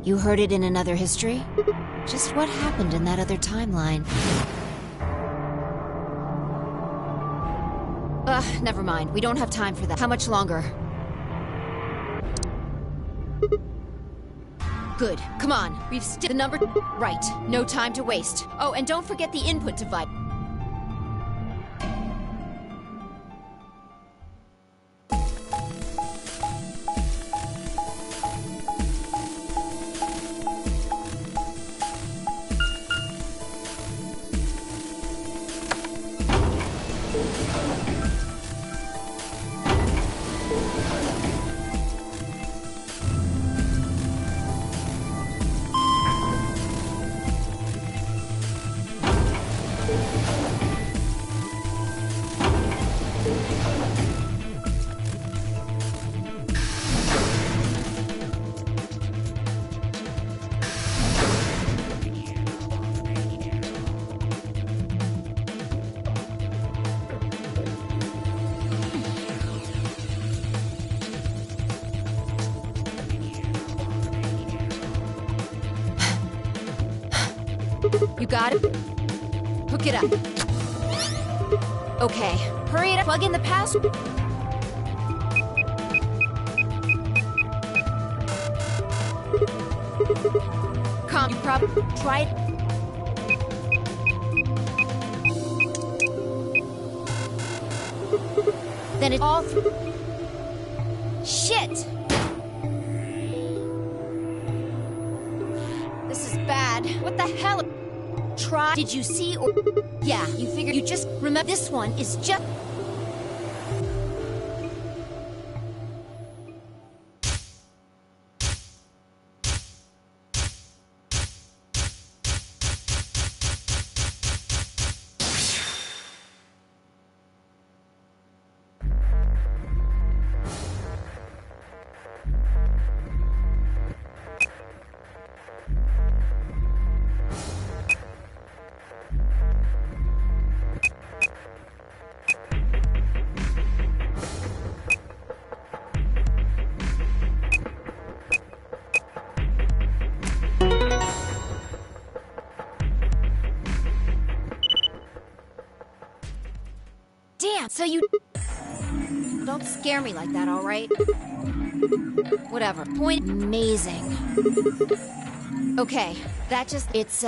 You heard it in another history? Just what happened in that other timeline? Never mind. We don't have time for that. How much longer? Good. Come on. We've the number... Right. No time to waste. Oh, and don't forget the input device. You got it? Hook it up. Okay, hurry it up. Plug in the password. You probably try it. Then it's all through. Shit! This is bad. What the hell? Try. Did you see or... Yeah, you figured you just... Remember, this one is just... Damn, so you... Don't scare me like that, all right? Whatever. Point... Amazing. Okay, that just... It's,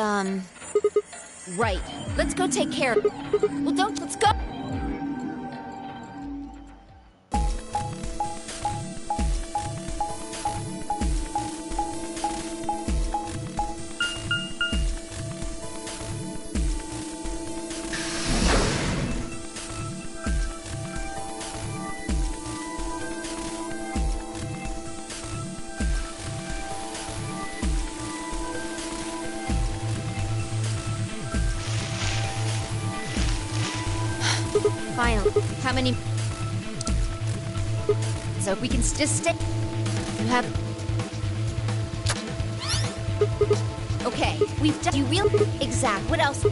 Right. Let's go take care of... Well, don't... Let's go! Finally. How many... So we can just stay... You have... Okay, we've done. You real exact. What else?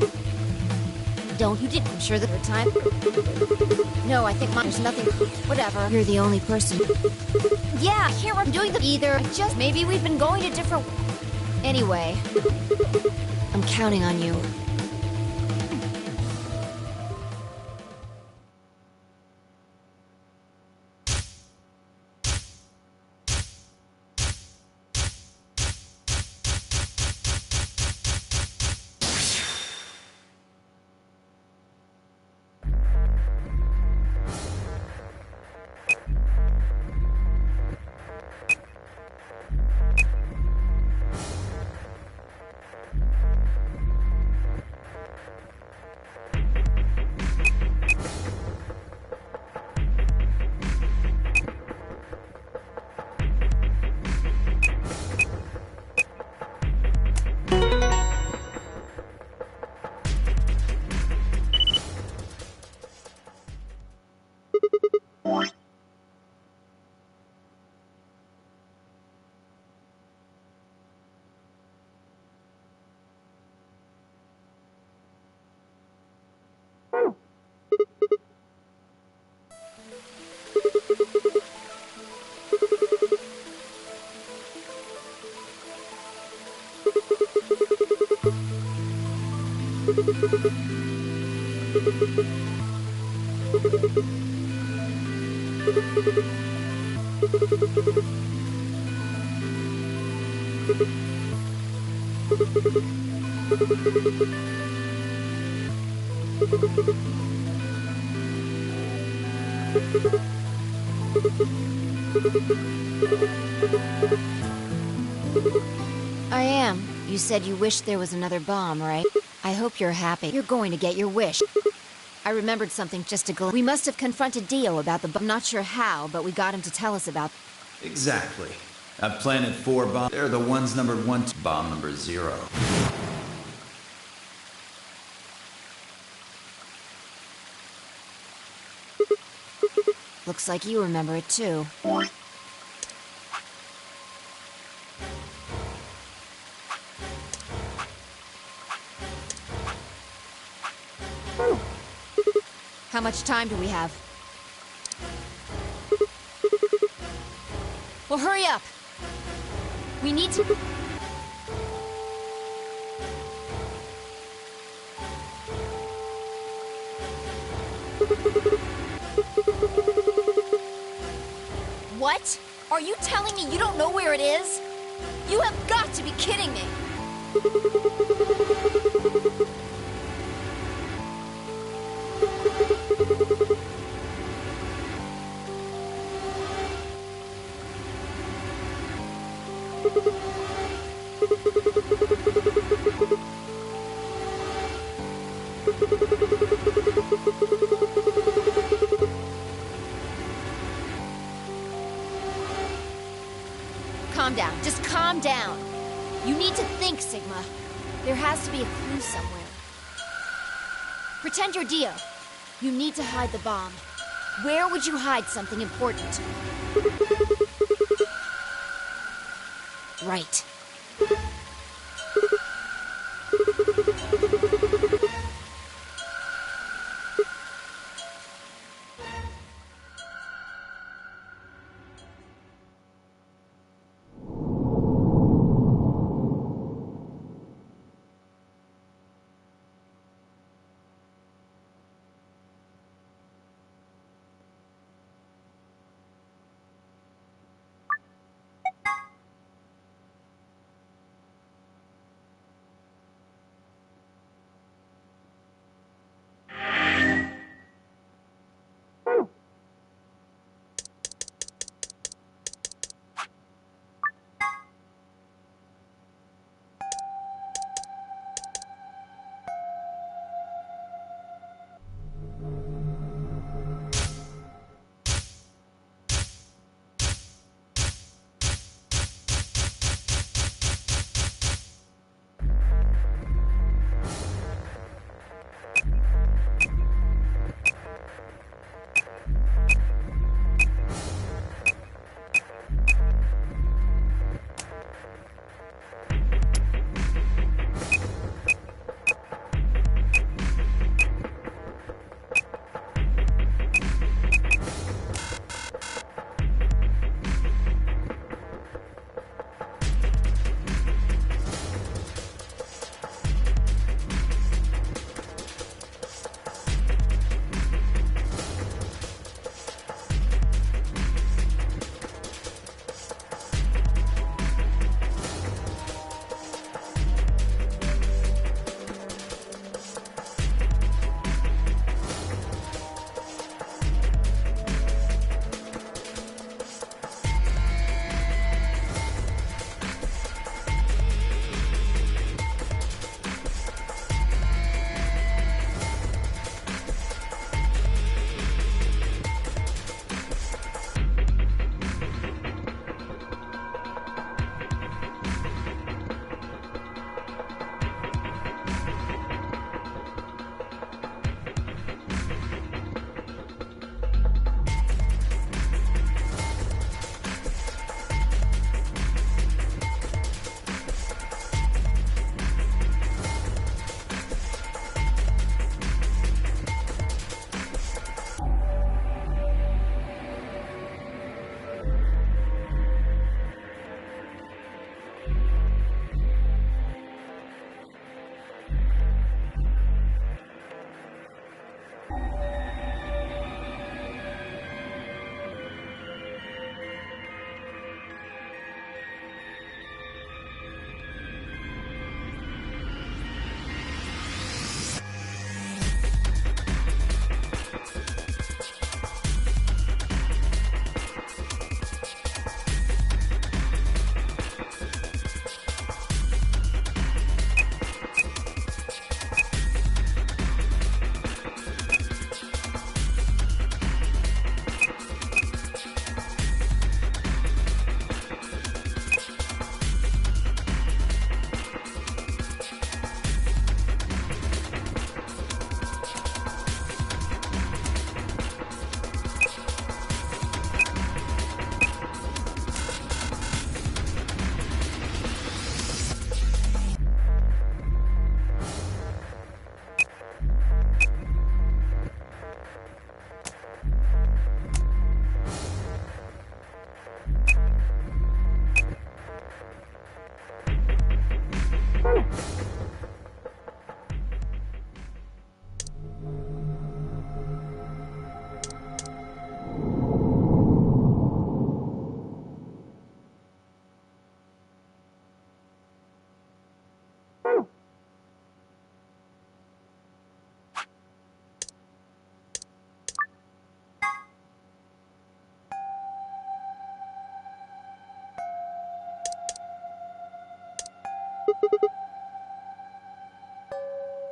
Don't you did? I'm sure that time. No, I think there's nothing. Whatever. You're the only person. Yeah, I can't remember doing the either. Just maybe we've been going to different. Anyway, I'm counting on you. I am. You said you wished there was another bomb, right? I hope you're happy. You're going to get your wish. I remembered something just a glimpse. We must have confronted Dio about the bomb. I'm not sure how, but we got him to tell us about. Exactly. I've planted 4 bombs. They're the ones numbered 1 to bomb number 0. Looks like you remember it too. How much time do we have? Well, hurry up! We need to... What? Are you telling me you don't know where it is? You have got to be kidding me! Calm down. Just calm down. You need to think, Sigma. There has to be a clue somewhere. Pretend you're Dio. You need to hide the bomb. Where would you hide something important? Right.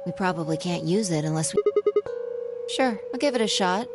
We probably can't use it unless we... Sure, I'll give it a shot.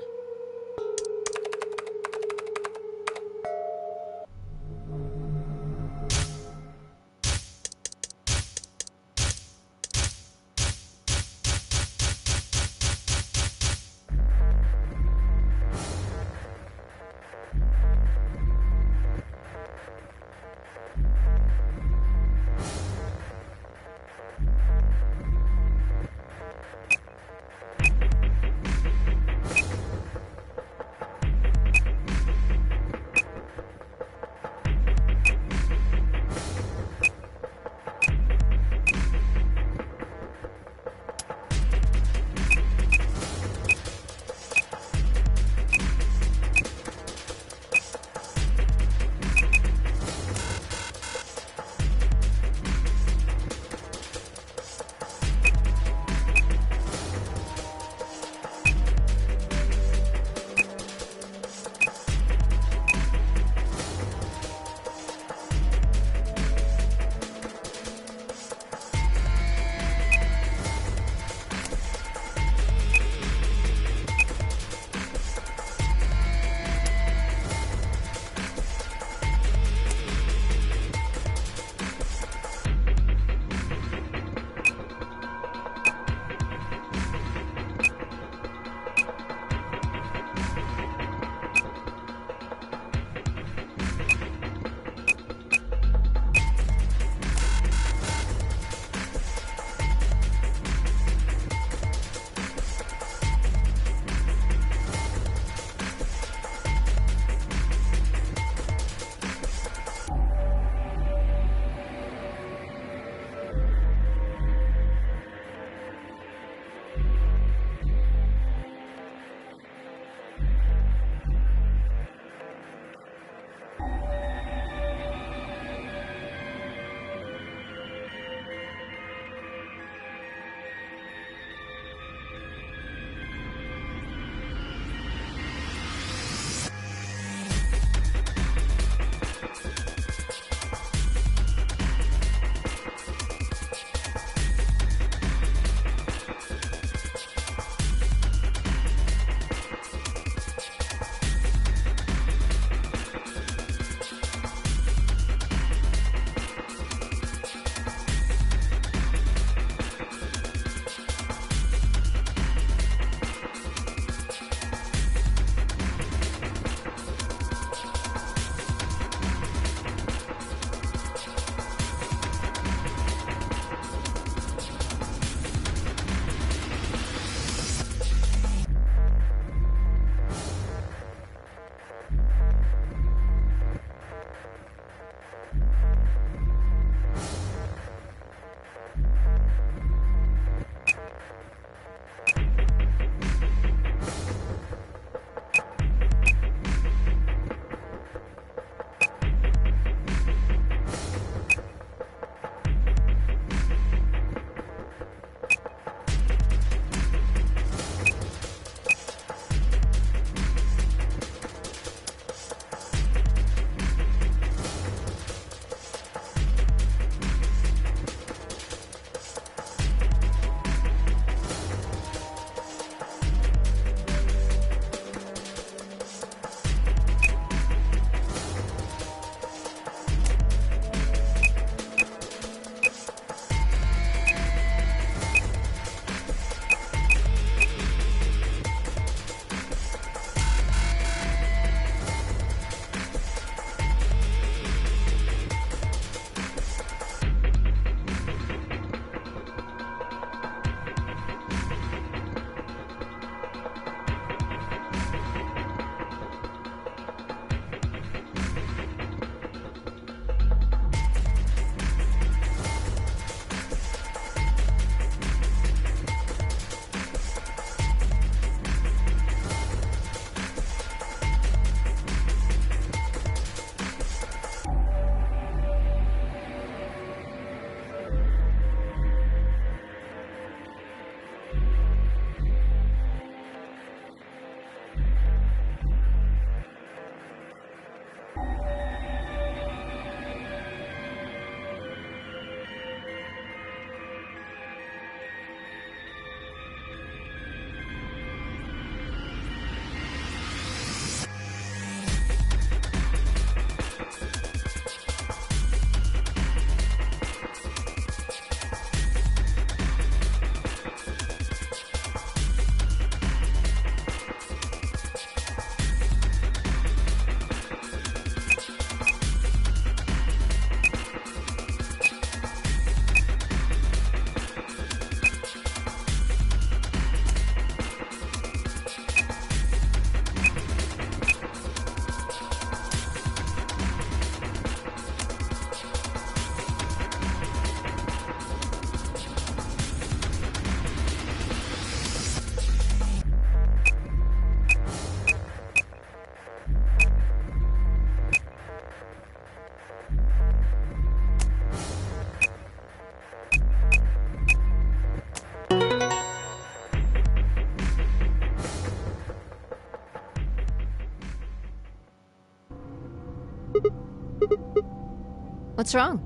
What's wrong?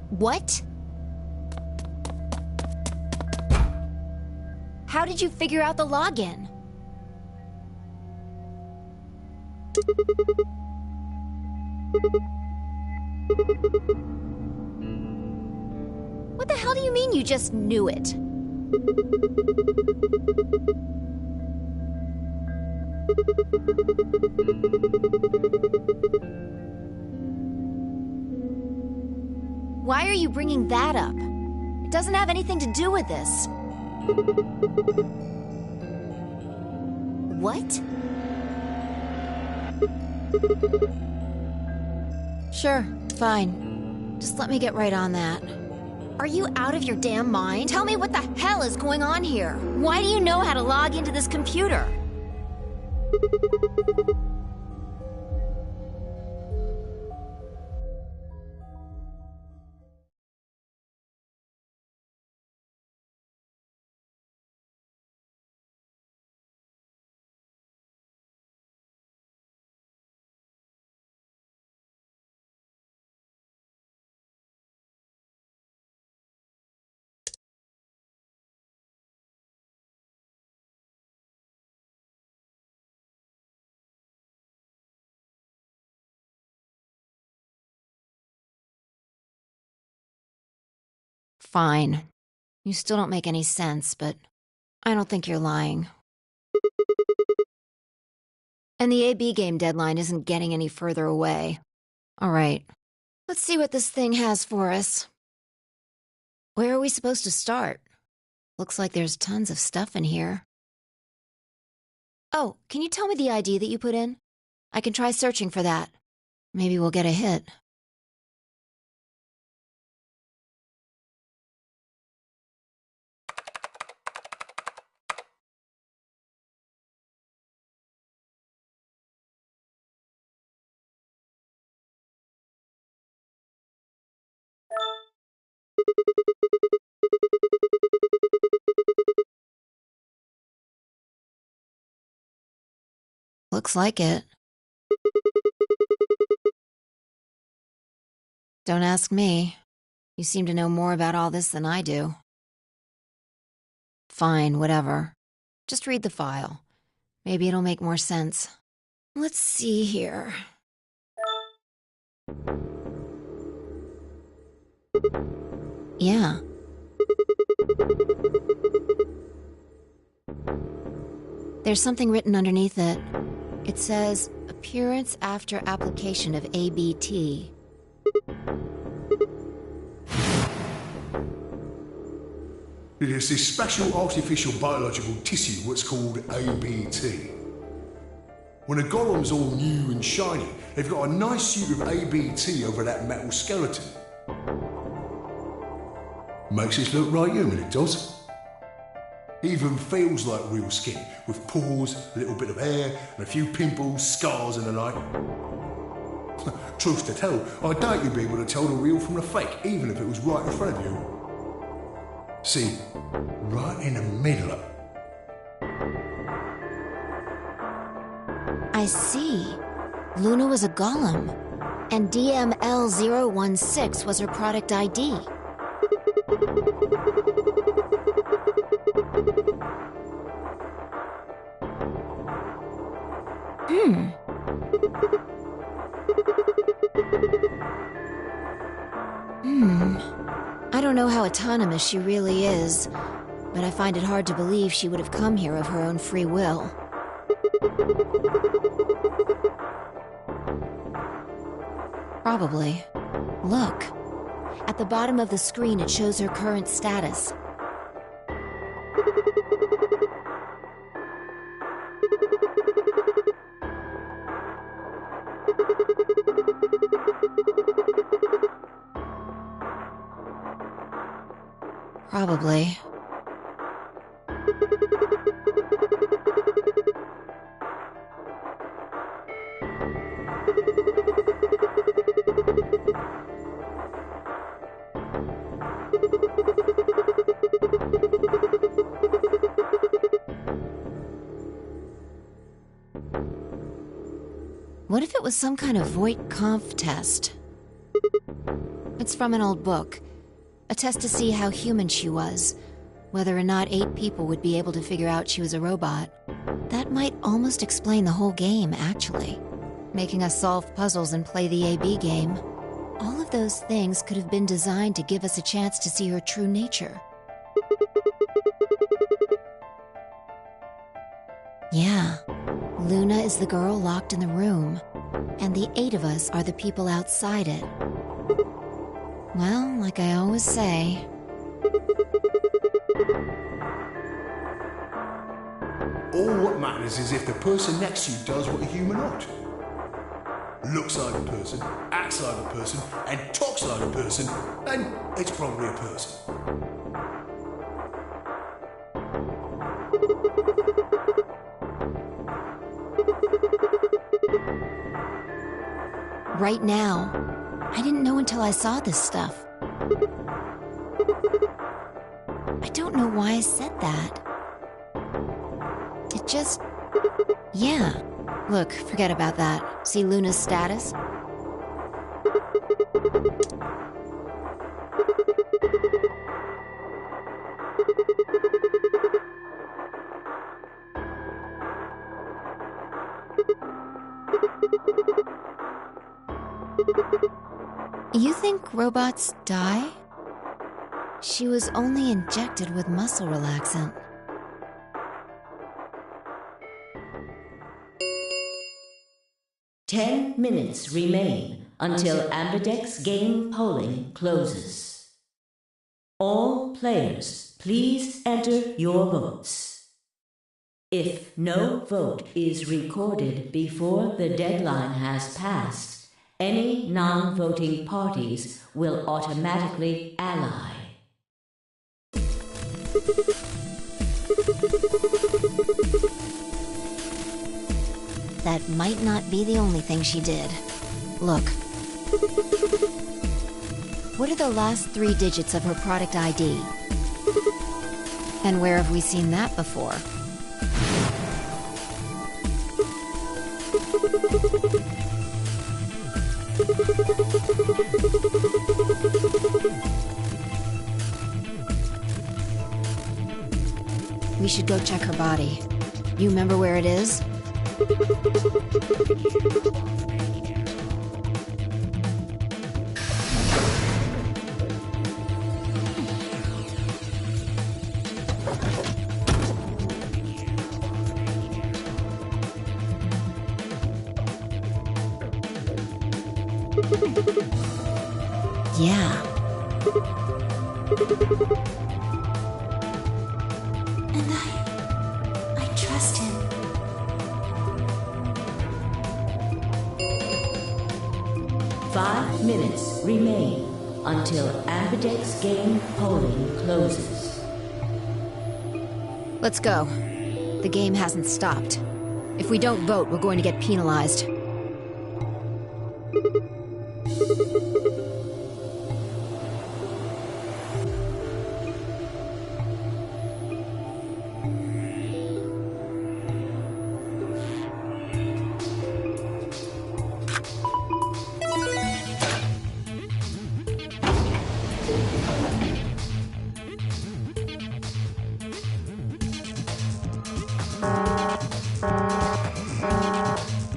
What? How did you figure out the login? What the hell do you mean you just knew it? Why are you bringing that up? It doesn't have anything to do with this. What? Sure, fine. Just let me get right on that. Are you out of your damn mind? Tell me what the hell is going on here. Why do you know how to log into this computer? Fine. You still don't make any sense, but I don't think you're lying. And the AB game deadline isn't getting any further away. All right. Let's see what this thing has for us. Where are we supposed to start? Looks like there's tons of stuff in here. Oh, can you tell me the ID that you put in? I can try searching for that. Maybe we'll get a hit. Looks like it. Don't ask me. You seem to know more about all this than I do. Fine, whatever. Just read the file. Maybe it'll make more sense. Let's see here. Yeah. There's something written underneath it. It says, appearance after application of ABT. It is this special artificial biological tissue what's called ABT. When a golem's all new and shiny, they've got a nice suit of ABT over that metal skeleton. Makes it look right human, it does. Even feels like real skin, with pores, a little bit of hair, and a few pimples, scars and the like. Truth to tell, I doubt you'd be able to tell the real from the fake, even if it was right in front of you. See, right in the middle of... I see. Luna was a golem, and DML016 was her product ID. I don't know how autonomous she really is, but I find it hard to believe she would have come here of her own free will. Probably. Look. At the bottom of the screen, it shows her current status. Probably. What if it was some kind of Voight-Kampff test? It's from an old book. A test to see how human she was. Whether or not 8 people would be able to figure out she was a robot. That might almost explain the whole game, actually. Making us solve puzzles and play the AB game. All of those things could have been designed to give us a chance to see her true nature. Yeah, Luna is the girl locked in the room, and the 8 of us are the people outside it. Well, like I always say... All what matters is if the person next to you does what a human ought. Looks like a person, acts like a person, and talks like a person, then it's probably a person. Right now, I didn't know until I saw this stuff. I don't know why I said that. It just... Yeah. Look, forget about that. See Luna's status? You think robots die? She was only injected with muscle relaxant. Ten minutes remain until Ambidex game polling closes. All players, please enter your votes. If no vote is recorded before the deadline has passed, any non-voting parties will automatically ally. That might not be the only thing she did. Look. What are the last 3 digits of her product ID? And where have we seen that before? We should go check her body. You remember where it is? Yeah. And I trust him. Five minutes remain until Ambidex game polling closes. Let's go. The game hasn't stopped. If we don't vote, we're going to get penalized.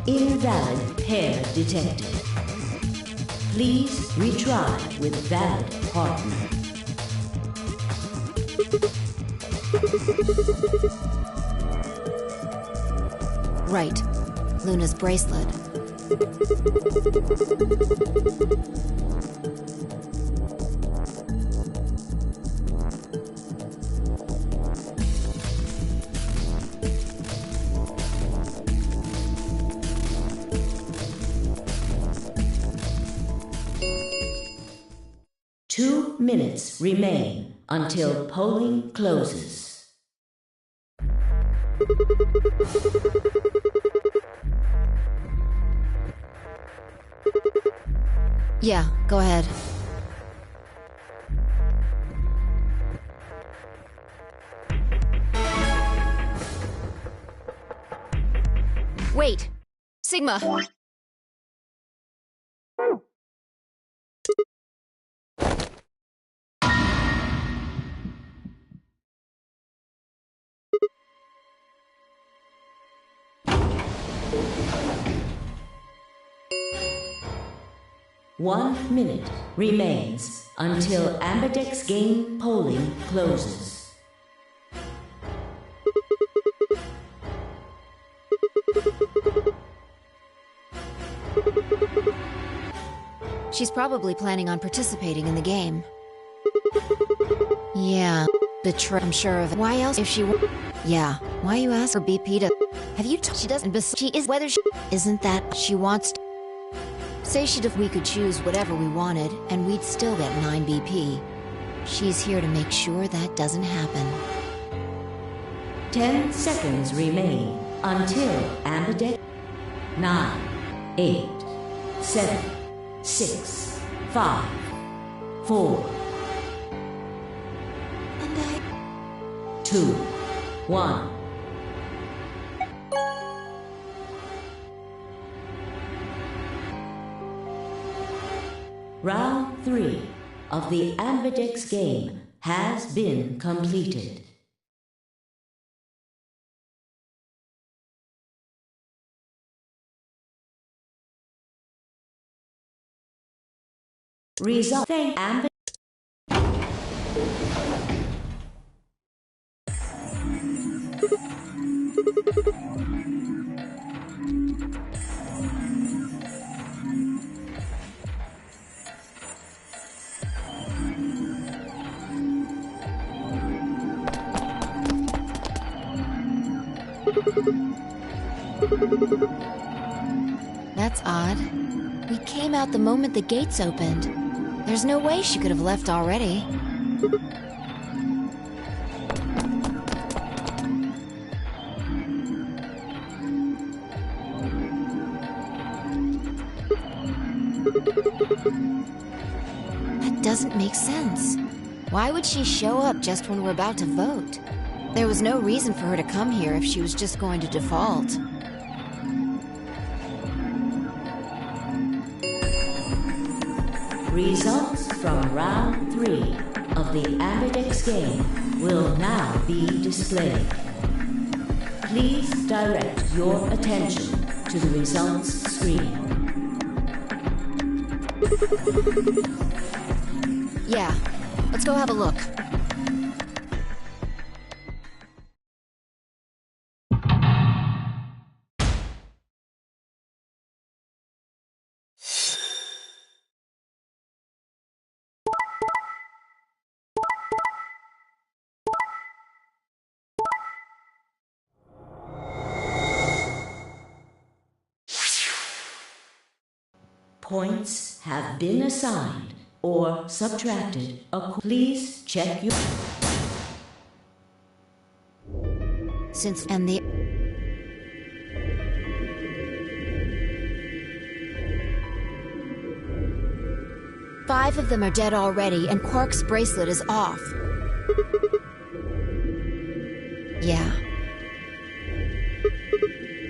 Invalid pair detected. Please retry with valid partner. Right. Luna's bracelet. Two minutes remain until polling closes. Yeah, go ahead. Wait! Sigma! 1 minute remains until Ambidex game polling closes. She's probably planning on participating in the game. Yeah, I'm sure of it. Why else if she Yeah, why you ask for BP to... Have you she doesn't she is whether she... Isn't that she wants to... Say we could choose whatever we wanted, and we'd still get 9 BP. She's here to make sure that doesn't happen. 10 seconds remain until Ambidex. 9, 8, 7, 6, 5, 4, 2, 1. Round 3 of the Ambidex game has been completed. Result. Thank Ambidex. That's odd. We came out the moment the gates opened. There's no way she could have left already. That doesn't make sense. Why would she show up just when we're about to vote? There was no reason for her to come here if she was just going to default. Results from round 3 of the Ambidex game will now be displayed. Please direct your attention to the results screen. Yeah, let's go have a look. Points have been assigned or subtracted. Please check your... And the... Five of them are dead already, and Quark's bracelet is off. Yeah.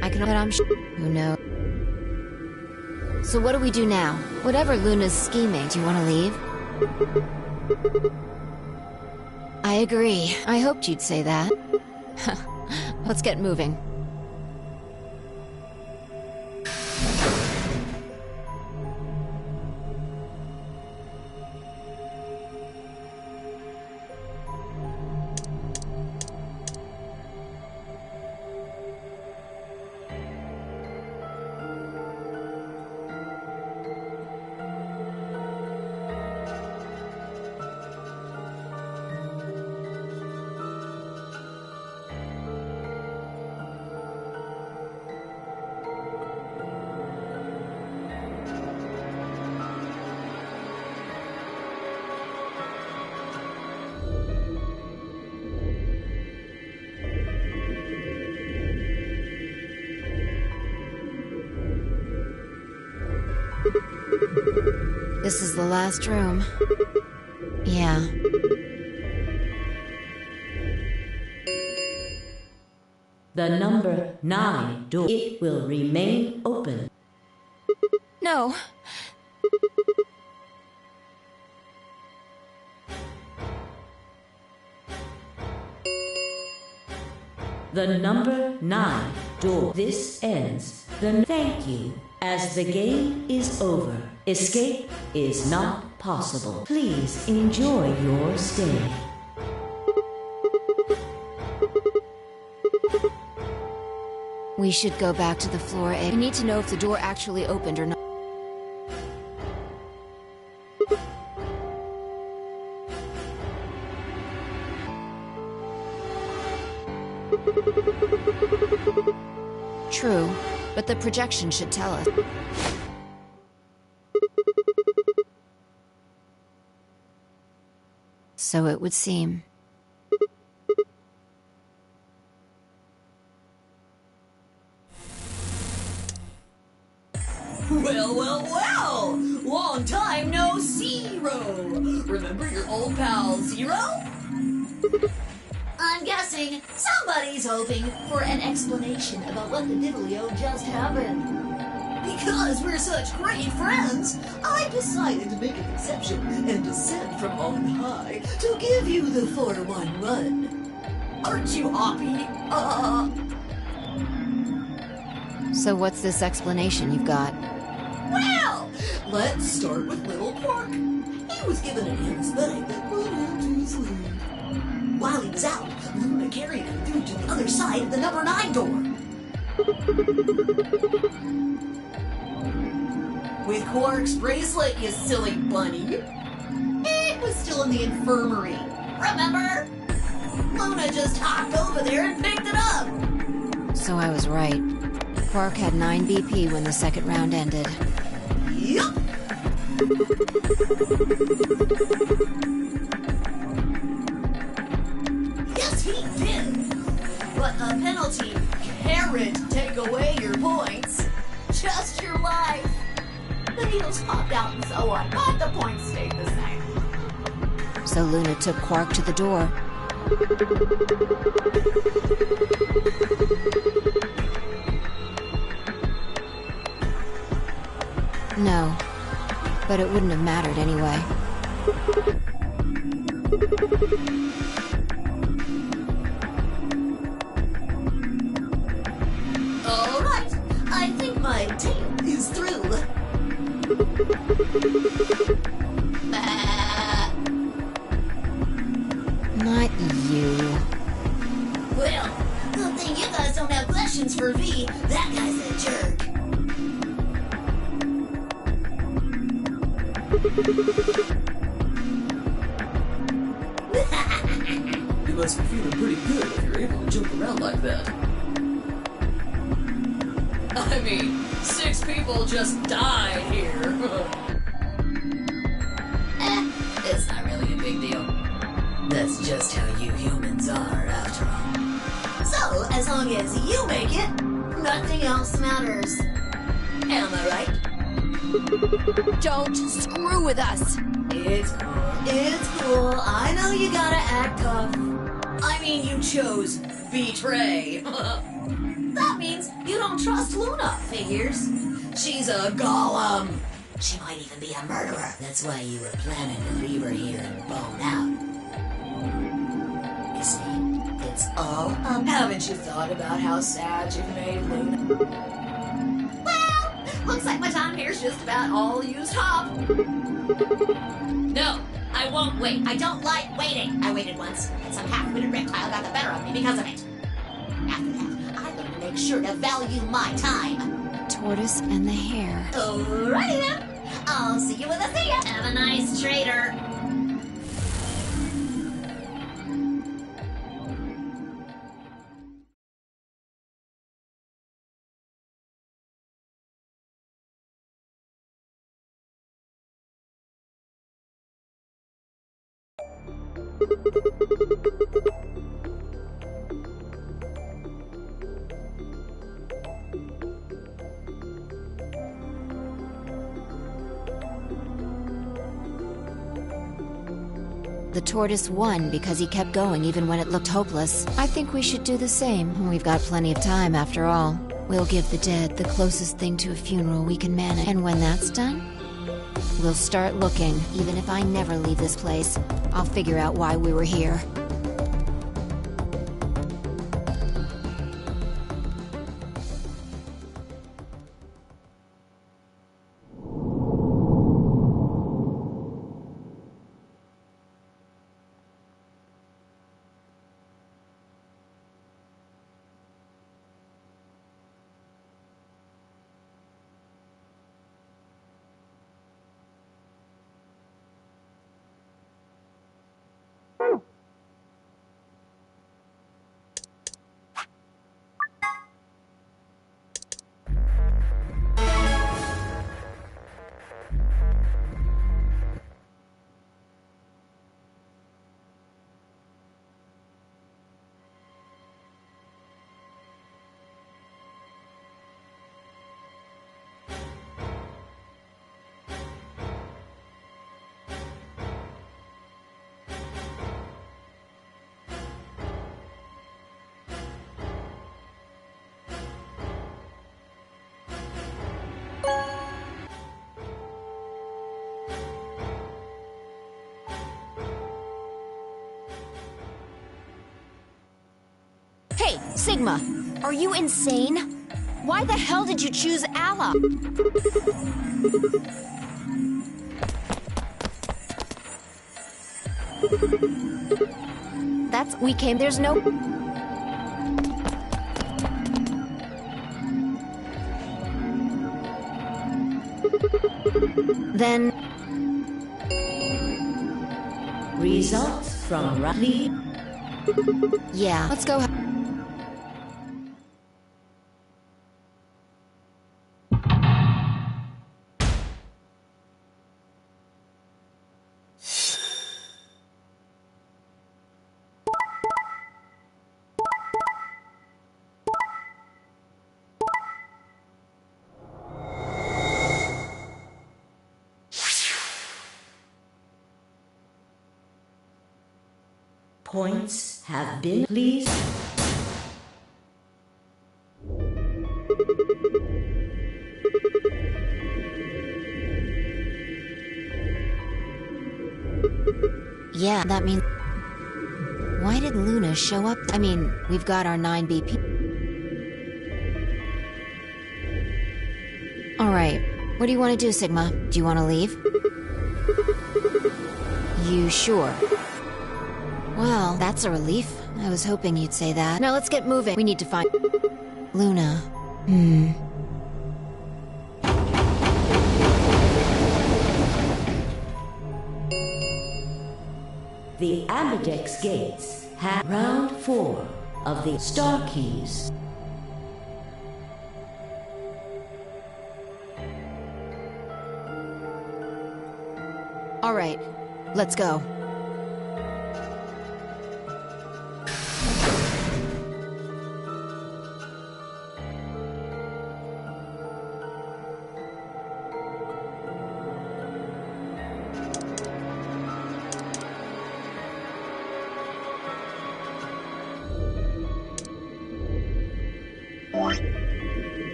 But I'm sure... Who knows? So what do we do now? Whatever Luna's scheming, do you want to leave? I agree. I hoped you'd say that. Let's get moving. This is the last room. Yeah. The number 9 door. It will remain open. No. The number 9 door. This ends the... Thank you As the game is over, escape is not possible. Please enjoy your stay. We should go back to the floor A. We need to know if the door actually opened or not. True, but the projection should tell us. So it would seem. Well! Long time no Zero! Remember your old pal Zero? I'm guessing somebody's hoping for an explanation about what the diddlio just happened. Because we're such great friends, I decided to make an exception and descend from on high to give you the 411. Aren't you happy? So what's this explanation you've got? Well, let's start with little Quark. He was given an anesthetic that put him to sleep. While he was out, Luna carried him through to the other side of the number 9 door. With Quark's bracelet, you silly bunny. It was still in the infirmary. Remember? Luna just hopped over there and picked it up. So I was right. Quark had 9 BP when the second round ended. Yup. Yes, he did. But a penalty can't take away your points. Just your life. The needles popped out and so on, but the points stayed the same. So Luna took Quark to the door. No, but it wouldn't have mattered anyway. All right, I think my tale is through. Not you. Well, good thing you guys don't have questions for V. That guy's a jerk. You must be feeling pretty good if you're able to jump around like that. I mean, 6 people just died here. It's not really a big deal. That's just how you humans are, after all. So, as long as you make it, nothing else matters. Am I right? Don't screw with us! It's cool. I know you gotta act tough. I mean, you chose betray. That means you don't trust Luna, figures. She's a golem. She might even be a murderer. That's why you were planning to leave her here and bone out. You see, it's all up. Haven't you thought about how sad you've made Luna? Well, looks like my time here's just about all used up. No, I won't wait. I don't like waiting. I waited once, and some half-witted reptile got the better of me because of it. After that, I learned to make sure to value my time. Tortoise and the hare. Alrighty then. I'll see you when I see ya. Have a nice trader. The tortoise won because he kept going even when it looked hopeless. I think we should do the same. We've got plenty of time after all. We'll give the dead the closest thing to a funeral we can manage. And when that's done, we'll start looking. Even if I never leave this place, I'll figure out why we were here. Hey, Sigma, are you insane? Why the hell did you choose Allah? There's no... Then... Results from Riley. Yeah, let's go. Points have been pleased. Yeah, that means... Why did Luna show up? I mean, we've got our 9 BP. Alright, what do you want to do, Sigma? Do you want to leave? You sure? Well, that's a relief. I was hoping you'd say that. Now let's get moving. We need to find... Luna. The Ambidex gates have round 4 of the Star Keys. Alright, let's go.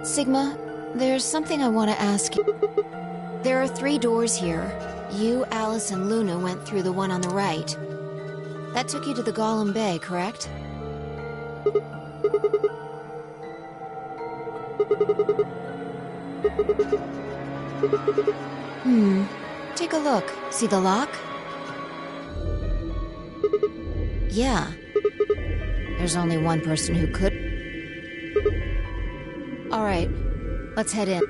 Sigma, there's something I want to ask you. There are 3 doors here. You, Alice, and Luna went through the one on the right. That took you to the Golem Bay, correct? Take a look. See the lock? Yeah. There's only one person who could. Alright, let's head in.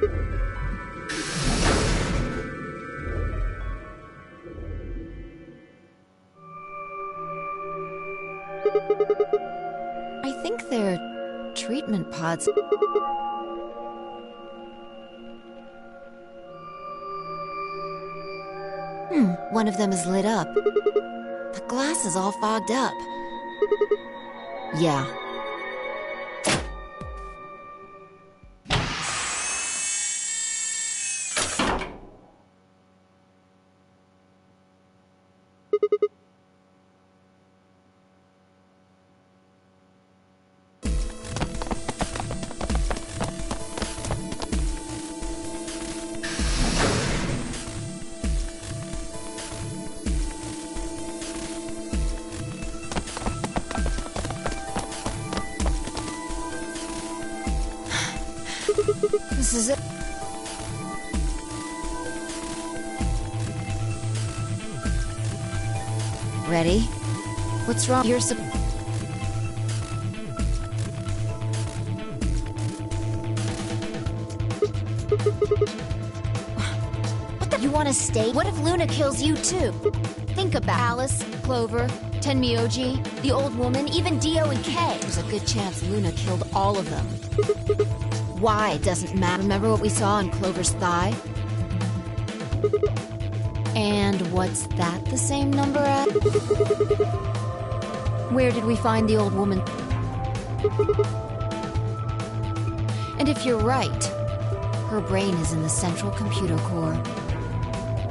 I think they're treatment pods. One of them is lit up. The glass is all fogged up. Yeah. This is it. Ready? What's wrong? You're What the? You want to stay? What if Luna kills you too? Think about Alice, Clover, Tenmyoji, the old woman, even Dio and Kay. There's a good chance Luna killed all of them. Why doesn't matter. Remember what we saw on Clover's thigh? And what's that the same number at? Where did we find the old woman? And if you're right, her brain is in the central computer core.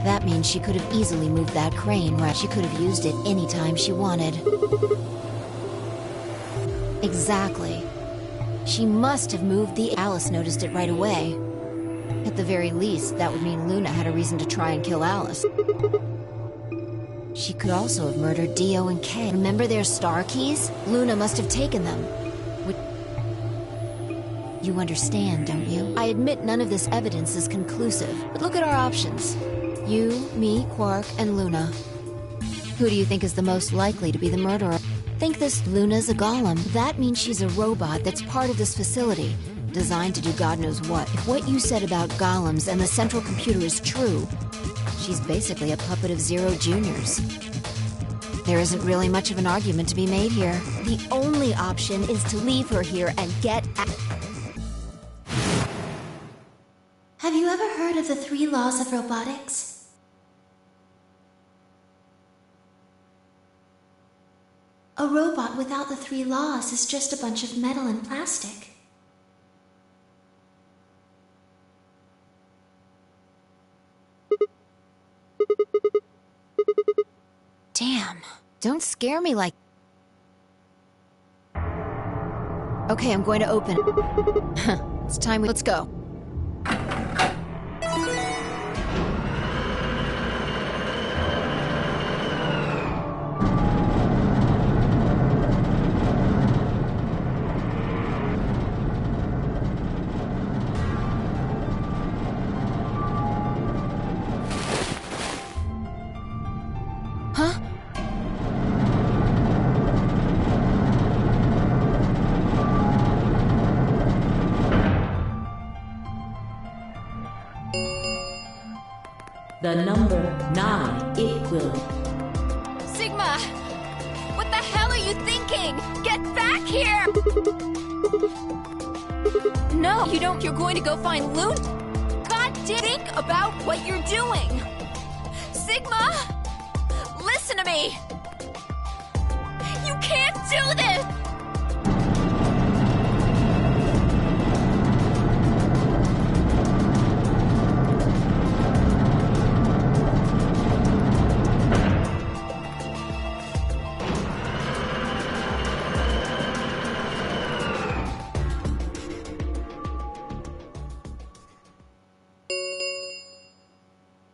That means she could have easily moved that crane, right? She could have used it anytime she wanted. Exactly. She must have moved the... Alice noticed it right away. At the very least, that would mean Luna had a reason to try and kill Alice. She could also have murdered Dio and Kay. Remember their star keys? Luna must have taken them. You understand, don't you? I admit none of this evidence is conclusive, but look at our options. You, me, Quark, and Luna. Who do you think is the most likely to be the murderer? Think this Luna's a golem. That means she's a robot that's part of this facility, designed to do God knows what. If what you said about golems and the central computer is true, she's basically a puppet of Zero Junior's. There isn't really much of an argument to be made here. The only option is to leave her here and get out. Have you ever heard of the 3 laws of robotics? A robot without the 3 laws is just a bunch of metal and plastic. Damn. Don't scare me like... Okay, I'm going to open it. It's time. Let's go. The number 9, it will... Sigma! What the hell are you thinking? Get back here! No, you don't. You're going to go find Luna? God damn, think about what you're doing! Sigma! Listen to me! You can't do this!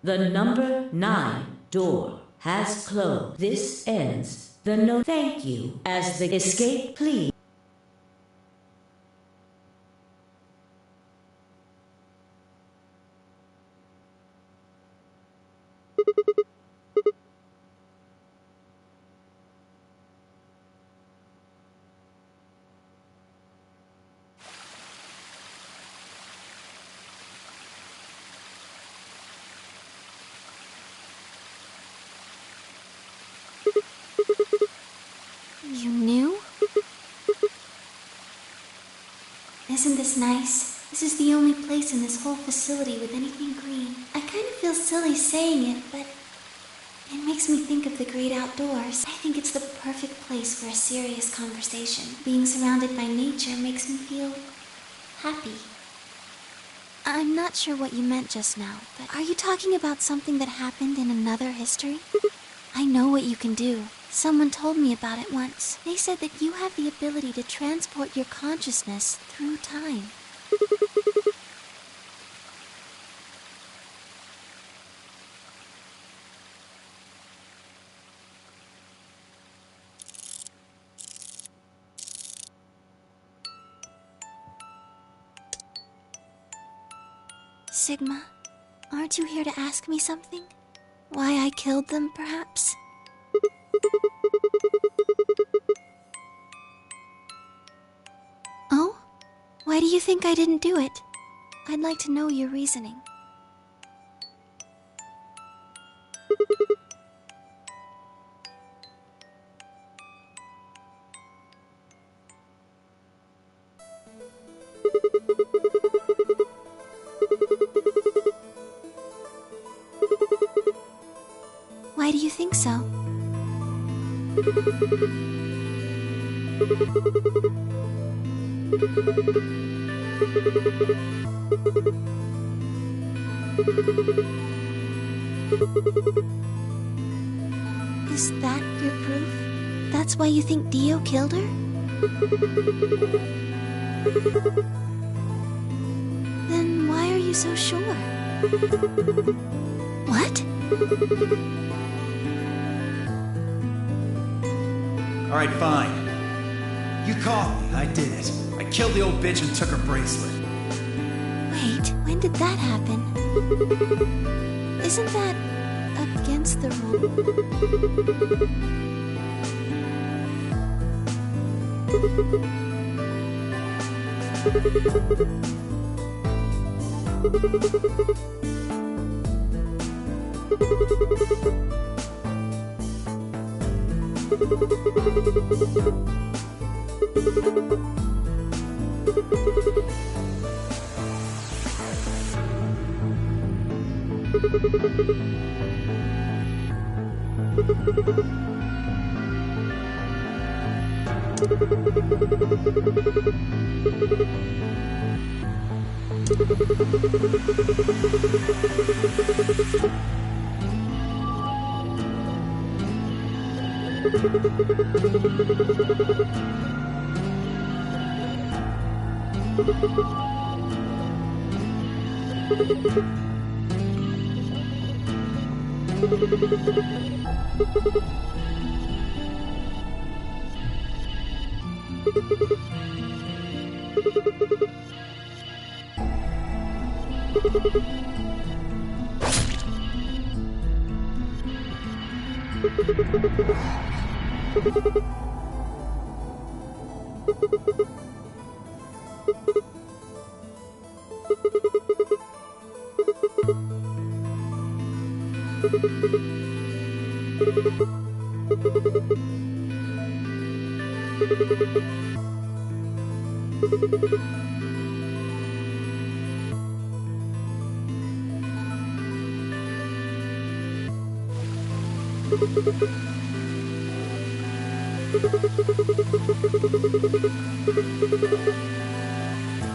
The number 9 door has closed. This ends the no thank you as the escape please. You knew? Isn't this nice? This is the only place in this whole facility with anything green. I kind of feel silly saying it, but it makes me think of the great outdoors. I think it's the perfect place for a serious conversation. Being surrounded by nature makes me feel happy. I'm not sure what you meant just now, but are you talking about something that happened in another history? I know what you can do. Someone told me about it once. They said that you have the ability to transport your consciousness through time. Sigma, aren't you here to ask me something? Why I killed them, perhaps? Oh? Why do you think I didn't do it? I'd like to know your reasoning. Why do you think so? Is that your proof? That's why you think Dio killed her? Then why are you so sure? What? Alright, fine. You caught me, I did it. I killed the old bitch and took her bracelet. Wait, when did that happen? Isn't that against the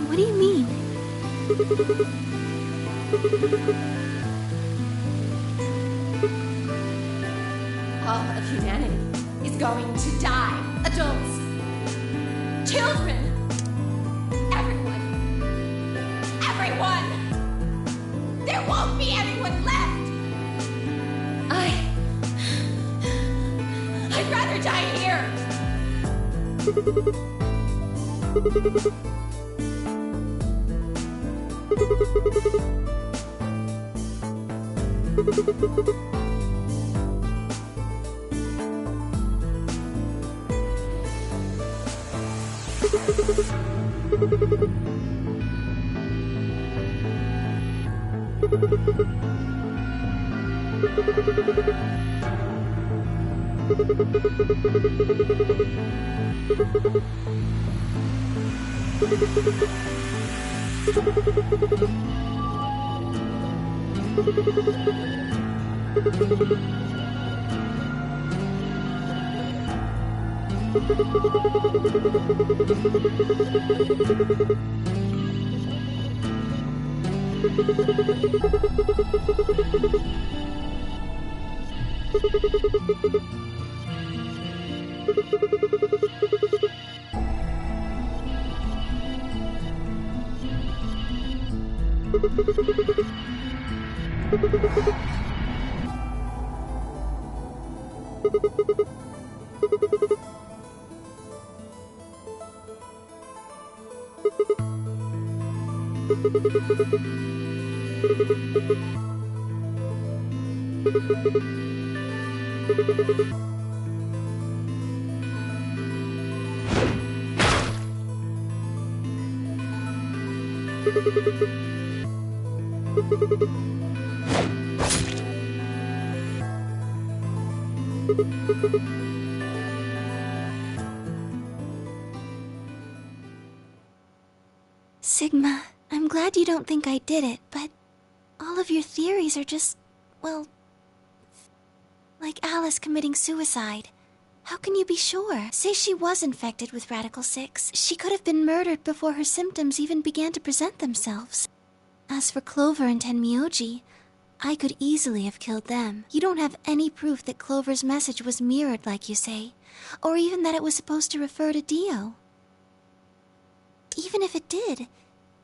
What do you mean? All of humanity is going to die. Adults, children, everyone. There won't be anyone left. I'd rather die here. Sigma, I'm glad you don't think I did it, but all of your theories are just, well, Like Alice committing suicide. How can you be sure? Say she was infected with Radical 6. She could have been murdered before her symptoms even began to present themselves. As for Clover and Tenmyoji, I could easily have killed them. You don't have any proof that Clover's message was mirrored like you say, or even that it was supposed to refer to Dio. Even if it did,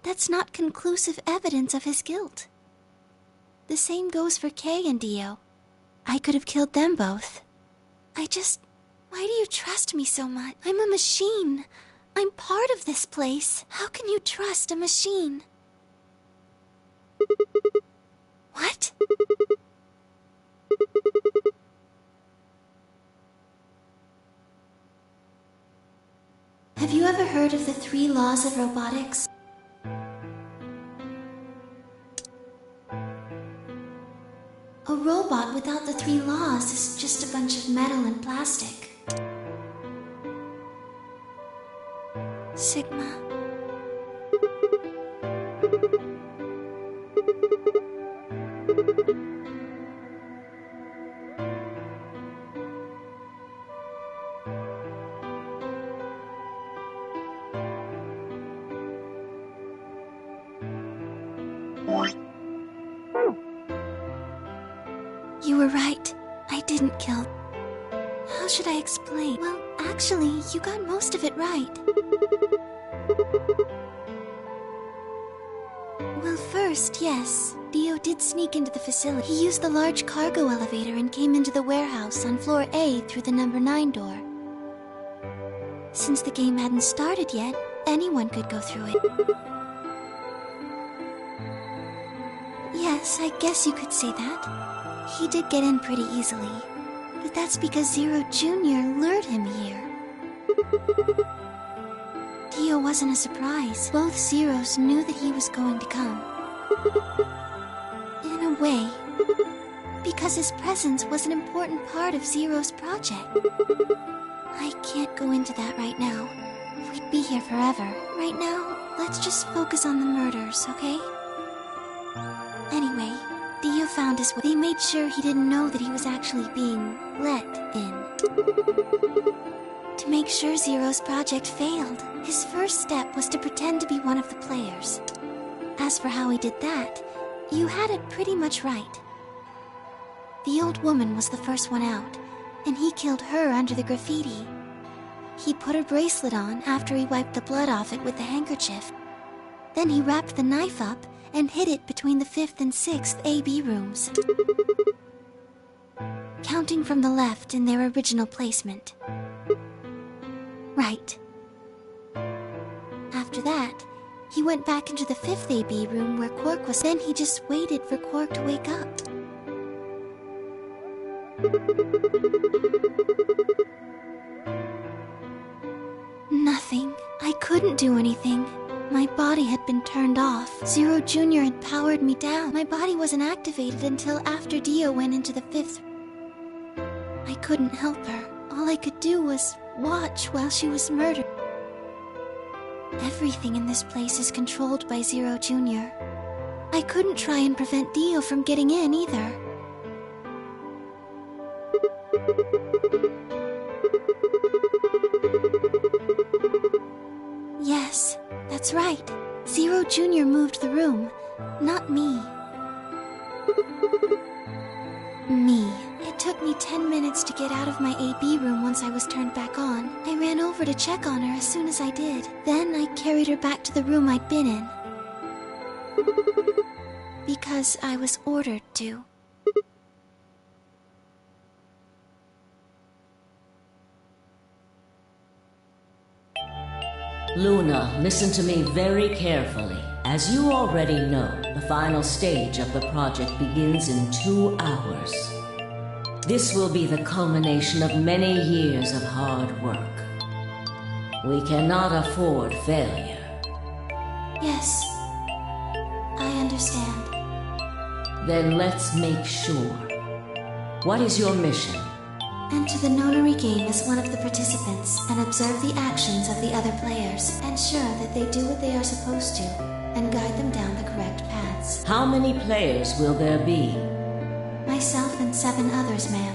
that's not conclusive evidence of his guilt. The same goes for Kay and Dio. I could have killed them both. Why do you trust me so much? I'm a machine. I'm part of this place. How can you trust a machine? What? Have you ever heard of the 3 laws of robotics? A robot without the 3 laws is just a bunch of metal and plastic. Sigma. You were right. I didn't kill. How should I explain? Well, actually, you got most of it right. Well, first, yes. Dio did sneak into the facility. He used the large cargo elevator and came into the warehouse on floor A through the number 9 door. Since the game hadn't started yet, anyone could go through it. Yes, I guess you could say that. He did get in pretty easily, but that's because Zero Jr. lured him here. Dio wasn't a surprise. Both Zeros knew that he was going to come. In a way, because his presence was an important part of Zero's project. I can't go into that right now. We'd be here forever. Right now, let's just focus on the murders, okay? Anyway, Dio found his way. They made sure he didn't know that he was actually being let in. To make sure Zero's project failed, his first step was to pretend to be one of the players. As for how he did that, you had it pretty much right. The old woman was the first one out, and he killed her under the graffiti. He put her bracelet on after he wiped the blood off it with the handkerchief. Then he wrapped the knife up and hid it between the 5th and 6th AB rooms, counting from the left in their original placement. Right. After that, he went back into the 5th AB room where Quark was. Then he just waited for Quark to wake up. Nothing. I couldn't do anything. My body had been turned off. Zero Jr. had powered me down. My body wasn't activated until after Dio went into the 5th. I couldn't help her. All I could do was watch while she was murdered. Everything in this place is controlled by Zero Jr. I couldn't try and prevent Dio from getting in either. Yes, that's right. Zero Jr. moved the room, not me. It took me 10 minutes to get out of my AB room once I was turned back on. I ran over to check on her as soon as I did. Then I carried her back to the room I'd been in. Because I was ordered to. Luna, listen to me very carefully. As you already know, the final stage of the project begins in 2 hours. This will be the culmination of many years of hard work. We cannot afford failure. Yes, I understand. Then let's make sure. What is your mission? Enter the Nonary game as one of the participants and observe the actions of the other players. Ensure that they do what they are supposed to and guide them down the correct paths. How many players will there be? Myself and 7 others, ma'am.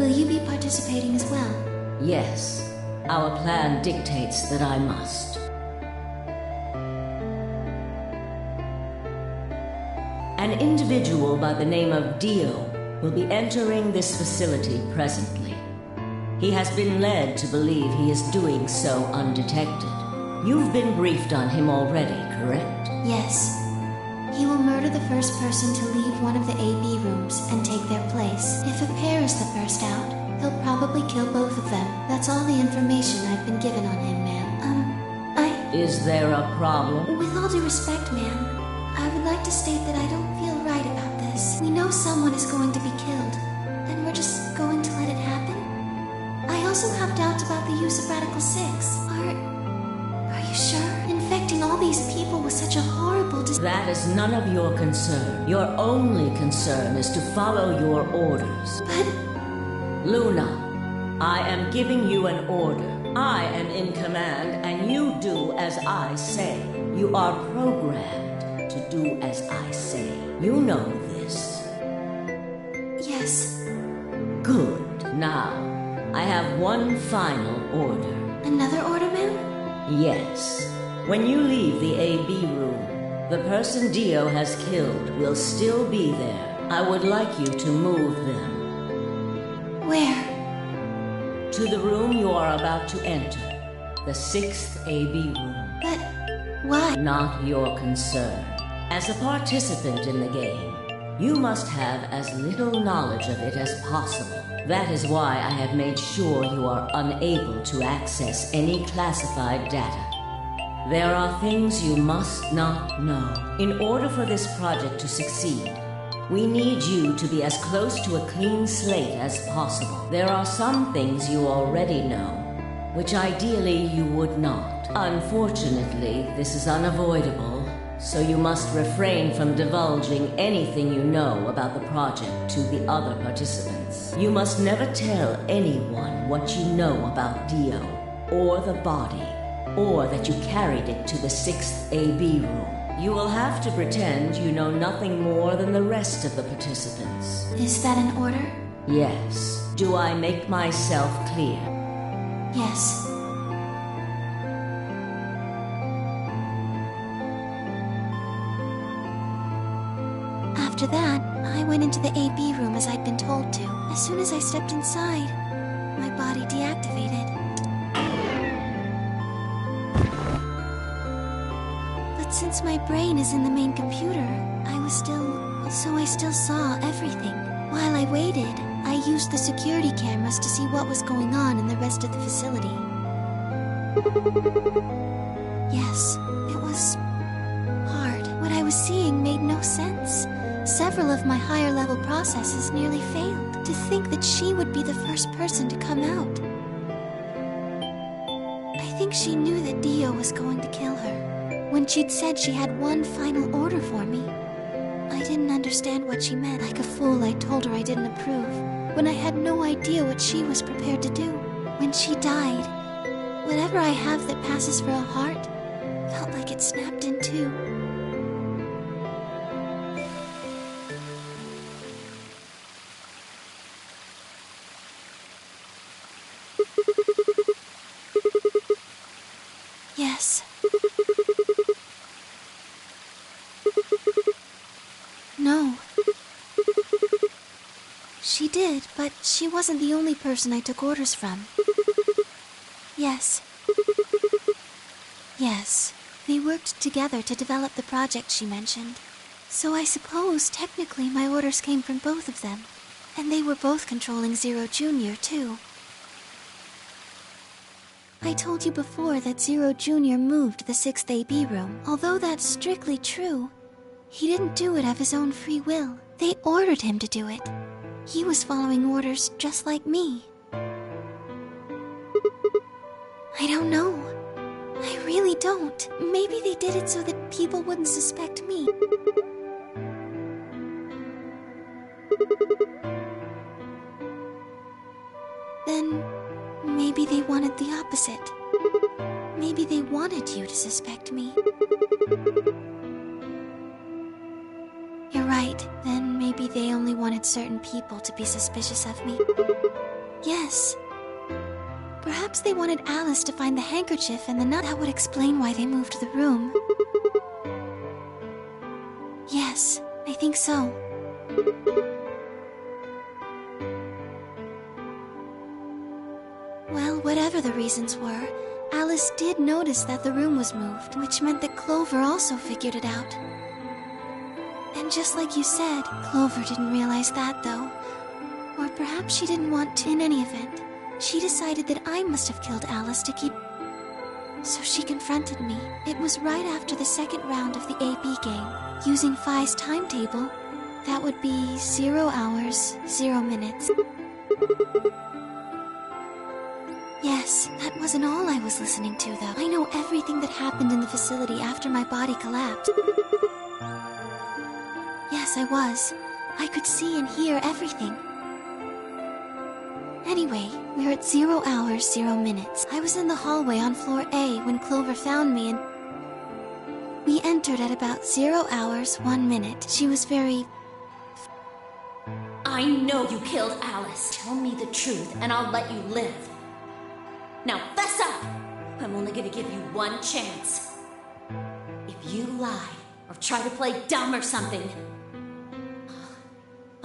Will you be participating as well? Yes. Our plan dictates that I must. An individual by the name of Dio will be entering this facility presently. He has been led to believe he is doing so undetected. You've been briefed on him already, correct? Yes. He will murder the first person to leave one of the AB rooms and take their place. If a pair is the first out, he'll probably kill both of them. That's all the information I've been given on him, ma'am. Is there a problem? With all due respect, ma'am, I would like to state that I don't feel right about this. We know someone is going to be killed, and we're just going to let it happen? I also have doubts about the use of Radical 6. Are you sure? Infecting all these people with such a horrible disease. That is none of your concern. Your only concern is to follow your orders. But... Luna, I am giving you an order. I am in command, and you do as I say. You are programmed to do as I say. You know this. Yes. Good. Now, I have one final order. Another order, ma'am? Yes. When you leave the AB room, the person Dio has killed will still be there. I would like you to move them. Where? To the room you are about to enter. The 6th AB room. But why? Not your concern. As a participant in the game, you must have as little knowledge of it as possible. That is why I have made sure you are unable to access any classified data. There are things you must not know. In order for this project to succeed, we need you to be as close to a clean slate as possible. There are some things you already know, which ideally you would not. Unfortunately, this is unavoidable, so you must refrain from divulging anything you know about the project to the other participants. You must never tell anyone what you know about Dio, or the body, or that you carried it to the 6th AB room. You will have to pretend you know nothing more than the rest of the participants. Is that an order? Yes. Do I make myself clear? Yes. After that, I went into the AB room as I'd been told to. As soon as I stepped inside, my body deactivated. But since my brain is in the main computer, I still saw everything. While I waited, I used the security cameras to see what was going on in the rest of the facility. Yes, it was hard. What I was seeing made no sense. Several of my higher level processes nearly failed. To think that she would be the first person to come out. I think she knew that Dio was going to kill her. When she'd said she had one final order for me, I didn't understand what she meant. Like a fool, I told her I didn't approve, when I had no idea what she was prepared to do. When she died, whatever I have that passes for a heart felt like it snapped in two. Yes. No. She did, but she wasn't the only person I took orders from. Yes. Yes. They worked together to develop the project she mentioned. So I suppose, technically, my orders came from both of them. And they were both controlling Zero Jr., too. I told you before that Zero Jr. moved the 6th AB room. Although that's strictly true, he didn't do it of his own free will. They ordered him to do it. He was following orders just like me. I don't know. I really don't. Maybe they did it so that people wouldn't suspect me. Then, maybe they wanted the opposite. Maybe they wanted you to suspect me. You're right. right. Then maybe they only wanted certain people to be suspicious of me. Yes. Perhaps they wanted Alice to find the handkerchief and the nut. That would explain why they moved the room. Yes, I think so. Well, whatever the reasons were, Alice did notice that the room was moved, which meant that Clover also figured it out. And just like you said, Clover didn't realize that, though. Or perhaps she didn't want to. In any event, she decided that I must have killed Alice to keep... So she confronted me. It was right after the second round of the AB game. Using Phi's timetable, that would be 0 hours, 0 minutes. Yes, that wasn't all I was listening to, though. I know everything that happened in the facility after my body collapsed. Yes, I was. I could see and hear everything. Anyway, we're at 0 hours, 0 minutes. I was in the hallway on floor A when Clover found me, and we entered at about 0 hours, 1 minute. She was very... I know you killed Alice. Tell me the truth, and I'll let you live. Now fess up! I'm only gonna give you one chance. If you lie, or try to play dumb or something,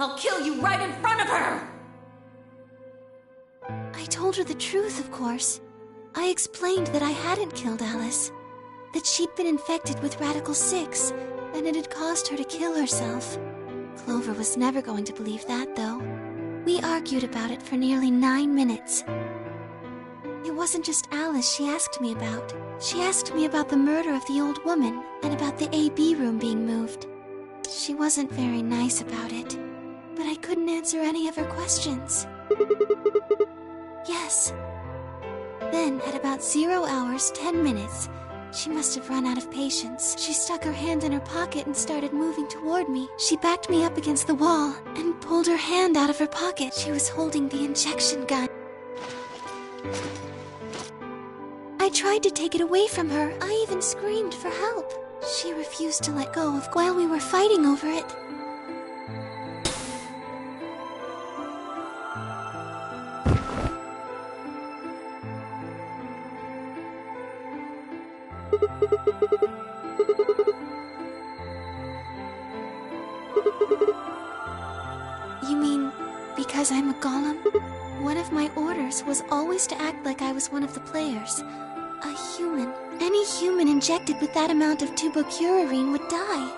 I'll kill you right in front of her! I told her the truth, of course. I explained that I hadn't killed Alice, that she'd been infected with Radical 6, and it had caused her to kill herself. Clover was never going to believe that, though. We argued about it for nearly 9 minutes. It wasn't just Alice she asked me about. She asked me about the murder of the old woman, and about the AB room being moved. She wasn't very nice about it, but I couldn't answer any of her questions. Yes. Then, at about 0 hours, 10 minutes, she must have run out of patience. She stuck her hand in her pocket and started moving toward me. She backed me up against the wall and pulled her hand out of her pocket. She was holding the injection gun. I tried to take it away from her. I even screamed for help. She refused to let go of while we were fighting over it. You mean because I'm a golem? One of my orders was always to act like I was one of the players. A human. Any human injected with that amount of tubocurarine would die.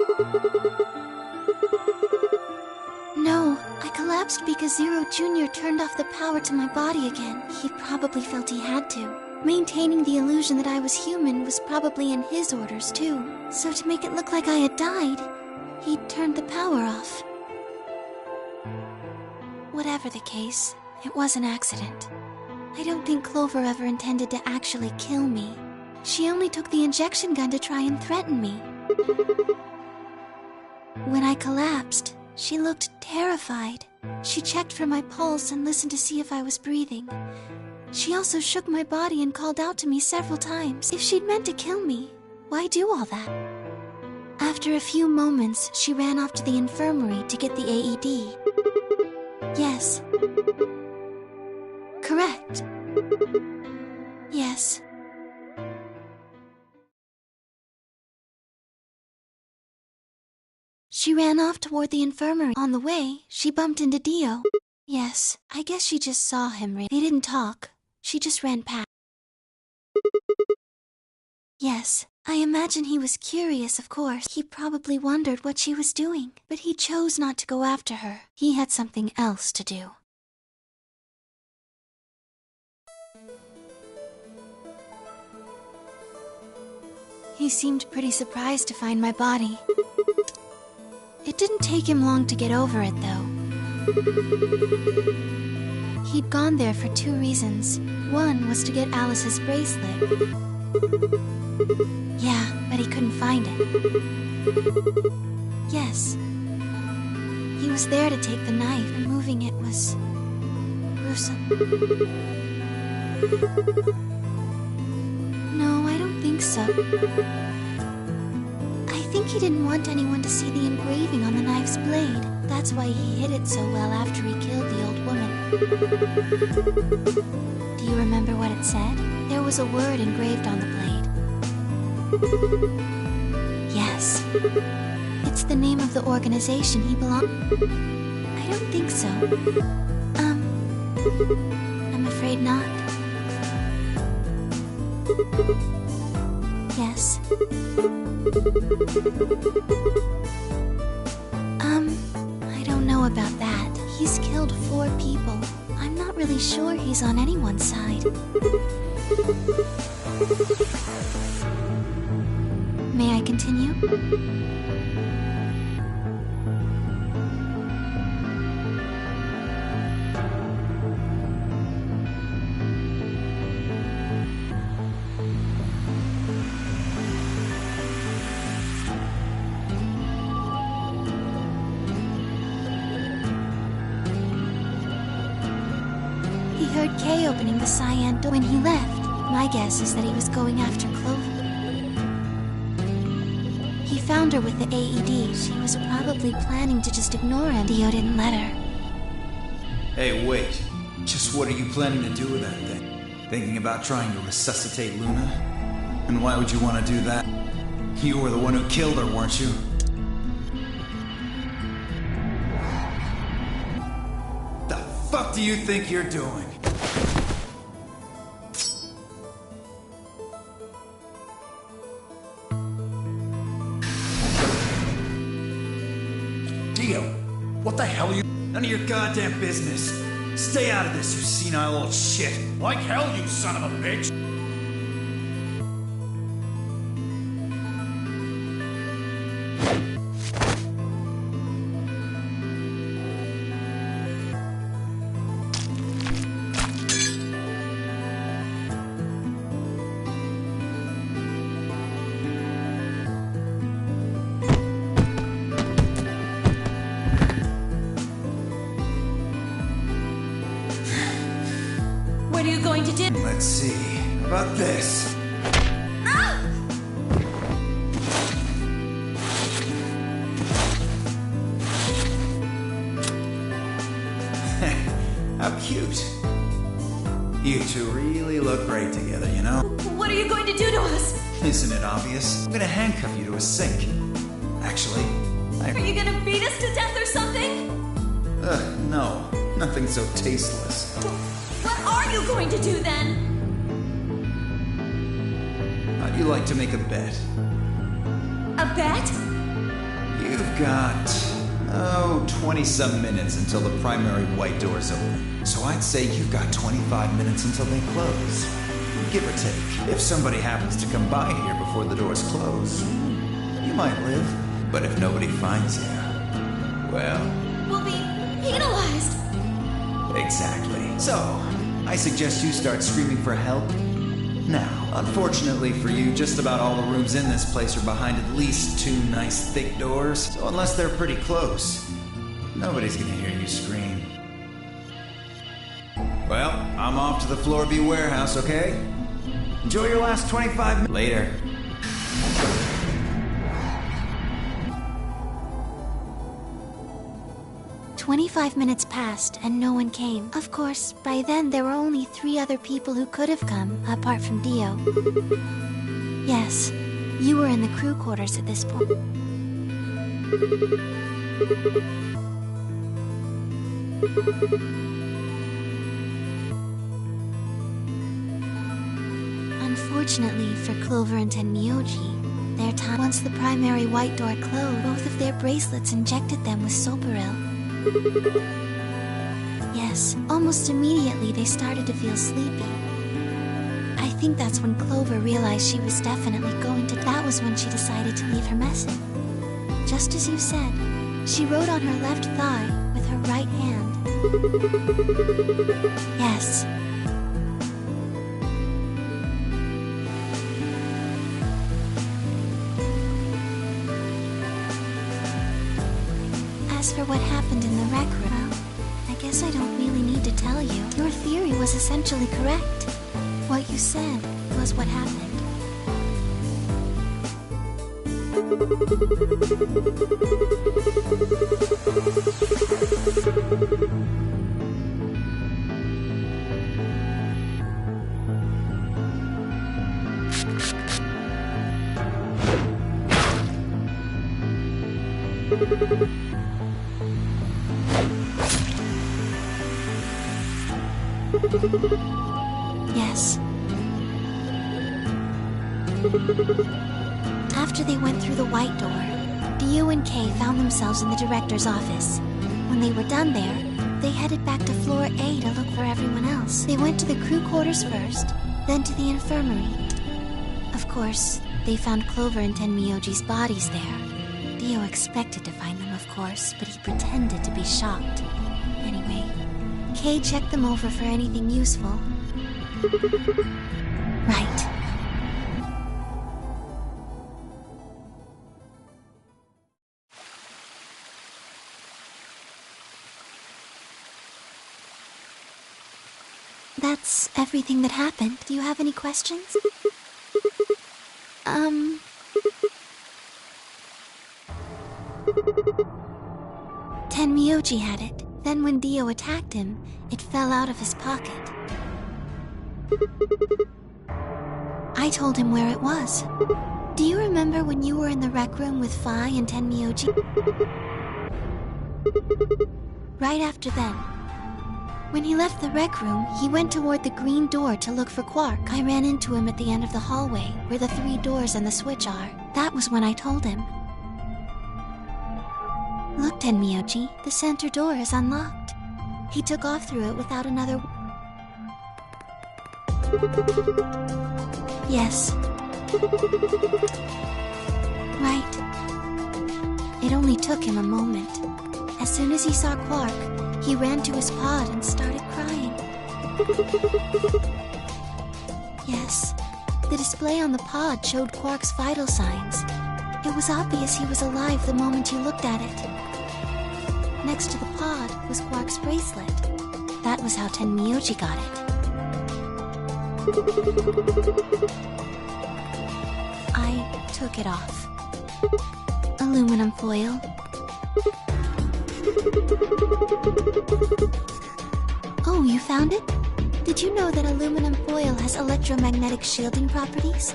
No, I collapsed because Zero Jr. turned off the power to my body again. He probably felt he had to. Maintaining the illusion that I was human was probably in his orders, too. So to make it look like I had died, he turned the power off. Whatever the case, it was an accident. I don't think Clover ever intended to actually kill me. She only took the injection gun to try and threaten me. When I collapsed, she looked terrified. She checked for my pulse and listened to see if I was breathing. She also shook my body and called out to me several times. If she'd meant to kill me, why do all that? After a few moments, she ran off to the infirmary to get the AED. Yes. Correct. Yes. She ran off toward the infirmary. On the way, she bumped into Dio. Yes, I guess she just saw him. They didn't talk. She just ran past. Yes, I imagine he was curious, of course. He probably wondered what she was doing, but he chose not to go after her. He had something else to do. He seemed pretty surprised to find my body. It didn't take him long to get over it, though. He'd gone there for 2 reasons. One was to get Alice's bracelet. Yeah, but he couldn't find it. Yes. He was there to take the knife, and moving it was... gruesome. No, I don't think so. I think he didn't want anyone to see the engraving on the knife's blade. That's why he hid it so well after he killed the old woman. Do you remember what it said? There was a word engraved on the blade. Yes. It's the name of the organization he belonged. I don't think so. I'm afraid not. Yes. I don't know about that. He's killed 4 people. I'm not really sure he's on anyone's side. May I continue? He heard Kay opening the cyan door when he left. My guess is that he was going after Clover. He found her with the AED. She was probably planning to just ignore him. Dio didn't let her. Hey, wait. Just what are you planning to do with that thing? Thinking about trying to resuscitate Luna? And why would you want to do that? You were the one who killed her, weren't you? The fuck do you think you're doing? Dio, what the hell are you... None of your goddamn business. Stay out of this, you senile old shit. Like hell, you son of a bitch! What are you going to do? Let's see. How about this? How cute. You two really look great together, you know? What are you going to do to us? Isn't it obvious? I'm gonna handcuff you to a sink. Actually, Are you gonna beat us to death or something? No. Nothing so tasteless. What are you going to do then? How'd you like to make a bet? A bet? You've got, 20-some minutes until the primary white doors open. So I'd say you've got 25 minutes until they close. Give or take. If somebody happens to come by here before the doors close, you might live. But if nobody finds you, well... We'll be penalized. Exactly. So, I suggest you start screaming for help now. Unfortunately for you, just about all the rooms in this place are behind at least 2 nice thick doors, so unless they're pretty close, nobody's gonna hear you scream. Well, I'm off to the Floor B warehouse, okay? Enjoy your last 25 minutes. Later. 25 minutes passed and no one came. Of course, by then there were only 3 other people who could have come, apart from Dio. Yes, you were in the crew quarters at this point. Unfortunately for Cloverant and Miyoji, their time once the primary white door closed, both of their bracelets injected them with Soparil. Yes, almost immediately they started to feel sleepy. I think that's when Clover realized she was definitely going to. That was when she decided to leave her message. Just as you said, she wrote on her left thigh with her right hand. Yes. As for what happened in the rec room, I guess I don't really need to tell you. Your theory was essentially correct. What you said was what happened. Yes. After they went through the white door, Dio and Kay found themselves in the director's office. When they were done there, they headed back to floor A to look for everyone else. They went to the crew quarters first, then to the infirmary. Of course, they found Clover and Tenmyoji's bodies there. Dio expected to find them, of course, but he pretended to be shocked. Anyway, Kay checked them over for anything useful. Right. That's everything that happened. Do you have any questions? Tenmyoji had it. Then when Dio attacked him, it fell out of his pocket. I told him where it was. Do you remember when you were in the rec room with Phi and Tenmyoji? Right after then. When he left the rec room, he went toward the green door to look for Quark. I ran into him at the end of the hallway, where the 3 doors and the switch are. That was when I told him. Look, Tenmyoji, the center door is unlocked. He took off through it without another... Yes. Right. It only took him a moment. As soon as he saw Quark, he ran to his pod and started crying. Yes. The display on the pod showed Quark's vital signs. It was obvious he was alive the moment you looked at it. Next to the pod was Quark's bracelet. That was how Tenmyoji got it. I took it off. Aluminum foil. Oh, you found it? Did you know that aluminum foil has electromagnetic shielding properties?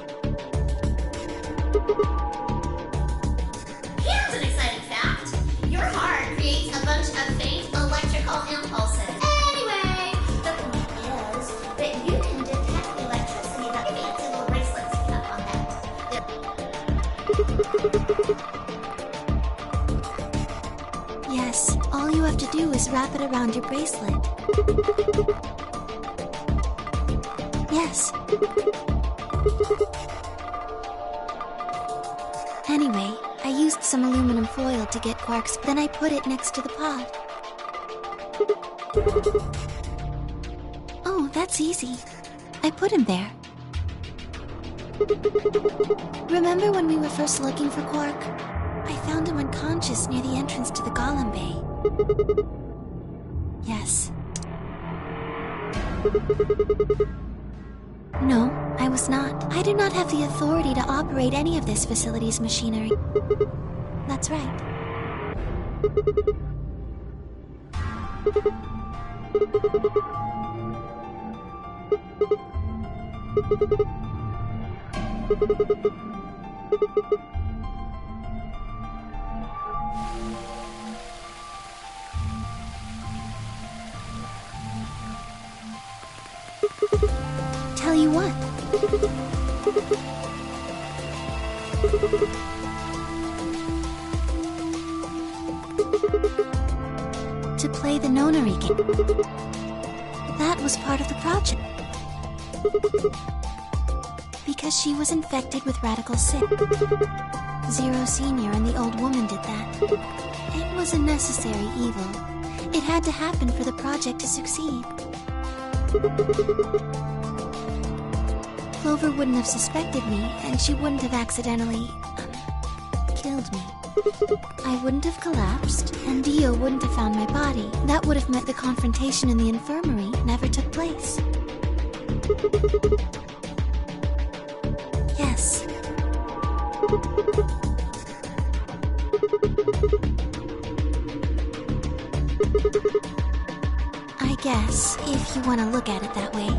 Here's an exciting fact. Your heart creates a bunch of faint electrical impulses. Anyway, the point is that you can detect the electricity that fancy little bracelets pick up on that. Yes, all you have to do is wrap it around your bracelet. Yes. Anyway, I used some aluminum foil to get Quark's, then I put it next to the pod. Oh, that's easy. I put him there. Remember when we were first looking for Quark? I found him unconscious near the entrance to the Golem Bay. Yes. No, I was not. I do not have the authority to operate any of this facility's machinery. That's right. Tell you what. To play the Nonary game. That was part of the project. Because she was infected with Radical 6. Zero Senior and the old woman did that. It was a necessary evil. It had to happen for the project to succeed. Clover wouldn't have suspected me, and she wouldn't have accidentally... killed me. I wouldn't have collapsed, and Dio wouldn't have found my body. That would have meant the confrontation in the infirmary never took place. Yes. I guess, if you want to look at it that way.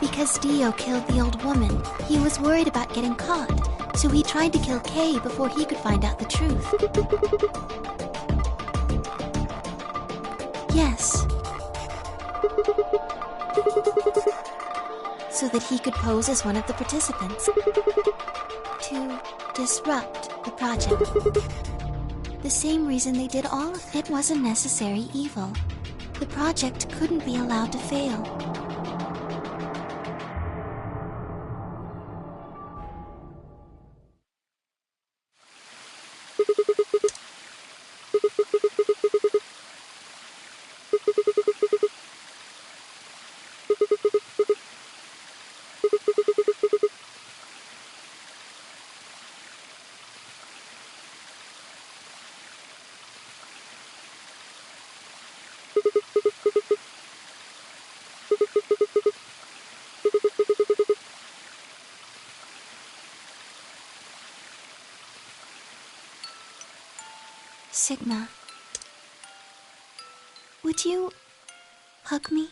Because because Dio killed the old woman, he was worried about getting caught, so he tried to kill Kay before he could find out the truth. Yes. So that he could pose as one of the participants. To disrupt the project. The same reason they did all of it was a necessary evil. The project couldn't be allowed to fail. Sigma, would you hug me?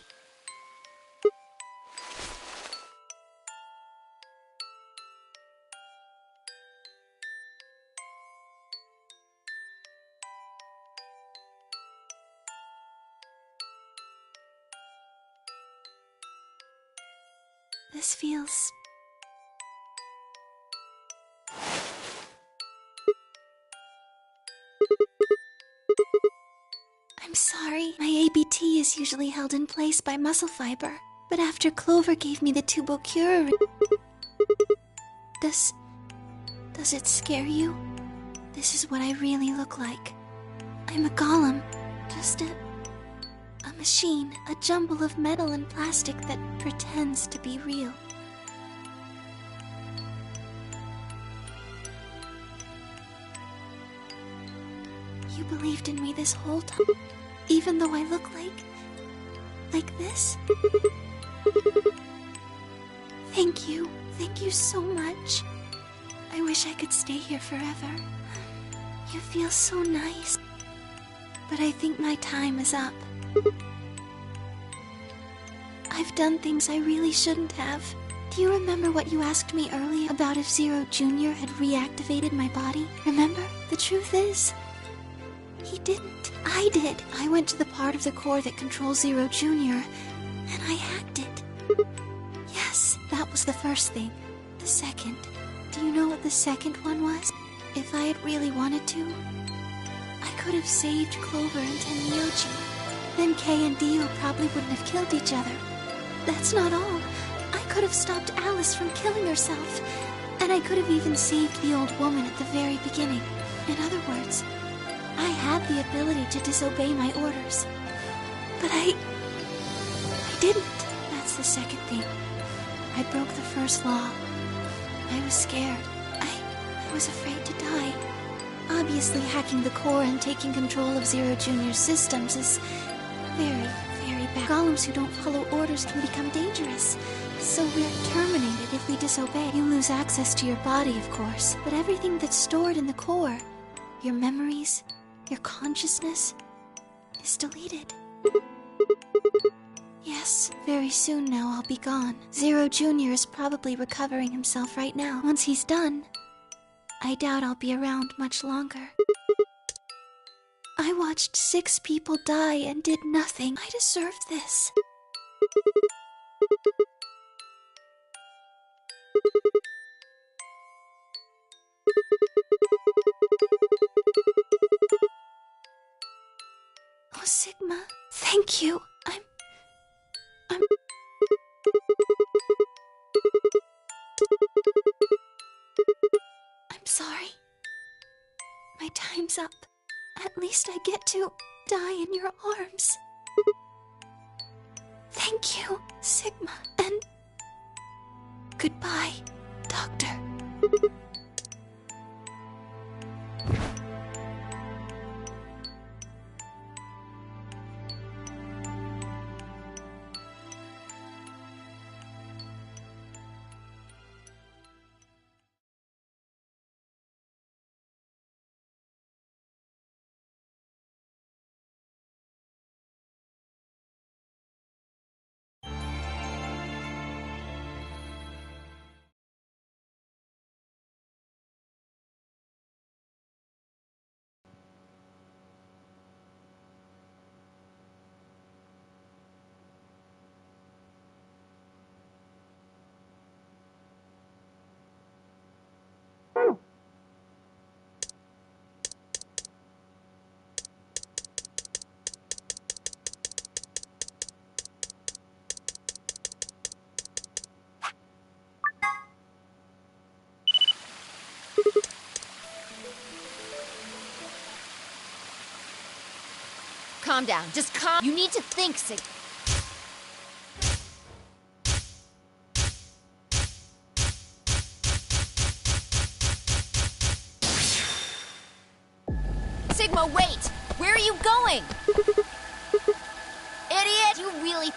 This feels... I'm sorry. My ABT is usually held in place by muscle fiber, but after Clover gave me the tubocure... Does it scare you? This is what I really look like. I'm a golem. Just a machine. A jumble of metal and plastic that pretends to be real. You believed in me this whole time, even though I look like this? Thank you. Thank you so much. I wish I could stay here forever. You feel so nice. But I think my time is up. I've done things I really shouldn't have. Do you remember what you asked me earlier about if Zero Jr. had reactivated my body? Remember? The truth is, he didn't. I did. I went to the part of the core that controls Zero Jr., and I hacked it. Yes, that was the first thing. The second. Do you know what the second one was? If I had really wanted to, I could have saved Clover and Tenmyoji. Then Kay and Dio probably wouldn't have killed each other. That's not all. I could have stopped Alice from killing herself. And I could have even saved the old woman at the very beginning. In other words, I had the ability to disobey my orders. But I didn't. That's the second thing. I broke the first law. I was scared. I was afraid to die. Obviously, hacking the core and taking control of Zero Jr.'s systems is very, very bad. Golems who don't follow orders can become dangerous. So we're terminated if we disobey. You lose access to your body, of course. But everything that's stored in the core, your memories, your consciousness, is deleted. Yes, very soon now I'll be gone. Zero Jr. is probably recovering himself right now. Once he's done, I doubt I'll be around much longer. I watched 6 people die and did nothing. I deserved this. Oh, Sigma, thank you. I'm sorry. My time's up. At least I get to die in your arms. Thank you, Sigma, and goodbye, Doctor. calm down. Just calm. You need to think, Sig. Sigma, wait! Where are you going? Idiot! You really...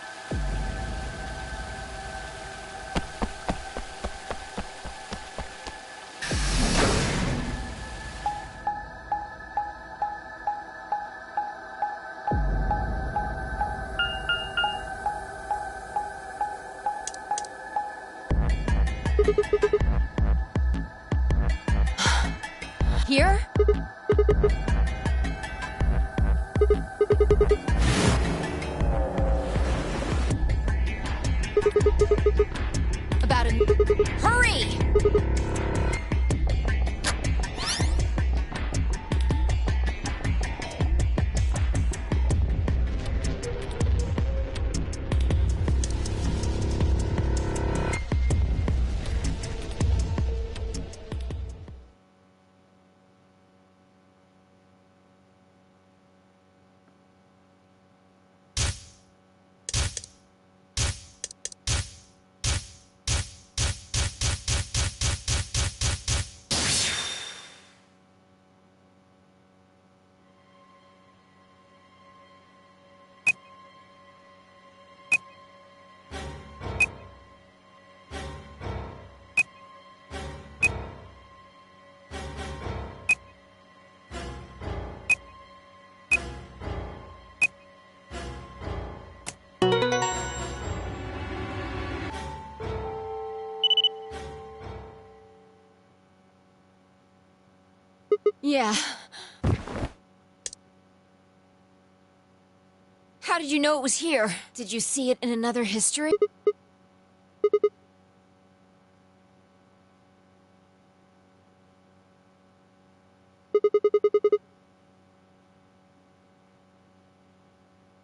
Here? Hurry! Yeah. How did you know it was here? Did you see it in another history?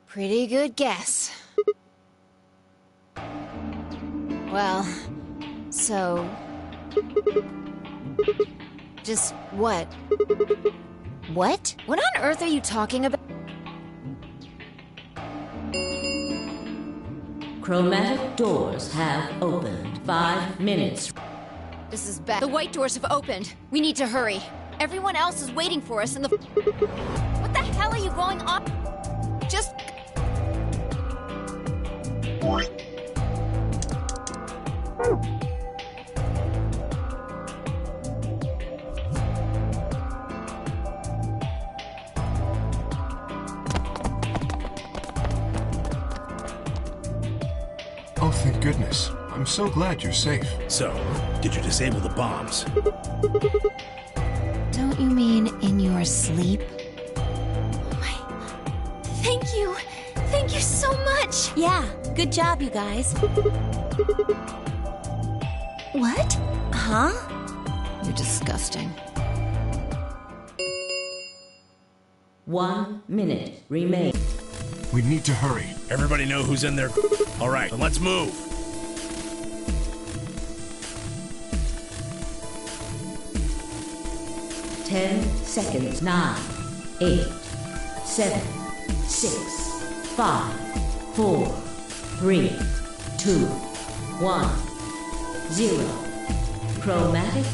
Pretty good guess. Well, so... Just what? What? What on earth are you talking about? Chromatic doors have opened. 5 minutes. This is bad. The white doors have opened. We need to hurry. Everyone else is waiting for us in the... What the hell are you going on? Just... Oh, thank goodness. I'm so glad you're safe. So, did you disable the bombs? Don't you mean in your sleep? Thank you! Thank you so much! Yeah, good job, you guys. What? Huh? You're disgusting. 1 minute remains. We need to hurry. Everybody know who's in there? All right, then let's move. Ten seconds. 9, 8, 7, 6, 5, 4, 3, 2, 1, 0. Chromatic.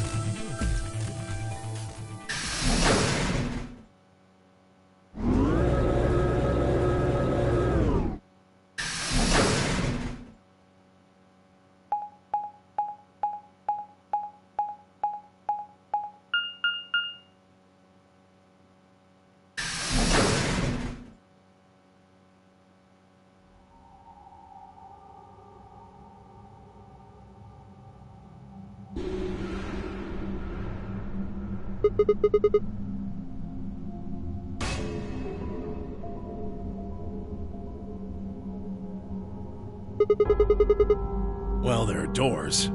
Well, there are doors.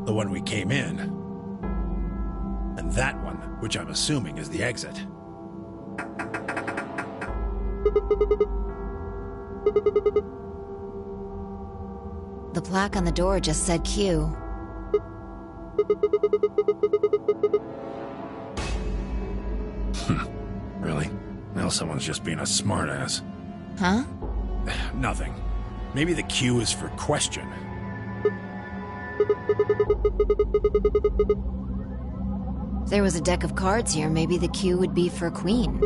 The one we came in. And that one, which I'm assuming is the exit. The plaque on the door just said Q. Really? Well, someone's just being a smartass. Huh? Nothing. Maybe the Q is for question. If there was a deck of cards here, maybe the Q would be for queen.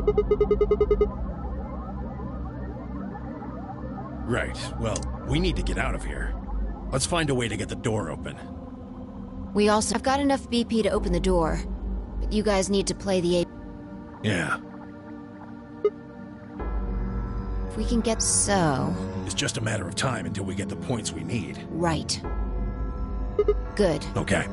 Right. Well, we need to get out of here. Let's find a way to get the door open. I've got enough BP to open the door, but you guys need to play the A. Yeah. If we can get so... It's just a matter of time until we get the points we need. Right. Good. Okay.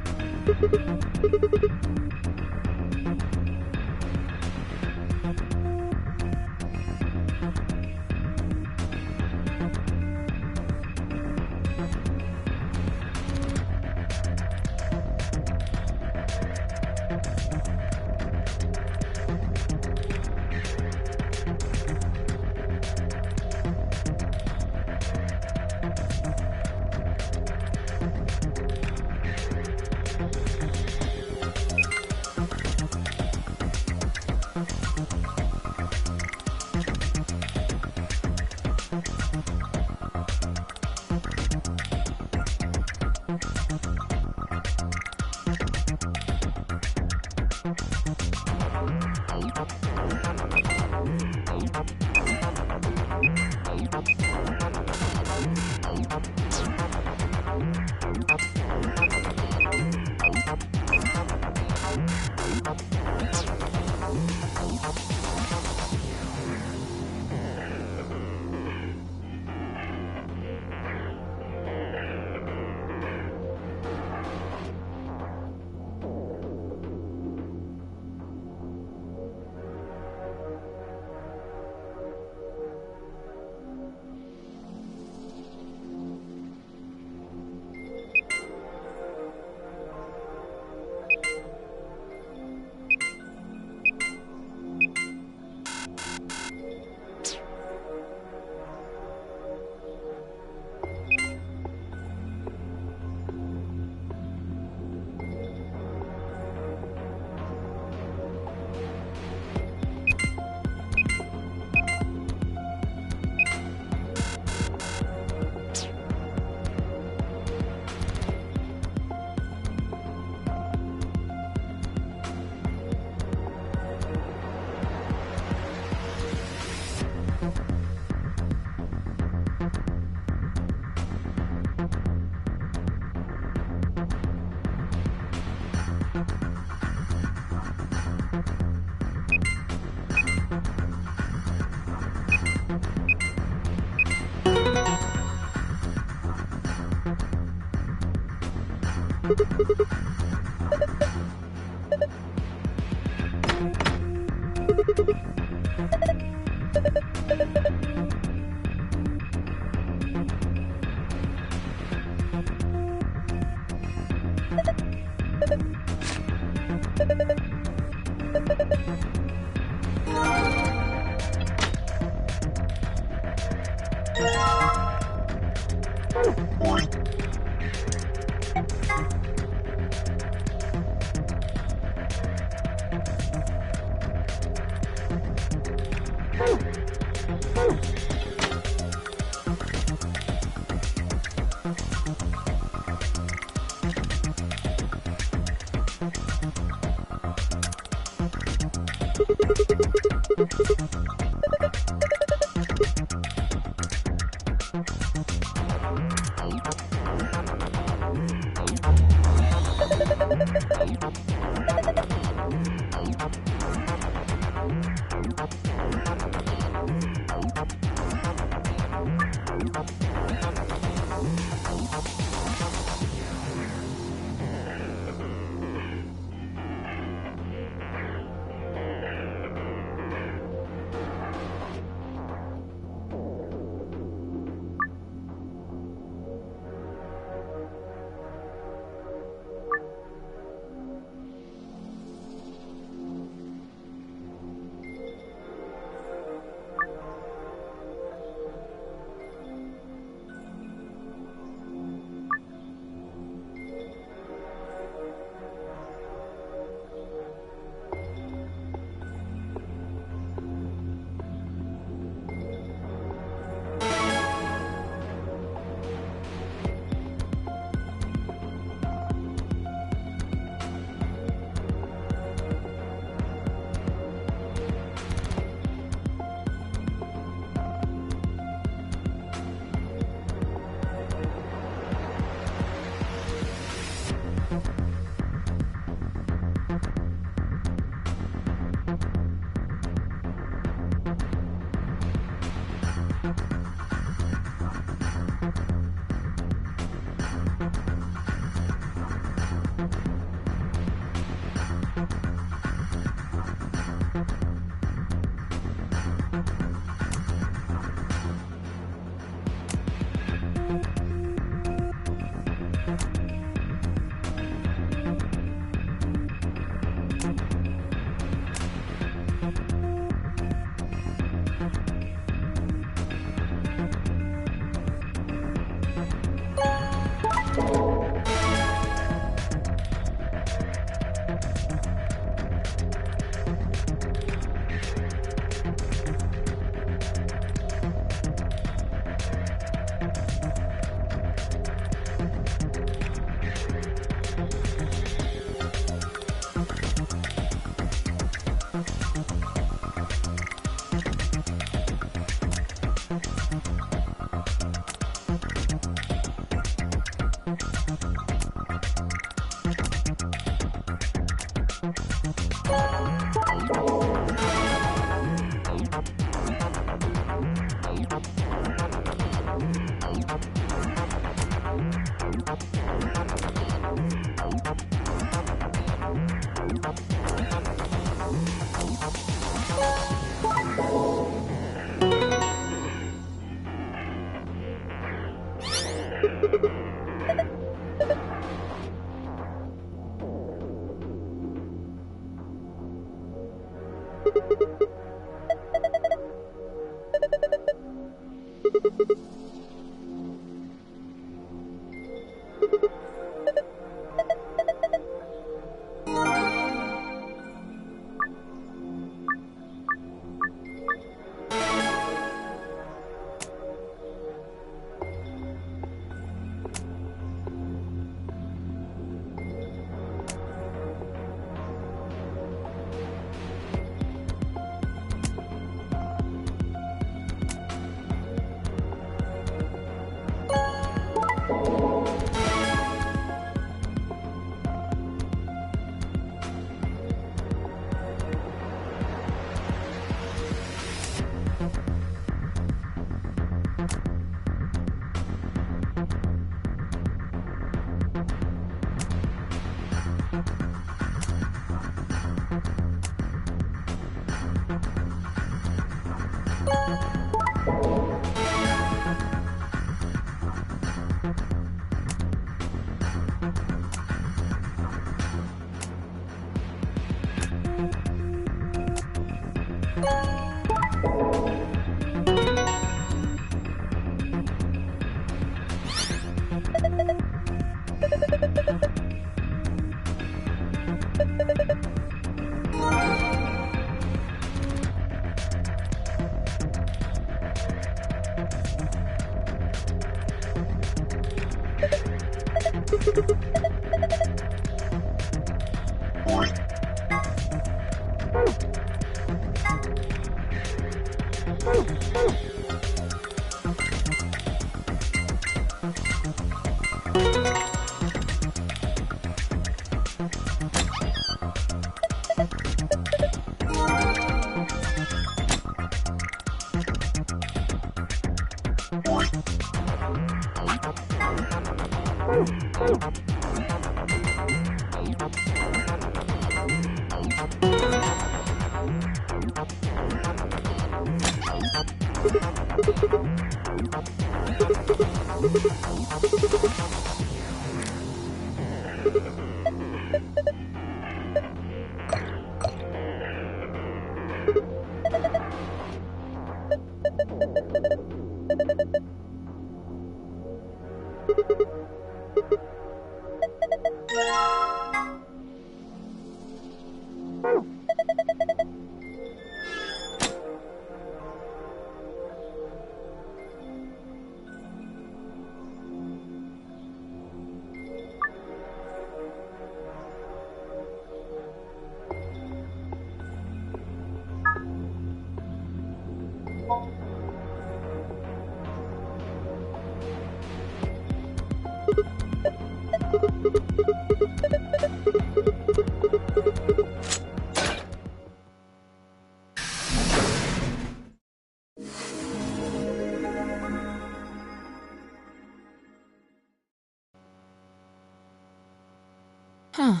Huh.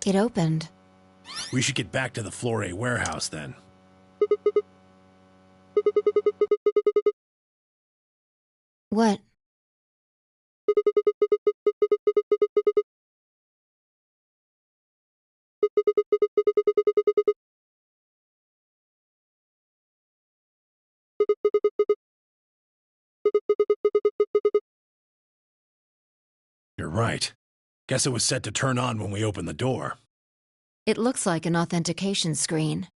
It opened. We should get back to the Floor A warehouse then. What? You're right. Guess it was set to turn on when we opened the door. It looks like an authentication screen.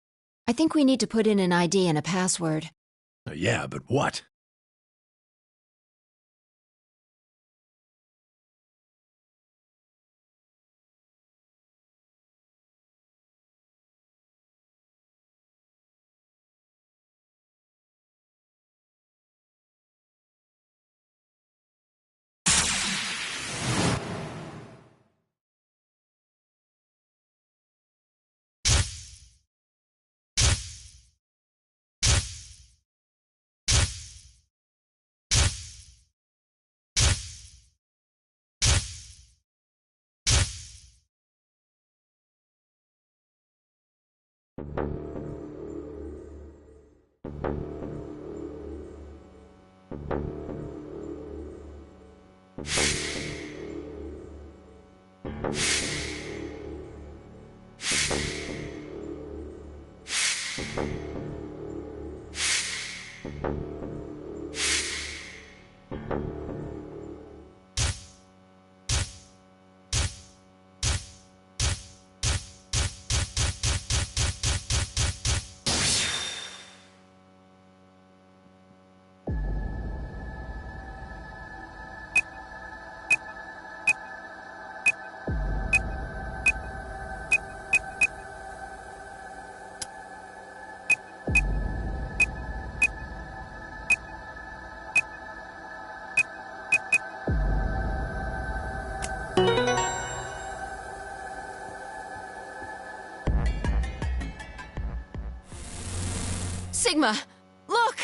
I think we need to put in an ID and a password. Yeah, but what? Sigma, look!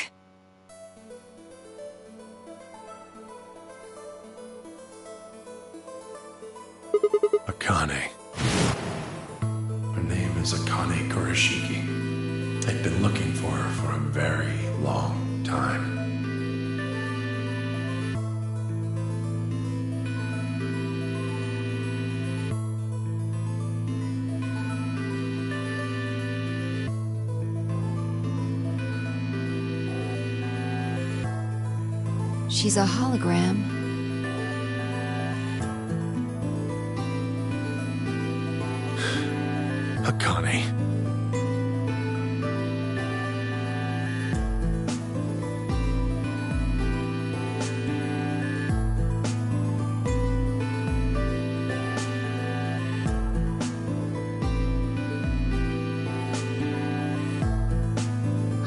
Akane. Her name is Akane Kurashiki. I've been looking for her for a very long time. She's a hologram. Akane.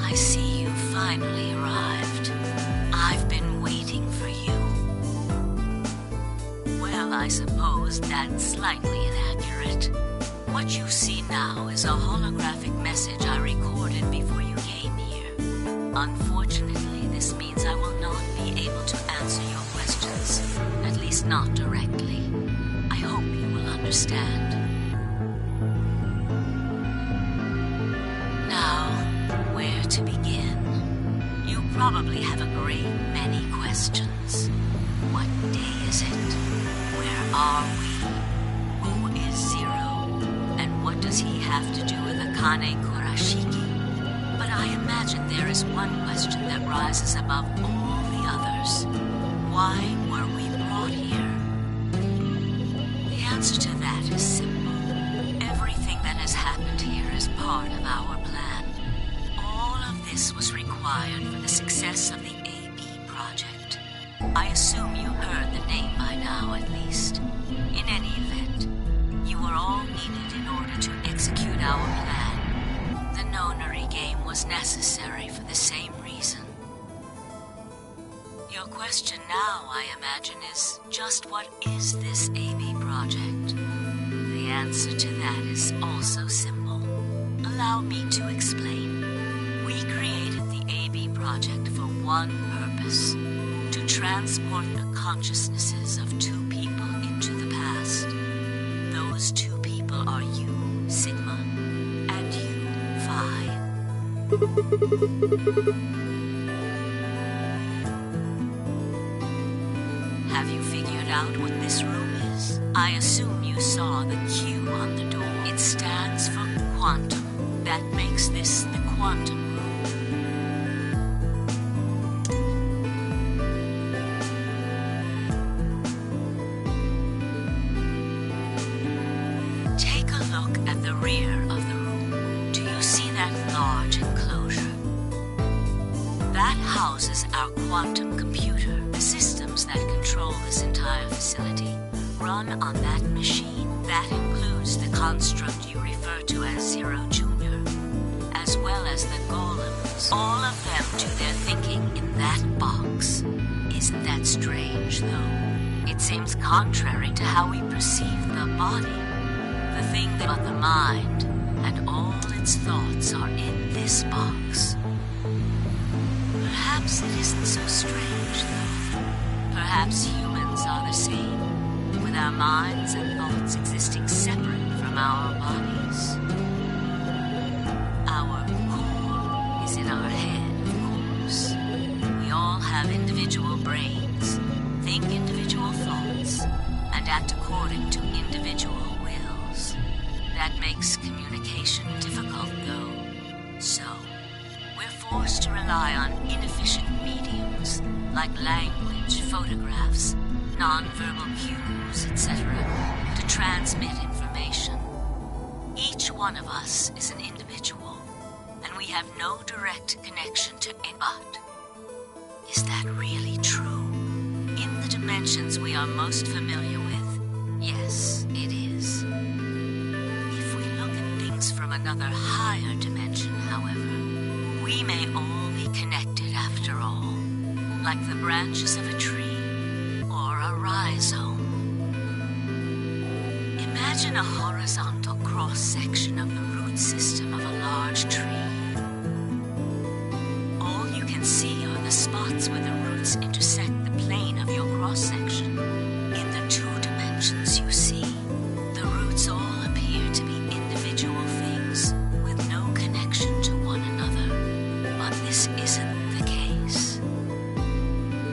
I see you finally arrived. I've been waiting for you. Well, I suppose that's slightly inaccurate. What you see now is a holographic message I recorded before you came here. Unfortunately, this means I will not be able to answer your questions, at least not directly. I hope you will understand. Now, where to begin? You probably have a great many questions. What day is it? Where are we? Who is Zero? And what does he have to do with Akane Kurashiki? But I imagine there is one question that rises above all the others. Why were we brought here? The answer to that is simple. Everything that has happened here is part of our plan. All of this was required for the success of the AB project. I assume you heard the name by now, at least. In any event, you are all needed in order to execute our plan. The Nonary game was necessary for the same reason. Your question now, I imagine, is just what is this AB project? The answer to that is also simple. Allow me to explain. We created the AB project for one purpose: to transport the consciousnesses of two people into the past. Those two people are you, Sigma, and you, Phi. Have you figured out what this room is? I assume you saw the Q on the door. It stands for quantum. That makes this the quantum room. Take a look at the rear of the room. Do you see that large enclosure? That houses our quantum computer. The systems that control this entire facility run on that machine. That includes the construct you refer to as Zero Jr., as well as the golems. All of them do their thinking in that box. Isn't that strange, though? It seems contrary to how we perceive the body. The thing about the mind and all its thoughts are in this box. Perhaps it isn't so strange, though. Perhaps humans are the same, with our minds and thoughts existing separate from our bodies. Our core is in our head, of course. We all have individual brains, think individual thoughts, and act according to individual wills. That makes communication difficult, though. So, we're forced to rely on inefficient mediums, like language, photographs, non-verbal cues, etc., to transmit information. Each one of us is an individual, and we have no direct connection to anybody. Is that really true? In the dimensions we are most familiar with, yes, it is. If we look at things from another higher dimension, however, we may all be connected after all, like the branches of a tree or a rhizome. Imagine a horizontal cross-section of the root system of a large tree. All you can see are the spots where the roots intersect the plane of your cross-section. In the two dimensions you see, the roots all appear to be individual things with no connection to one another. But this isn't the case.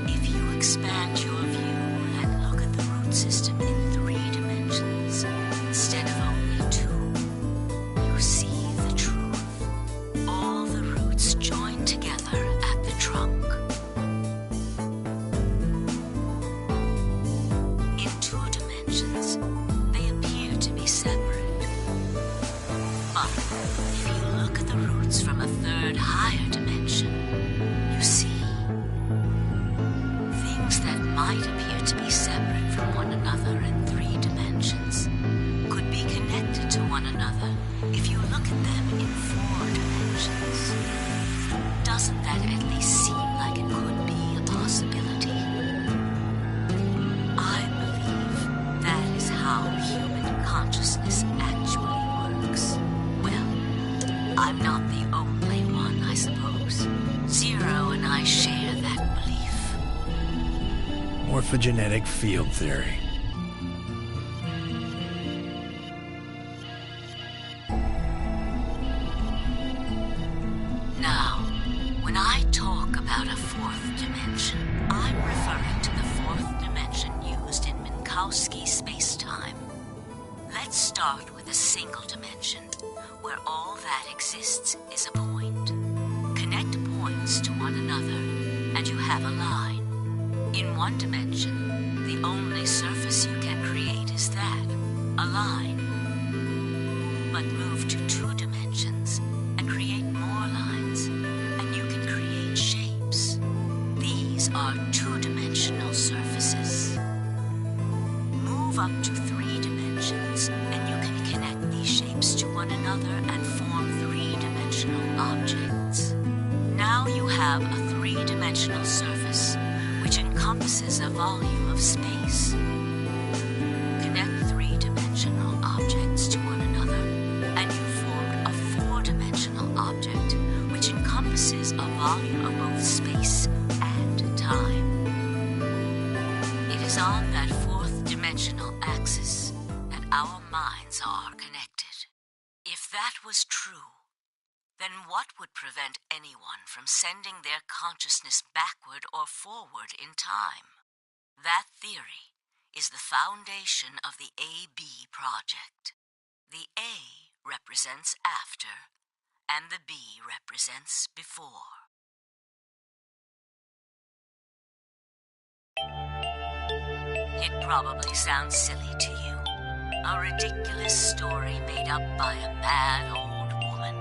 If you expand your view and look at the root system in 3 dimensions instead of only 2, you see the truth. All the roots join together at the trunk. dimensions, they appear to be separate. But if you look at the roots from a third higher dimension, you see things that might appear to be separate from one another in 3 dimensions could be connected to one another if you look at them in 4 dimensions. Doesn't that at least seem like it could be a possibility? I believe that is how human consciousness actually works. Well, I'm not the only one, I suppose. Zero and I share that belief. Morphogenetic field theory. Now, when I talk about a 4th dimension, I'm referring to the 4th dimension used in Minkowski space-time. Let's start with a single dimension, where all that exists is a point. Connect points to one another, and you have a line. In 1 dimension, the only surface you can create is that, a line. But move to 2 dimensions, and create more lines, and you can create shapes. These are 2-dimensional surfaces. Move up to 3 dimensions, and you can connect these shapes to one another and form 3-dimensional objects. Now you have a 3-dimensional surface, which encompasses a volume of space. Connect 3-dimensional objects to one another, and you formed a 4-dimensional object, which encompasses a volume of both space and time. It is on that 4th dimensional axis that our minds are connected. If that was true, then what would prevent anyone from sending their consciousness backward or forward in time? That theory is the foundation of the AB project. The A represents after, and the B represents before. It probably sounds silly to you. A ridiculous story made up by a mad old woman.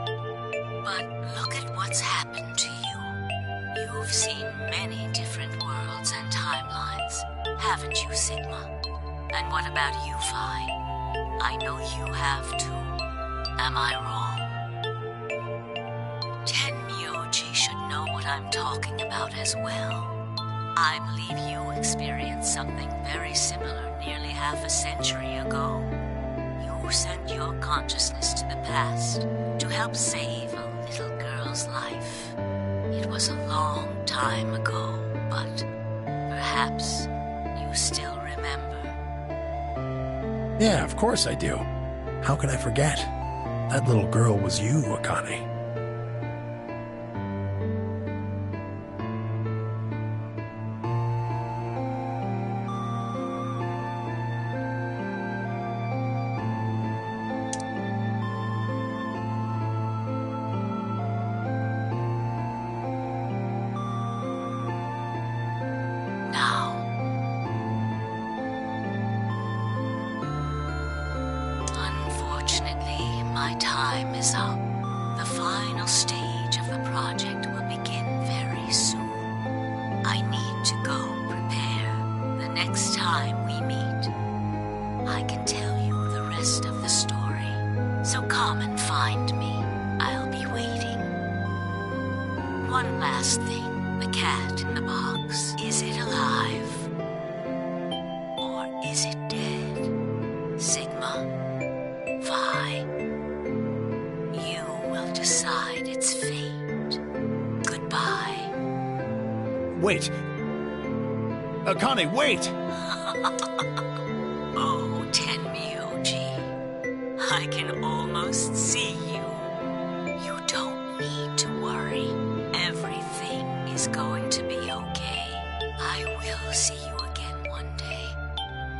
But look at what's happened to you. You've seen many different worlds and timelines, haven't you, Sigma? And what about you, Phi? I know you have too. Am I wrong? Tenmyoji should know what I'm talking about as well. I believe you experienced something very similar nearly half a century ago. You sent your consciousness to the past to help save a little girl's life. It was a long time ago, but perhaps you still remember. Yeah, of course I do. How could I forget? That little girl was you, Akane. My time is up. The final stage of the project will begin very soon. I need to go prepare. The next time we meet, I can tell you the rest of the story. So come and find me. I'll be waiting. One last thing. The cat in the box. Is it alive? Or is it dead? Sigma? Phi? Decide its fate. Goodbye. Wait! Akane, wait! Oh, Tenmyoji. I can almost see you. You don't need to worry. Everything is going to be okay. I will see you again one day.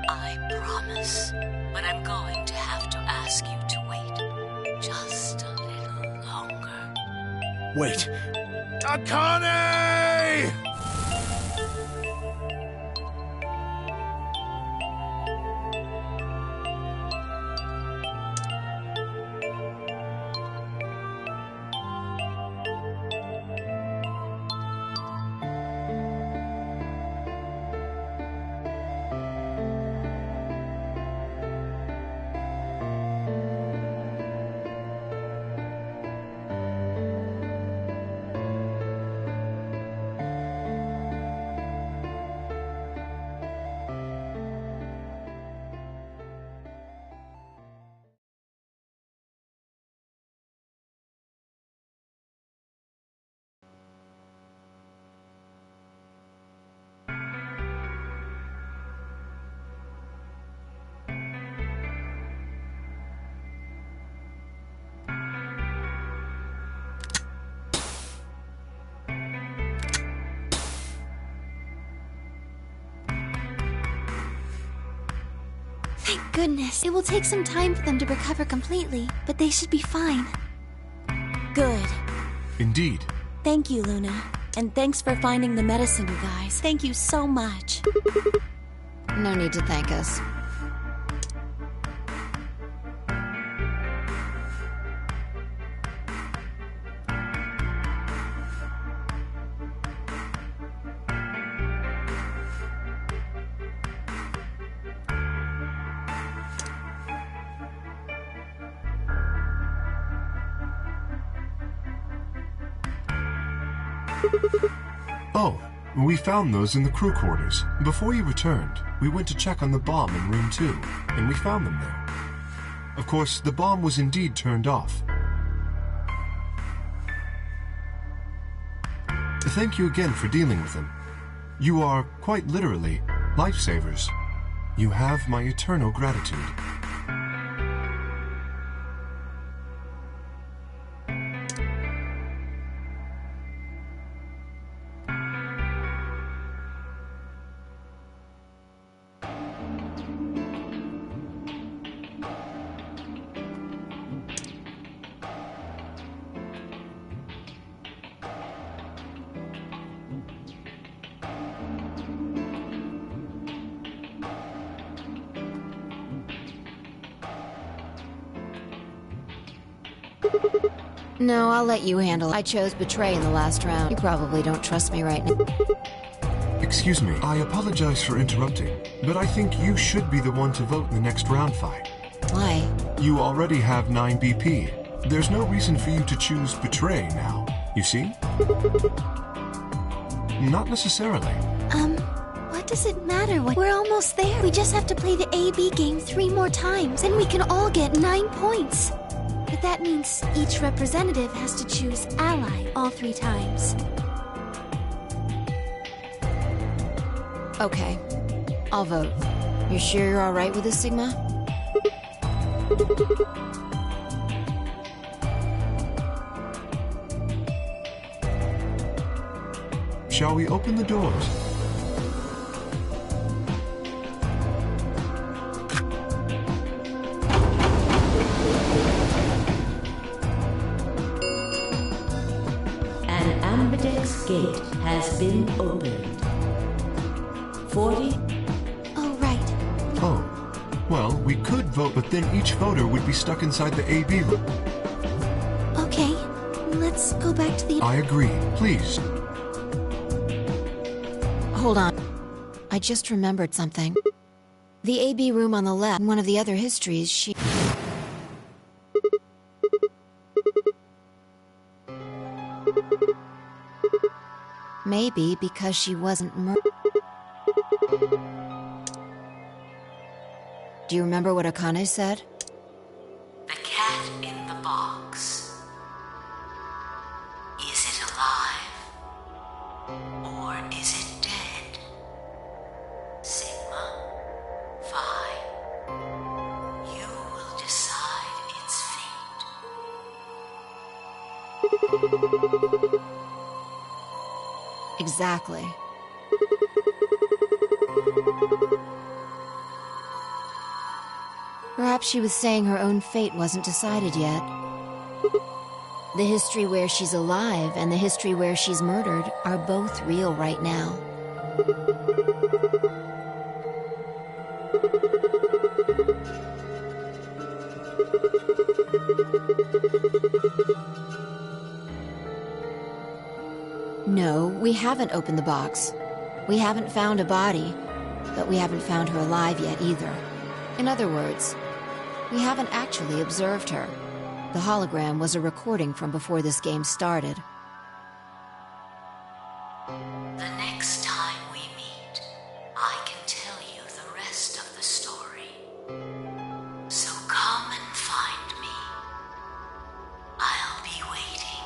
I promise. But I'm going to have to ask you to wait just a little longer. Wait. Akane! Thank goodness. It will take some time for them to recover completely, but they should be fine. Good. Indeed. Thank you, Luna. And thanks for finding the medicine, you guys. Thank you so much. No need to thank us. Oh, we found those in the crew quarters. Before you returned, we went to check on the bomb in room 2, and we found them there. Of course, the bomb was indeed turned off. Thank you again for dealing with them. You are, quite literally, lifesavers. You have my eternal gratitude. No, I'll let you handle it. I chose Betray in the last round. You probably don't trust me right now. Excuse me, I apologize for interrupting, but I think you should be the one to vote in the next round fight. Why? You already have 9 BP. There's no reason for you to choose Betray now, you see? Not necessarily. What does it matter? We're almost there. We just have to play the AB game 3 more times, and we can all get 9 points. But that means each representative has to choose ally all 3 times. Okay, I'll vote. You sure you're alright with this, Sigma? Shall we open the doors? An ambidex gate has been opened. 40. Oh, right. Oh. Well, we could vote, but then each voter would be stuck inside the AB room. Okay, let's go back to the... I agree. Please. Hold on. I just remembered something. The AB room on the left, in one of the other histories, she... Maybe because she wasn't Do you remember what Akane said? The cat in the box. Is it alive? Or is it dead? Sigma, Phi, you will decide its fate. Exactly. Perhaps she was saying her own fate wasn't decided yet. The history where she's alive and the history where she's murdered are both real right now. No, we haven't opened the box. We haven't found a body, but we haven't found her alive yet either. In other words, we haven't actually observed her. The hologram was a recording from before this game started. The next time we meet, I can tell you the rest of the story. So come and find me. I'll be waiting.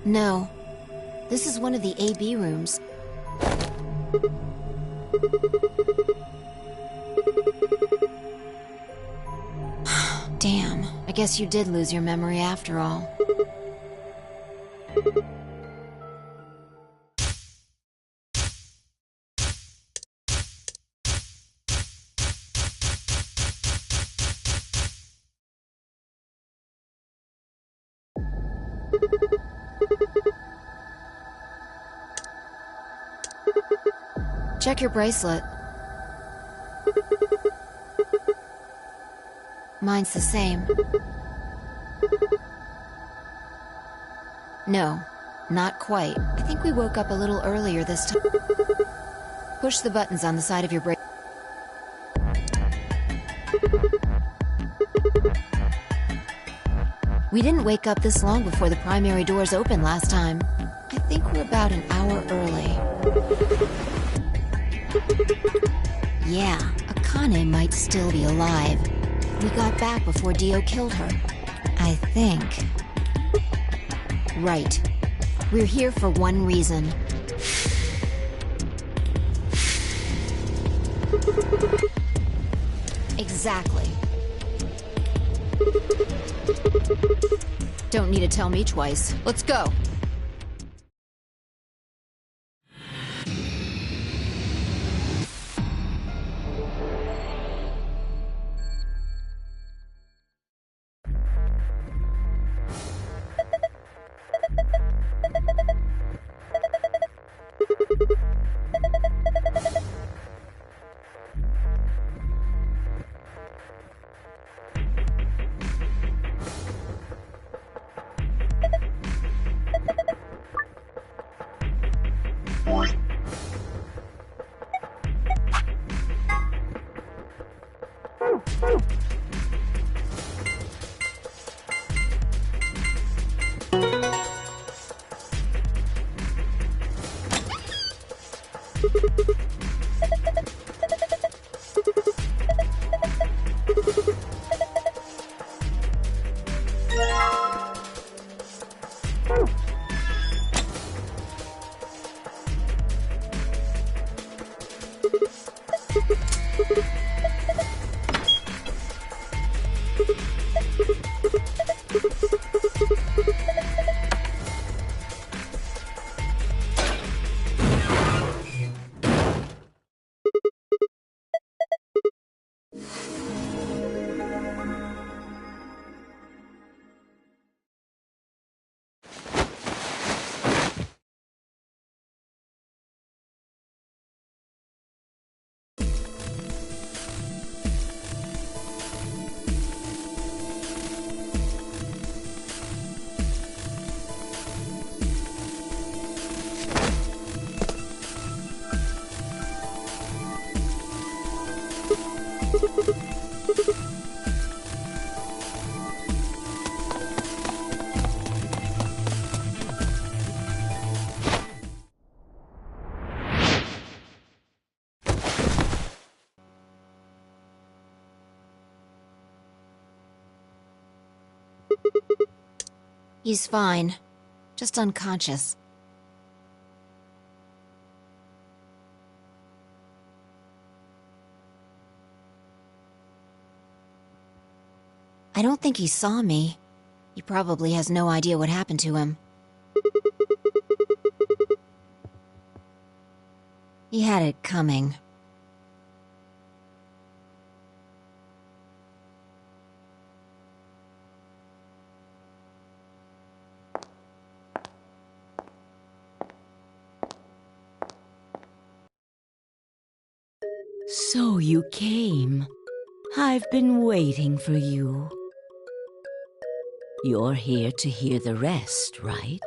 No. This is one of the AB rooms. Damn. I guess you did lose your memory after all. Check your bracelet. Mine's the same. No, not quite. I think we woke up a little earlier this time. Push the buttons on the side of your bracelet. We didn't wake up this long before the primary doors opened last time. I think we're about an hour early. Yeah, Akane might still be alive. We got back before Dio killed her. I think. Right. We're here for one reason. Exactly. Don't need to tell me twice. Let's go. He's fine. Just unconscious. I don't think he saw me. He probably has no idea what happened to him. He had it coming. So you came. I've been waiting for you. You're here to hear the rest, right?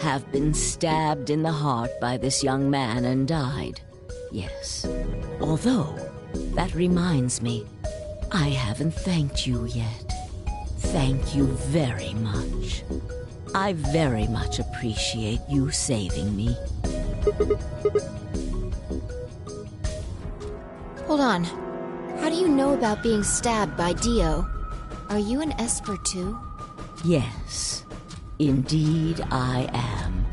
Have been stabbed in the heart by this young man and died. Yes. Although, that reminds me, I haven't thanked you yet. Thank you very much. I very much appreciate you saving me. Hold on. How do you know about being stabbed by Dio? Are you an Esper too? Yes, indeed I am.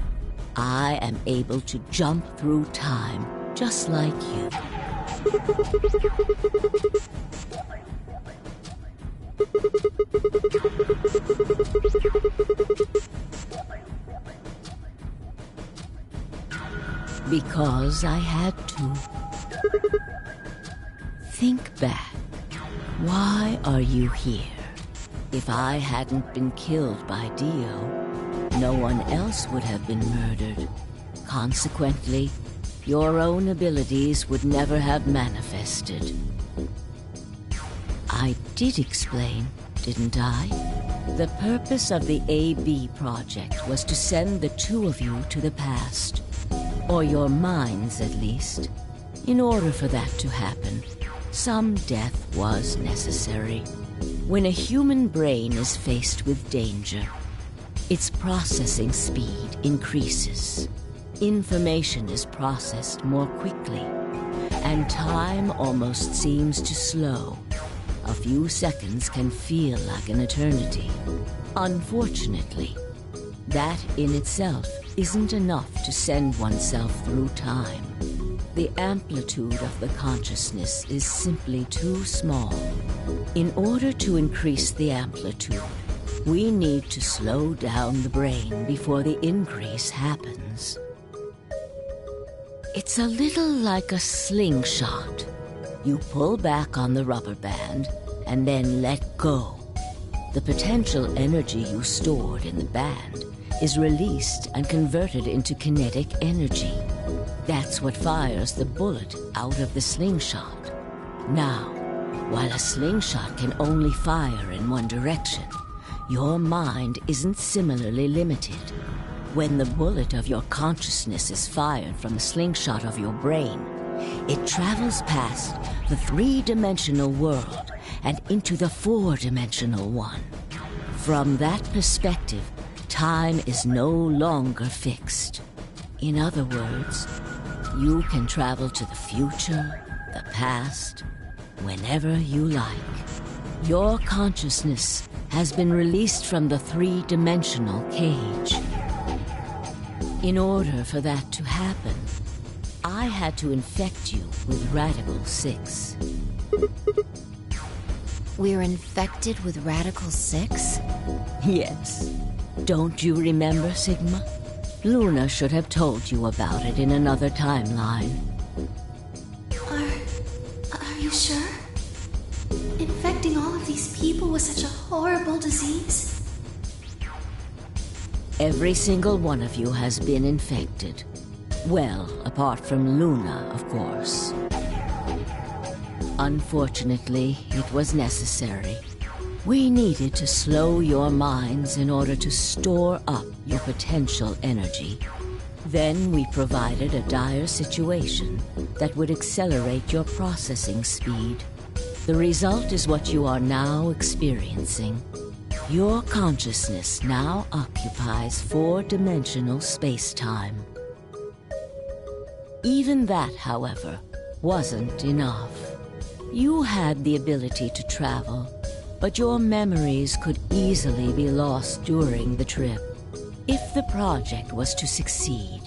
I am able to jump through time, just like you. Because I had to. Think back. Why are you here? If I hadn't been killed by Dio, no one else would have been murdered. Consequently, your own abilities would never have manifested. I did explain, didn't I? The purpose of the AB project was to send the two of you to the past. Or your minds, at least. In order for that to happen, some death was necessary. When a human brain is faced with danger, its processing speed increases. Information is processed more quickly, and time almost seems to slow. A few seconds can feel like an eternity. Unfortunately, that in itself isn't enough to send oneself through time. The amplitude of the consciousness is simply too small. In order to increase the amplitude, we need to slow down the brain before the increase happens. It's a little like a slingshot. You pull back on the rubber band and then let go. The potential energy you stored in the band is released and converted into kinetic energy. That's what fires the bullet out of the slingshot. Now, while a slingshot can only fire in one direction, your mind isn't similarly limited. When the bullet of your consciousness is fired from the slingshot of your brain, it travels past the three-dimensional world and into the four-dimensional one. From that perspective, time is no longer fixed. In other words, you can travel to the future, the past, whenever you like. Your consciousness has been released from the three-dimensional cage. In order for that to happen, I had to infect you with Radical 6. We're infected with Radical 6? Yes. Don't you remember, Sigma? Luna should have told you about it in another timeline. Are you sure? Infecting all of these people with such a horrible disease? Every single one of you has been infected. Well, apart from Luna, of course. Unfortunately, it was necessary. We needed to slow your minds in order to store up your potential energy. Then we provided a dire situation that would accelerate your processing speed. The result is what you are now experiencing. Your consciousness now occupies four-dimensional space-time. Even that, however, wasn't enough. You had the ability to travel, but your memories could easily be lost during the trip. If the project was to succeed,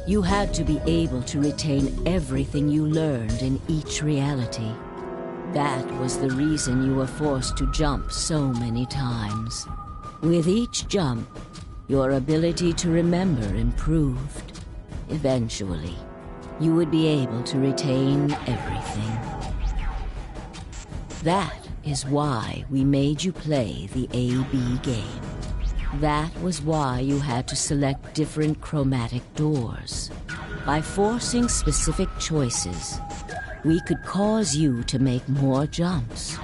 you had to be able to retain everything you learned in each reality. That was the reason you were forced to jump so many times. With each jump, your ability to remember improved. Eventually, you would be able to retain everything. That is why we made you play the AB game. That was why you had to select different chromatic doors. By forcing specific choices, we could cause you to make more jumps.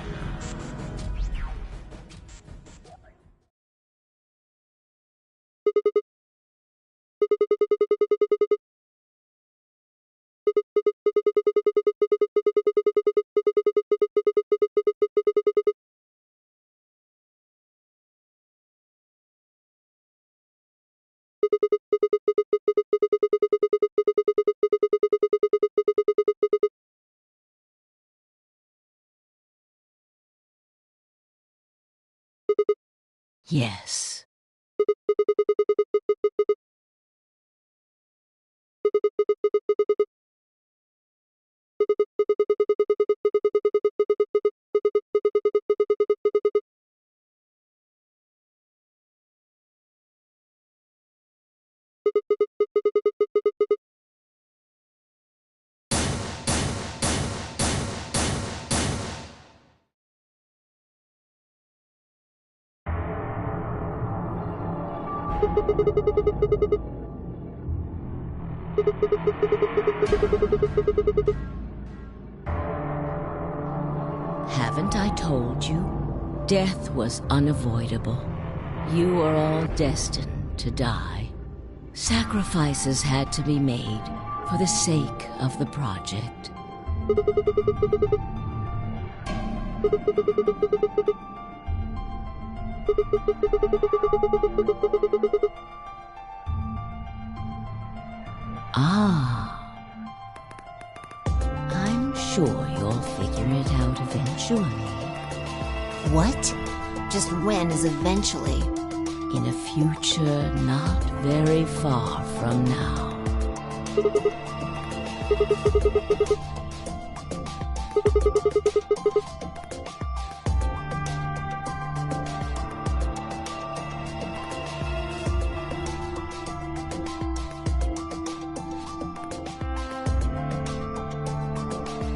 Yes. Haven't I told you? Death was unavoidable. You were all destined to die. Sacrifices had to be made for the sake of the project. Ah. I'm sure you'll figure it out eventually. What? Just when is eventually? In a future not very far from now.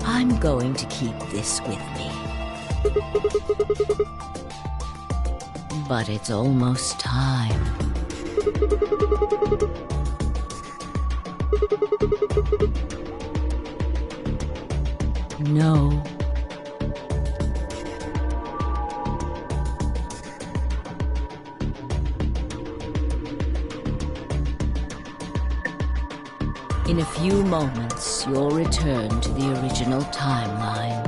I'm going to keep this with me. But it's almost time. No. In a few moments, you'll return to the original timeline.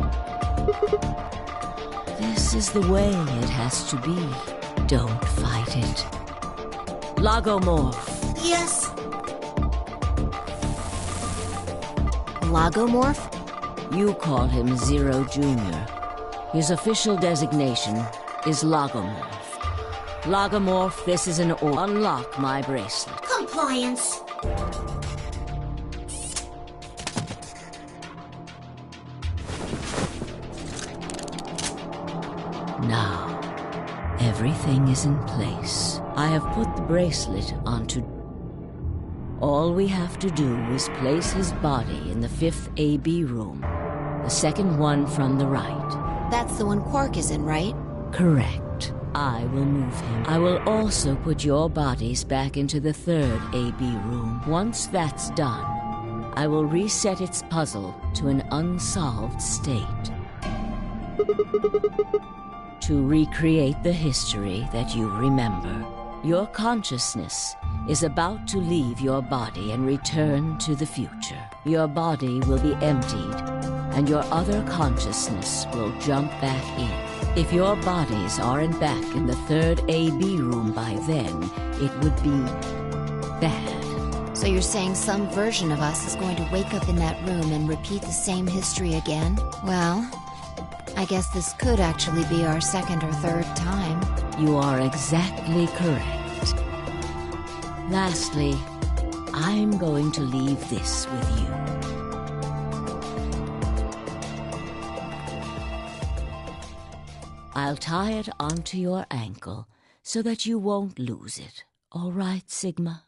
This is the way it has to be. Don't fight it. Logomorph. Yes. Logomorph? You call him Zero Jr. His official designation is Logomorph. Logomorph, this is an order. Unlock my bracelet. Compliance. Now, everything is in place. I have put the bracelet onto... All we have to do is place his body in the 5th AB room, the second one from the right. That's the one Quark is in, right? Correct. I will move him. I will also put your bodies back into the 3rd AB room. Once that's done, I will reset its puzzle to an unsolved state. To recreate the history that you remember. Your consciousness is about to leave your body and return to the future. Your body will be emptied, and your other consciousness will jump back in. If your bodies aren't back in the 3rd AB room by then, it would be bad. So you're saying some version of us is going to wake up in that room and repeat the same history again? Well, I guess this could actually be our 2nd or 3rd time. You are exactly correct. Lastly, I'm going to leave this with you. I'll tie it onto your ankle so that you won't lose it. All right, Sigma?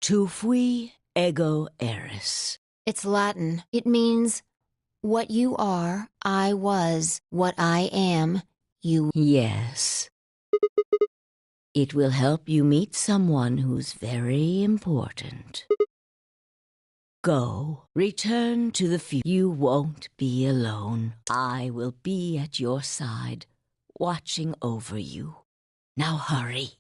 Tu fui ego eris. It's Latin. It means, what you are, I was. What I am, you... Yes. It will help you meet someone who's very important. Go. Return to the future. You won't be alone. I will be at your side, watching over you. Now hurry.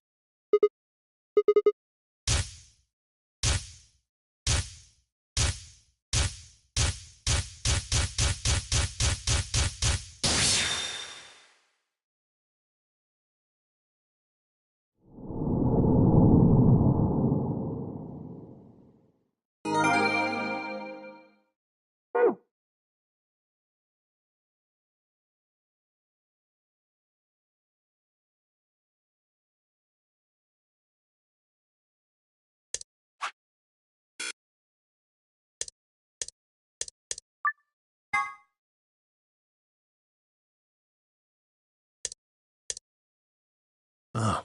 Oh,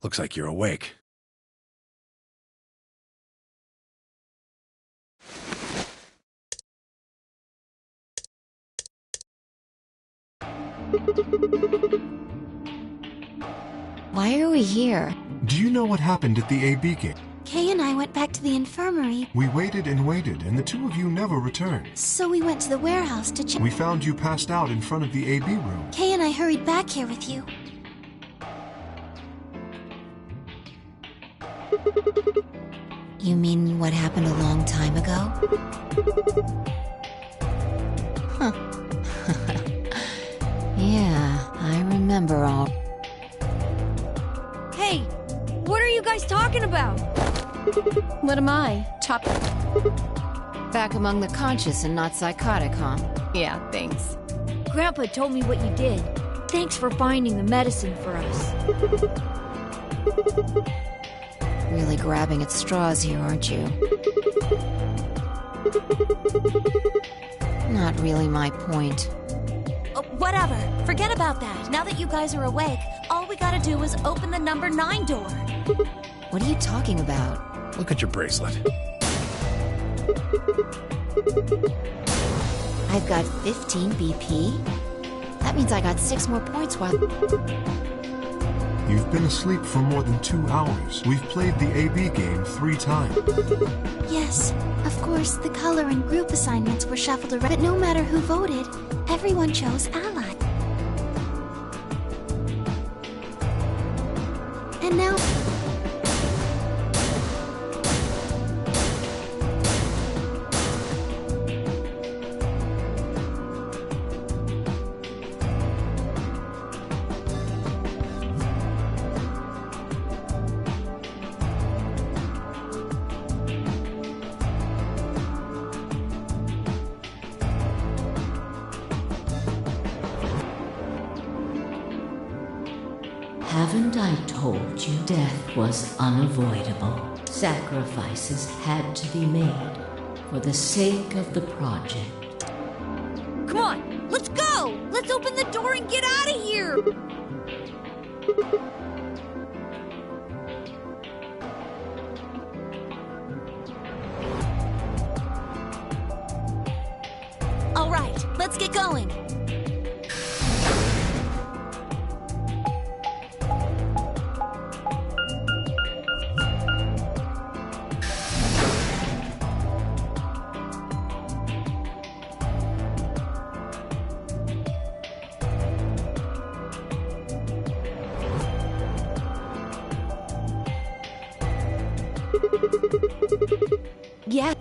looks like you're awake. Why are we here? Do you know what happened at the AB game? Kay and I went back to the infirmary, We waited and waited, and the two of you never returned. so we went to the warehouse to check. We found you passed out in front of the AB room. Kay and I hurried back here with you. You mean what happened a long time ago? Huh. Yeah, I remember all. Hey, what are you guys talking about? What am I? Top. Back among the conscious and not psychotic, huh? Yeah, thanks. Grandpa told me what you did. Thanks for finding the medicine for us. Really grabbing at straws here, aren't you? Not really my point. Whatever. Forget about that. Now that you guys are awake, all we gotta do is open the number 9 door. What are you talking about? Look at your bracelet. I've got 15 BP? That means I got 6 more points while... You've been asleep for more than 2 hours. We've played the AB game 3 times. Yes, of course, the color and group assignments were shuffled around, but no matter who voted, everyone chose Ally. And now... Haven't I told you death was unavoidable? Sacrifices had to be made for the sake of the project. Come on, let's go! Let's open the door and get out of here! All right, let's get going. Yeah.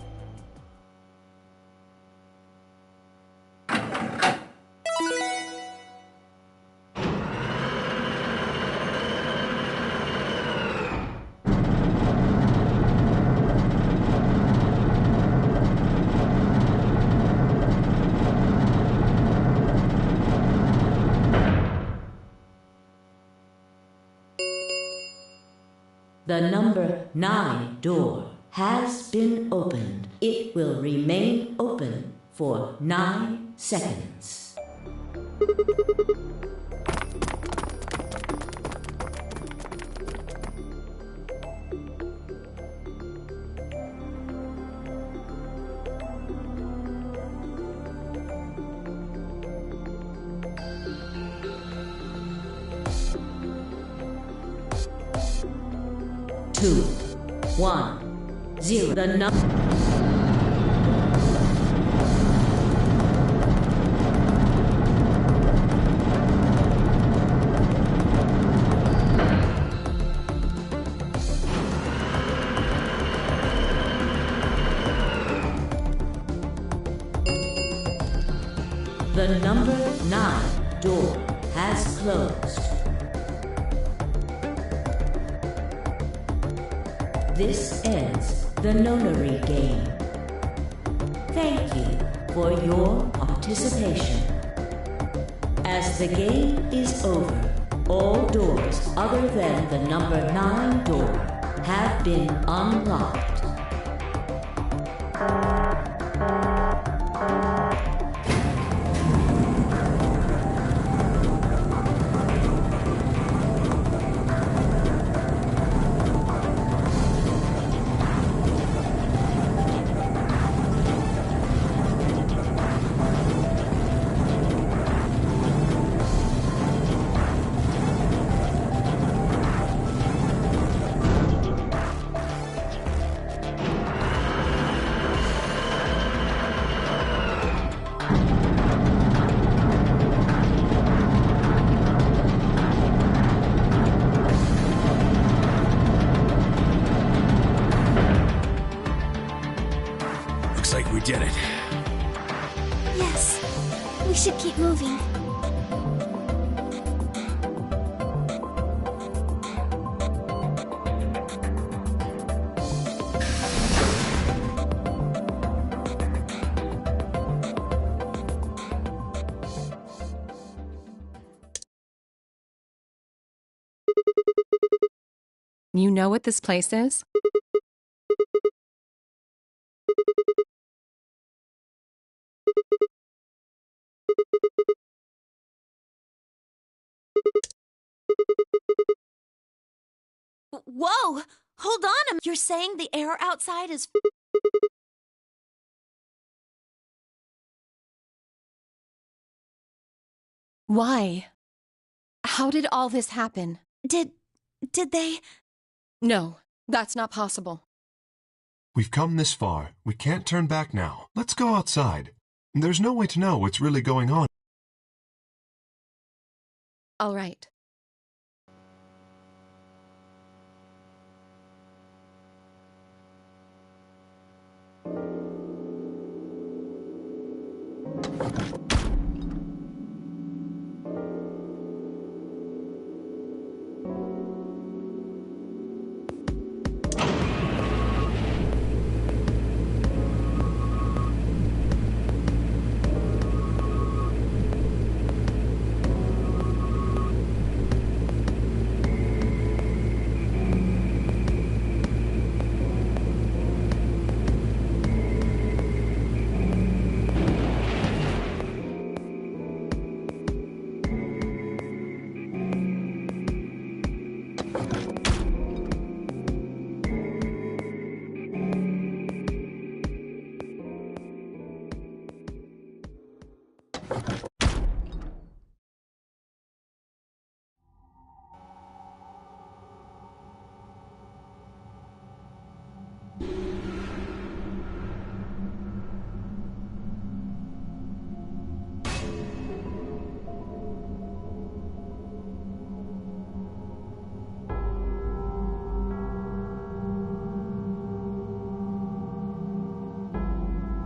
The number 9 door has been opened. It will remain open for 9 seconds. Two, 1, 0. The number. The number 9 door has closed. This ends the Nonary game. Thank you for your participation. As the game is over, all doors other than the number 9 door have been unlocked. Looks like we did it. Yes. We should keep moving. You know what this place is? Whoa! Hold on! You're saying the air outside is... Why? How did all this happen? Did they... No, that's not possible. We've come this far. We can't turn back now. Let's go outside. There's no way to know what's really going on. All right.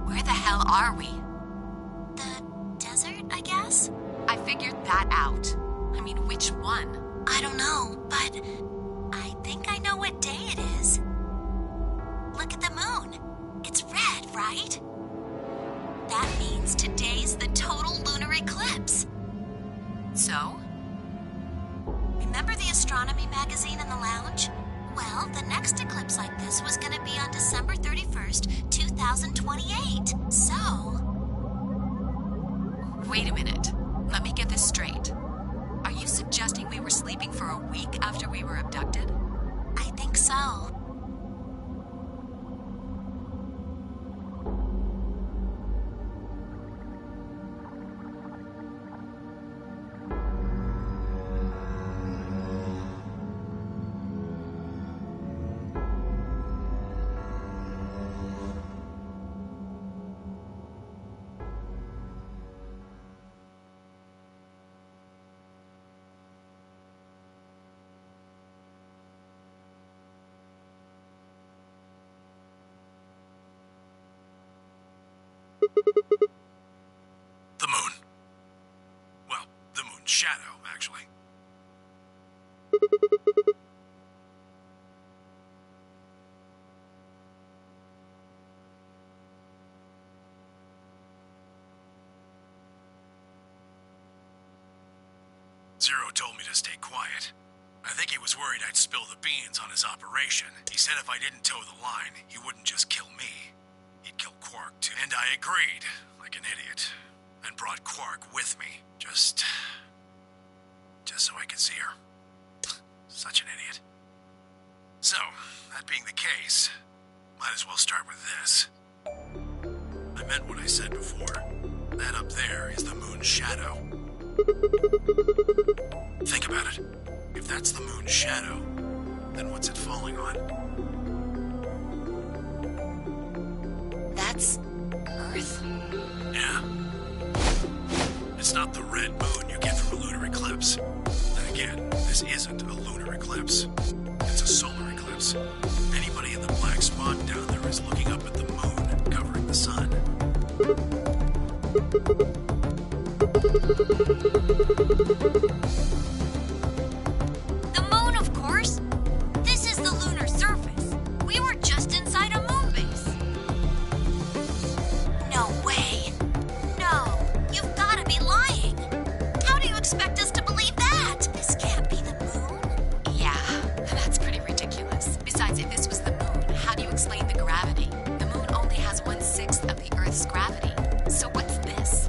Where the hell are we? The desert, I guess? I figured that out. I mean, which one? I don't know, but I think I know what day it is. Look at the moon. It's red, right? That means today's the total lunar eclipse. So? Remember the astronomy magazine in the lounge? Well, the next eclipse like this was going to be on December 31st, 2028. So... Wait a minute. Let me get this straight. Are you suggesting we were sleeping for a week after we were abducted? I think so. The moon. Well, the moon's shadow, actually. Zero told me to stay quiet. I think he was worried I'd spill the beans on his operation. He said if I didn't toe the line, he wouldn't just kill me. He'd kill Quark, too. And I agreed, like an idiot. And brought Quark with me, just so I could see her. Such an idiot. So, that being the case, might as well start with this. I meant what I said before. That up there is the moon's shadow. Think about it. If that's the moon's shadow, then what's it falling on? That's Earth? Yeah. It's not the red moon you get from a lunar eclipse. Then again, this isn't a lunar eclipse. It's a solar eclipse. Anybody in the black spot down there is looking up at the moon, covering the sun. The moon, of course. This is the lunar surface. We were just inside a moon base. No way. No, you've gotta be lying. How do you expect us to believe that? This can't be the moon. Yeah, that's pretty ridiculous. Besides, if this was the moon, how do you explain the gravity? The moon only has 1/6 of the Earth's gravity. So what's this?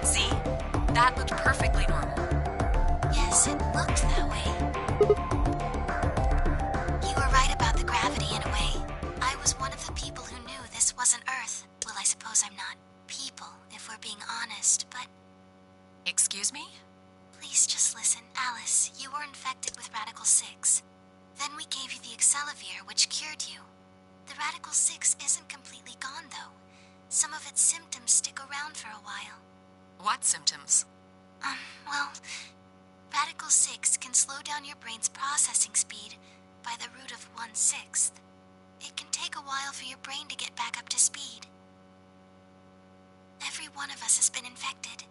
See? That looked perfectly normal. Yes, it looked that way. You were right about the gravity in a way. I was one of the people who knew this wasn't Earth. Well, I suppose I'm not people, if we're being honest, but... Excuse me? Please just listen. Alice, you were infected with Radical 6. Then we gave you the Excelavir, which cured you. The Radical 6 isn't completely gone, though. Some of its symptoms stick around for a while. What symptoms? Well, Radical 6 can slow down your brain's processing speed by the root of 1/6. It can take a while for your brain to get back up to speed. Every one of us has been infected.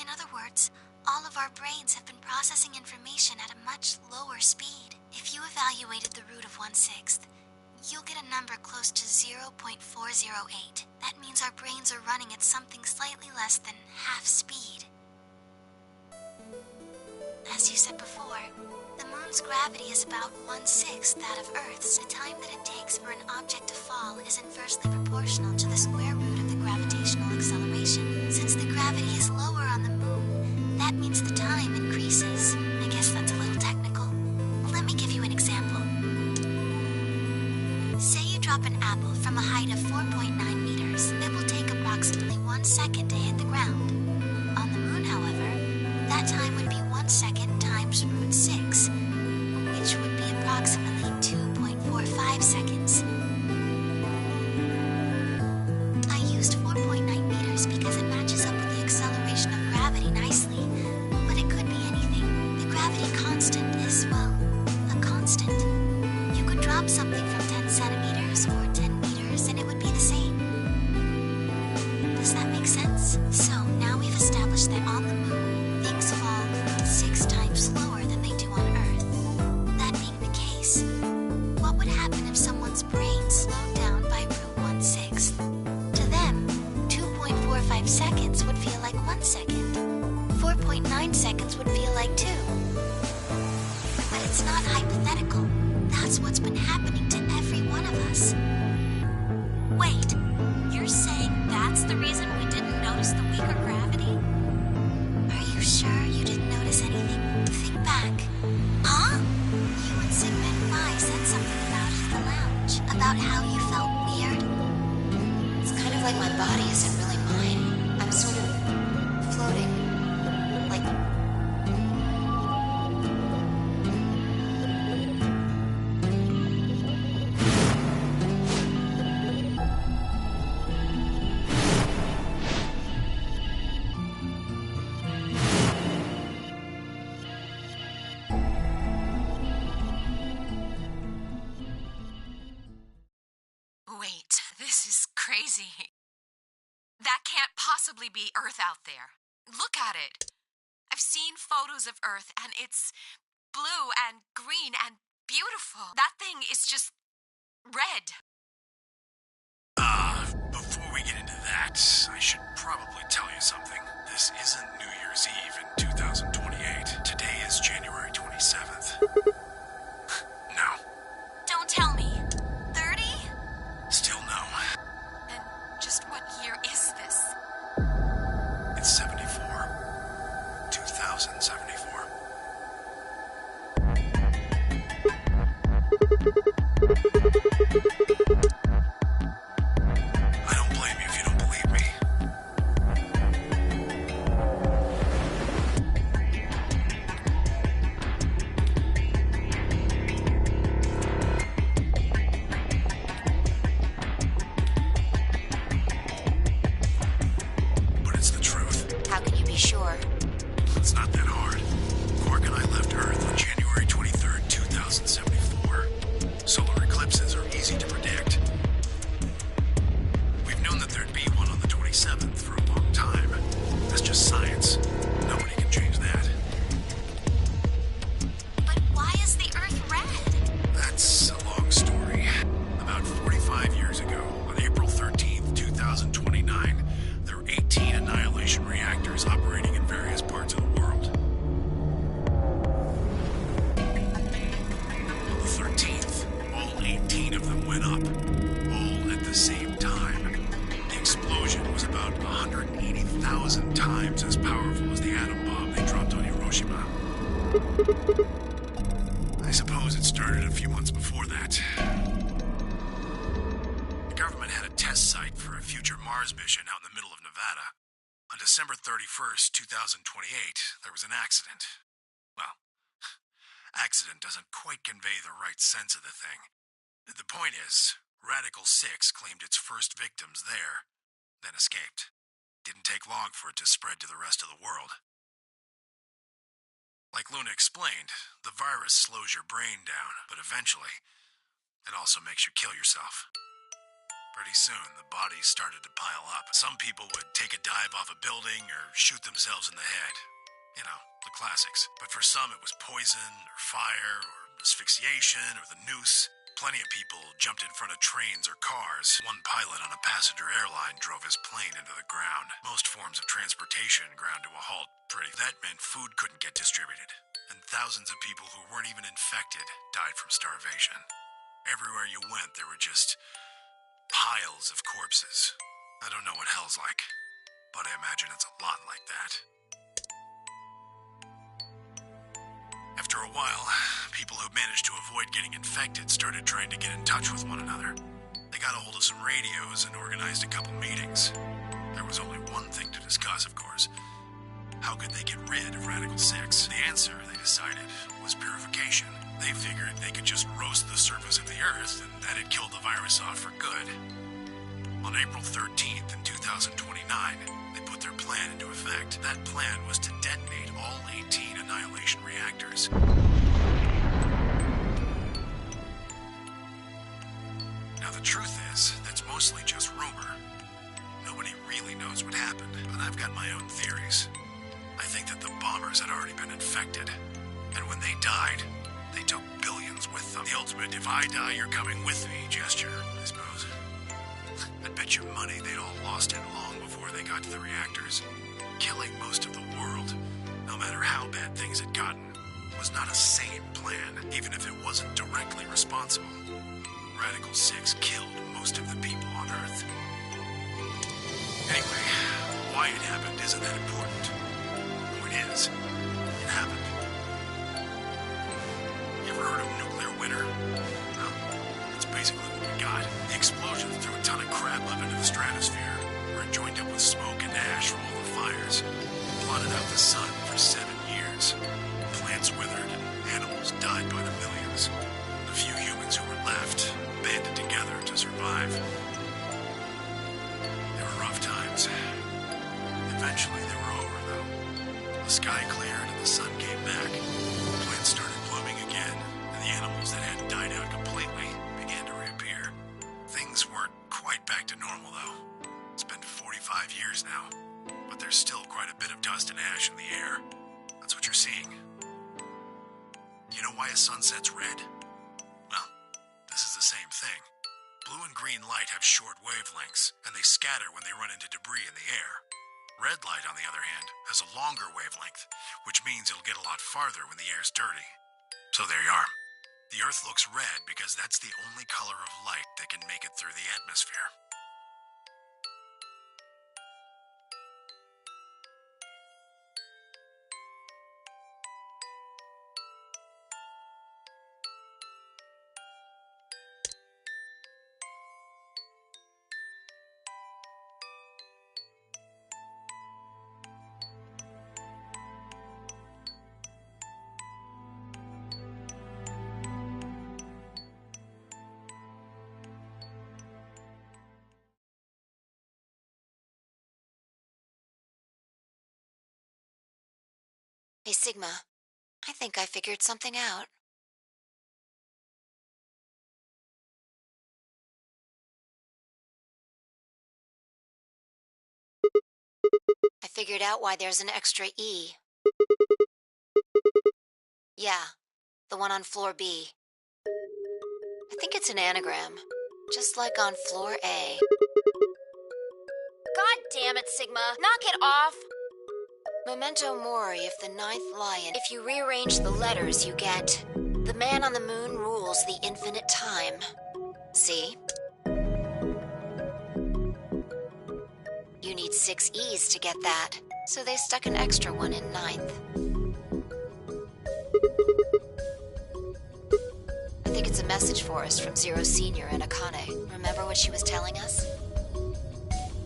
In other words, all of our brains have been processing information at a much lower speed. If you evaluated the root of 1/6, you'll get a number close to 0.408. That means our brains are running at something slightly less than half speed. As you said before, the moon's gravity is about 1/6 that of Earth's. The time that it takes for an object to fall is inversely proportional to the square root of the gravitational acceleration. Since the gravity is lower on the moon, that means the time increases. I guess that's a little technical. Let me give you an example. Say you drop an apple from a height of 4.9 meters. It will take approximately 1 second to hit the ground. On the moon, however, that time would be 1 second times root 6, which would be approximately 2.45 seconds. I used 4.9 meters because it matches up with the acceleration of gravity nicely, but it could be anything. The gravity constant is, well, a constant. You could drop something from 10 centimeters or 10 meters and it would be the same. Does that make sense? So now we've established that on the moon, things fall 6 times slower than they do on Earth. That being the case, what would happen if someone's brain slowed down by root 1/6? To them, 2.45 seconds would feel like 1 second. 4.9 seconds would feel like 2. But it's not hypothetical. That's what's been happening to every one of us. Wait, you're saying that's the reason we didn't notice the weaker gravity? Are you sure you didn't notice anything? Think back. Huh? You and Sigma and Phi said something about it at the lounge. About how you felt weird. It's kind of like my body isn't really mine. I'm sort of floating. Like... Wait, this is crazy. That can't possibly be Earth out there. Look at it. I've seen photos of Earth, and it's blue and green and beautiful. That thing is just red. Before we get into that, I should probably tell you something. This isn't New Year's Eve in 2028. Today is January 27th. No. Don't tell me. 30? Still no. Then just what year is this? It's 74. 2074. I don't blame you if you don't believe me. 15 of them went up, all at the same time. The explosion was about 180,000 times as powerful as the atom bomb they dropped on Hiroshima. I suppose it started a few months before that. The government had a test site for a future Mars mission out in the middle of Nevada. On December 31st, 2028, there was an accident. Well, accident doesn't quite convey the right sense of the thing. The point is, Radical 6 claimed its first victims there, then escaped. Didn't take long for it to spread to the rest of the world. Like Luna explained, the virus slows your brain down, but eventually, it also makes you kill yourself. Pretty soon, the bodies started to pile up. Some people would take a dive off a building or shoot themselves in the head. You know, the classics. But for some, it was poison, or fire, or asphyxiation, or the noose. Plenty of people jumped in front of trains or cars. One pilot on a passenger airline drove his plane into the ground. Most forms of transportation ground to a halt. That meant food couldn't get distributed. And thousands of people who weren't even infected died from starvation. Everywhere you went, there were just piles of corpses. I don't know what hell's like, but I imagine it's a lot like that. After a while, people who managed to avoid getting infected started trying to get in touch with one another. They got a hold of some radios and organized a couple meetings. There was only one thing to discuss, of course. How could they get rid of Radical 6? The answer, they decided, was purification. They figured they could just roast the surface of the Earth, and that'd kill the virus off for good. On April 13th in 2029, they put their plan into effect. That plan was to detonate all 18 annihilation reactors. Now the truth is, that's mostly just rumor. Nobody really knows what happened, but I've got my own theories. I think that the bombers had already been infected, and when they died, they took billions with them. The ultimate "if I die, you're coming with me" gesture, I suppose. I'd bet you money they'd all lost it long before they got to the reactors. Killing most of the world, no matter how bad things had gotten, was not a sane plan, even if it wasn't directly responsible. Radical 6 killed most of the people on Earth. Anyway, why it happened isn't that important. The point is, it happened. You ever heard of nuclear winter? Well, that's basically what we got. The explosion threw a ton of crap up into the stratosphere, where it joined up with smoke and ash from all the fires, blotted out the sun for 7 years. Plants withered and animals died by the millions. The few humans who were left banded together to survive. They were rough times. Eventually they were over, though. The sky cleared and the sun came back. Plants started blooming again, and the animals that hadn't died out completely began to reappear. Things weren't quite back to normal, though. It's been 45 years now, but there's still quite a bit of dust and ash in the air. That's what you're seeing. You know why a sunset's red? Well, this is the same thing. Blue and green light have short wavelengths, and they scatter when they run into debris in the air. Red light, on the other hand, has a longer wavelength, which means it'll get a lot farther when the air's dirty. So there you are. The Earth looks red because that's the only color of light that can make it through the atmosphere. Hey, Sigma. I think I figured something out. I figured out why there's an extra E. Yeah, the one on floor B. I think it's an anagram, just like on floor A. God damn it, Sigma. Knock it off. Memento mori if the ninth lion. If you rearrange the letters, you get: the man on the moon rules the infinite time. See? You need 6 E's to get that, so they stuck an extra one in 9th. I think it's a message for us from Zero Senior and Akane. Remember what she was telling us?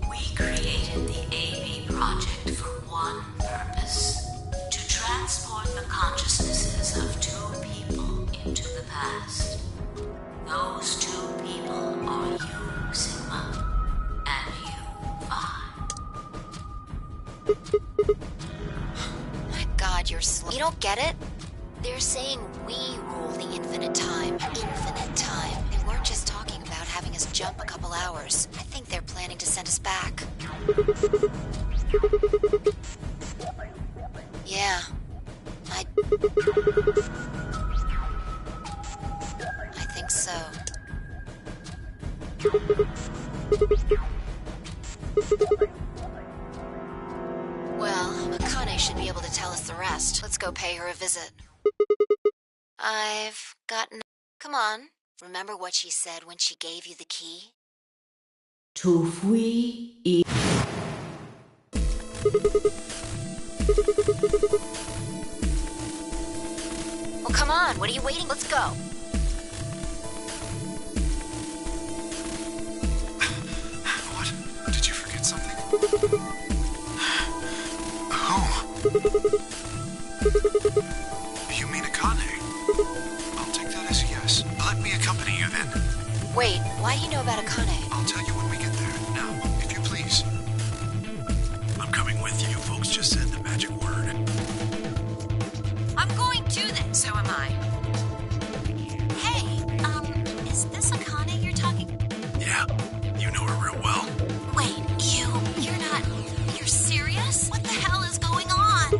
We created the AB project for one purpose: to transport the consciousnesses of 2 people into the past. Those 2 people are you, Sigma, and you, Vi. My God, you're slow. You don't get it? They're saying we rule the infinite time. Infinite time. They weren't just talking about having us jump a couple hours. I think they're planning to send us back. Yeah. I think so. Well, Akane should be able to tell us the rest. Let's go pay her a visit. I've gotten... Come on. Remember what she said when she gave you the key? To fui y... Well, come on. What are you waiting? Let's go. What? Did you forget something? Oh. You mean Akane? I'll take that as a yes. Let me accompany you then. Wait, why do you know about Akane? I'll tell you when we get there. Now, if you please. I'm coming with you. Folks just said the magic word. I'm going to then, so am I. Hey, is this Akane you're talking? Yeah, you know her real well. Wait, you're not... You're serious? What the hell is going on?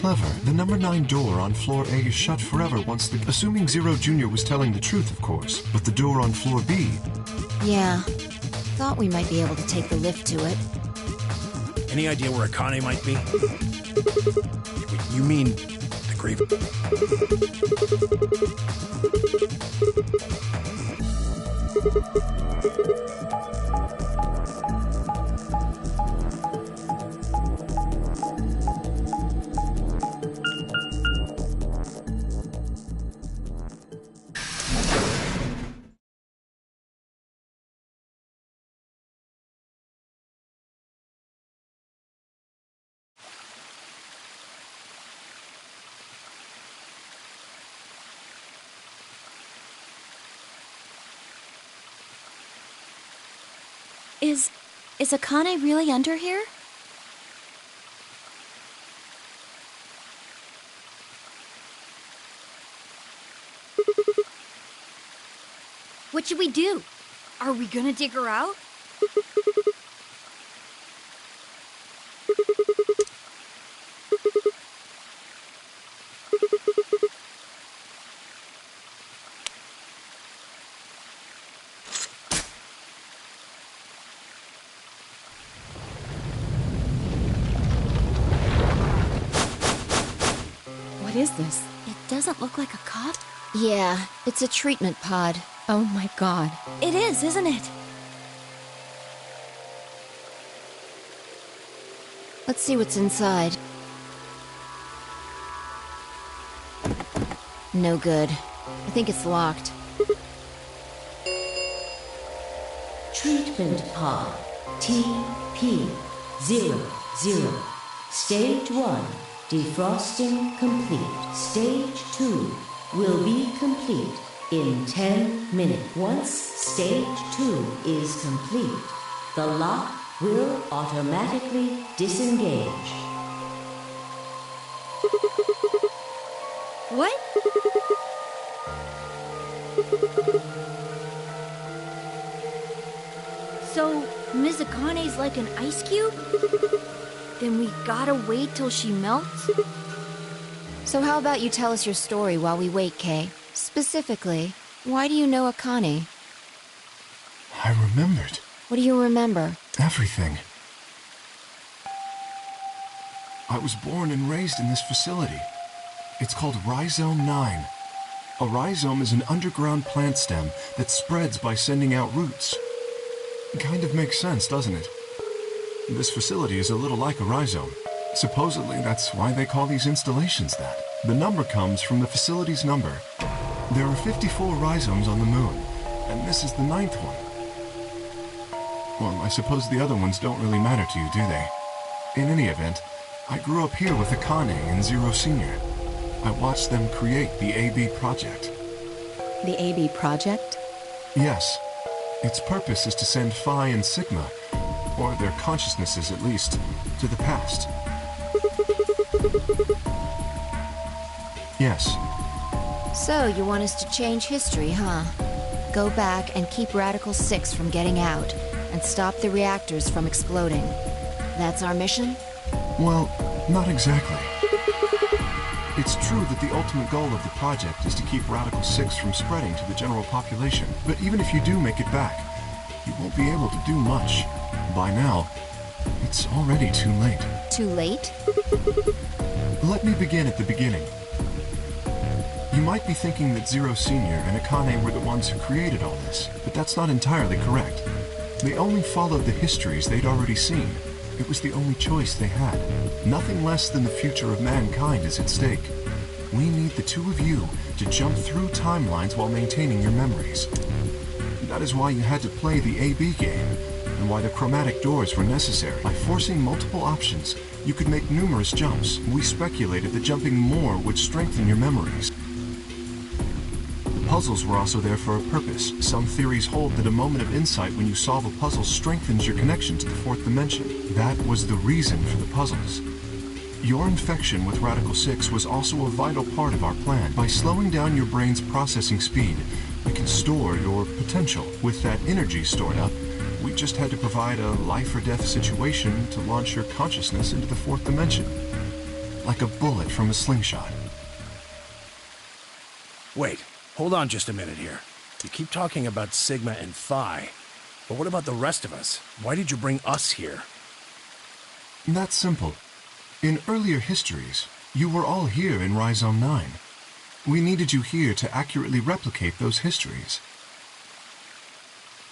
Clever. The number 9 door on floor A is shut forever once the... Assuming Zero Jr. was telling the truth, of course. But the door on floor B... Yeah. Thought we might be able to take the lift to it. Any idea where Akane might be? You mean the grave? Is Akane really under here? What should we do? Are we gonna dig her out? What is this? It doesn't look like a cop. Yeah, it's a treatment pod. Oh my God. It is, isn't it? Let's see what's inside. No good. I think it's locked. Treatment pod TP00. Stage 1, defrosting complete. Stage 2 will be complete in 10 minutes. Once Stage 2 is complete, the lock will automatically disengage. What? So, Ms. Akane's like an ice cube? Then we gotta wait till she melts? So how about you tell us your story while we wait, Kay? Specifically, why do you know Akane? I remembered. What do you remember? Everything. I was born and raised in this facility. It's called Rhizome 9. A rhizome is an underground plant stem that spreads by sending out roots. Kind of makes sense, doesn't it? This facility is a little like a rhizome. Supposedly, that's why they call these installations that. The number comes from the facility's number. There are 54 rhizomes on the moon, and this is the 9th one. Well, I suppose the other ones don't really matter to you, do they? In any event, I grew up here with Akane and Zero Senior. I watched them create the AB project. The AB project? Yes. Its purpose is to send Phi and Sigma, or their consciousnesses at least, to the past. Yes. So, you want us to change history, huh? Go back and keep Radical 6 from getting out, and stop the reactors from exploding. That's our mission? Well, not exactly. It's true that the ultimate goal of the project is to keep Radical 6 from spreading to the general population. But even if you do make it back, you won't be able to do much. By now, it's already too late. Too late? Let me begin at the beginning. You might be thinking that Zero Senior and Akane were the ones who created all this, but that's not entirely correct. They only followed the histories they'd already seen. It was the only choice they had. Nothing less than the future of mankind is at stake. We need the two of you to jump through timelines while maintaining your memories. That is why you had to play the AB game, and why the chromatic doors were necessary. By forcing multiple options, you could make numerous jumps. We speculated that jumping more would strengthen your memories. Puzzles were also there for a purpose. Some theories hold that a moment of insight when you solve a puzzle strengthens your connection to the fourth dimension. That was the reason for the puzzles. Your infection with Radical 6 was also a vital part of our plan. By slowing down your brain's processing speed, we can store your potential. With that energy stored up, we just had to provide a life-or-death situation to launch your consciousness into the fourth dimension. Like a bullet from a slingshot. Wait. Hold on just a minute here. You keep talking about Sigma and Phi, but what about the rest of us? Why did you bring us here? That's simple. In earlier histories, you were all here in Rhizome 9. We needed you here to accurately replicate those histories.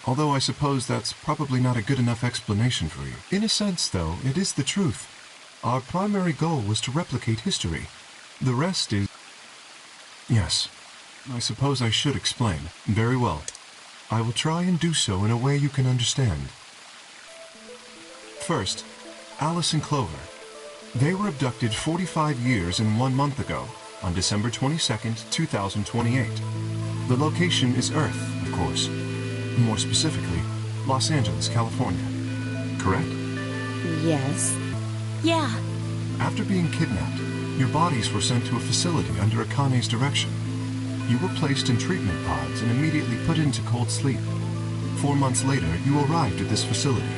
Although I suppose that's probably not a good enough explanation for you. In a sense, though, it is the truth. Our primary goal was to replicate history. The rest is... Yes. I suppose I should explain. Very well. I will try and do so in a way you can understand. First, Alice and Clover. They were abducted 45 years and 1 month ago, on December 22nd, 2028. The location is Earth, of course. More specifically, Los Angeles, California. Correct? Yes. Yeah. After being kidnapped, your bodies were sent to a facility under Akane's direction. You were placed in treatment pods and immediately put into cold sleep. 4 months later, you arrived at this facility.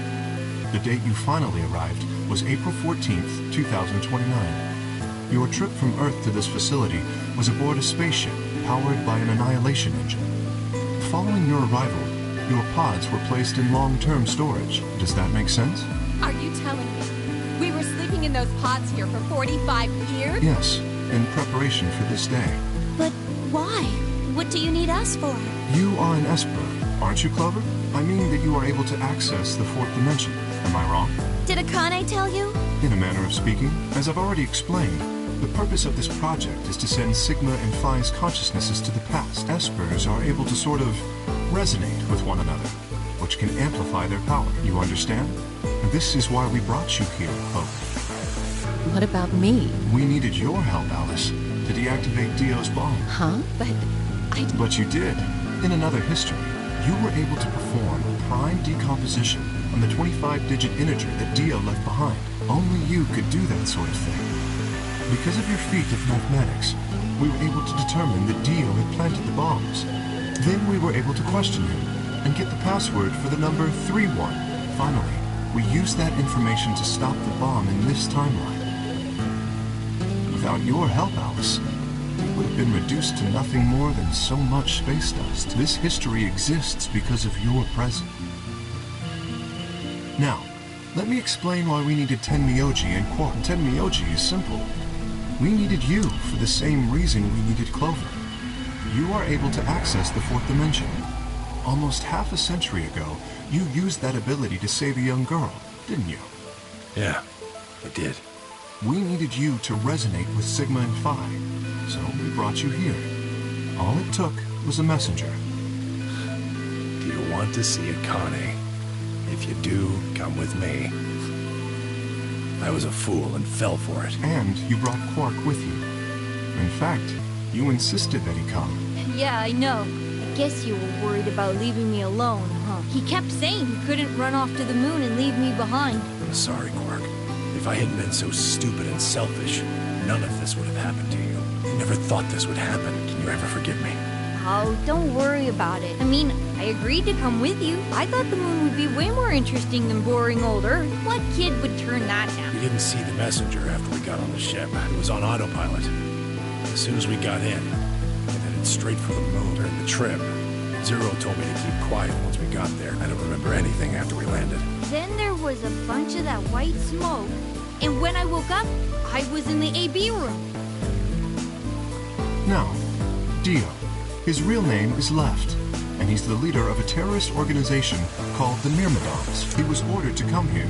The date you finally arrived was April 14th, 2029. Your trip from Earth to this facility was aboard a spaceship powered by an annihilation engine. Following your arrival, your pods were placed in long-term storage. Does that make sense? Are you telling me we were sleeping in those pods here for 45 years? Yes, in preparation for this day. But why? What do you need us for? You are an Esper, aren't you, Clover? I mean that you are able to access the fourth dimension. Am I wrong? Did Akane tell you? In a manner of speaking, as I've already explained, the purpose of this project is to send Sigma and Phi's consciousnesses to the past. Espers are able to sort of resonate with one another, which can amplify their power. You understand? This is why we brought you here, Clover. What about me? We needed your help, Alice, to deactivate Dio's bomb. Huh? But you did. In another history, you were able to perform prime decomposition on the 25-digit integer that Dio left behind. Only you could do that sort of thing. Because of your feat of mathematics, we were able to determine that Dio had planted the bombs. Then we were able to question him and get the password for the number 31. Finally, we used that information to stop the bomb in this timeline. Without your help, Alice, we would have been reduced to nothing more than so much space dust. This history exists because of your presence. Now, let me explain why we needed Tenmyoji and Quark. Tenmyoji is simple. We needed you for the same reason we needed Clover. You are able to access the fourth dimension. Almost half a century ago, you used that ability to save a young girl, didn't you? Yeah, I did. We needed you to resonate with Sigma and Phi, so we brought you here. All it took was a messenger. Do you want to see Akane? If you do, come with me. I was a fool and fell for it. And you brought Quark with you. In fact, you insisted that he come. Yeah, I know. I guess you were worried about leaving me alone, huh? He kept saying he couldn't run off to the moon and leave me behind. I'm sorry, Quark. If I hadn't been so stupid and selfish, none of this would have happened to you. I never thought this would happen. Can you ever forgive me? Oh, don't worry about it. I mean, I agreed to come with you. I thought the moon would be way more interesting than boring old Earth. What kid would turn that down? We didn't see the messenger after we got on the ship. It was on autopilot. As soon as we got in, we headed straight for the moon during the trip. Zero told me to keep quiet once we got there. I don't remember anything after we landed. Then there was a bunch of that white smoke, and when I woke up, I was in the AB room. Now, Dio. His real name is Left, and he's the leader of a terrorist organization called the Myrmidons. He was ordered to come here.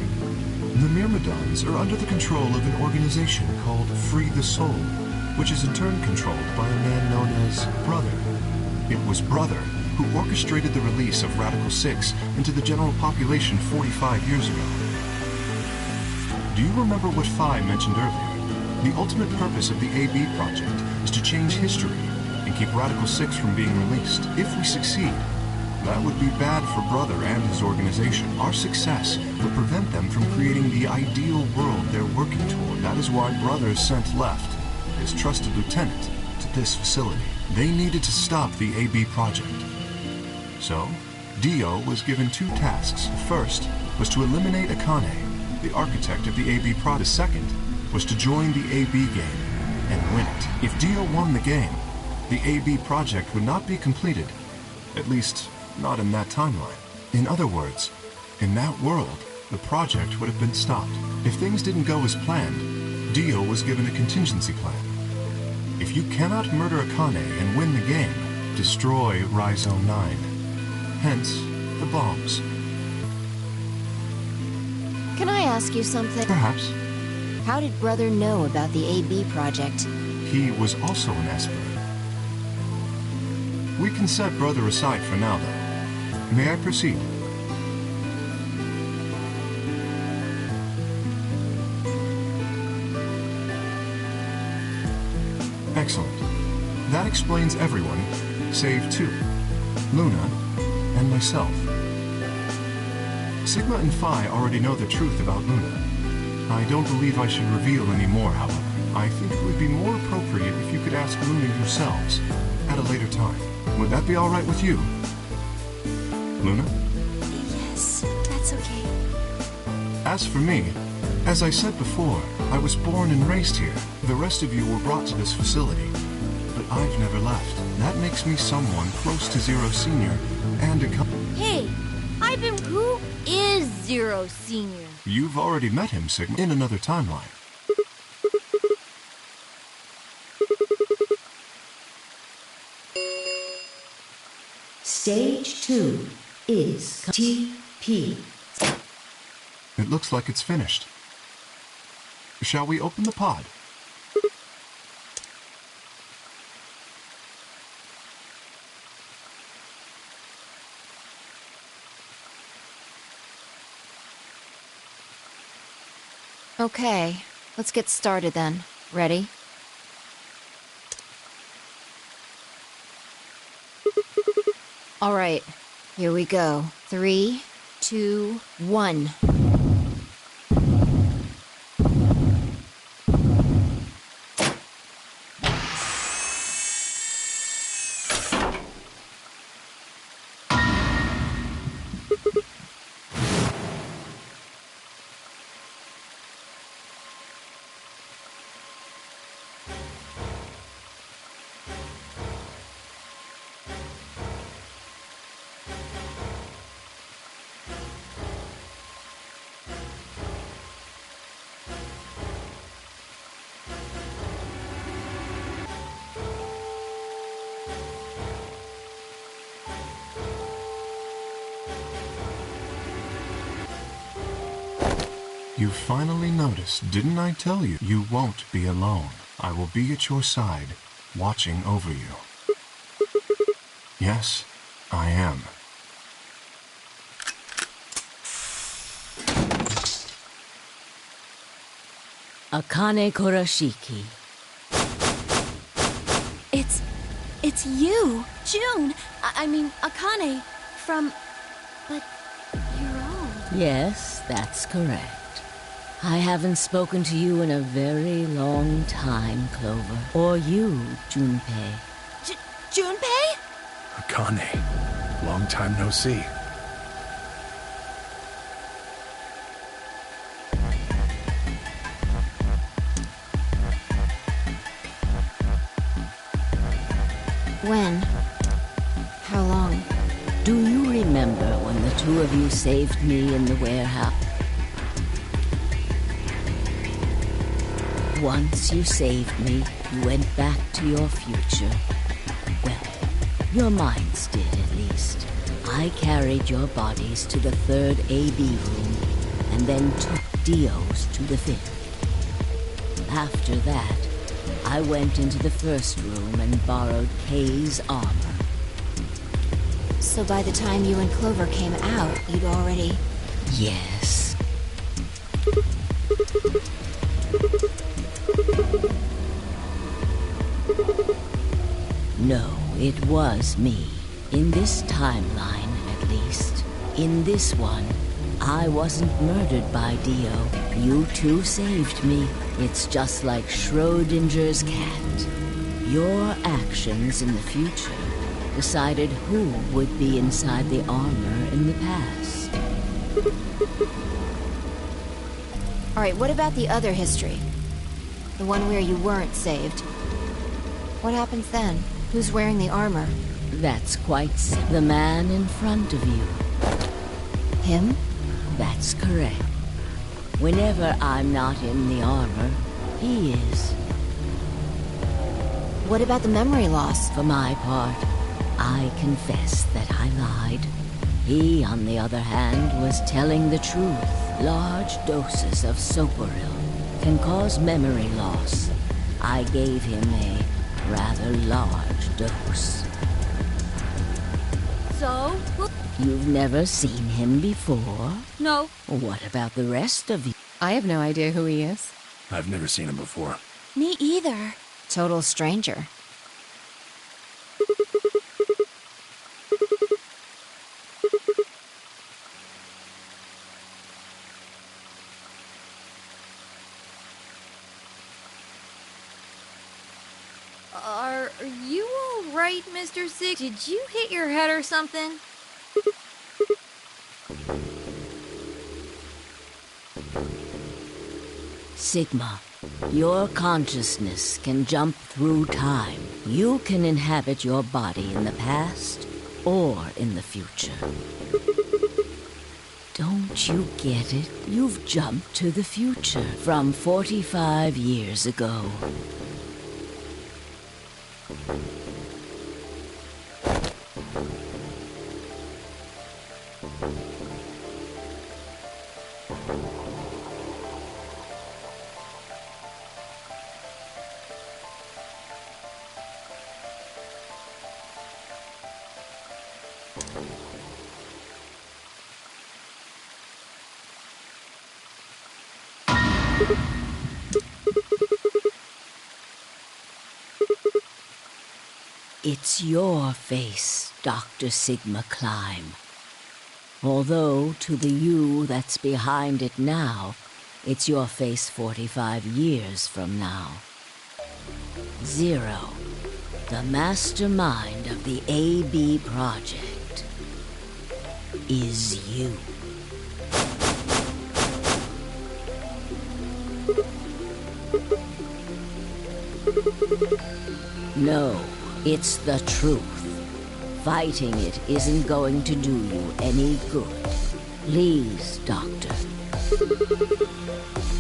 The Myrmidons are under the control of an organization called Free the Soul, which is in turn controlled by a man known as Brother. It was Brother who orchestrated the release of Radical 6 into the general population 45 years ago. Do you remember what Phi mentioned earlier? The ultimate purpose of the AB project is to change history and keep Radical 6 from being released. If we succeed, that would be bad for Brother and his organization. Our success would prevent them from creating the ideal world they're working toward. That is why Brother sent Left, his trusted lieutenant, to this facility. They needed to stop the AB project. So, Dio was given two tasks. The first was to eliminate Akane, the architect of the AB project. The second was to join the AB game and win it. If Dio won the game, the AB project would not be completed, at least not in that timeline. In other words, in that world, the project would have been stopped. If things didn't go as planned, Dio was given a contingency plan. If you cannot murder Akane and win the game, destroy Rhizome 9. Hence, the bombs. Can I ask you something? Perhaps. How did Brother know about the AB project? He was also an Esper. We can set Brother aside for now, though. May I proceed? Excellent. That explains everyone, save two. Luna and myself. Sigma and Phi already know the truth about Luna. I don't believe I should reveal any more, however. I think it would be more appropriate if you could ask Luna yourselves at a later time. Would that be all right with you? Luna? Yes, that's okay. As for me, as I said before, I was born and raised here. The rest of you were brought to this facility, but I've never left. That makes me someone close to Zero Senior and a Hey, I've been... Who is Zero Senior? You've already met him, Sigma, in another timeline. Stage 2 is TP. It looks like it's finished. Shall we open the pod? Okay, Let's get started then. Ready? All right, here we go. 3, 2, 1. You finally noticed, didn't I tell you? You won't be alone. I will be at your side, watching over you. Yes, I am. Akane Kurashiki. It's you, June. I mean, Akane, from... But you're old. Yes, that's correct. I haven't spoken to you in a very long time, Clover. Or you, Junpei. Junpei? Akane, long time no see. When? How long? Do you remember when the two of you saved me in the warehouse? Once you saved me, you went back to your future. Well, your minds did at least. I carried your bodies to the 3rd AB room, and then took Dio's to the 5th. After that, I went into the 1st room and borrowed Kay's armor. So by the time you and Clover came out, you'd already... Yes. No, it was me. In this timeline, at least. In this one, I wasn't murdered by Dio. You two saved me. It's just like Schrodinger's cat. Your actions in the future decided who would be inside the armor in the past. Alright, what about the other history? The one where you weren't saved. What happens then? Who's wearing the armor? That's quite simple. The man in front of you. Him? That's correct. Whenever I'm not in the armor, he is. What about the memory loss? For my part, I confess that I lied. He, on the other hand, was telling the truth. Large doses of Soporil can cause memory loss. I gave him a rather large dose. So? You've never seen him before? No. What about the rest of you? I have no idea who he is. I've never seen him before. Me either. Total stranger. Are you alright, Mr. Six? Did you hit your head or something? Sigma, your consciousness can jump through time. You can inhabit your body in the past or in the future. Don't you get it? You've jumped to the future from 45 years ago. It's your face, Dr. Sigma Climb. Although, to the you that's behind it now, it's your face 45 years from now. Zero, the mastermind of the AB project, is you. No, it's the truth. Fighting it isn't going to do you any good. Please, Doctor.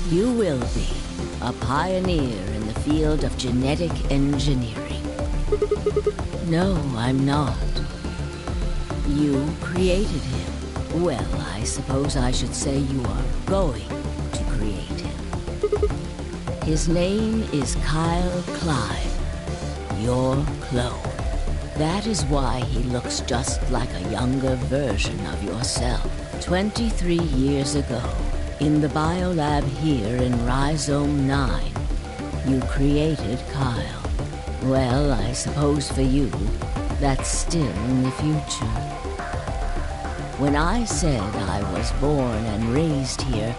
You will be a pioneer in the field of genetic engineering. No, I'm not. You created him. Well, I suppose I should say you are going to create him. His name is Kyle Climb, your clone. That is why he looks just like a younger version of yourself. 23 years ago, in the biolab here in Rhizome 9, you created Kyle. Well, I suppose for you, that's still in the future. When I said I was born and raised here,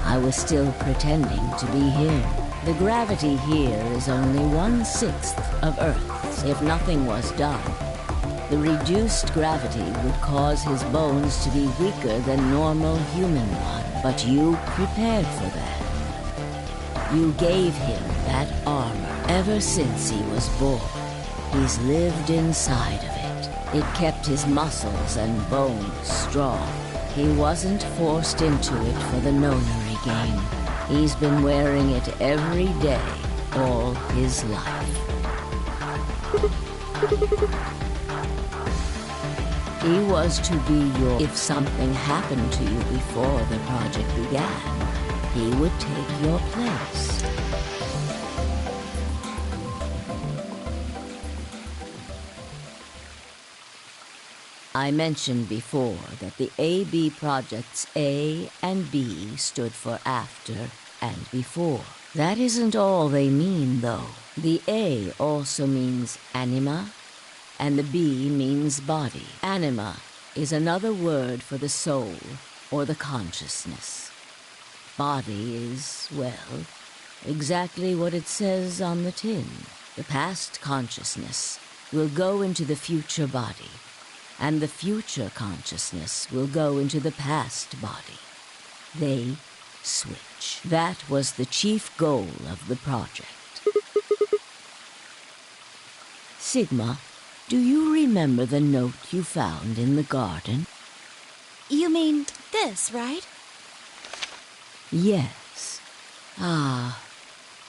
I was still pretending to be here. The gravity here is only 1/6 of Earth's if nothing was done. The reduced gravity would cause his bones to be weaker than normal human blood, but you prepared for that. You gave him that armor. Ever since he was born, he's lived inside of it. It kept his muscles and bones strong. He wasn't forced into it for the Nonary game. He's been wearing it every day, all his life. He was to be your... If something happened to you before the project began, he would take your place. I mentioned before that the AB projects A and B stood for after and before. That isn't all they mean, though. The A also means anima, and the B means body. Anima is another word for the soul, or the consciousness. Body is, well, exactly what it says on the tin. The past consciousness will go into the future body, and the future consciousness will go into the past body. They switch. That was the chief goal of the project. Sigma, do you remember the note you found in the garden? You mean this, right? Yes. Ah,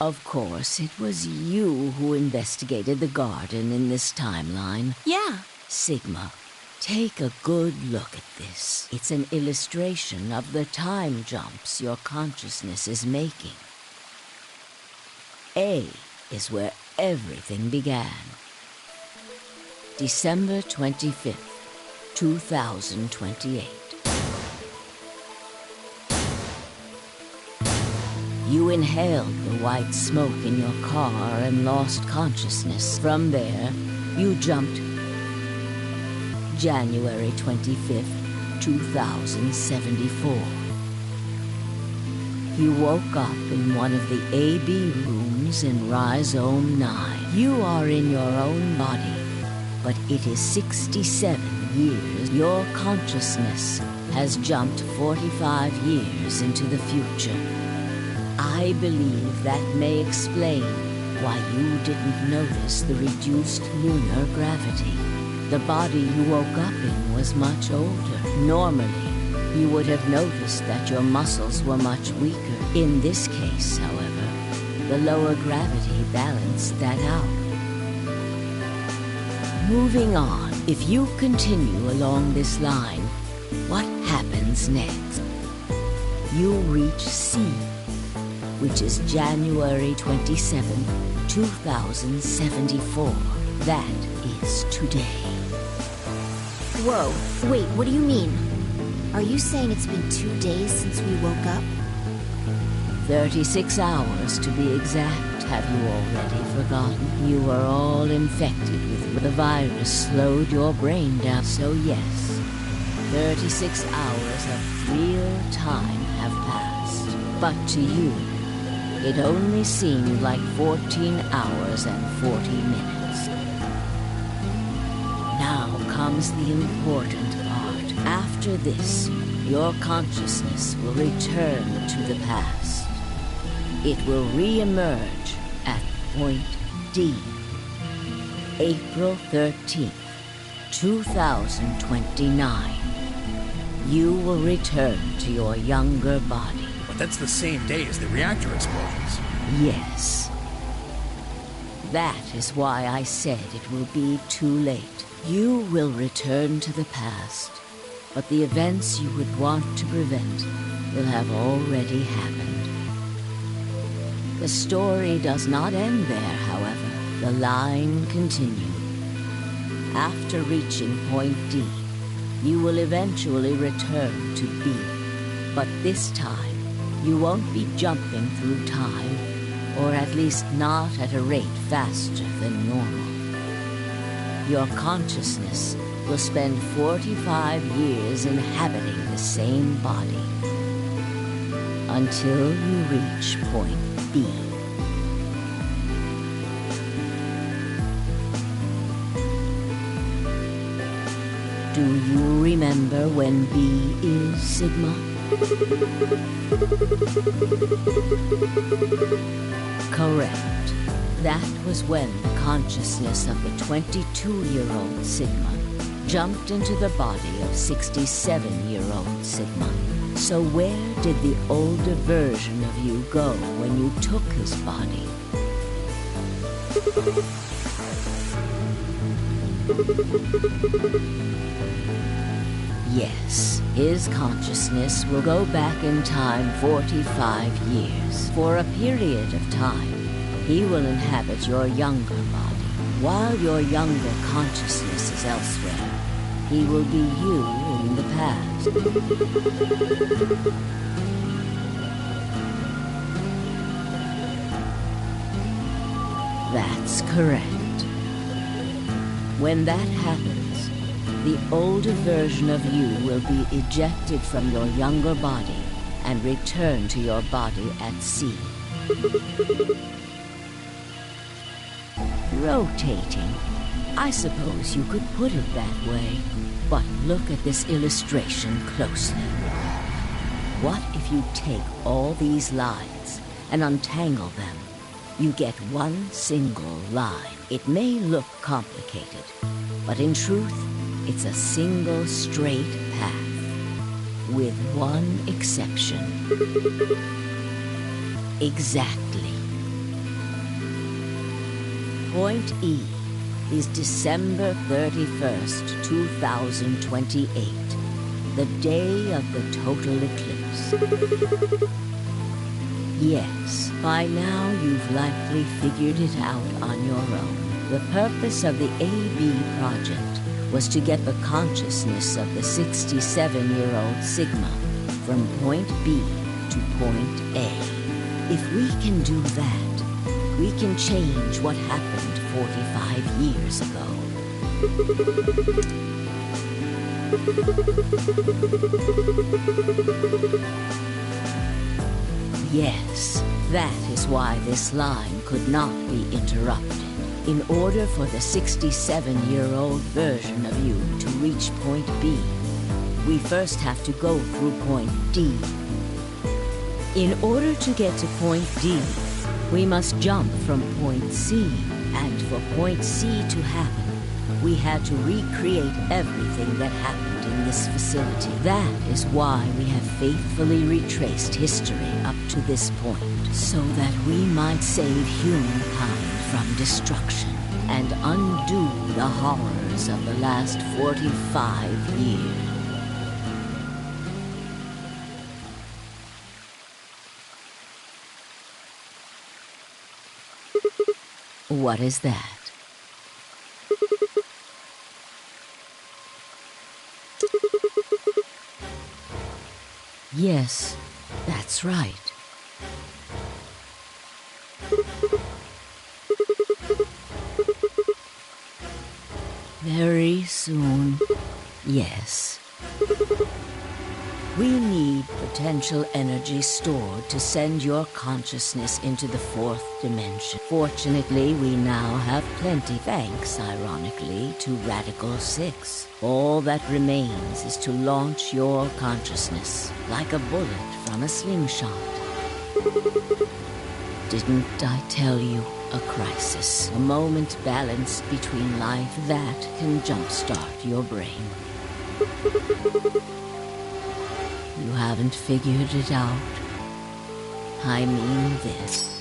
of course, it was you who investigated the garden in this timeline. Yeah. Sigma, take a good look at this. It's an illustration of the time jumps your consciousness is making. A is where everything began. December 25th, 2028. You inhaled the white smoke in your car and lost consciousness. From there, you jumped January 25th, 2074. You woke up in one of the AB rooms in Rhizome 9. You are in your own body, but it is 67 years. Your consciousness has jumped 45 years into the future. I believe that may explain why you didn't notice the reduced lunar gravity. The body you woke up in was much older. Normally, you would have noticed that your muscles were much weaker. In this case, however, the lower gravity balanced that out. Moving on, if you continue along this line, what happens next? You reach C, which is January 27, 2074. That is today. Whoa, wait, what do you mean? Are you saying it's been 2 days since we woke up? 36 hours to be exact. Have you already forgotten? You are all infected with the virus, slowed your brain down. So yes, 36 hours of real time have passed. But to you, it only seemed like 14 hours and 40 minutes. Now comes the important part. After this, your consciousness will return to the past. It will re-emerge at point D, April 13th, 2029. You will return to your younger body. But that's the same day as the reactor explosions. Yes. That is why I said it will be too late. You will return to the past, but the events you would want to prevent will have already happened. The story does not end there, however. The line continued. After reaching point D, you will eventually return to B. But this time, you won't be jumping through time, or at least not at a rate faster than normal. Your consciousness will spend 45 years inhabiting the same body, until you reach point B. Do you remember when B is Sigma? Correct. That was when the consciousness of the 22-year-old Sigma jumped into the body of 67-year-old Sigma. So where did the older version of you go when you took his body? Yes, his consciousness will go back in time 45 years. For a period of time, he will inhabit your younger body. While your younger consciousness is elsewhere, he will be you in the past. That's correct. When that happens, the older version of you will be ejected from your younger body and return to your body at sea. Rotating. I suppose you could put it that way. But look at this illustration closely. What if you take all these lines and untangle them? You get one single line. It may look complicated, but in truth, it's a single straight path, with one exception. Exactly. Point E is December 31st, 2028, the day of the total eclipse. Yes, by now you've likely figured it out on your own. The purpose of the AB project was to get the consciousness of the 67-year-old Sigma from point B to point A. If we can do that, we can change what happened 45 years ago. Yes, that is why this line could not be interrupted. In order for the 67-year-old version of you to reach point B, we first have to go through point D. In order to get to point D, we must jump from point C, and for point C to happen, we had to recreate everything that happened in this facility. That is why we have faithfully retraced history up to this point, so that we might save humankind from destruction and undo the horrors of the last 45 years. What is that? Yes, that's right. Very soon, yes. We need potential energy stored to send your consciousness into the fourth dimension. Fortunately, we now have plenty, thanks, ironically, to Radical 6. All that remains is to launch your consciousness, like a bullet from a slingshot. Didn't I tell you? A crisis. A moment balanced between life that can jumpstart your brain. You haven't figured it out. I mean this.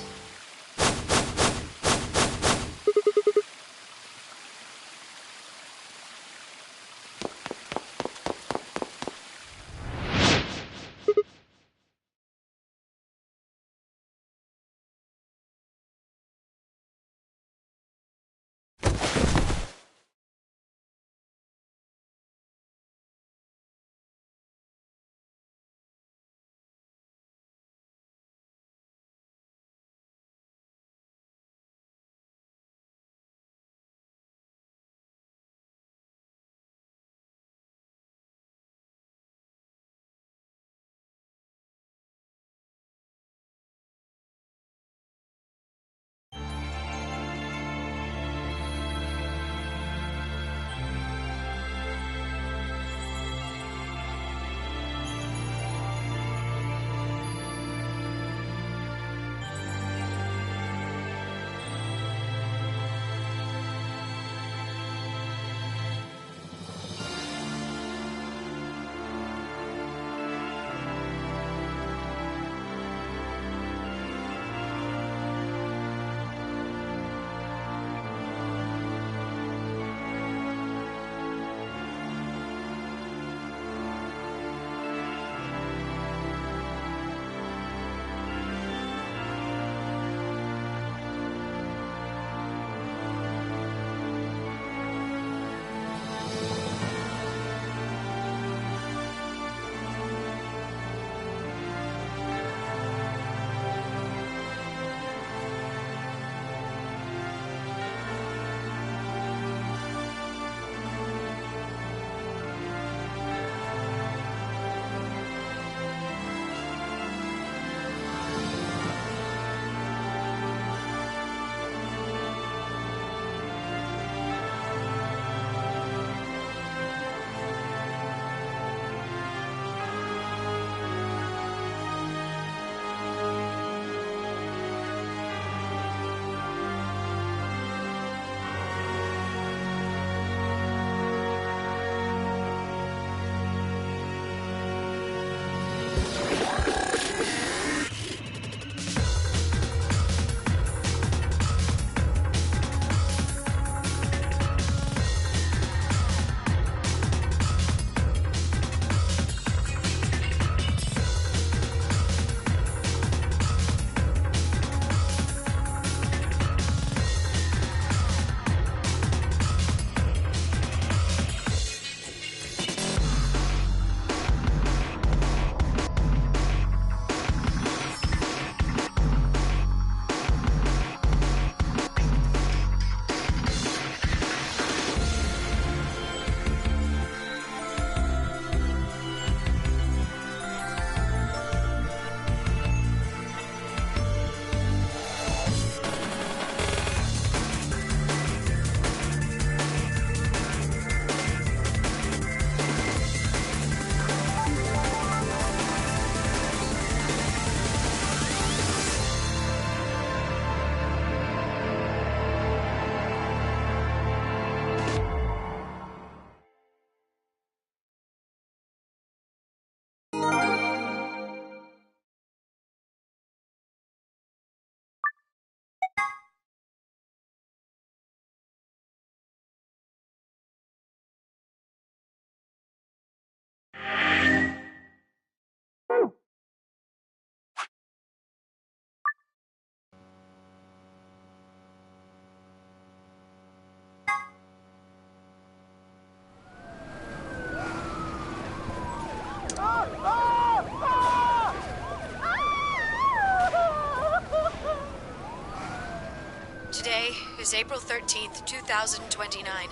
is April 13th, 2029,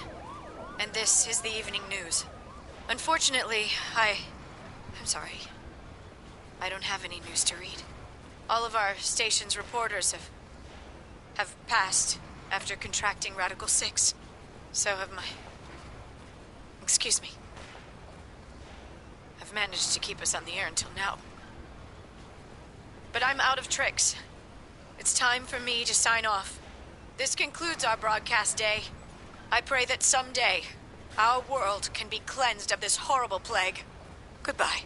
and this is the evening news. Unfortunately, I'm sorry. I don't have any news to read. All of our station's reporters have passed after contracting Radical 6. So have my... Excuse me. I've managed to keep us on the air until now. But I'm out of tricks. It's time for me to sign off. This concludes our broadcast day. I pray that someday our world can be cleansed of this horrible plague. Goodbye.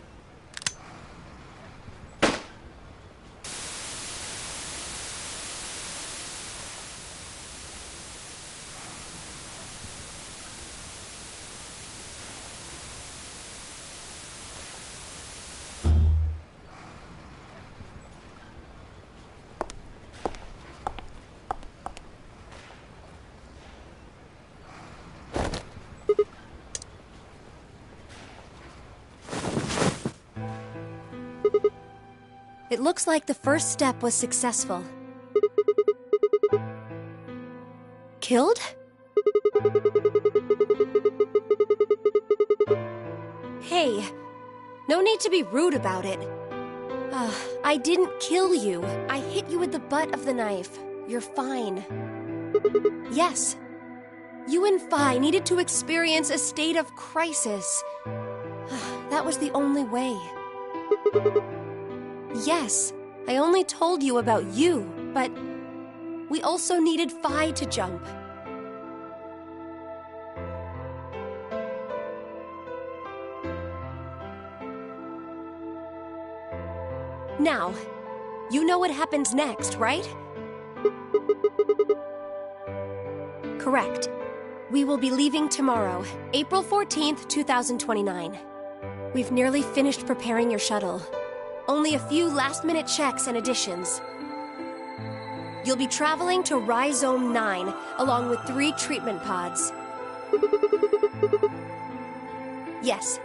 It looks like the first step was successful. Killed? Hey, no need to be rude about it. I didn't kill you. I hit you with the butt of the knife. You're fine. Yes. You and Phi needed to experience a state of crisis. That was the only way. Yes, I only told you about you, but we also needed Phi to jump. Now, you know what happens next, right? Correct. We will be leaving tomorrow, April 14th, 2029. We've nearly finished preparing your shuttle. Only a few last-minute checks and additions. You'll be traveling to Rhizome 9, along with 3 treatment pods. Yes.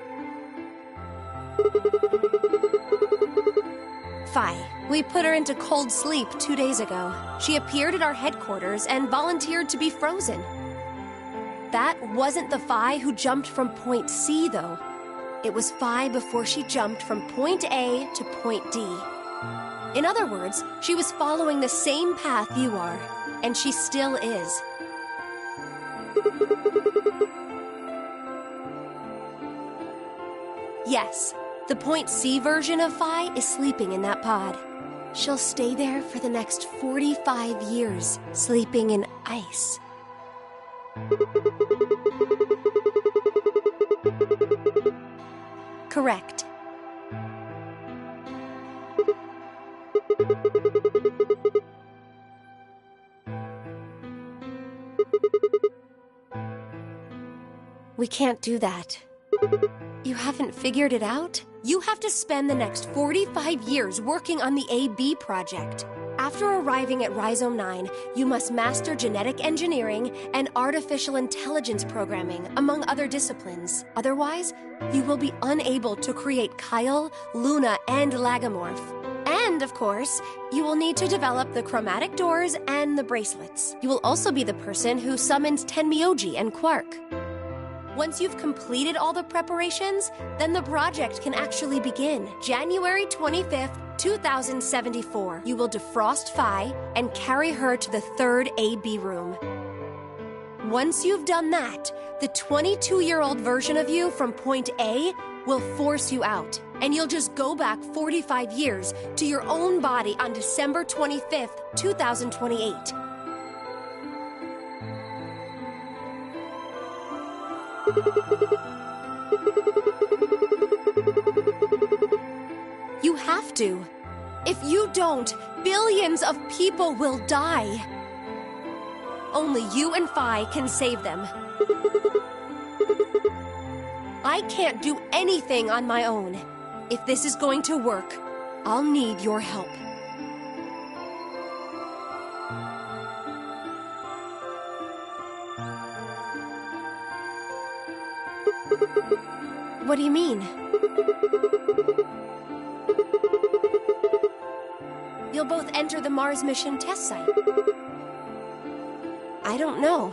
Phi, we put her into cold sleep 2 days ago. She appeared at our headquarters and volunteered to be frozen. That wasn't the Phi who jumped from Point C, though. It was Phi before she jumped from Point A to Point D. In other words, she was following the same path you are, and she still is. Yes, the Point C version of Phi is sleeping in that pod. She'll stay there for the next 45 years, sleeping in ice. Correct. We can't do that. You haven't figured it out? You have to spend the next 45 years working on the AB project. After arriving at Rhizome 9, you must master genetic engineering and artificial intelligence programming, among other disciplines. Otherwise, you will be unable to create Kyle, Luna, and Lagomorph. And, of course, you will need to develop the chromatic doors and the bracelets. You will also be the person who summons Tenmyoji and Quark. Once you've completed all the preparations, then the project can actually begin. January 25th, 2074. You will defrost Phi and carry her to the 3rd AB room. Once you've done that, the 22-year-old version of you from Point A will force you out, and you'll just go back 45 years to your own body on December 25th, 2028. You have to. If you don't, billions of people will die. Only you and Phi can save them. I can't do anything on my own. If this is going to work, I'll need your help. What do you mean? You'll both enter the Mars mission test site. I don't know.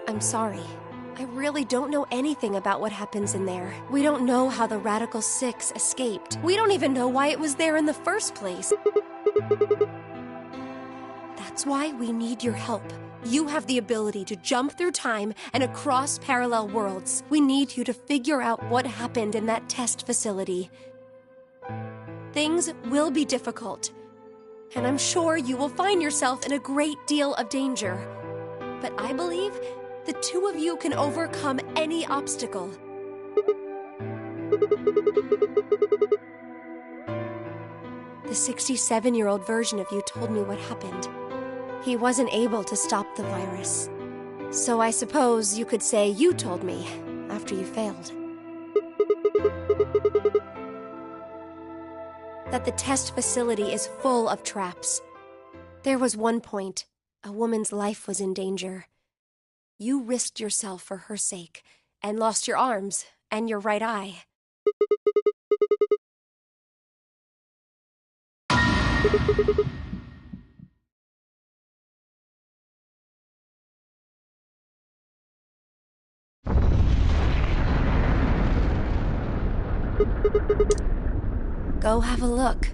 I'm sorry. I really don't know anything about what happens in there. We don't know how the Radical Six escaped. We don't even know why it was there in the first place. That's why we need your help. You have the ability to jump through time and across parallel worlds. We need you to figure out what happened in that test facility. Things will be difficult, and I'm sure you will find yourself in a great deal of danger. But I believe the two of you can overcome any obstacle. The 67-year-old version of you told me what happened. He wasn't able to stop the virus. So I suppose you could say you told me after you failed. That the test facility is full of traps. There was one point, a woman's life was in danger. You risked yourself for her sake, and lost your arms and your right eye. Go have a look.